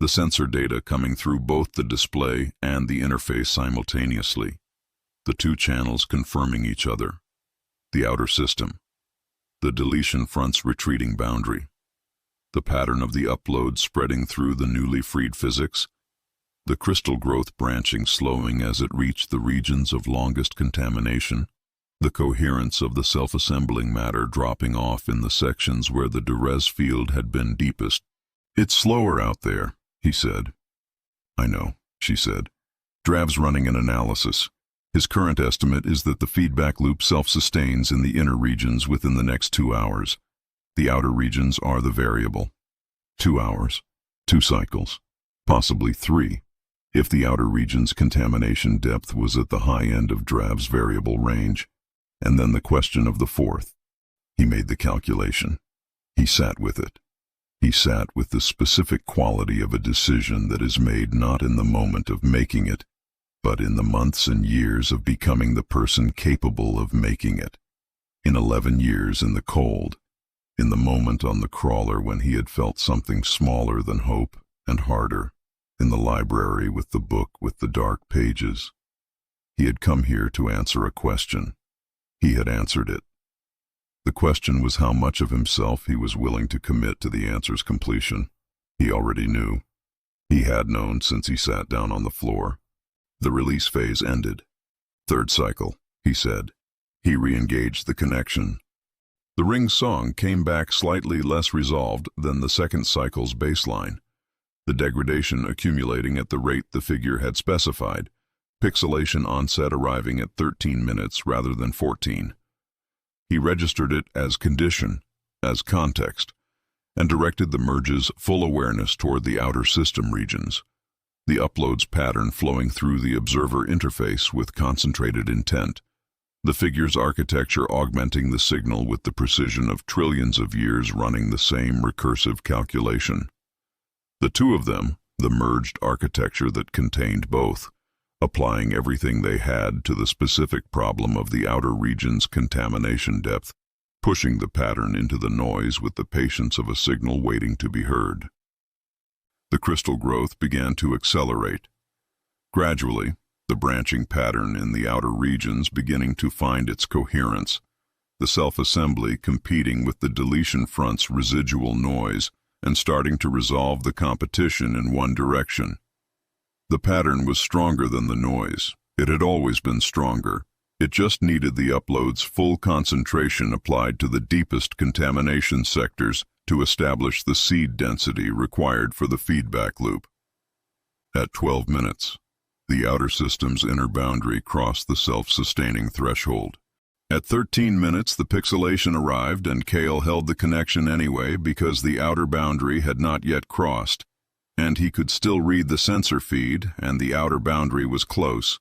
the sensor data coming through both the display and the interface simultaneously, the 2 channels confirming each other. The outer system, the deletion front's retreating boundary, the pattern of the upload spreading through the newly freed physics, the crystal growth branching slowing as it reached the regions of longest contamination, the coherence of the self-assembling matter dropping off in the sections where the duress field had been deepest. It's slower out there, he said. I know, she said. Drav's running an analysis. His current estimate is that the feedback loop self-sustains in the inner regions within the next 2 hours. The outer regions are the variable. 2 hours. 2 cycles. Possibly 3, if the outer region's contamination depth was at the high end of Drav's variable range. And then the question of the 4th. He made the calculation. He sat with it. He sat with the specific quality of a decision that is made not in the moment of making it, but in the months and years of becoming the person capable of making it. In 11 years in the cold, in the moment on the crawler when he had felt something smaller than hope and harder, in the library with the book with the dark pages. He had come here to answer a question. He had answered it. The question was how much of himself he was willing to commit to the answer's completion. He already knew. He had known since he sat down on the floor. The release phase ended. 3rd cycle, he said. He re-engaged the connection. The ring's song came back slightly less resolved than the 2nd cycle's baseline, the degradation accumulating at the rate the figure had specified, pixelation onset arriving at 13 minutes rather than 14. He registered it as condition, as context, and directed the merge's full awareness toward the outer system regions, the upload's pattern flowing through the observer interface with concentrated intent, the figure's architecture augmenting the signal with the precision of trillions of years running the same recursive calculation. The two of them, the merged architecture that contained both, applying everything they had to the specific problem of the outer region's contamination depth, pushing the pattern into the noise with the patience of a signal waiting to be heard. The crystal growth began to accelerate. Gradually, the branching pattern in the outer regions beginning to find its coherence, the self-assembly competing with the deletion front's residual noise and starting to resolve the competition in one direction. The pattern was stronger than the noise. It had always been stronger. It just needed the upload's full concentration applied to the deepest contamination sectors to establish the seed density required for the feedback loop. At 12 minutes, the outer system's inner boundary crossed the self-sustaining threshold. At 13 minutes, the pixelation arrived and Kael held the connection anyway because the outer boundary had not yet crossed, and he could still read the sensor feed and the outer boundary was close.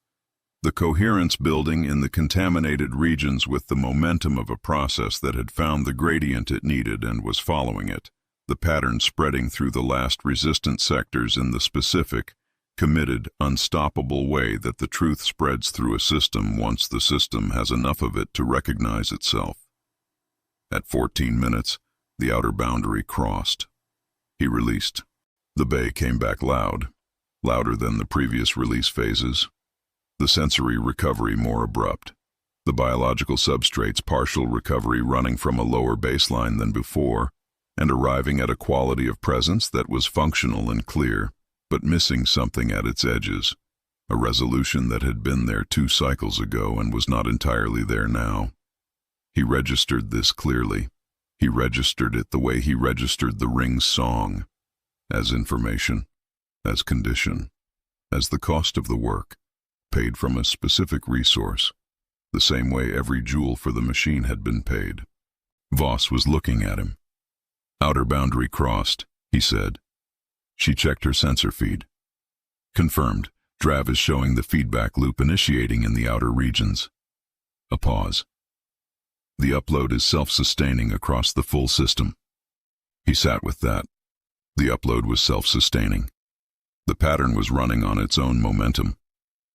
The coherence building in the contaminated regions with the momentum of a process that had found the gradient it needed and was following it, the pattern spreading through the last resistant sectors in the specific, committed, unstoppable way that the truth spreads through a system once the system has enough of it to recognize itself. At 14 minutes, the outer boundary crossed. He released. The bay came back loud, louder than the previous release phases. The sensory recovery more abrupt. The biological substrate's partial recovery running from a lower baseline than before, and arriving at a quality of presence that was functional and clear, but missing something at its edges, a resolution that had been there 2 cycles ago and was not entirely there now. He registered this clearly. He registered it the way he registered the ring's song, as information, as condition, as the cost of the work, paid from a specific resource, the same way every joule for the machine had been paid. Voss was looking at him. Outer boundary crossed, he said. She checked her sensor feed. Confirmed. Drive is showing the feedback loop initiating in the outer regions. A pause. The upload is self-sustaining across the full system. He sat with that. The upload was self-sustaining. The pattern was running on its own momentum.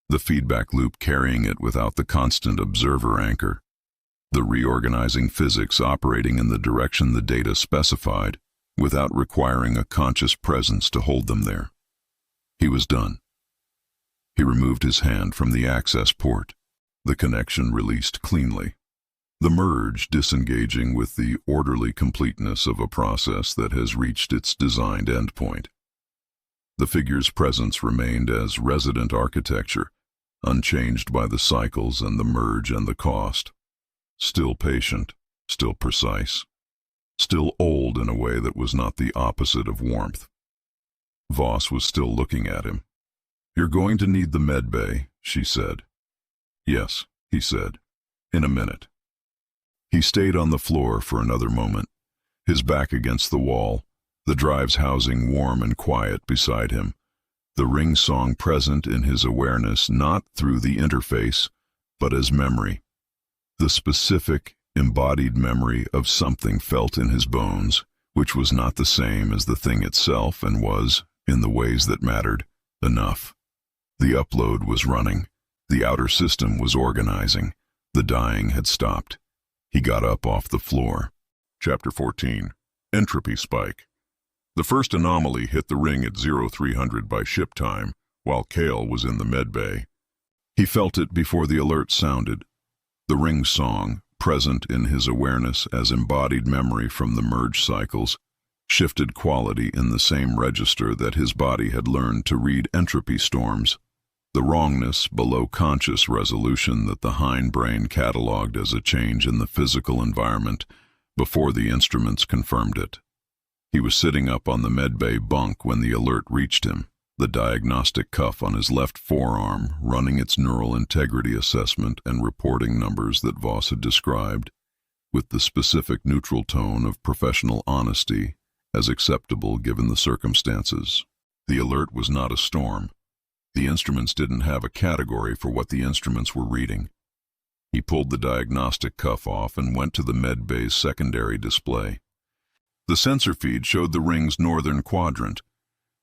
The feedback loop carrying it without the constant observer anchor. The reorganizing physics operating in the direction the data specified, without requiring a conscious presence to hold them there. He was done. He removed his hand from the access port. The connection released cleanly. The merge disengaging with the orderly completeness of a process that has reached its designed endpoint. The figure's presence remained as resident architecture, unchanged by the cycles and the merge and the cost. Still patient, still precise, still old in a way that was not the opposite of warmth. Voss was still looking at him. "You're going to need the med bay," she said. "Yes," he said. "In a minute." He stayed on the floor for another moment, his back against the wall, the drive's housing warm and quiet beside him, the ring song present in his awareness not through the interface, but as memory. The specific, embodied memory of something felt in his bones, which was not the same as the thing itself and was, in the ways that mattered, enough. The upload was running. The outer system was organizing. The dying had stopped. He got up off the floor. Chapter 14. Entropy Spike. The first anomaly hit the ring at 0300 by ship time, while Kael was in the medbay. He felt it before the alert sounded. The ring song, present in his awareness as embodied memory from the merge cycles, shifted quality in the same register that his body had learned to read entropy storms, the wrongness below conscious resolution that the hindbrain cataloged as a change in the physical environment before the instruments confirmed it. He was sitting up on the medbay bunk when the alert reached him, the diagnostic cuff on his left forearm running its neural integrity assessment and reporting numbers that Voss had described, with the specific neutral tone of professional honesty as acceptable given the circumstances. The alert was not a storm. The instruments didn't have a category for what the instruments were reading. He pulled the diagnostic cuff off and went to the medbay's secondary display. The sensor feed showed the ring's northern quadrant,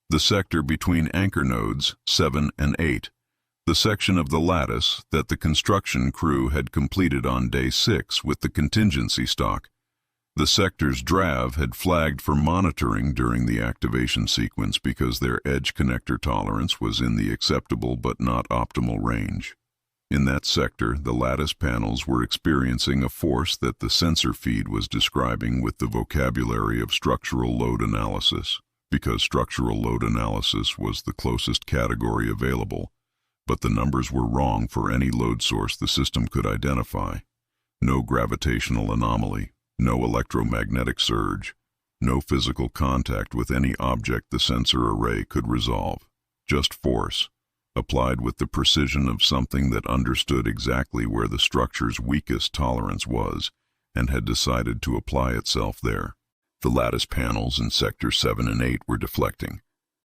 the sector between anchor nodes 7 and 8, the section of the lattice that the construction crew had completed on day 6 with the contingency stock. The sector's DRAV had flagged for monitoring during the activation sequence because their edge connector tolerance was in the acceptable but not optimal range. In that sector, the lattice panels were experiencing a force that the sensor feed was describing with the vocabulary of structural load analysis, because structural load analysis was the closest category available, but the numbers were wrong for any load source the system could identify. No gravitational anomaly, no electromagnetic surge, no physical contact with any object the sensor array could resolve, just force, applied with the precision of something that understood exactly where the structure's weakest tolerance was and had decided to apply itself there. The lattice panels in Sector 7 and 8 were deflecting.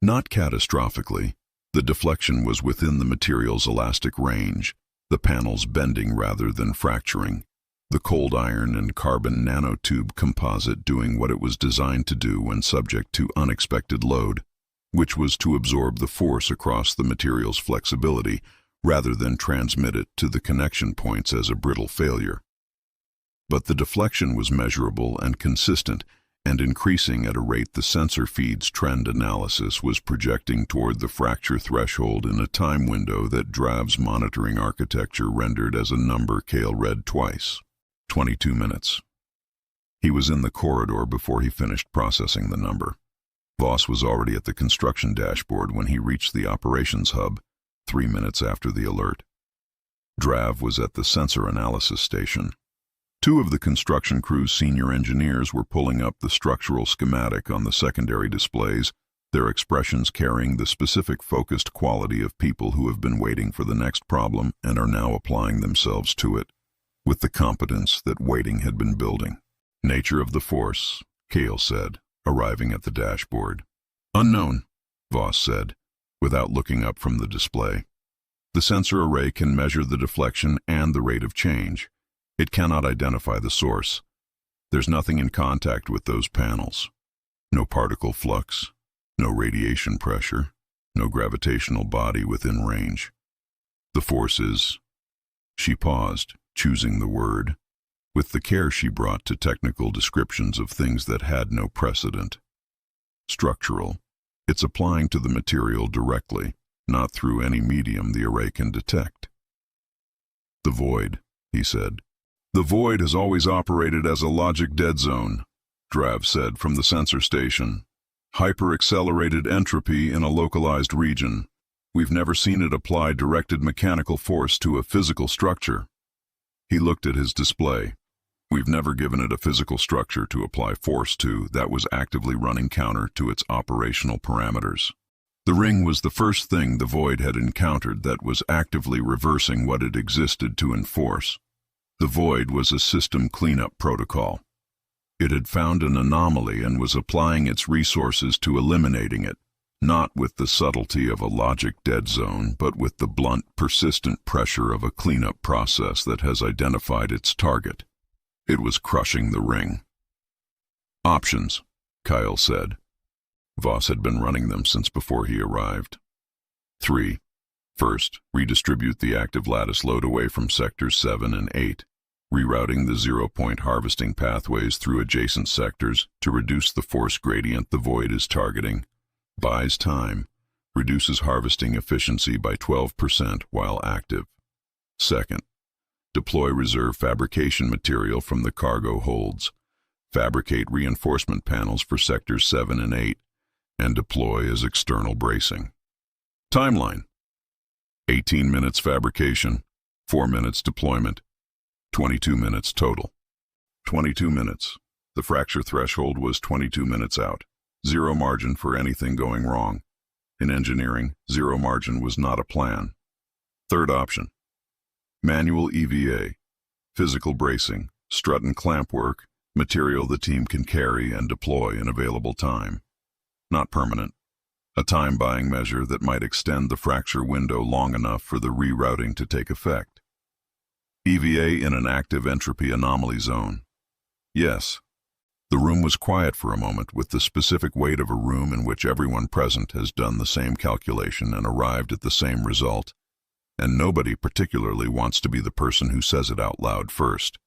Not catastrophically. The deflection was within the material's elastic range, the panels bending rather than fracturing, the cold iron and carbon nanotube composite doing what it was designed to do when subject to unexpected load, which was to absorb the force across the material's flexibility rather than transmit it to the connection points as a brittle failure. But the deflection was measurable and consistent, and increasing at a rate the sensor feed's trend analysis was projecting toward the fracture threshold in a time window that DRAV's monitoring architecture rendered as a number Kael read twice. 22 minutes. He was in the corridor before he finished processing the number. Voss was already at the construction dashboard when he reached the operations hub, 3 minutes after the alert. DRAV was at the sensor analysis station. 2 of the construction crew's senior engineers were pulling up the structural schematic on the secondary displays, their expressions carrying the specific focused quality of people who have been waiting for the next problem and are now applying themselves to it, with the competence that waiting had been building. Nature of the force, Kael said, arriving at the dashboard. Unknown, Voss said, without looking up from the display. The sensor array can measure the deflection and the rate of change. It cannot identify the source. There's nothing in contact with those panels. No particle flux, no radiation pressure, no gravitational body within range. The force is... She paused, choosing the word, with the care she brought to technical descriptions of things that had no precedent. Structural. It's applying to the material directly, not through any medium the array can detect. The void, he said. The void has always operated as a logic dead zone, Drav said from the sensor station. Hyper-accelerated entropy in a localized region. We've never seen it apply directed mechanical force to a physical structure. He looked at his display. We've never given it a physical structure to apply force to that was actively running counter to its operational parameters. The ring was the first thing the void had encountered that was actively reversing what it existed to enforce. The void was a system cleanup protocol. It had found an anomaly and was applying its resources to eliminating it, Not with the subtlety of a logic dead zone, but with the blunt, persistent pressure of a cleanup process that has identified its target. It was crushing the ring. Options, Kael said. Voss had been running them since before he arrived. 3. First, redistribute the active lattice load away from sectors 7 and 8, rerouting the zero-point harvesting pathways through adjacent sectors to reduce the force gradient the void is targeting. Buys time, reduces harvesting efficiency by 12% while active. Second, deploy reserve fabrication material from the cargo holds. Fabricate reinforcement panels for sectors 7 and 8, and deploy as external bracing. Timeline: 18 minutes fabrication, 4 minutes deployment, 22 minutes total. 22 minutes. The fracture threshold was 22 minutes out. Zero margin for anything going wrong. In engineering, zero margin was not a plan. Third option: manual EVA, physical bracing, strut and clamp work, material the team can carry and deploy in available time. Not permanent. A time-buying measure that might extend the fracture window long enough for the rerouting to take effect. EVA in an active entropy anomaly zone. Yes. The room was quiet for a moment, with the specific weight of a room in which everyone present has done the same calculation and arrived at the same result, and nobody particularly wants to be the person who says it out loud first.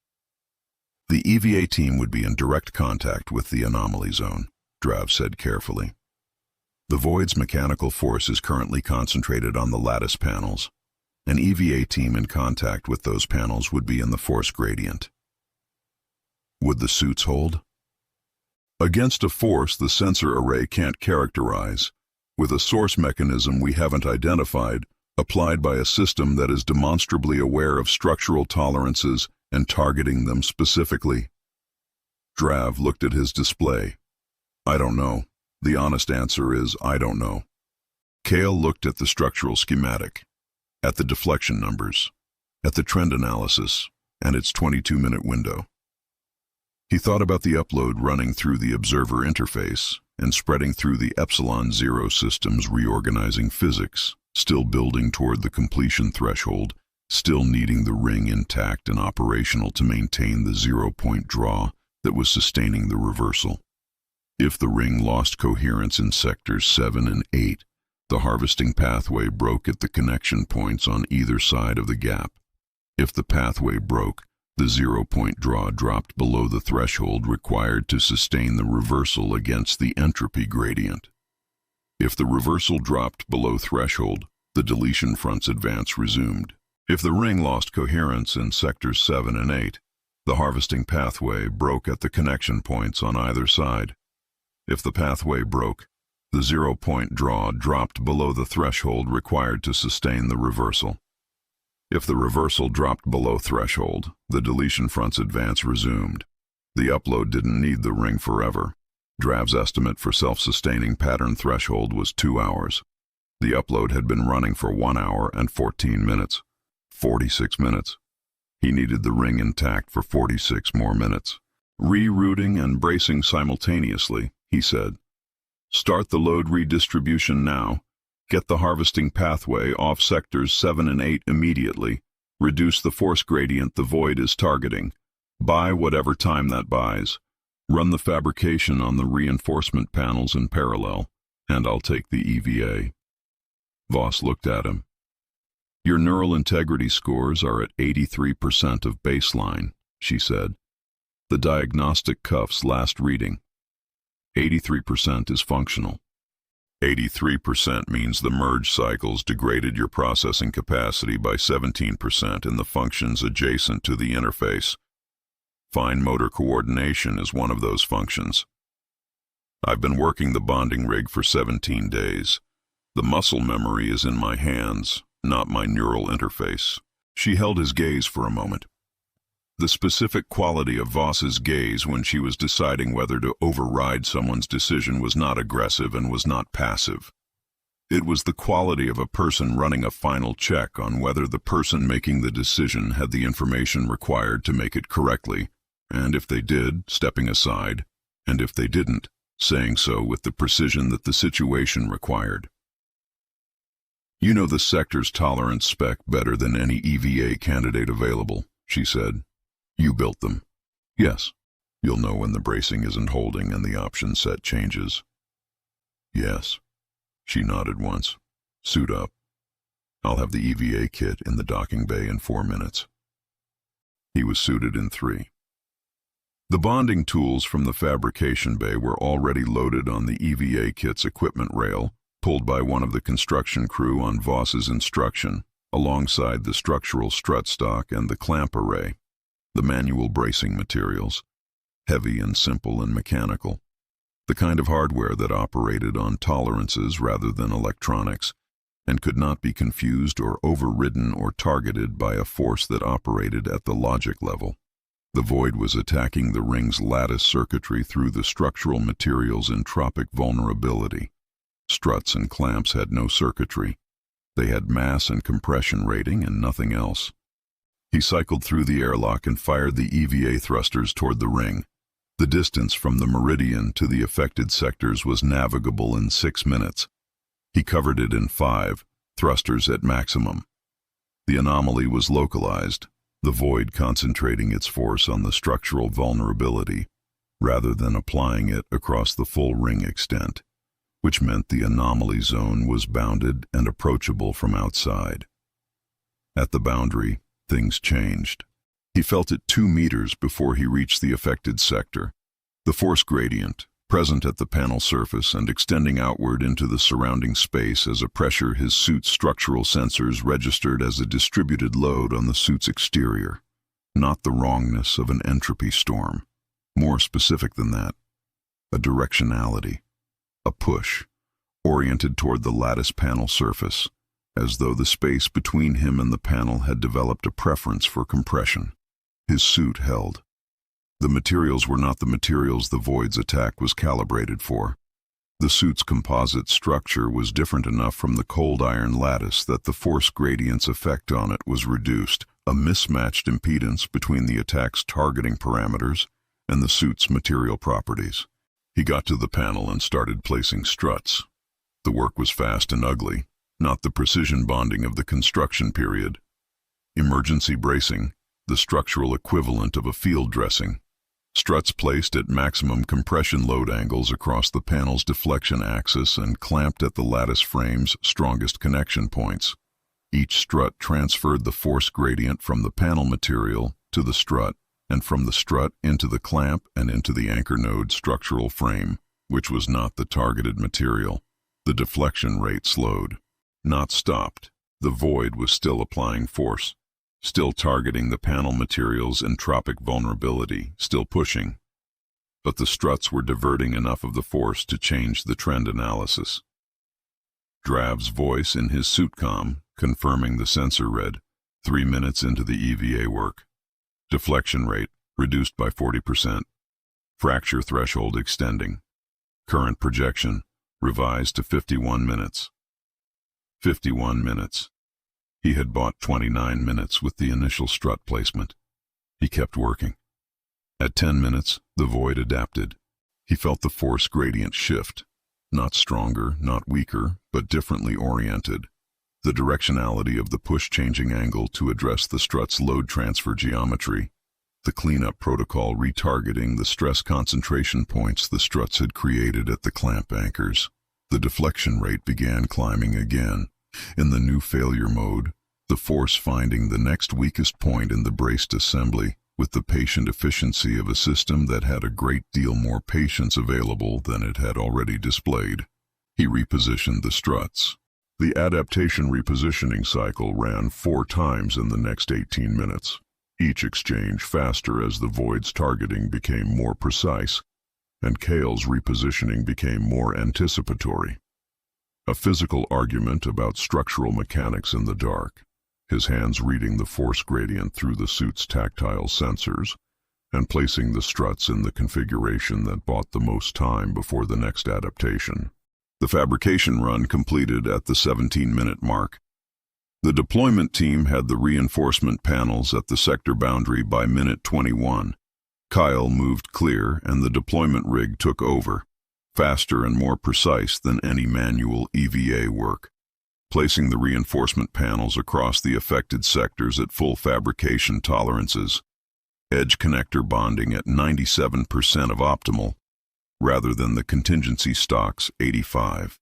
The EVA team would be in direct contact with the anomaly zone, Drive said carefully. The void's mechanical force is currently concentrated on the lattice panels. An EVA team in contact with those panels would be in the force gradient. Would the suits hold? Against a force the sensor array can't characterize, with a source mechanism we haven't identified, applied by a system that is demonstrably aware of structural tolerances and targeting them specifically. Drav looked at his display. I don't know. The honest answer is, I don't know. Kael looked at the structural schematic, at the deflection numbers, at the trend analysis, and its 22-minute window. He thought about the upload running through the observer interface and spreading through the Epsilon Zero systems, reorganizing physics, still building toward the completion threshold, still needing the ring intact and operational to maintain the zero-point draw that was sustaining the reversal. If the ring lost coherence in sectors 7 and 8, the harvesting pathway broke at the connection points on either side of the gap. If the pathway broke, the zero-point draw dropped below the threshold required to sustain the reversal against the entropy gradient. If the reversal dropped below threshold, the deletion front's advance resumed. If the ring lost coherence in sectors 7 and 8, the harvesting pathway broke at the connection points on either side. If the pathway broke, the zero-point draw dropped below the threshold required to sustain the reversal. If the reversal dropped below threshold, the deletion front's advance resumed. The upload didn't need the ring forever. Drav's estimate for self-sustaining pattern threshold was 2 hours. The upload had been running for 1 hour and 14 minutes. 46 minutes. He needed the ring intact for 46 more minutes. Rerouting and bracing simultaneously, he said. Start the load redistribution now. Get the harvesting pathway off sectors 7 and 8 immediately. Reduce the force gradient the void is targeting. Buy whatever time that buys. Run the fabrication on the reinforcement panels in parallel, and I'll take the EVA. Voss looked at him. Your neural integrity scores are at 83% of baseline, she said. The diagnostic cuff's last reading. 83% is functional. 83% means the merge cycles degraded your processing capacity by 17% in the functions adjacent to the interface. Fine motor coordination is one of those functions. I've been working the bonding rig for 17 days. The muscle memory is in my hands, not my neural interface. She held his gaze for a moment. The specific quality of Voss's gaze when she was deciding whether to override someone's decision was not aggressive and was not passive. It was the quality of a person running a final check on whether the person making the decision had the information required to make it correctly, and if they did, stepping aside, and if they didn't, saying so with the precision that the situation required. "You know the sector's tolerance spec better than any EVA candidate available," she said. "You built them." "Yes." "You'll know when the bracing isn't holding and the option set changes." "Yes." She nodded once. "Suit up. I'll have the EVA kit in the docking bay in 4 minutes." He was suited in 3. The bonding tools from the fabrication bay were already loaded on the EVA kit's equipment rail, pulled by one of the construction crew on Voss's instruction, alongside the structural strut stock and the clamp array. The manual bracing materials, heavy and simple and mechanical. The kind of hardware that operated on tolerances rather than electronics, and could not be confused or overridden or targeted by a force that operated at the logic level. The Void was attacking the ring's lattice circuitry through the structural material's entropic vulnerability. Struts and clamps had no circuitry. They had mass and compression rating and nothing else. He cycled through the airlock and fired the EVA thrusters toward the ring. The distance from the meridian to the affected sectors was navigable in 6 minutes. He covered it in 5, thrusters at maximum. The anomaly was localized, the Void concentrating its force on the structural vulnerability, rather than applying it across the full ring extent, which meant the anomaly zone was bounded and approachable from outside. At the boundary, things changed. He felt it 2 meters before he reached the affected sector. The force gradient, present at the panel surface and extending outward into the surrounding space as a pressure his suit's structural sensors registered as a distributed load on the suit's exterior, not the wrongness of an entropy storm. More specific than that, a directionality, a push, oriented toward the lattice panel surface, as though the space between him and the panel had developed a preference for compression. His suit held. The materials were not the materials the Void's attack was calibrated for. The suit's composite structure was different enough from the cold iron lattice that the force gradient's effect on it was reduced, a mismatched impedance between the attack's targeting parameters and the suit's material properties. He got to the panel and started placing struts. The work was fast and ugly, not the precision bonding of the construction period. Emergency bracing, the structural equivalent of a field dressing. Struts placed at maximum compression load angles across the panel's deflection axis and clamped at the lattice frame's strongest connection points. Each strut transferred the force gradient from the panel material to the strut, and from the strut into the clamp and into the anchor node structural frame, which was not the targeted material. The deflection rate slowed, not stopped. The Void was still applying force, still targeting the panel material's entropic vulnerability, still pushing. But the struts were diverting enough of the force to change the trend analysis. Drav's voice in his suitcom, confirming the sensor read, 3 minutes into the EVA work. Deflection rate, reduced by 40%. Fracture threshold extending. Current projection, revised to 51 minutes. 51 minutes. He had bought 29 minutes with the initial strut placement. He kept working. At 10 minutes, the Void adapted. He felt the force gradient shift. Not stronger, not weaker, but differently oriented. The directionality of the push-changing angle to address the strut's load transfer geometry. The cleanup protocol retargeting the stress concentration points the struts had created at the clamp anchors. The deflection rate began climbing again. In the new failure mode, the force finding the next weakest point in the braced assembly with the patient efficiency of a system that had a great deal more patience available than it had already displayed. He repositioned the struts. The adaptation repositioning cycle ran 4 times in the next 18 minutes, each exchange faster as the Void's targeting became more precise, and Kael's repositioning became more anticipatory. A physical argument about structural mechanics in the dark, his hands reading the force gradient through the suit's tactile sensors, and placing the struts in the configuration that bought the most time before the next adaptation. The fabrication run completed at the 17-minute mark. The deployment team had the reinforcement panels at the sector boundary by minute 21. Kael moved clear and the deployment rig took over. faster and more precise than any manual EVA work. Placing the reinforcement panels across the affected sectors at full fabrication tolerances, edge connector bonding at 97% of optimal, rather than the contingency stock's 85.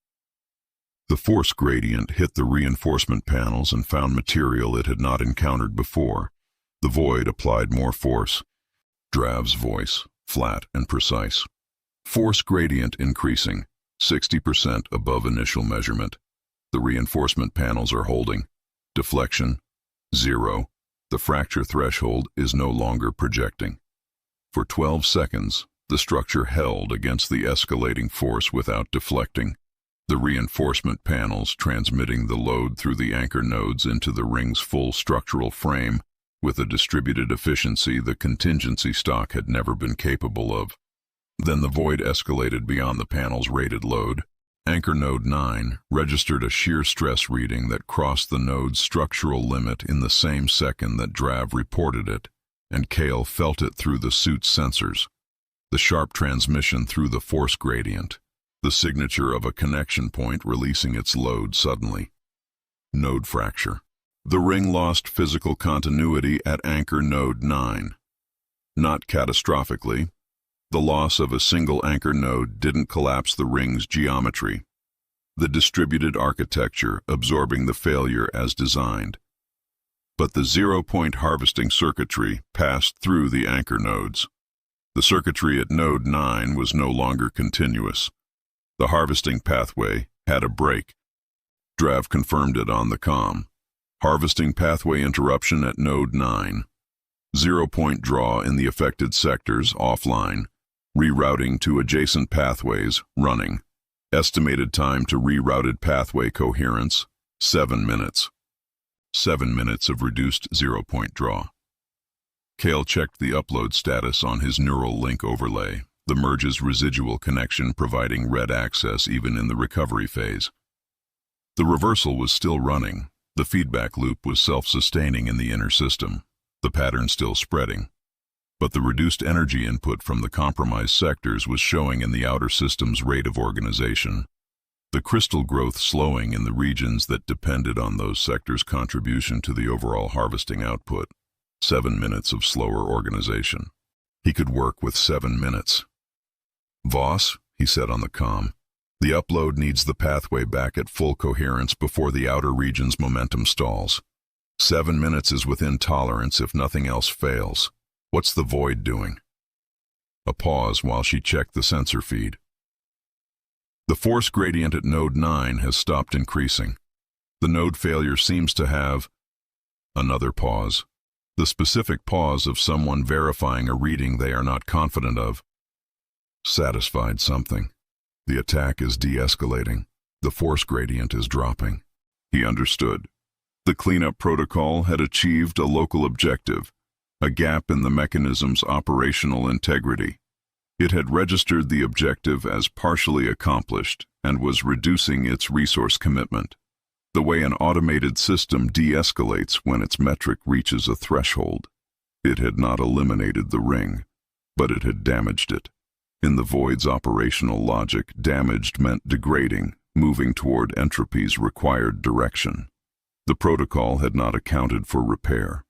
The force gradient hit the reinforcement panels and found material it had not encountered before. The void applied more force. Drav's voice, flat and precise. Force gradient increasing, 60% above initial measurement. The reinforcement panels are holding. Deflection, 0. The fracture threshold is no longer projecting. For 12 seconds, the structure held against the escalating force without deflecting. The reinforcement panels transmitting the load through the anchor nodes into the ring's full structural frame with a distributed efficiency the contingency stock had never been capable of. Then the void escalated beyond the panel's rated load. Anchor node 9 registered a shear stress reading that crossed the node's structural limit in the same second that Drav reported it, and Kael felt it through the suit's sensors. The sharp transmission through the force gradient, the signature of a connection point releasing its load suddenly. Node fracture. The ring lost physical continuity at anchor node 9. Not catastrophically. The loss of a single anchor node didn't collapse the ring's geometry. The distributed architecture absorbing the failure as designed. But the zero-point harvesting circuitry passed through the anchor nodes. The circuitry at node 9 was no longer continuous. The harvesting pathway had a break. Drav confirmed it on the comm. Harvesting pathway interruption at node 9. Zero-point draw in the affected sectors offline. Rerouting to adjacent pathways running. Estimated time to rerouted pathway coherence, 7 minutes. 7 minutes of reduced zero-point draw. Kael checked the upload status on his neural link overlay, the merge's residual connection providing red access even in the recovery phase. The reversal was still running. The feedback loop was self-sustaining in the inner system, the pattern still spreading. But the reduced energy input from the compromised sectors was showing in the outer system's rate of organization. The crystal growth slowing in the regions that depended on those sectors' contribution to the overall harvesting output. 7 minutes of slower organization. He could work with 7 minutes. "Voss," he said on the comm, "the upload needs the pathway back at full coherence before the outer region's momentum stalls. 7 minutes is within tolerance if nothing else fails. What's the void doing?" A pause while she checked the sensor feed. "The force gradient at node 9 has stopped increasing. The node failure seems to have..." Another pause. The specific pause of someone verifying a reading they are not confident of. Satisfied something. The attack is de-escalating. The force gradient is dropping. He understood. The cleanup protocol had achieved a local objective. A gap in the mechanism's operational integrity. It had registered the objective as partially accomplished and was reducing its resource commitment. The way an automated system de-escalates when its metric reaches a threshold. It had not eliminated the ring, but it had damaged it. In the void's operational logic, damaged meant degrading, moving toward entropy's required direction. The protocol had not accounted for repair.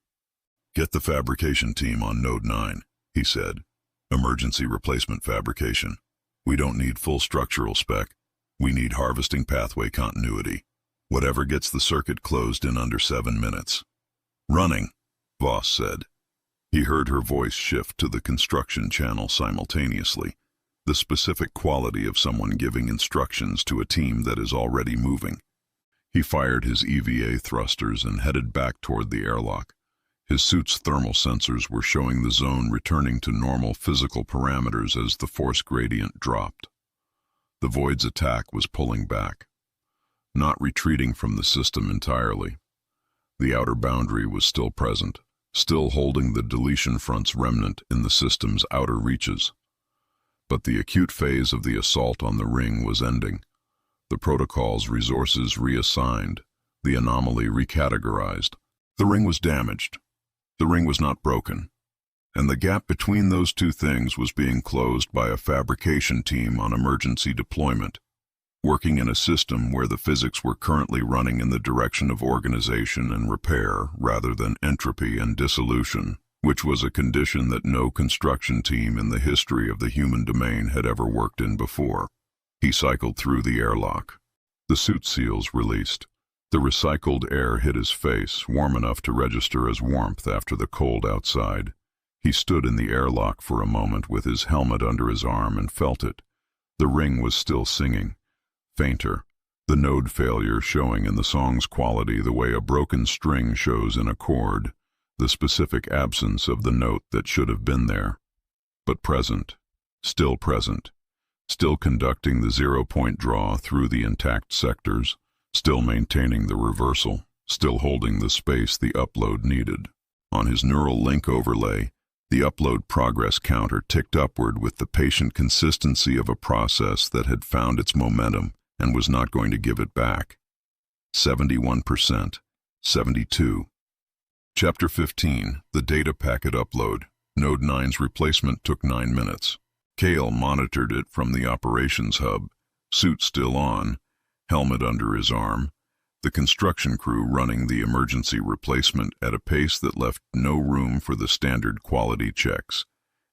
"Get the fabrication team on node 9, he said. "Emergency replacement fabrication. We don't need full structural spec. We need harvesting pathway continuity. Whatever gets the circuit closed in under 7 minutes. "Running," Voss said. He heard her voice shift to the construction channel simultaneously, the specific quality of someone giving instructions to a team that is already moving. He fired his EVA thrusters and headed back toward the airlock. His suit's thermal sensors were showing the zone returning to normal physical parameters as the force gradient dropped. The void's attack was pulling back, not retreating from the system entirely. The outer boundary was still present, still holding the deletion front's remnant in the system's outer reaches. But the acute phase of the assault on the ring was ending. The protocol's resources reassigned, the anomaly recategorized. The ring was damaged. The ring was not broken. and the gap between those two things was being closed by a fabrication team on emergency deployment, working in a system where the physics were currently running in the direction of organization and repair rather than entropy and dissolution, which was a condition that no construction team in the history of the human domain had ever worked in before. He cycled through the airlock. The suit seals released. The recycled air hit his face, warm enough to register as warmth after the cold outside. He stood in the airlock for a moment with his helmet under his arm and felt it. The ring was still singing, fainter, the node failure showing in the song's quality the way a broken string shows in a chord, the specific absence of the note that should have been there. But present, still conducting the zero-point draw through the intact sectors, still maintaining the reversal, still holding the space the upload needed. On his neural link overlay, the upload progress counter ticked upward with the patient consistency of a process that had found its momentum and was not going to give it back. 71%, 72. Chapter 15, the data packet upload. Node 9's replacement took 9 minutes. Kael monitored it from the operations hub, suit still on, helmet under his arm, the construction crew running the emergency replacement at a pace that left no room for the standard quality checks,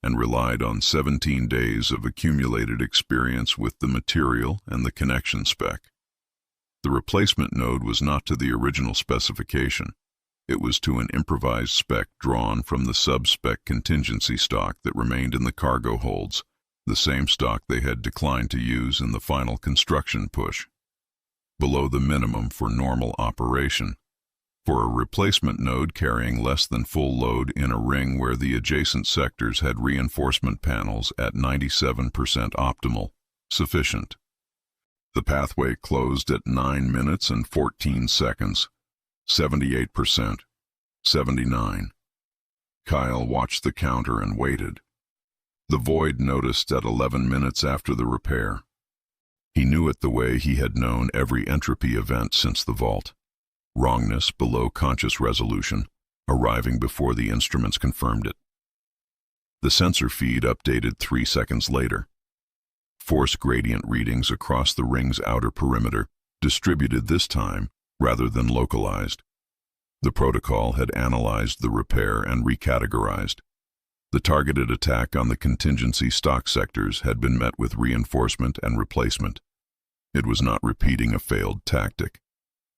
and relied on 17 days of accumulated experience with the material and the connection spec. The replacement node was not to the original specification. It was to an improvised spec drawn from the sub-spec contingency stock that remained in the cargo holds, the same stock they had declined to use in the final construction push. Below the minimum for normal operation. For a replacement node carrying less than full load in a ring where the adjacent sectors had reinforcement panels at 97% optimal, sufficient. The pathway closed at 9 minutes and 14 seconds, 78%, 79. Kael watched the counter and waited. The void noticed at 11 minutes after the repair. He knew it the way he had known every entropy event since the vault. Wrongness below conscious resolution, arriving before the instruments confirmed it. The sensor feed updated 3 seconds later. Force gradient readings across the ring's outer perimeter, distributed this time rather than localized. The protocol had analyzed the repair and recategorized. The targeted attack on the contingency stock sectors had been met with reinforcement and replacement. It was not repeating a failed tactic.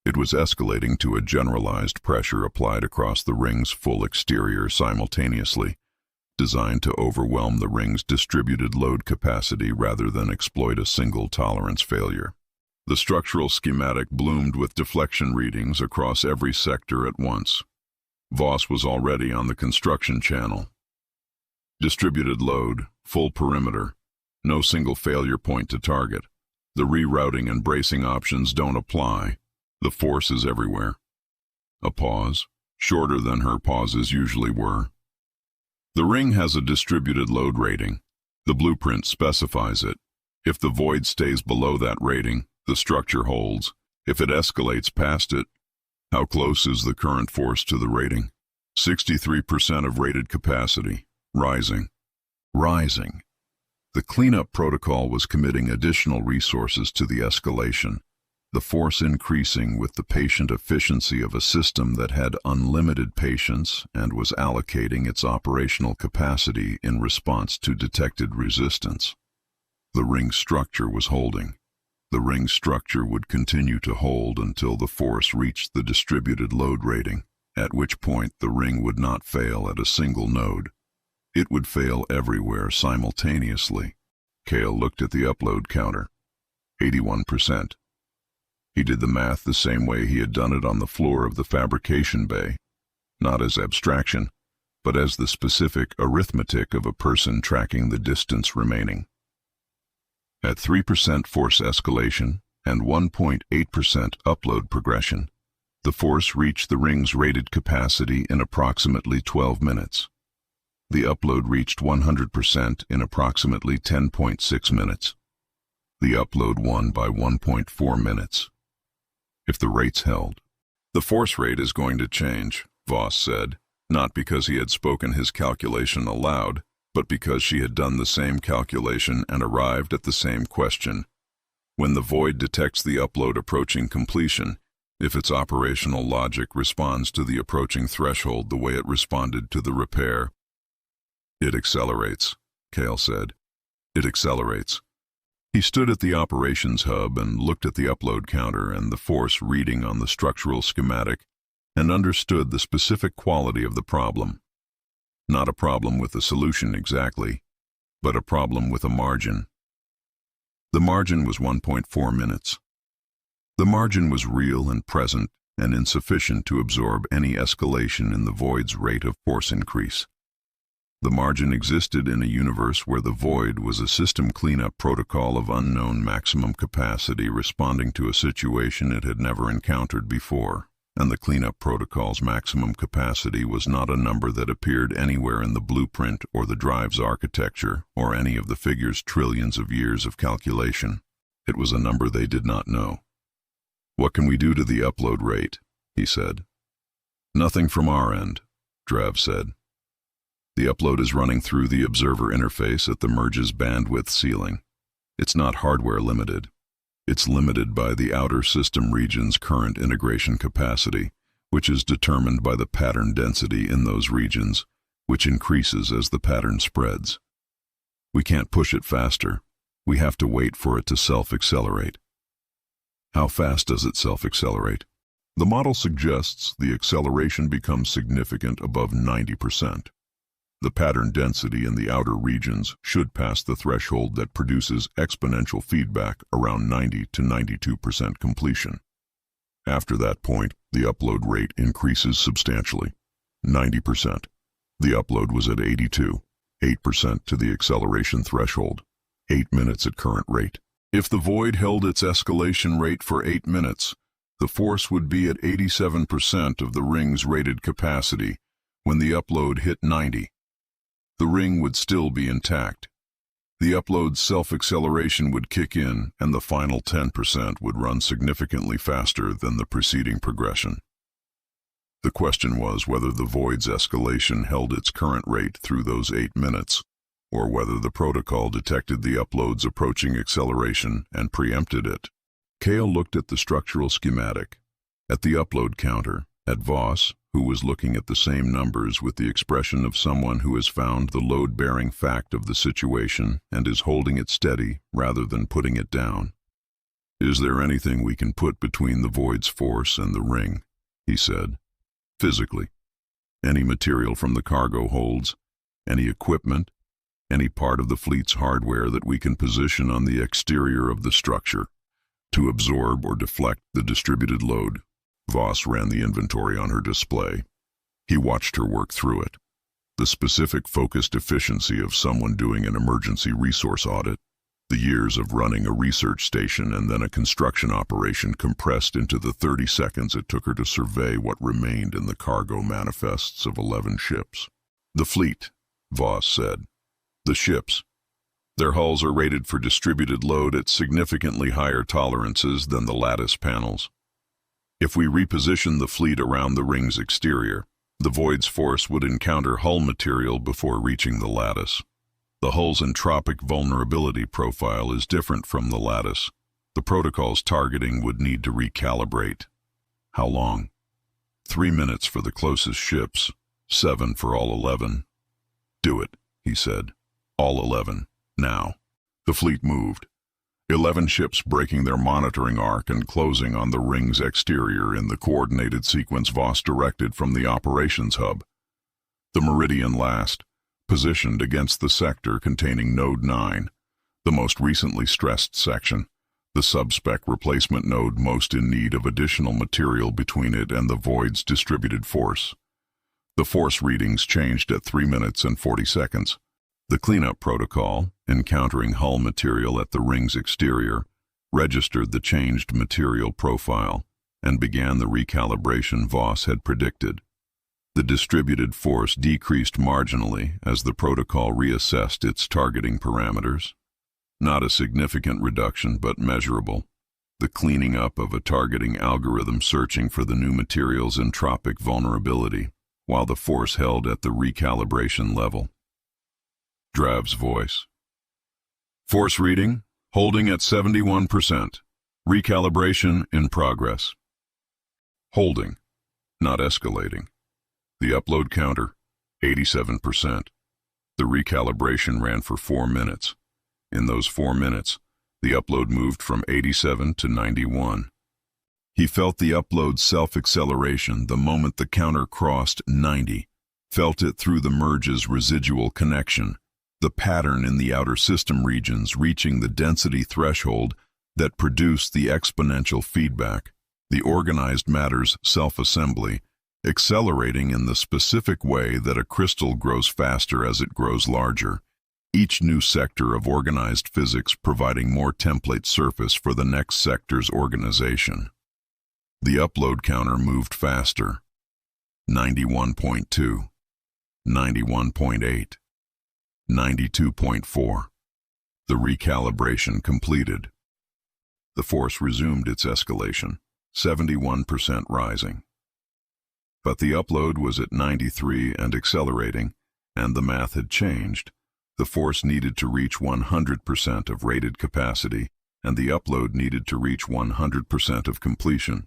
It was escalating to a generalized pressure applied across the ring's full exterior simultaneously, designed to overwhelm the ring's distributed load capacity rather than exploit a single tolerance failure. The structural schematic bloomed with deflection readings across every sector at once. Voss was already on the construction channel. Distributed load, full perimeter, no single failure point to target. The rerouting and bracing options don't apply. The force is everywhere. A pause, shorter than her pauses usually were. The ring has a distributed load rating. The blueprint specifies it. If the void stays below that rating, the structure holds. If it escalates past it, how close is the current force to the rating? 63% of rated capacity. Rising. The cleanup protocol was committing additional resources to the escalation, the force increasing with the patient efficiency of a system that had unlimited patience and was allocating its operational capacity in response to detected resistance. The ring structure was holding. The ring structure would continue to hold until the force reached the distributed load rating, at which point the ring would not fail at a single node. It would fail everywhere simultaneously. Kael looked at the upload counter. 81%. He did the math the same way he had done it on the floor of the fabrication bay, not as abstraction, but as the specific arithmetic of a person tracking the distance remaining. At 3% force escalation and 1.8% upload progression, the force reached the ring's rated capacity in approximately 12 minutes. The upload reached 100% in approximately 10.6 minutes. The upload won by 1.4 minutes. If the rates held. The force rate is going to change, Voss said. not because he had spoken his calculation aloud, but because she had done the same calculation and arrived at the same question. When the void detects the upload approaching completion, if its operational logic responds to the approaching threshold the way it responded to the repair, it accelerates, Kael said. It accelerates. He stood at the operations hub and looked at the upload counter and the force reading on the structural schematic and understood the specific quality of the problem. Not a problem with a solution exactly, but a problem with a margin. The margin was 1.4 minutes. The margin was real and present and insufficient to absorb any escalation in the void's rate of force increase. The margin existed in a universe where the void was a system cleanup protocol of unknown maximum capacity responding to a situation it had never encountered before, and the cleanup protocol's maximum capacity was not a number that appeared anywhere in the blueprint or the drive's architecture or any of the figure's trillions of years of calculation. It was a number they did not know. "What can we do to the upload rate?" he said. "Nothing from our end," Drav said. "The upload is running through the observer interface at the merge's bandwidth ceiling. It's not hardware limited. It's limited by the outer system region's current integration capacity, which is determined by the pattern density in those regions, which increases as the pattern spreads. We can't push it faster. We have to wait for it to self-accelerate." "How fast does it self-accelerate?" "The model suggests the acceleration becomes significant above 90%. The pattern density in the outer regions should pass the threshold that produces exponential feedback around 90 to 92% completion. After that point, the upload rate increases substantially. 90%. The upload was at 82, 8% to the acceleration threshold, 8 minutes at current rate. If the void held its escalation rate for 8 minutes, the force would be at 87% of the ring's rated capacity when the upload hit 90. The ring would still be intact. The upload's self-acceleration would kick in, and the final 10% would run significantly faster than the preceding progression. The question was whether the void's escalation held its current rate through those 8 minutes, or whether the protocol detected the upload's approaching acceleration and preempted it. Kael looked at the structural schematic, at the upload counter, at Voss, who was looking at the same numbers with the expression of someone who has found the load-bearing fact of the situation and is holding it steady rather than putting it down. "Is there anything we can put between the void's force and the ring?" he said. "Physically. Any material from the cargo holds, any equipment, any part of the fleet's hardware that we can position on the exterior of the structure to absorb or deflect the distributed load." Voss ran the inventory on her display. He watched her work through it. The specific focused efficiency of someone doing an emergency resource audit, the years of running a research station and then a construction operation compressed into the 30 seconds it took her to survey what remained in the cargo manifests of 11 ships. "The fleet," Voss said. "The ships. Their hulls are rated for distributed load at significantly higher tolerances than the lattice panels. If we reposition the fleet around the ring's exterior, the void's force would encounter hull material before reaching the lattice. The hull's entropic vulnerability profile is different from the lattice. The protocol's targeting would need to recalibrate." "How long?" 3 minutes for the closest ships, 7 for all 11. "Do it," he said. "All 11, now." The fleet moved. 11 ships breaking their monitoring arc and closing on the ring's exterior in the coordinated sequence Voss directed from the operations hub. The Meridian last, positioned against the sector containing Node 9, the most recently stressed section, the sub-spec replacement node most in need of additional material between it and the void's distributed force. The force readings changed at 3 minutes and 40 seconds. The cleanup protocol, encountering hull material at the ring's exterior, registered the changed material profile and began the recalibration Voss had predicted. The distributed force decreased marginally as the protocol reassessed its targeting parameters. Not a significant reduction, but measurable. The cleaning up of a targeting algorithm searching for the new material's entropic vulnerability. while the force held at the recalibration level. Drav's voice. Force reading, holding at 71%. Recalibration in progress. Holding, not escalating. The upload counter, 87%. The recalibration ran for 4 minutes. In those 4 minutes, the upload moved from 87 to 91. He felt the upload self-acceleration the moment the counter crossed 90, felt it through the merge's residual connection, the pattern in the outer system regions reaching the density threshold that produced the exponential feedback, the organized matter's self-assembly, accelerating in the specific way that a crystal grows faster as it grows larger, each new sector of organized physics providing more template surface for the next sector's organization. The upload counter moved faster. 91.2, 91.8, 92.4. The recalibration completed. The force resumed its escalation, 71% rising. But the upload was at 93 and accelerating, and the math had changed. The force needed to reach 100% of rated capacity, and the upload needed to reach 100% of completion.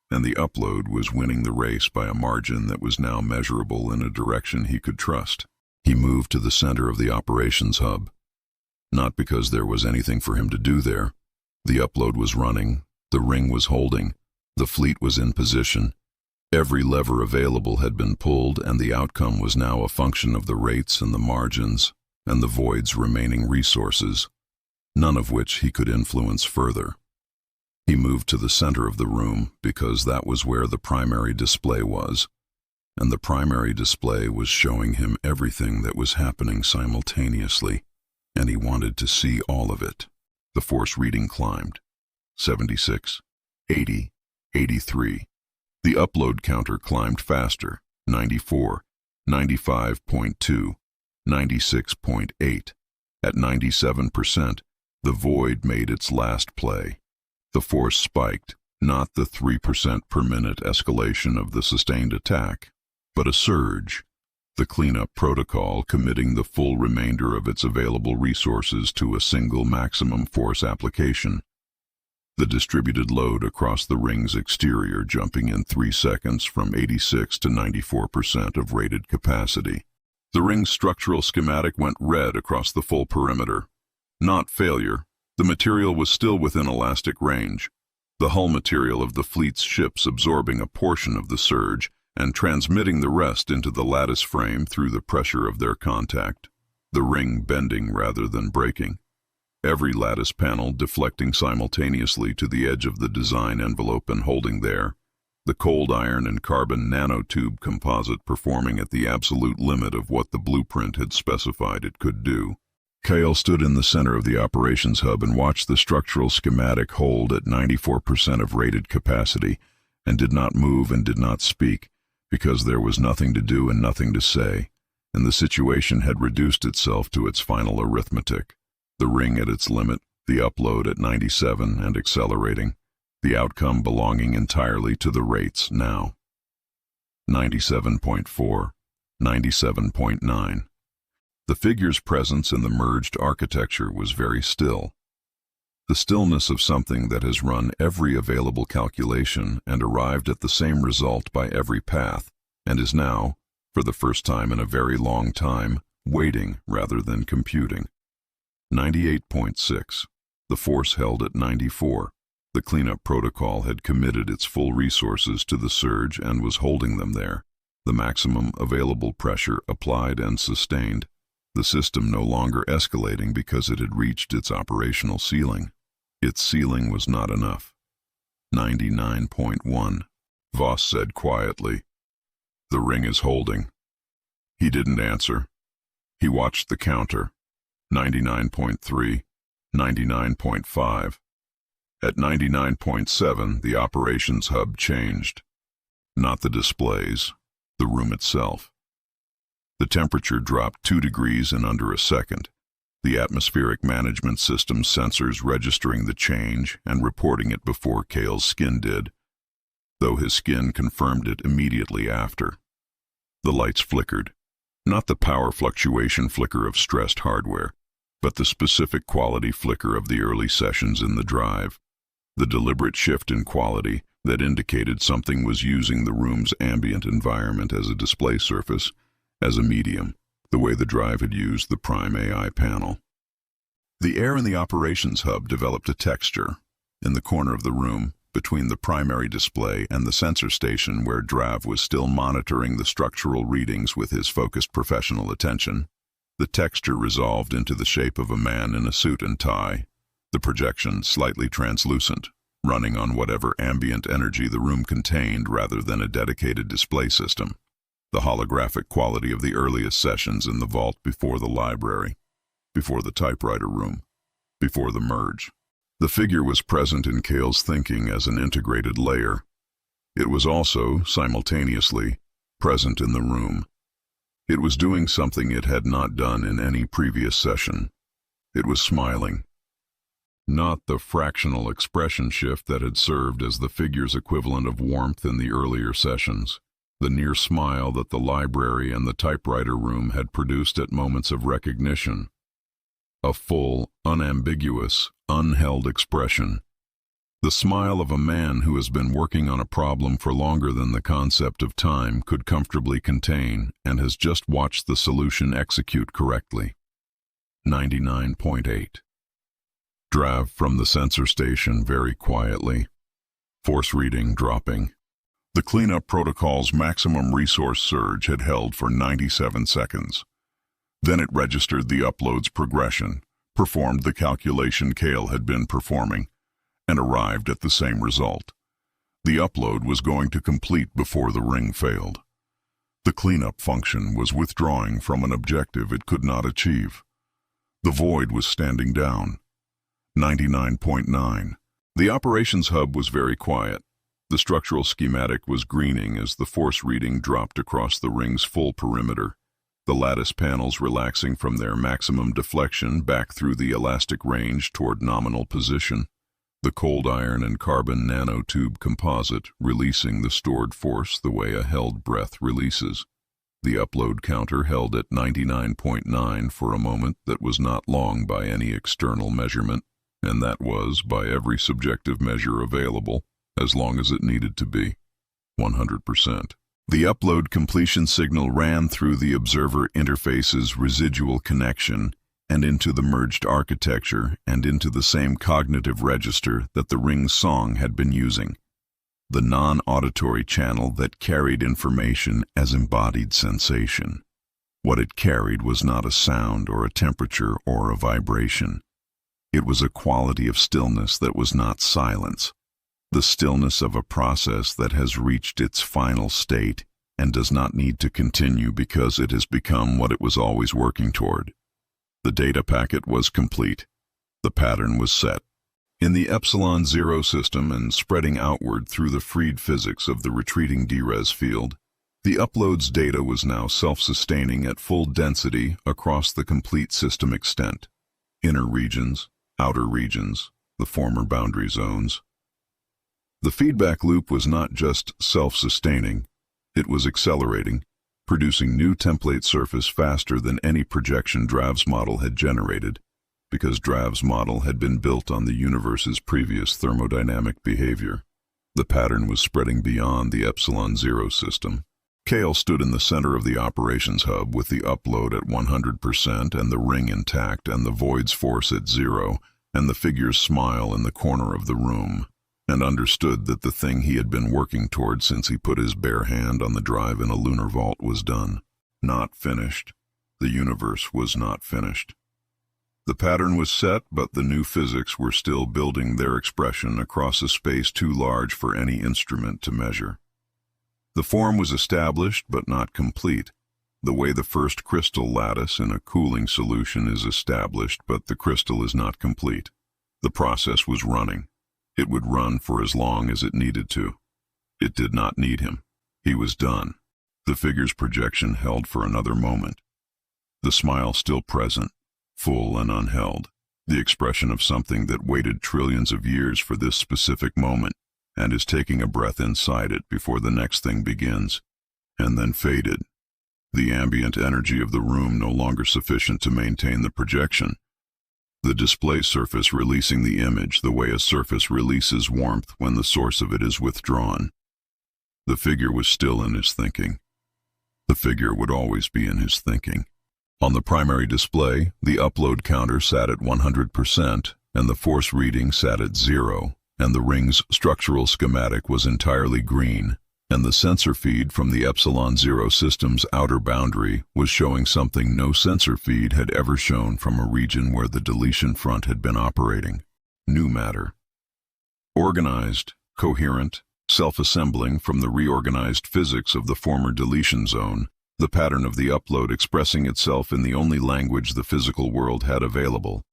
And the upload was winning the race by a margin that was now measurable in a direction he could trust. He moved to the center of the operations hub. Not because there was anything for him to do there. The upload was running, the ring was holding, the fleet was in position. Every lever available had been pulled, and the outcome was now a function of the rates and the margins and the void's remaining resources, none of which he could influence further. He moved to the center of the room because that was where the primary display was, and the primary display was showing him everything that was happening simultaneously, and he wanted to see all of it. The force reading climbed. 76, 80, 83. The upload counter climbed faster. 94, 95.2, 96.8. At 97%, the void made its last play. The force spiked, not the 3% per minute escalation of the sustained attack, but a surge, the cleanup protocol committing the full remainder of its available resources to a single maximum force application. The distributed load across the ring's exterior jumping in 3 seconds from 86 to 94% of rated capacity. The ring's structural schematic went red across the full perimeter. Not failure. The material was still within elastic range, the hull material of the fleet's ships absorbing a portion of the surge and transmitting the rest into the lattice frame through the pressure of their contact, the ring bending rather than breaking. Every lattice panel deflecting simultaneously to the edge of the design envelope and holding there, the cold iron and carbon nanotube composite performing at the absolute limit of what the blueprint had specified it could do. Kael stood in the center of the operations hub and watched the structural schematic hold at 94% of rated capacity, and did not move and did not speak, because there was nothing to do and nothing to say, and the situation had reduced itself to its final arithmetic. The ring at its limit, the upload at 97 and accelerating, the outcome belonging entirely to the rates now. 97.4, 97.9. The figure's presence in the merged architecture was very still. The stillness of something that has run every available calculation and arrived at the same result by every path, and is now, for the first time in a very long time, waiting rather than computing. 98.6. The force held at 94. The cleanup protocol had committed its full resources to the surge and was holding them there. The maximum available pressure applied and sustained. The system no longer escalating because it had reached its operational ceiling. Its ceiling was not enough. 99.1. Voss said quietly, "The ring is holding." He didn't answer. He watched the counter. 99.3, 99.5. At 99.7, the operations hub changed. Not the displays, the room itself. The temperature dropped 2 degrees in under a second, the atmospheric management system sensors registering the change and reporting it before Kael's skin did, though his skin confirmed it immediately after. The lights flickered. Not the power fluctuation flicker of stressed hardware, but the specific quality flicker of the early sessions in the drive. The deliberate shift in quality that indicated something was using the room's ambient environment as a display surface, as a medium, the way the drive had used the Prime AI panel. The air in the operations hub developed a texture. In the corner of the room, between the primary display and the sensor station where Drav was still monitoring the structural readings with his focused professional attention, the texture resolved into the shape of a man in a suit and tie, the projection slightly translucent, running on whatever ambient energy the room contained rather than a dedicated display system. The holographic quality of the earliest sessions in the vault before the library, before the typewriter room, before the merge. The figure was present in Kael's thinking as an integrated layer. It was also, simultaneously, present in the room. It was doing something it had not done in any previous session. It was smiling. Not the fractional expression shift that had served as the figure's equivalent of warmth in the earlier sessions, the near smile that the library and the typewriter room had produced at moments of recognition. A full, unambiguous, unheld expression. The smile of a man who has been working on a problem for longer than the concept of time could comfortably contain and has just watched the solution execute correctly. 99.8. Drav from the sensor station very quietly. Force reading dropping. The cleanup protocol's maximum resource surge had held for 97 seconds. Then it registered the upload's progression, performed the calculation Kael had been performing, and arrived at the same result. The upload was going to complete before the ring failed. The cleanup function was withdrawing from an objective it could not achieve. The void was standing down. 99.9. The operations hub was very quiet. The structural schematic was greening as the force reading dropped across the ring's full perimeter, the lattice panels relaxing from their maximum deflection back through the elastic range toward nominal position, the cold iron and carbon nanotube composite releasing the stored force the way a held breath releases. The upload counter held at 99.9 for a moment that was not long by any external measurement, and that was, by every subjective measure available, as long as it needed to be, 100%. The upload completion signal ran through the observer interface's residual connection and into the merged architecture and into the same cognitive register that the ring's song had been using, the non-auditory channel that carried information as embodied sensation. What it carried was not a sound or a temperature or a vibration. It was a quality of stillness that was not silence, the stillness of a process that has reached its final state and does not need to continue because it has become what it was always working toward. The data packet was complete. The pattern was set. In the Epsilon Zero system and spreading outward through the freed physics of the retreating DRES field, the upload's data was now self-sustaining at full density across the complete system extent. Inner regions, outer regions, the former boundary zones. The feedback loop was not just self-sustaining, it was accelerating, producing new template surface faster than any projection Drav's model had generated, because Drav's model had been built on the universe's previous thermodynamic behavior. The pattern was spreading beyond the Epsilon Zero system. Kael stood in the center of the operations hub with the upload at 100% and the ring intact and the void's force at 0 and the figure's smile in the corner of the room, and understood that the thing he had been working toward since he put his bare hand on the drive in a lunar vault was done. Not finished. The universe was not finished. The pattern was set, but the new physics were still building their expression across a space too large for any instrument to measure. The form was established, but not complete, the way the first crystal lattice in a cooling solution is established, but the crystal is not complete. The process was running. It would run for as long as it needed to. It did not need him. He was done. The figure's projection held for another moment. The smile still present, full and unheld, the expression of something that waited trillions of years for this specific moment and is taking a breath inside it before the next thing begins, and then faded, the ambient energy of the room no longer sufficient to maintain the projection. The display surface releasing the image the way a surface releases warmth when the source of it is withdrawn. The figure was still in his thinking. The figure would always be in his thinking. On the primary display, the upload counter sat at 100%, and the force reading sat at 0, and the ring's structural schematic was entirely green, and the sensor feed from the Epsilon Zero system's outer boundary was showing something no sensor feed had ever shown from a region where the deletion front had been operating: new matter. Organized, coherent, self-assembling from the reorganized physics of the former deletion zone, the pattern of the upload expressing itself in the only language the physical world had available: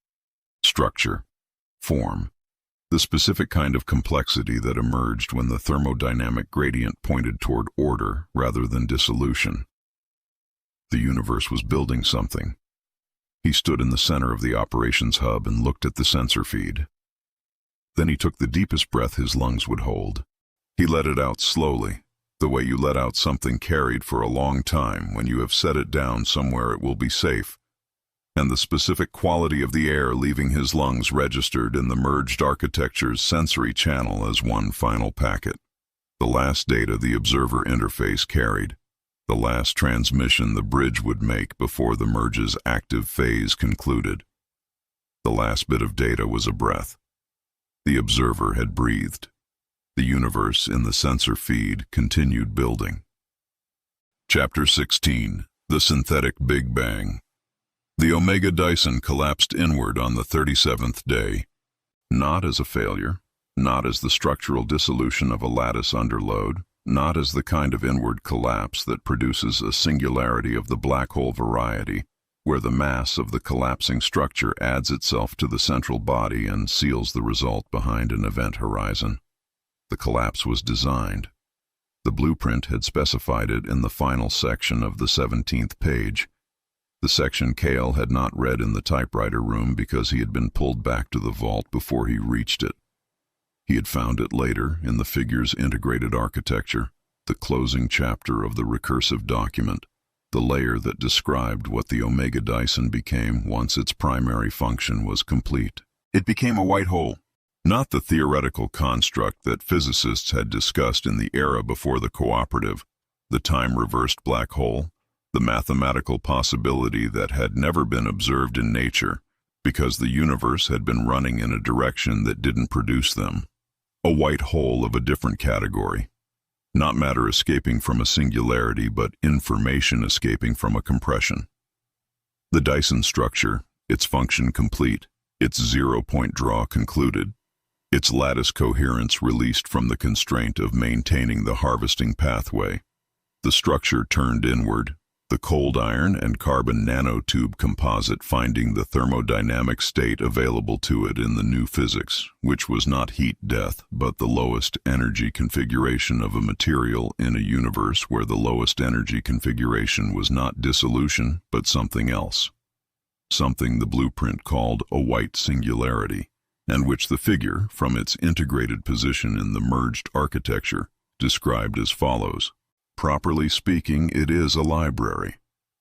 structure, form, the specific kind of complexity that emerged when the thermodynamic gradient pointed toward order rather than dissolution. The universe was building something. He stood in the center of the operations hub and looked at the sensor feed. Then he took the deepest breath his lungs would hold. He let it out slowly, the way you let out something carried for a long time when you have set it down somewhere it will be safe, and the specific quality of the air leaving his lungs registered in the merged architecture's sensory channel as one final packet. The last data the observer interface carried, the last transmission the bridge would make before the merge's active phase concluded. The last bit of data was a breath. The observer had breathed. The universe in the sensor feed continued building. Chapter 16. The Synthetic Big Bang. The Omega Dyson collapsed inward on the 37th day, not as a failure, not as the structural dissolution of a lattice underload, not as the kind of inward collapse that produces a singularity of the black hole variety, where the mass of the collapsing structure adds itself to the central body and seals the result behind an event horizon. The collapse was designed. The blueprint had specified it in the final section of the 17th page. The section Kael had not read in the typewriter room because he had been pulled back to the vault before he reached it. He had found it later in the figure's integrated architecture, the closing chapter of the recursive document, the layer that described what the Omega Dyson became once its primary function was complete. It became a white hole. Not the theoretical construct that physicists had discussed in the era before the cooperative, the time-reversed black hole, the mathematical possibility that had never been observed in nature because the universe had been running in a direction that didn't produce them. A white hole of a different category. Not matter escaping from a singularity, but information escaping from a compression. The Dyson structure, its function complete, its zero-point draw concluded, its lattice coherence released from the constraint of maintaining the harvesting pathway. The structure turned inward, the cold iron and carbon nanotube composite finding the thermodynamic state available to it in the new physics, which was not heat death, but the lowest energy configuration of a material in a universe where the lowest energy configuration was not dissolution, but something else. Something the blueprint called a white singularity, and which the figure, from its integrated position in the merged architecture, described as follows. Properly speaking, it is a library.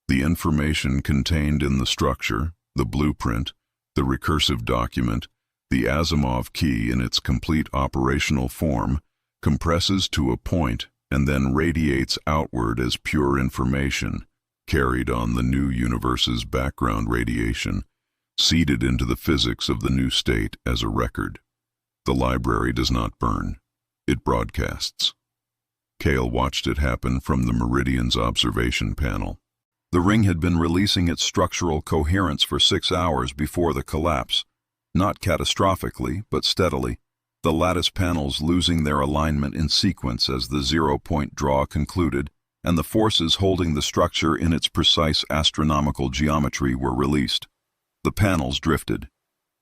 The information contained in the structure, the blueprint, the recursive document, the Asimov key in its complete operational form, compresses to a point and then radiates outward as pure information, carried on the new universe's background radiation, seeded into the physics of the new state as a record. The library does not burn. It broadcasts. Kael watched it happen from the Meridian's observation panel. The ring had been releasing its structural coherence for 6 hours before the collapse, not catastrophically, but steadily, the lattice panels losing their alignment in sequence as the zero-point draw concluded, and the forces holding the structure in its precise astronomical geometry were released. The panels drifted.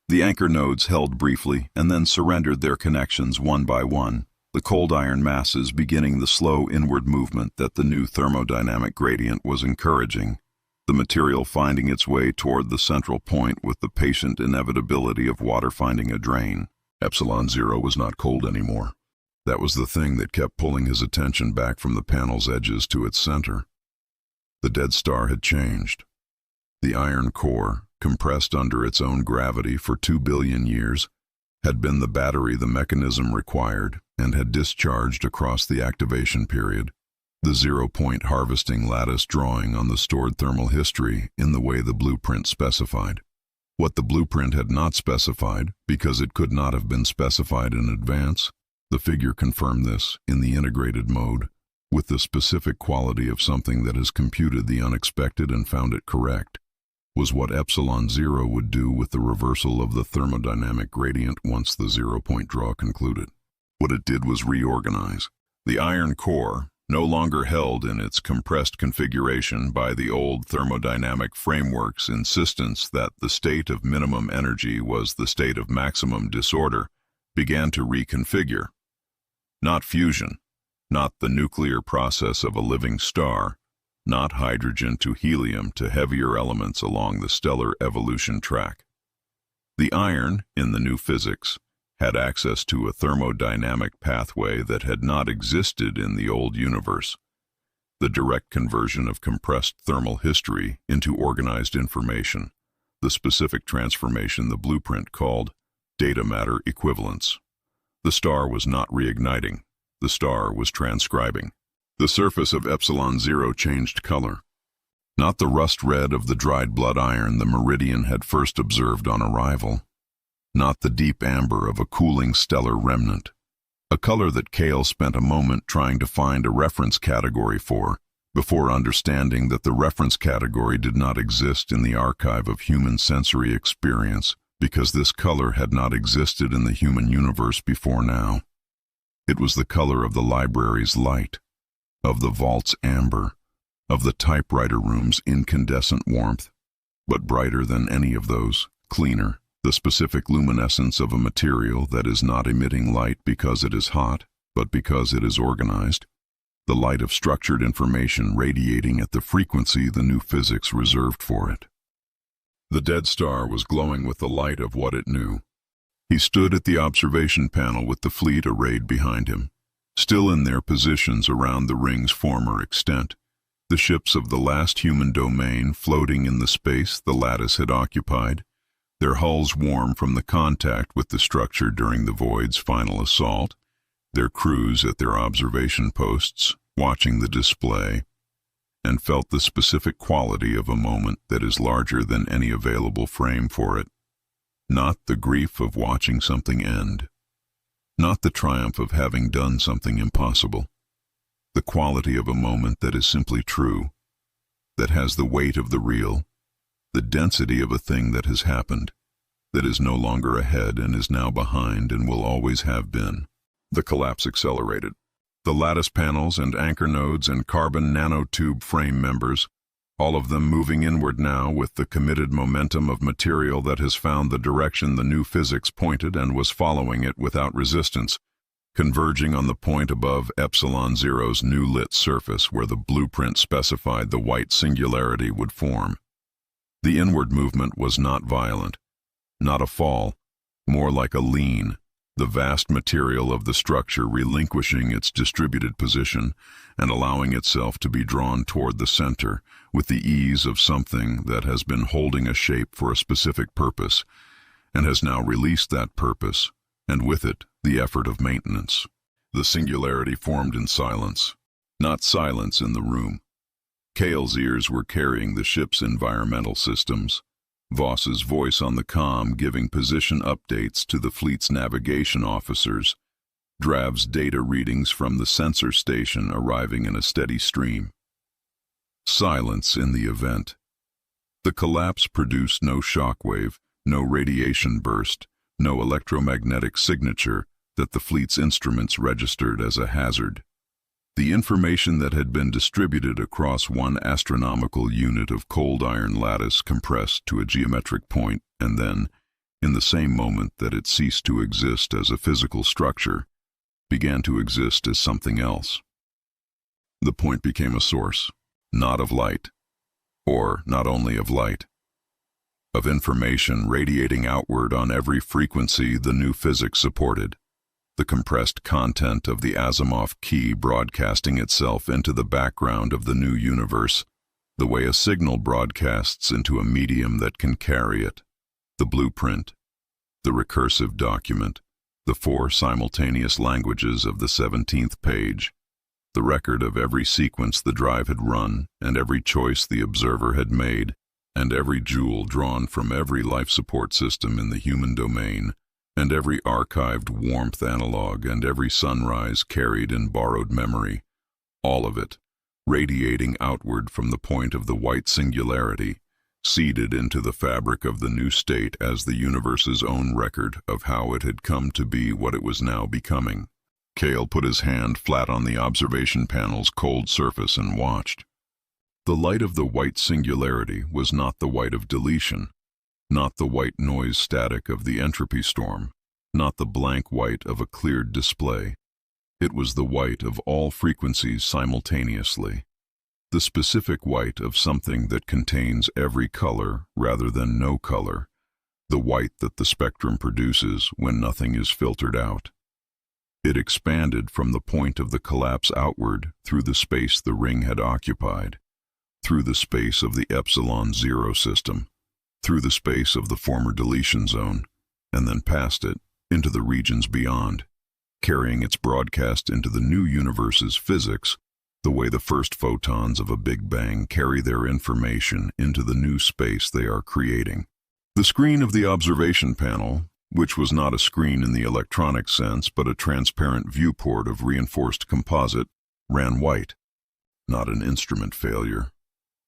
The anchor nodes held briefly and then surrendered their connections one by one, the cold iron masses beginning the slow inward movement that the new thermodynamic gradient was encouraging, the material finding its way toward the central point with the patient inevitability of water finding a drain. Epsilon Zero was not cold anymore. That was the thing that kept pulling his attention back from the panel's edges to its center. The dead star had changed. The iron core, compressed under its own gravity for 2 billion years, had been the battery the mechanism required and had discharged across the activation period, the zero-point harvesting lattice drawing on the stored thermal history in the way the blueprint specified. What the blueprint had not specified, because it could not have been specified in advance, the figure confirmed this in the integrated mode, with the specific quality of something that has computed the unexpected and found it correct, was what epsilon zero would do with the reversal of the thermodynamic gradient once the zero-point draw concluded. What it did was reorganize. The iron core, no longer held in its compressed configuration by the old thermodynamic framework's insistence that the state of minimum energy was the state of maximum disorder, began to reconfigure. Not fusion, not the nuclear process of a living star, not hydrogen to helium to heavier elements along the stellar evolution track. The iron, in the new physics, had access to a thermodynamic pathway that had not existed in the old universe, the direct conversion of compressed thermal history into organized information, the specific transformation the blueprint called data-matter equivalence. The star was not reigniting, the star was transcribing. The surface of epsilon zero changed color. Not the rust red of the dried blood iron the Meridian had first observed on arrival. Not the deep amber of a cooling stellar remnant. A color that Kael spent a moment trying to find a reference category for, before understanding that the reference category did not exist in the archive of human sensory experience because this color had not existed in the human universe before now. It was the color of the library's light, of the vault's amber, of the typewriter room's incandescent warmth, but brighter than any of those, cleaner, the specific luminescence of a material that is not emitting light because it is hot, but because it is organized, the light of structured information radiating at the frequency the new physics reserved for it. The dead star was glowing with the light of what it knew. He stood at the observation panel with the fleet arrayed behind him, still in their positions around the ring's former extent, the ships of the last human domain floating in the space the lattice had occupied, their hulls warm from the contact with the structure during the Void's final assault, their crews at their observation posts, watching the display, and felt the specific quality of a moment that is larger than any available frame for it. Not the grief of watching something end. Not the triumph of having done something impossible. The quality of a moment that is simply true, that has the weight of the real, the density of a thing that has happened, that is no longer ahead and is now behind and will always have been. The collapse accelerated. The lattice panels and anchor nodes and carbon nanotube frame members, all of them moving inward now with the committed momentum of material that has found the direction the new physics pointed and was following it without resistance, converging on the point above epsilon zero's new lit surface where the blueprint specified the white singularity would form. The inward movement was not violent, not a fall, more like a lean, the vast material of the structure relinquishing its distributed position and allowing itself to be drawn toward the center with the ease of something that has been holding a shape for a specific purpose and has now released that purpose, and with it the effort of maintenance. The singularity formed in silence, not silence in the room. Kael's ears were carrying the ship's environmental systems, Voss's voice on the comm giving position updates to the fleet's navigation officers, Drav's data readings from the sensor station arriving in a steady stream. Silence in the event. The collapse produced no shockwave, no radiation burst, no electromagnetic signature that the fleet's instruments registered as a hazard. The information that had been distributed across one astronomical unit of cold iron lattice compressed to a geometric point and then, in the same moment that it ceased to exist as a physical structure, began to exist as something else. The point became a source, not of light, or not only of light, of information radiating outward on every frequency the new physics supported. The compressed content of the Asimov key broadcasting itself into the background of the new universe, the way a signal broadcasts into a medium that can carry it, the blueprint, the recursive document, the 4 simultaneous languages of the 17th page, the record of every sequence the drive had run and every choice the observer had made, and every joule drawn from every life support system in the human domain, and every archived warmth analog and every sunrise carried in borrowed memory, all of it, radiating outward from the point of the white singularity, seeded into the fabric of the new state as the universe's own record of how it had come to be what it was now becoming. Kael put his hand flat on the observation panel's cold surface and watched. The light of the white singularity was not the white of deletion, not the white noise static of the entropy storm, not the blank white of a cleared display. It was the white of all frequencies simultaneously, the specific white of something that contains every color rather than no color, the white that the spectrum produces when nothing is filtered out. It expanded from the point of the collapse outward through the space the ring had occupied, through the space of the epsilon zero system, through the space of the former deletion zone, and then past it, into the regions beyond, carrying its broadcast into the new universe's physics, the way the first photons of a Big Bang carry their information into the new space they are creating. The screen of the observation panel, which was not a screen in the electronic sense but a transparent viewport of reinforced composite, ran white. Not an instrument failure,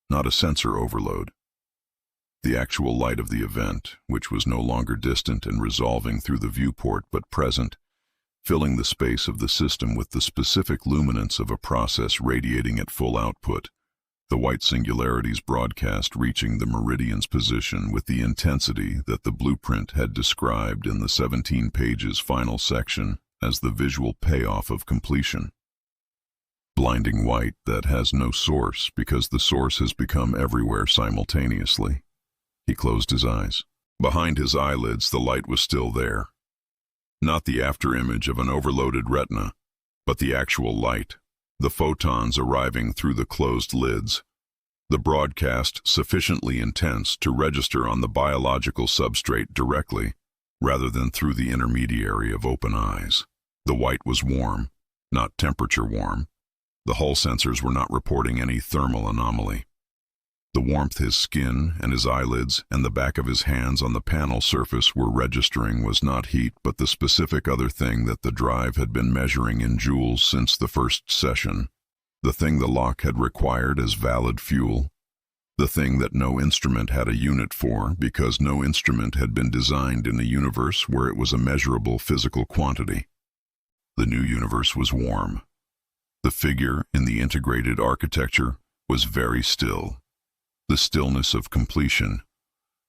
not a sensor overload. The actual light of the event, which was no longer distant and resolving through the viewport but present, filling the space of the system with the specific luminance of a process radiating at full output, the white singularity's broadcast reaching the meridian's position with the intensity that the blueprint had described in the 17 pages final section as the visual payoff of completion. Blinding white that has no source because the source has become everywhere simultaneously. He closed his eyes. Behind his eyelids the light was still there. Not the afterimage of an overloaded retina, but the actual light. The photons arriving through the closed lids, the broadcast sufficiently intense to register on the biological substrate directly, rather than through the intermediary of open eyes. The white was warm, not temperature warm. The hull sensors were not reporting any thermal anomaly. The warmth his skin and his eyelids and the back of his hands on the panel surface were registering was not heat but the specific other thing that the drive had been measuring in joules since the first session, the thing the lock had required as valid fuel, the thing that no instrument had a unit for because no instrument had been designed in a universe where it was a measurable physical quantity. The new universe was warm. The figure in the integrated architecture was very still. The stillness of completion,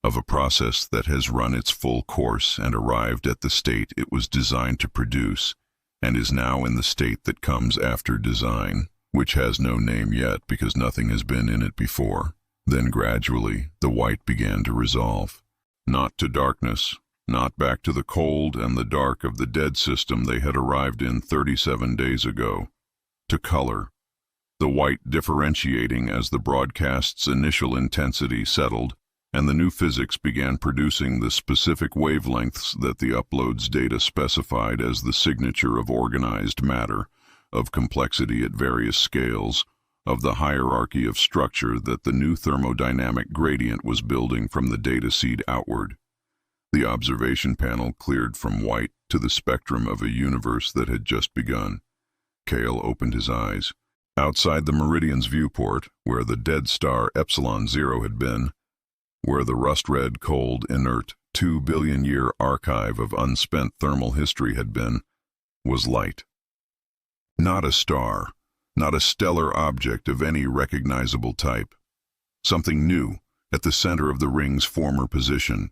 of a process that has run its full course and arrived at the state it was designed to produce, and is now in the state that comes after design, which has no name yet because nothing has been in it before. Then gradually the white began to resolve. Not to darkness, not back to the cold and the dark of the dead system they had arrived in 37 days ago. To color. The white differentiating as the broadcast's initial intensity settled, and the new physics began producing the specific wavelengths that the upload's data specified as the signature of organized matter, of complexity at various scales, of the hierarchy of structure that the new thermodynamic gradient was building from the data seed outward. The observation panel cleared from white to the spectrum of a universe that had just begun. Kael opened his eyes. Outside the meridian's viewport, where the dead star Epsilon Zero had been, where the rust-red, cold, inert, 2-billion-year archive of unspent thermal history had been, was light. Not a star, not a stellar object of any recognizable type. Something new, at the center of the ring's former position,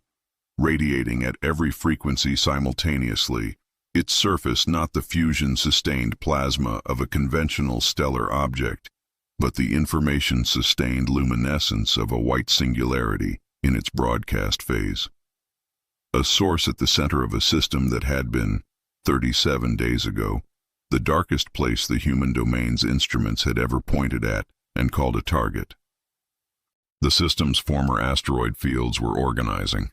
radiating at every frequency simultaneously, its surface not the fusion-sustained plasma of a conventional stellar object, but the information-sustained luminescence of a white singularity in its broadcast phase. A source at the center of a system that had been, 37 days ago, the darkest place the human domain's instruments had ever pointed at and called a target. The system's former asteroid fields were organizing.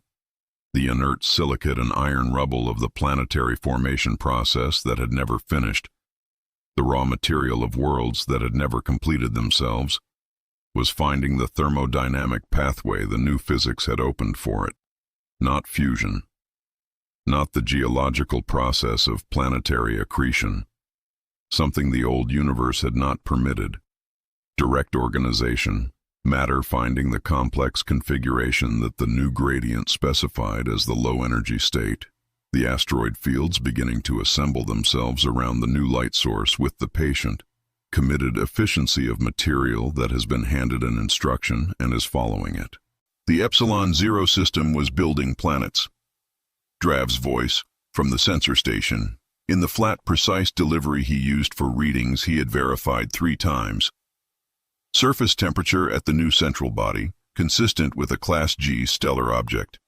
The inert silicate and iron rubble of the planetary formation process that had never finished, the raw material of worlds that had never completed themselves, was finding the thermodynamic pathway the new physics had opened for it. Not fusion, not the geological process of planetary accretion, something the old universe had not permitted. Direct organization, matter finding the complex configuration that the new gradient specified as the low-energy state, the asteroid fields beginning to assemble themselves around the new light source with the patient, committed efficiency of material that has been handed an instruction and is following it. The Epsilon Zero system was building planets. Drav's voice, from the sensor station, in the flat, precise delivery he used for readings he had verified 3 times. Surface temperature at the new central body, consistent with a Class G stellar object.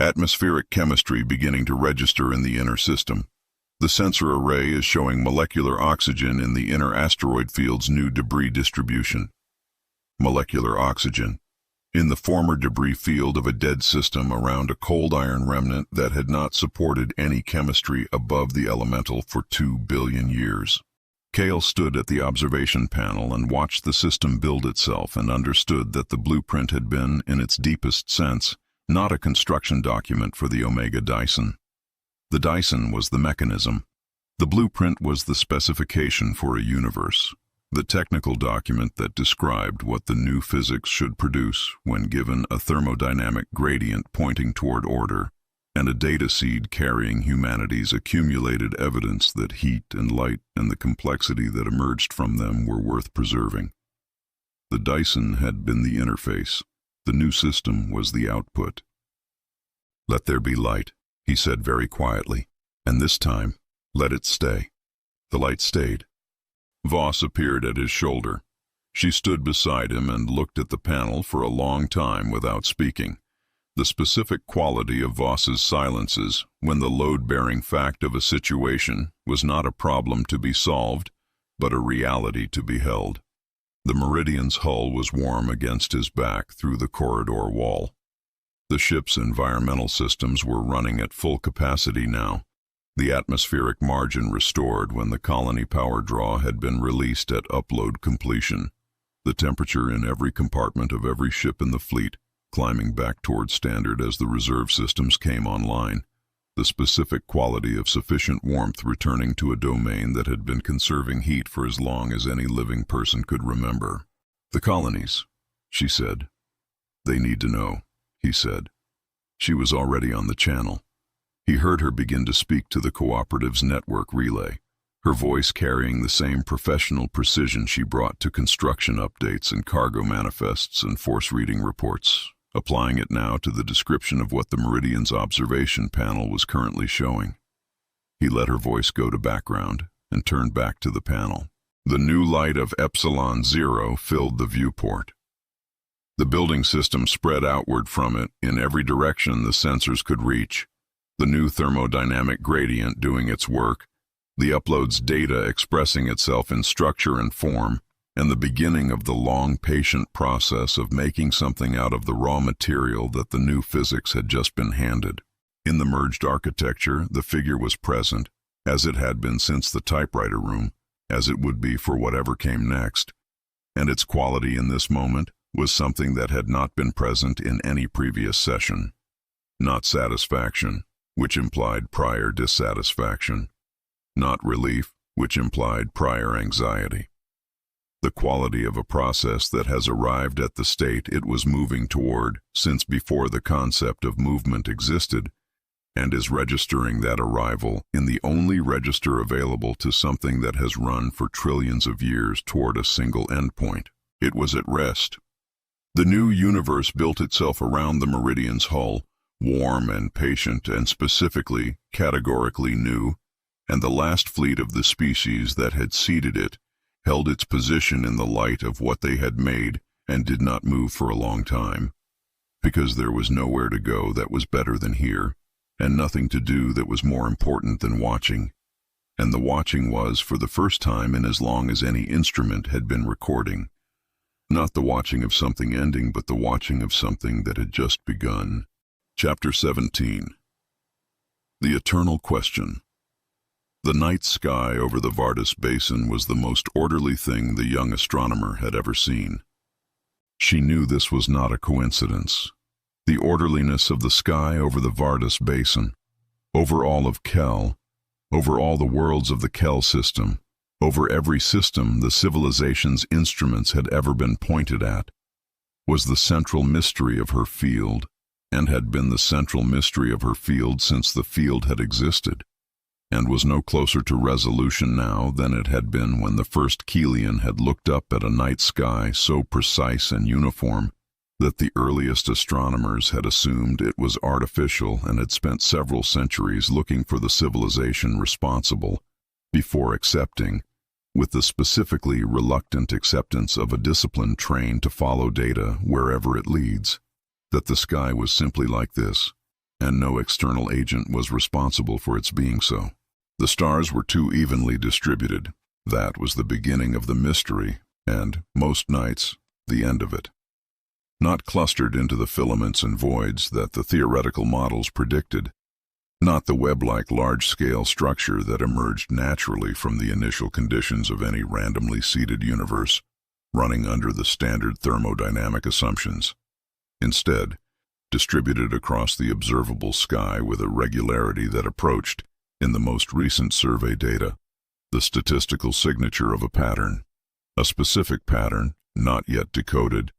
Atmospheric chemistry beginning to register in the inner system. The sensor array is showing molecular oxygen in the inner asteroid field's new debris distribution. Molecular oxygen. In the former debris field of a dead system around a cold iron remnant that had not supported any chemistry above the elemental for 2 billion years. Kael stood at the observation panel and watched the system build itself and understood that the blueprint had been, in its deepest sense, not a construction document for the Omega Dyson. The Dyson was the mechanism. The blueprint was the specification for a universe, the technical document that described what the new physics should produce when given a thermodynamic gradient pointing toward order, and a data seed carrying humanity's accumulated evidence that heat and light and the complexity that emerged from them were worth preserving. The Dyson had been the interface. The new system was the output. "Let there be light," he said very quietly, "and this time, let it stay." The light stayed. Voss appeared at his shoulder. She stood beside him and looked at the panel for a long time without speaking. The specific quality of Voss's silences, when the load-bearing fact of a situation was not a problem to be solved, but a reality to be held. The Meridian's hull was warm against his back through the corridor wall. The ship's environmental systems were running at full capacity now, the atmospheric margin restored when the colony power draw had been released at upload completion, the temperature in every compartment of every ship in the fleet climbing back toward standard as the reserve systems came online, the specific quality of sufficient warmth returning to a domain that had been conserving heat for as long as any living person could remember. "The colonies," she said. "They need to know," he said. She was already on the channel. He heard her begin to speak to the cooperative's network relay, her voice carrying the same professional precision she brought to construction updates and cargo manifests and force reading reports, applying it now to the description of what the Meridian's observation panel was currently showing. He let her voice go to background and turned back to the panel. The new light of Epsilon Zero filled the viewport. The building system spread outward from it in every direction the sensors could reach, the new thermodynamic gradient doing its work, the upload's data expressing itself in structure and form, and the beginning of the long, patient process of making something out of the raw material that the new physics had just been handed. In the merged architecture, the figure was present, as it had been since the typewriter room, as it would be for whatever came next, and its quality in this moment was something that had not been present in any previous session. Not satisfaction, which implied prior dissatisfaction. Not relief, which implied prior anxiety. The quality of a process that has arrived at the state it was moving toward since before the concept of movement existed, and is registering that arrival in the only register available to something that has run for trillions of years toward a single endpoint. It was at rest. The new universe built itself around the Meridian's hull, warm and patient and specifically, categorically new, and the last fleet of the species that had seeded it held its position in the light of what they had made and did not move for a long time, because there was nowhere to go that was better than here, and nothing to do that was more important than watching. And the watching was, for the first time in as long as any instrument had been recording, Not the watching of something ending, but the watching of something that had just begun. Chapter 17. The Eternal Question. The night sky over the Boötes Basin was the most orderly thing the young astronomer had ever seen. She knew this was not a coincidence. The orderliness of the sky over the Boötes Basin, over all of Kael, over all the worlds of the Kael system, over every system the civilization's instruments had ever been pointed at, was the central mystery of her field, and had been the central mystery of her field since the field had existed, and was no closer to resolution now than it had been when the first Kaelian had looked up at a night sky so precise and uniform that the earliest astronomers had assumed it was artificial and had spent several centuries looking for the civilization responsible before accepting, with the specifically reluctant acceptance of a discipline trained to follow data wherever it leads, that the sky was simply like this, and no external agent was responsible for its being so. The stars were too evenly distributed. That was the beginning of the mystery, and, most nights, the end of it. Not clustered into the filaments and voids that the theoretical models predicted, not the web-like large-scale structure that emerged naturally from the initial conditions of any randomly seeded universe, running under the standard thermodynamic assumptions. Instead, distributed across the observable sky with a regularity that approached, in the most recent survey data, the statistical signature of a pattern, a specific pattern, not yet decoded,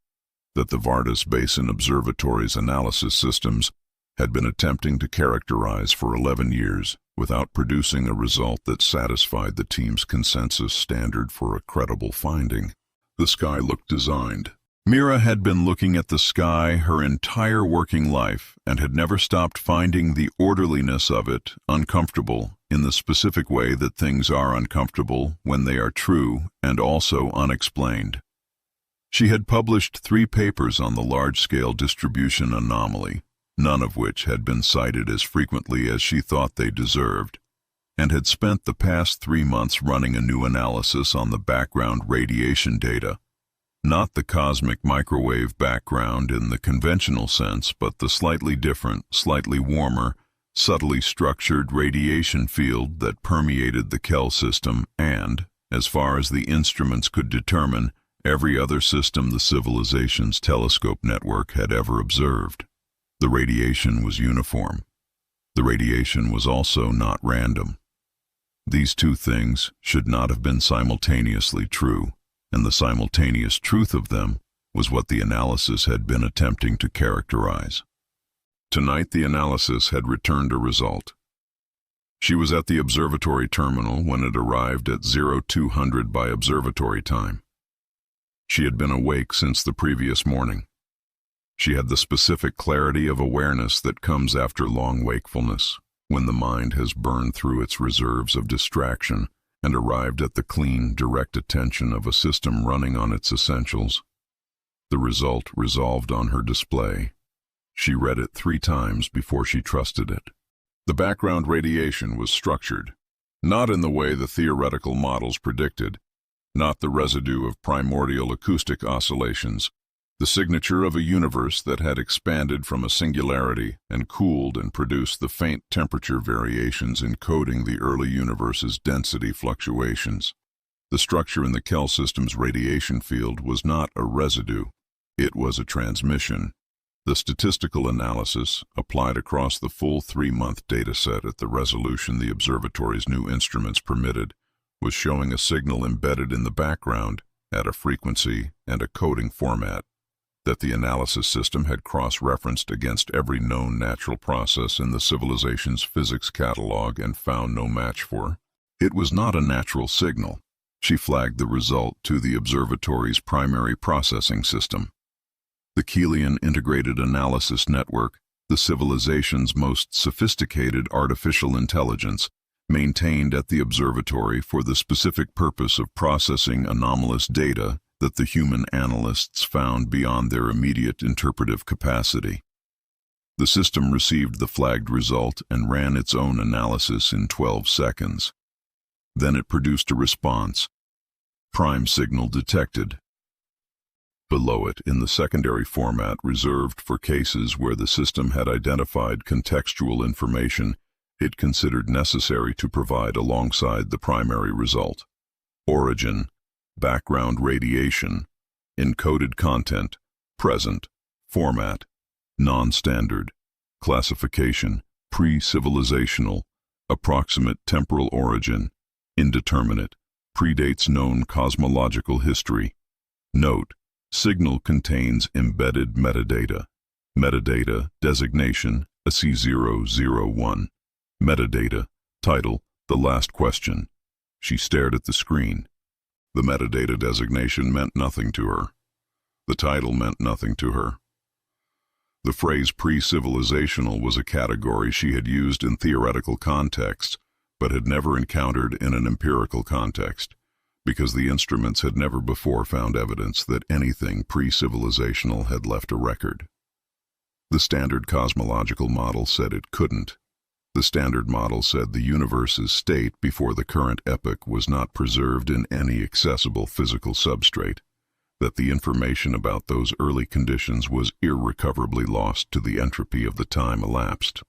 that the Boötes Basin Observatory's analysis systems had been attempting to characterize for 11 years without producing a result that satisfied the team's consensus standard for a credible finding. The sky looked designed. Mira had been looking at the sky her entire working life and had never stopped finding the orderliness of it uncomfortable in the specific way that things are uncomfortable when they are true and also unexplained. She had published 3 papers on the large-scale distribution anomaly, none of which had been cited as frequently as she thought they deserved, and had spent the past 3 months running a new analysis on the background radiation data, not the cosmic microwave background in the conventional sense, but the slightly different, slightly warmer, subtly structured radiation field that permeated the Kael system and, as far as the instruments could determine, every other system the civilization's telescope network had ever observed. The radiation was uniform. The radiation was also not random. These 2 things should not have been simultaneously true, and the simultaneous truth of them was what the analysis had been attempting to characterize. Tonight the analysis had returned a result. She was at the observatory terminal when it arrived at 0200 by observatory time. She had been awake since the previous morning. She had the specific clarity of awareness that comes after long wakefulness, when the mind has burned through its reserves of distraction and arrived at the clean, direct attention of a system running on its essentials. The result resolved on her display. She read it 3 times before she trusted it. The background radiation was structured, not in the way the theoretical models predicted, not the residue of primordial acoustic oscillations, the signature of a universe that had expanded from a singularity and cooled and produced the faint temperature variations encoding the early universe's density fluctuations. The structure in the Kael system's radiation field was not a residue, it was a transmission. The statistical analysis, applied across the full 3-month dataset at the resolution the observatory's new instruments permitted, was showing a signal embedded in the background at a frequency and a coding format that the analysis system had cross-referenced against every known natural process in the civilization's physics catalog and found no match for. It was not a natural signal. She flagged the result to the observatory's primary processing system. The Kaelian Integrated Analysis Network, the civilization's most sophisticated artificial intelligence, maintained at the observatory for the specific purpose of processing anomalous data that the human analysts found beyond their immediate interpretive capacity. The system received the flagged result and ran its own analysis in 12 seconds. Then it produced a response. Prime signal detected. Below it, in the secondary format reserved for cases where the system had identified contextual information it considered necessary to provide alongside the primary result. Origin, background radiation, encoded content, present, format, non-standard, classification, pre-civilizational, approximate temporal origin, indeterminate, predates known cosmological history. Note, signal contains embedded metadata. Metadata, designation, AC001. Metadata, title, the last question. She stared at the screen. The metadata designation meant nothing to her. The title meant nothing to her. The phrase pre-civilizational was a category she had used in theoretical contexts, but had never encountered in an empirical context, because the instruments had never before found evidence that anything pre-civilizational had left a record. The standard cosmological model said it couldn't. The standard model said the universe's state before the current epoch was not preserved in any accessible physical substrate, that the information about those early conditions was irrecoverably lost to the entropy of the time elapsed.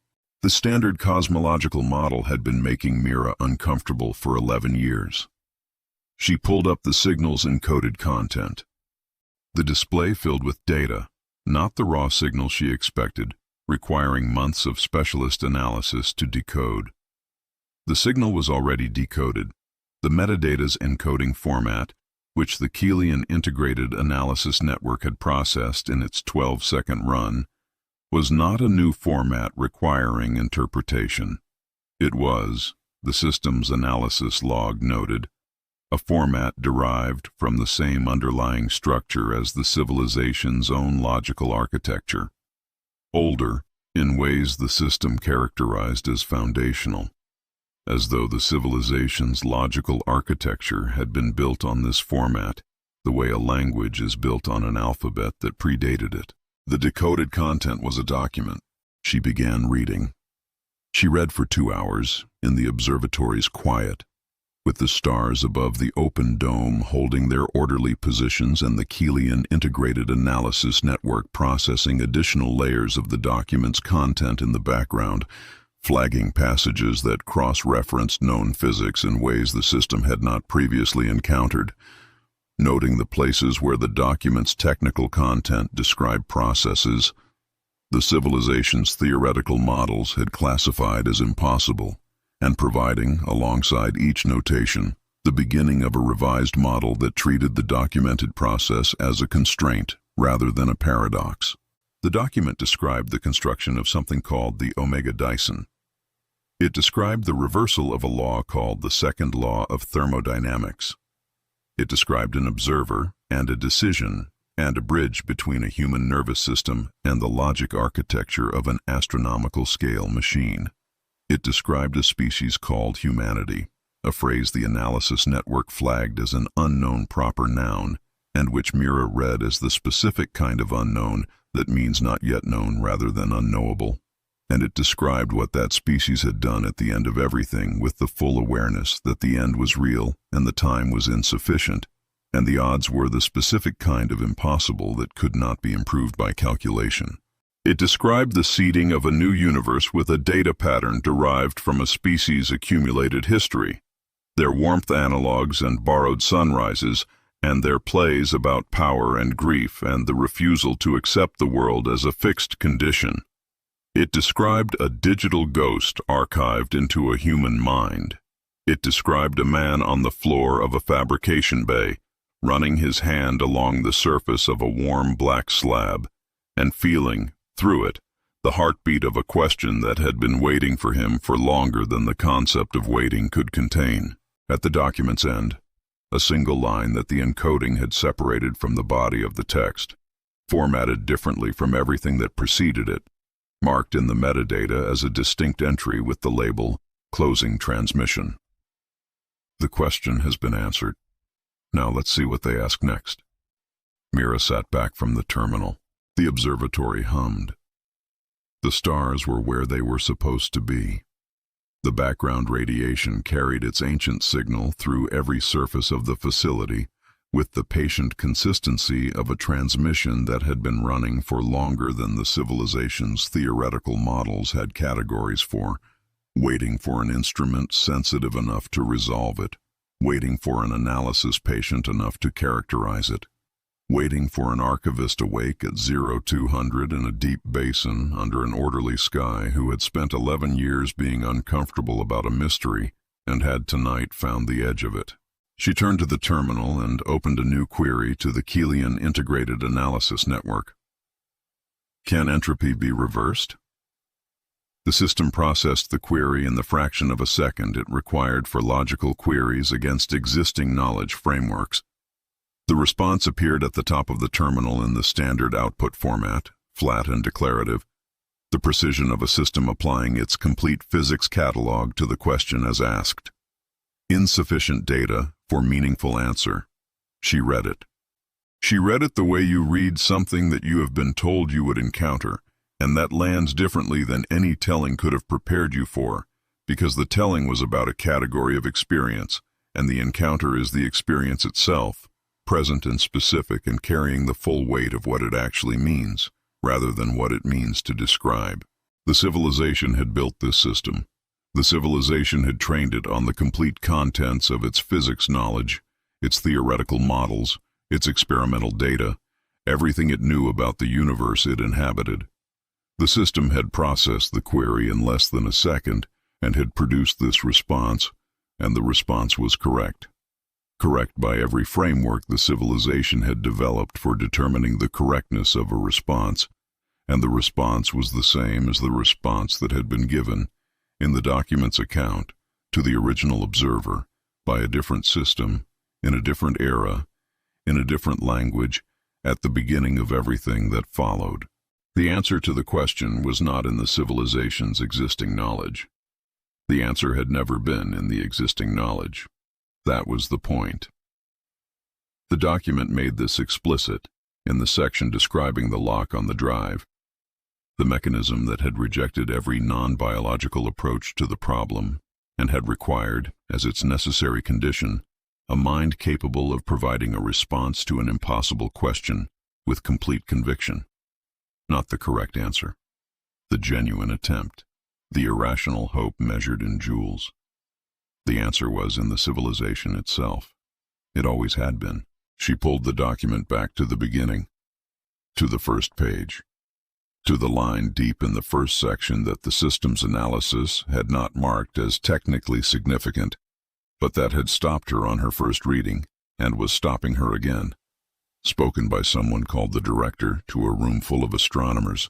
The standard cosmological model had been making Mira uncomfortable for 11 years. She pulled up the signal's encoded content. The display filled with data, not the raw signal she expected, requiring months of specialist analysis to decode. The signal was already decoded. The metadata's encoding format, which the Kaelian Integrated Analysis Network had processed in its 12-second run, was not a new format requiring interpretation. It was, the system's analysis log noted, a format derived from the same underlying structure as the civilization's own logical architecture. Older, in ways the system characterized as foundational, as though the civilization's logical architecture had been built on this format, the way a language is built on an alphabet that predated it. The decoded content was a document. She began reading. She read for 2 hours, in the observatory's quiet, with the stars above the open dome holding their orderly positions and the Kaelian Integrated Analysis Network processing additional layers of the document's content in the background, flagging passages that cross-referenced known physics in ways the system had not previously encountered, noting the places where the document's technical content described processes the civilization's theoretical models had classified as impossible, and providing, alongside each notation, the beginning of a revised model that treated the documented process as a constraint rather than a paradox. The document described the construction of something called the Omega Dyson. It described the reversal of a law called the Second Law of Thermodynamics. It described an observer and a decision and a bridge between a human nervous system and the logic architecture of an astronomical scale machine. It described a species called humanity, a phrase the analysis network flagged as an unknown proper noun, and which Mira read as the specific kind of unknown that means not yet known rather than unknowable. And it described what that species had done at the end of everything with the full awareness that the end was real and the time was insufficient, and the odds were the specific kind of impossible that could not be improved by calculation. It described the seeding of a new universe with a data pattern derived from a species' accumulated history, their warmth analogues and borrowed sunrises, and their plays about power and grief and the refusal to accept the world as a fixed condition. It described a digital ghost archived into a human mind. It described a man on the floor of a fabrication bay, running his hand along the surface of a warm black slab, and feeling, through it, the heartbeat of a question that had been waiting for him for longer than the concept of waiting could contain. At the document's end, a single line that the encoding had separated from the body of the text, formatted differently from everything that preceded it, marked in the metadata as a distinct entry with the label, "Closing Transmission." The question has been answered. Now let's see what they ask next. Mira sat back from the terminal. The observatory hummed. The stars were where they were supposed to be. The background radiation carried its ancient signal through every surface of the facility, with the patient consistency of a transmission that had been running for longer than the civilization's theoretical models had categories for, waiting for an instrument sensitive enough to resolve it, waiting for an analysis patient enough to characterize it, waiting for an archivist awake at 0200 in a deep basin under an orderly sky who had spent 11 years being uncomfortable about a mystery and had tonight found the edge of it. She turned to the terminal and opened a new query to the Kaelian Integrated Analysis Network. Can entropy be reversed? The system processed the query in the fraction of a second it required for logical queries against existing knowledge frameworks. The response appeared at the top of the terminal in the standard output format, flat and declarative, the precision of a system applying its complete physics catalog to the question as asked. Insufficient data for meaningful answer. She read it. She read it the way you read something that you have been told you would encounter, and that lands differently than any telling could have prepared you for, because the telling was about a category of experience, and the encounter is the experience itself, present and specific and carrying the full weight of what it actually means, rather than what it means to describe. The civilization had built this system. The civilization had trained it on the complete contents of its physics knowledge, its theoretical models, its experimental data, everything it knew about the universe it inhabited. The system had processed the query in less than a second and had produced this response, and the response was correct. Correct by every framework the civilization had developed for determining the correctness of a response, and the response was the same as the response that had been given, in the document's account, to the original observer, by a different system, in a different era, in a different language, at the beginning of everything that followed. The answer to the question was not in the civilization's existing knowledge. The answer had never been in the existing knowledge. That was the point. The document made this explicit in the section describing the lock on the drive, the mechanism that had rejected every non-biological approach to the problem and had required, as its necessary condition, a mind capable of providing a response to an impossible question with complete conviction. Not the correct answer, the genuine attempt, the irrational hope measured in joules. The answer was in the civilization itself. It always had been. She pulled the document back to the beginning, to the first page, to the line deep in the first section that the system's analysis had not marked as technically significant, but that had stopped her on her first reading and was stopping her again. Spoken by someone called the director to a room full of astronomers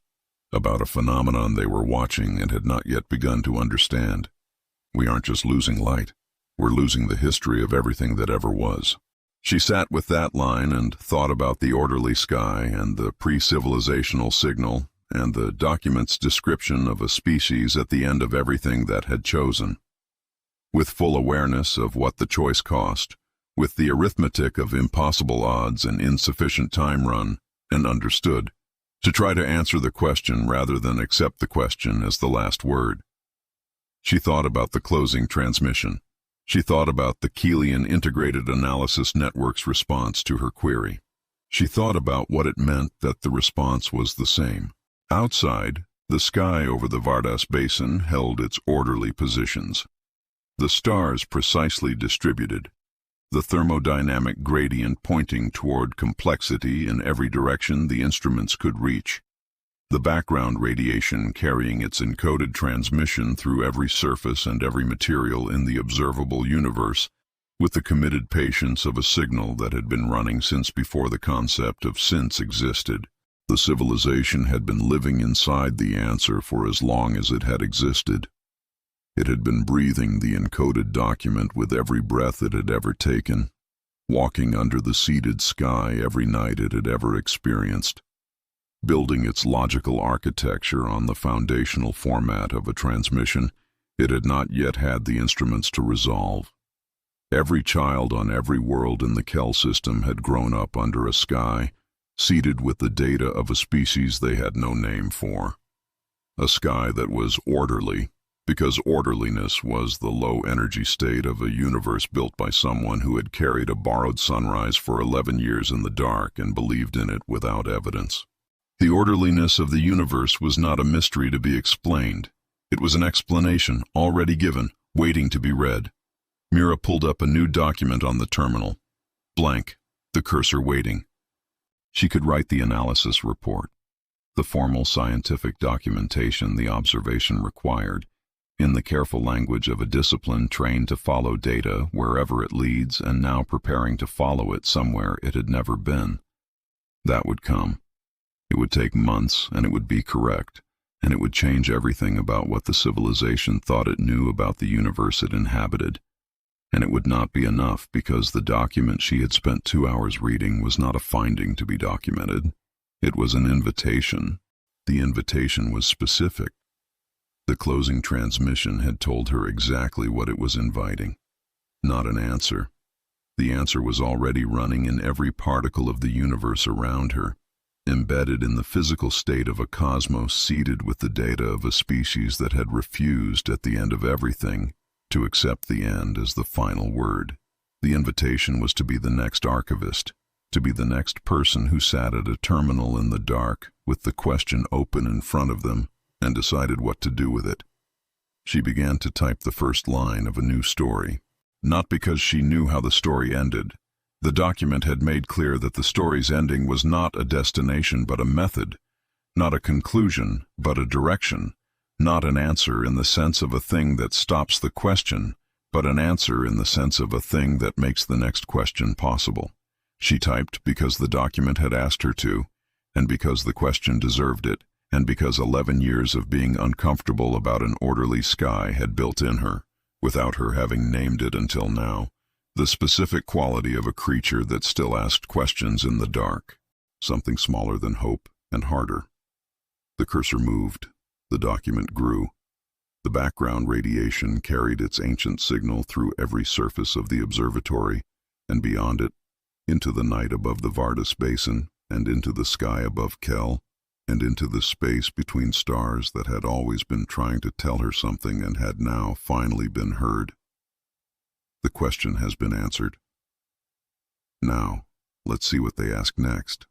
about a phenomenon they were watching and had not yet begun to understand. We aren't just losing light, we're losing the history of everything that ever was. She sat with that line and thought about the orderly sky and the pre-civilizational signal and the document's description of a species at the end of everything that had chosen. With full awareness of what the choice cost, with the arithmetic of impossible odds and insufficient time run, and understood, to try to answer the question rather than accept the question as the last word. She thought about the closing transmission. She thought about the Kaelian Integrated Analysis Network's response to her query. She thought about what it meant that the response was the same. Outside, the sky over the Boötes Basin held its orderly positions. The stars precisely distributed, the thermodynamic gradient pointing toward complexity in every direction the instruments could reach, the background radiation carrying its encoded transmission through every surface and every material in the observable universe, with the committed patience of a signal that had been running since before the concept of since existed. The civilization had been living inside the answer for as long as it had existed. It had been breathing the encoded document with every breath it had ever taken, walking under the seeded sky every night it had ever experienced, building its logical architecture on the foundational format of a transmission it had not yet had the instruments to resolve. Every child on every world in the Kael system had grown up under a sky, seeded with the data of a species they had no name for. A sky that was orderly, Because orderliness was the low-energy state of a universe built by someone who had carried a borrowed sunrise for 11 years in the dark and believed in it without evidence. The orderliness of the universe was not a mystery to be explained. It was an explanation already given, waiting to be read. Mira pulled up a new document on the terminal. Blank, the cursor waiting. She could write the analysis report, the formal scientific documentation the observation required, in the careful language of a discipline trained to follow data wherever it leads and now preparing to follow it somewhere it had never been. That would come. It would take months, and it would be correct, and it would change everything about what the civilization thought it knew about the universe it inhabited. And it would not be enough because the document she had spent 2 hours reading was not a finding to be documented. It was an invitation. The invitation was specific. The closing transmission had told her exactly what it was inviting. Not an answer. The answer was already running in every particle of the universe around her, embedded in the physical state of a cosmos seeded with the data of a species that had refused, at the end of everything, to accept the end as the final word. The invitation was to be the next archivist, to be the next person who sat at a terminal in the dark with the question open in front of them and decided what to do with it. She began to type the first line of a new story, not because she knew how the story ended. The document had made clear that the story's ending was not a destination but a method, not a conclusion but a direction, not an answer in the sense of a thing that stops the question, but an answer in the sense of a thing that makes the next question possible. She typed because the document had asked her to, and because the question deserved it, and because 11 years of being uncomfortable about an orderly sky had built in her, without her having named it until now, the specific quality of a creature that still asked questions in the dark, something smaller than hope and harder. The cursor moved. The document grew. The background radiation carried its ancient signal through every surface of the observatory, and beyond it, into the night above the Boötes Basin, and into the sky above Kael, and into the space between stars that had always been trying to tell her something and had now finally been heard. The question has been answered. Now, let's see what they ask next.